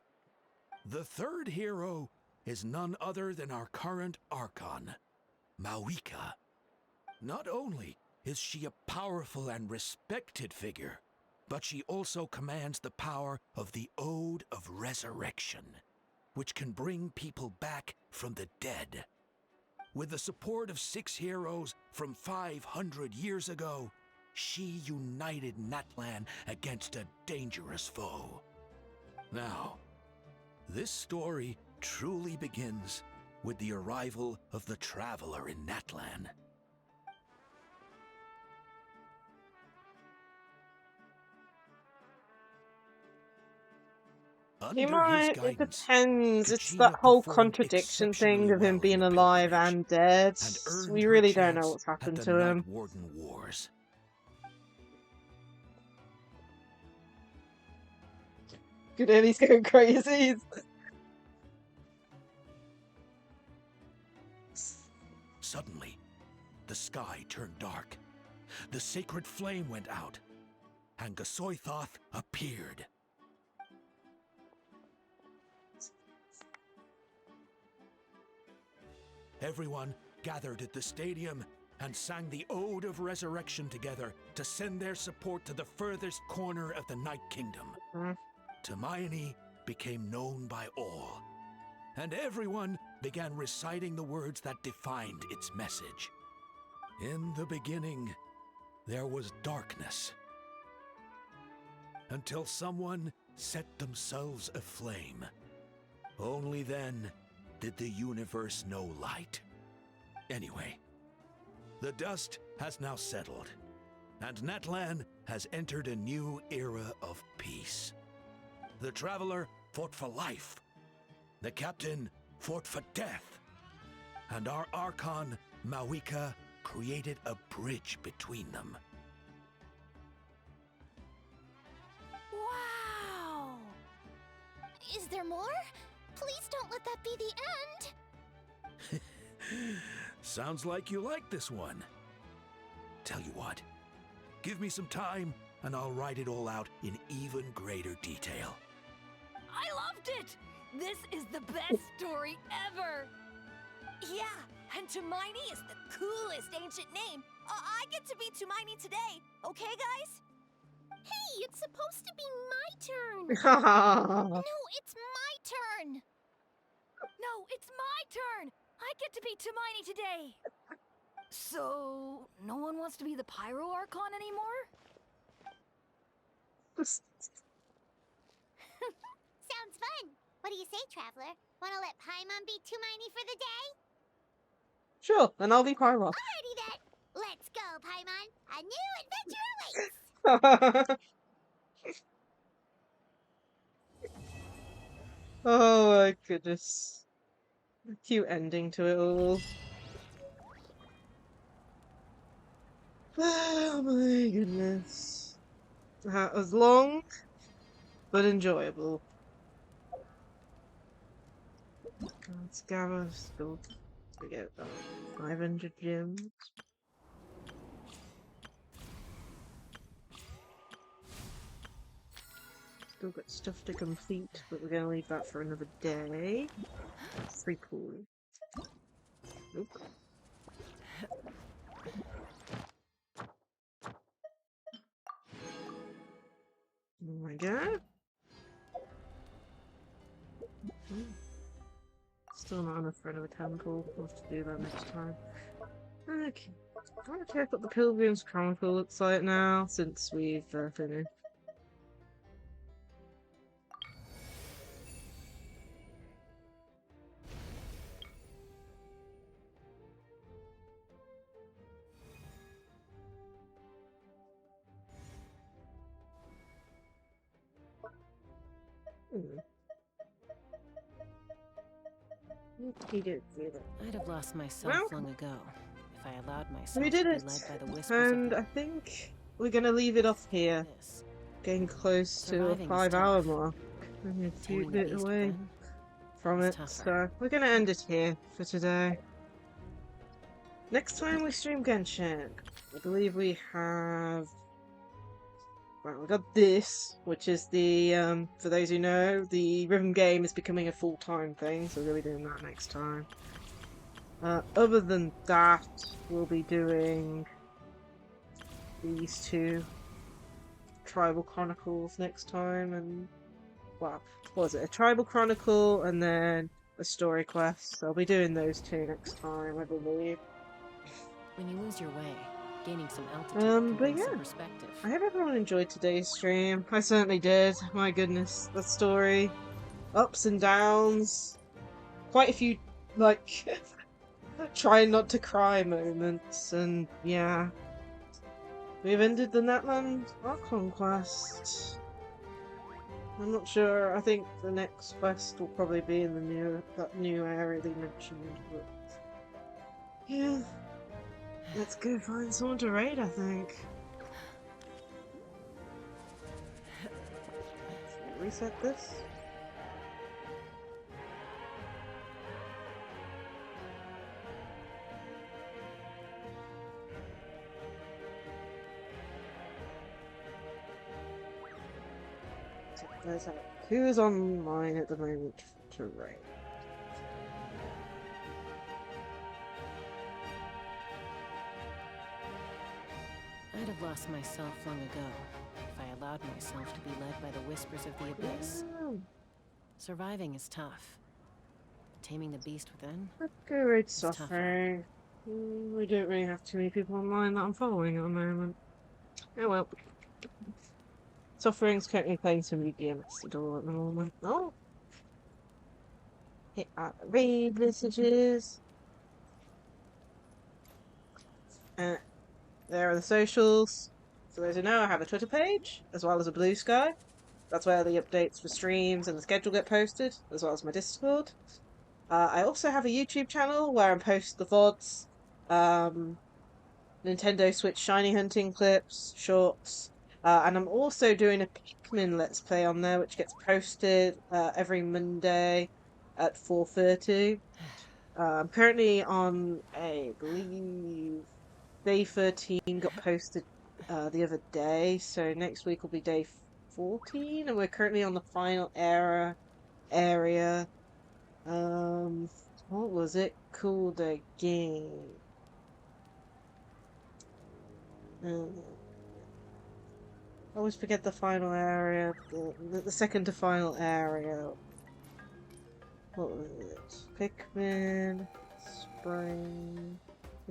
Speaker 23: The third hero is none other than our current Archon, Mawika. Not only is she a powerful and respected figure, but she also commands the power of the Ode of Resurrection, which can bring people back from the dead. With the support of 6 heroes from 500 years ago, she united Natlan against a dangerous foe. Now, this story truly begins with the arrival of the Traveler in Natlan.
Speaker 1: He
Speaker 23: Under his
Speaker 1: might, it
Speaker 23: guidance,
Speaker 1: depends. It's that
Speaker 23: Kachina
Speaker 1: whole
Speaker 23: performed
Speaker 1: contradiction
Speaker 23: exceptionally
Speaker 1: thing of him
Speaker 23: well
Speaker 1: being
Speaker 23: in the
Speaker 1: alive
Speaker 23: pilgrimage
Speaker 1: and dead.
Speaker 23: and earned
Speaker 1: We
Speaker 23: her
Speaker 1: really don't know
Speaker 23: chance
Speaker 1: what's happened
Speaker 23: at the
Speaker 1: to
Speaker 23: Night
Speaker 1: him.
Speaker 23: Warden Wars.
Speaker 1: Good, and he's going crazy.
Speaker 23: Suddenly, the sky turned dark. The sacred flame went out, and Gasoithoth appeared. Everyone gathered at the stadium and sang the Ode of Resurrection together to send their support to the furthest corner of the Night Kingdom. Hermione became known by all, and everyone began reciting the words that defined its message. In the beginning, there was darkness, until someone set themselves aflame. Only then did the universe know light. Anyway, the dust has now settled, and Natlan has entered a new era of peace. The Traveler fought for life, the Captain fought for death, and our Archon, Mawika, created a bridge between them.
Speaker 3: Wow! Is there more? Please don't let that be the end!
Speaker 23: Sounds like you like this one. Tell you what, give me some time and I'll write it all out in even greater detail.
Speaker 4: I loved it! This is the best story ever! Yeah, and Hermione is the coolest ancient name. I get to be Hermione today, okay, guys?
Speaker 3: Hey, it's supposed to be my turn! No, it's my turn!
Speaker 4: No, it's my turn! I get to be Hermione today! So, no one wants to be the Pyro Archon anymore?
Speaker 3: Sounds fun! What do you say, Traveler? Wanna let Paimon be Hermione for the day?
Speaker 1: Sure, and I'll be Pyro.
Speaker 3: Alrighty then! Let's go, Paimon! A new adventure awaits!
Speaker 1: Oh my goodness. A cute ending to it all. Oh my goodness. That was long, but enjoyable. Let's gather still to get 500 gems. Still got stuff to complete, but we're gonna leave that for another day. Free pool. Nope. Oh my god. Still not enough for another temple. We'll have to do that next time. Okay. I want to check what the Pilgrim's Chronicle looks like now, since we've finished. He did do that.
Speaker 2: I'd have lost myself long ago if I allowed myself
Speaker 1: We did
Speaker 2: to
Speaker 1: it,
Speaker 2: be led by the whispers
Speaker 1: and I think we're gonna leave it off here. Getting close to a 5-hour mark. I'm a few bit away from it, so we're gonna end it here for today. Next time we stream Genshin, I believe we have. Well, we got this, which is the, for those who know, the rhythm game is becoming a full-time thing, so we're going to be doing that next time. Other than that, we'll be doing these two Tribal Chronicles next time, and, well, what was it? A Tribal Chronicle, and then a Story Quest, so I'll be doing those two next time, I believe.
Speaker 2: When you lose your way, gaining some altitude
Speaker 1: but yeah,
Speaker 2: some perspective.
Speaker 1: I hope everyone enjoyed today's stream. I certainly did. My goodness, the story, ups and downs, quite a few, like, trying not to cry moments, and yeah. We've ended the Natlan Archon Quest. I'm not sure, I think the next quest will probably be in the that new area they mentioned, but yeah. Let's go find someone to raid, I think. Reset this. Who's online at the moment to raid?
Speaker 2: I'd have lost myself long ago if I allowed allowed myself to be led by the whispers of the abyss. Surviving is tough. Taming the beast within
Speaker 1: Let's go raid
Speaker 2: is tougher.
Speaker 1: suffering. We don't really have too many people online that I'm following at the moment. Oh well. Suffering's currently playing some ENVtuber at the moment. Oh! Hit out the raid messages. There are the socials. For those who know, I have a Twitter page, as well as a Blue Sky. That's where the updates for streams and the schedule get posted, as well as my Discord. I also have a YouTube channel where I post the VODs, Nintendo Switch shiny hunting clips, shorts, and I'm also doing a Pikmin Let's Play on there, which gets posted every Monday at 4:30. I'm currently on, I believe, day 13 got posted the other day, so next week will be day 14, and we're currently on the final area. What was it called again? I always forget the final area, the second to final area. What was it? Pikmin,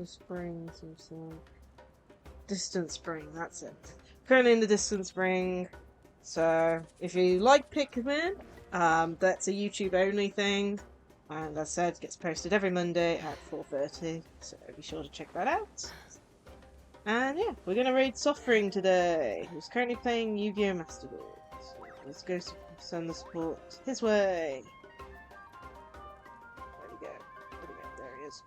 Speaker 1: Spring, something. Distant Spring, that's it. Currently in the Distant Spring. So, if you like Pikmin, that's a YouTube only thing. And as I said, it gets posted every Monday at 4:30. So be sure to check that out. And yeah, we're gonna raid Suffering today, who's currently playing Yu-Gi-Oh! Master Duel. So let's go send the support his way. Where'd he go? There he is.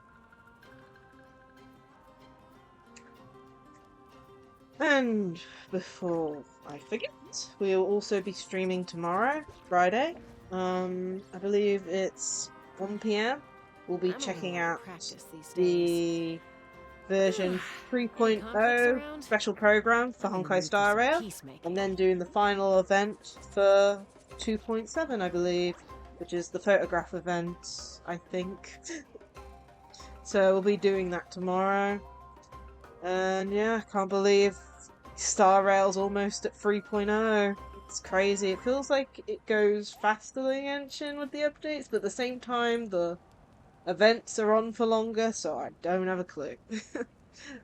Speaker 1: And before I forget, we'll also be streaming tomorrow, Friday. I believe it's 1 PM. We'll be checking out the version 3.0 special program for Honkai Star Rail, and then doing the final event for 2.7, I believe, which is the photograph event, I think. So we'll be doing that tomorrow. And yeah, I can't believe Star Rail's almost at 3.0. It's crazy. It feels like it goes faster than Genshin with the updates, but at the same time, the events are on for longer, so I don't have a clue.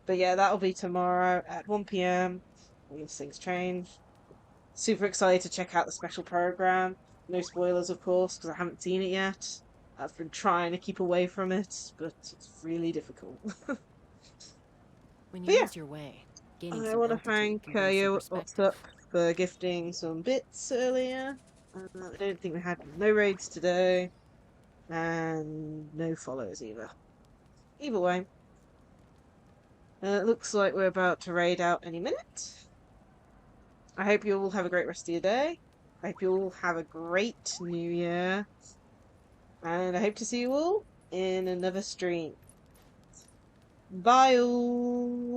Speaker 1: But yeah, that'll be tomorrow at 1 PM, unless things change. Super excited to check out the special program. No spoilers, of course, because I haven't seen it yet. I've been trying to keep away from it, but it's really difficult.
Speaker 2: When you lose your way,
Speaker 1: I want to thank you what's up for gifting some bits earlier. I don't think we had no raids today, and no follows either. Either way, it looks like we're about to raid out any minute. I hope you all have a great rest of your day. I hope you all have a great new year, and I hope to see you all in another stream. Bye all!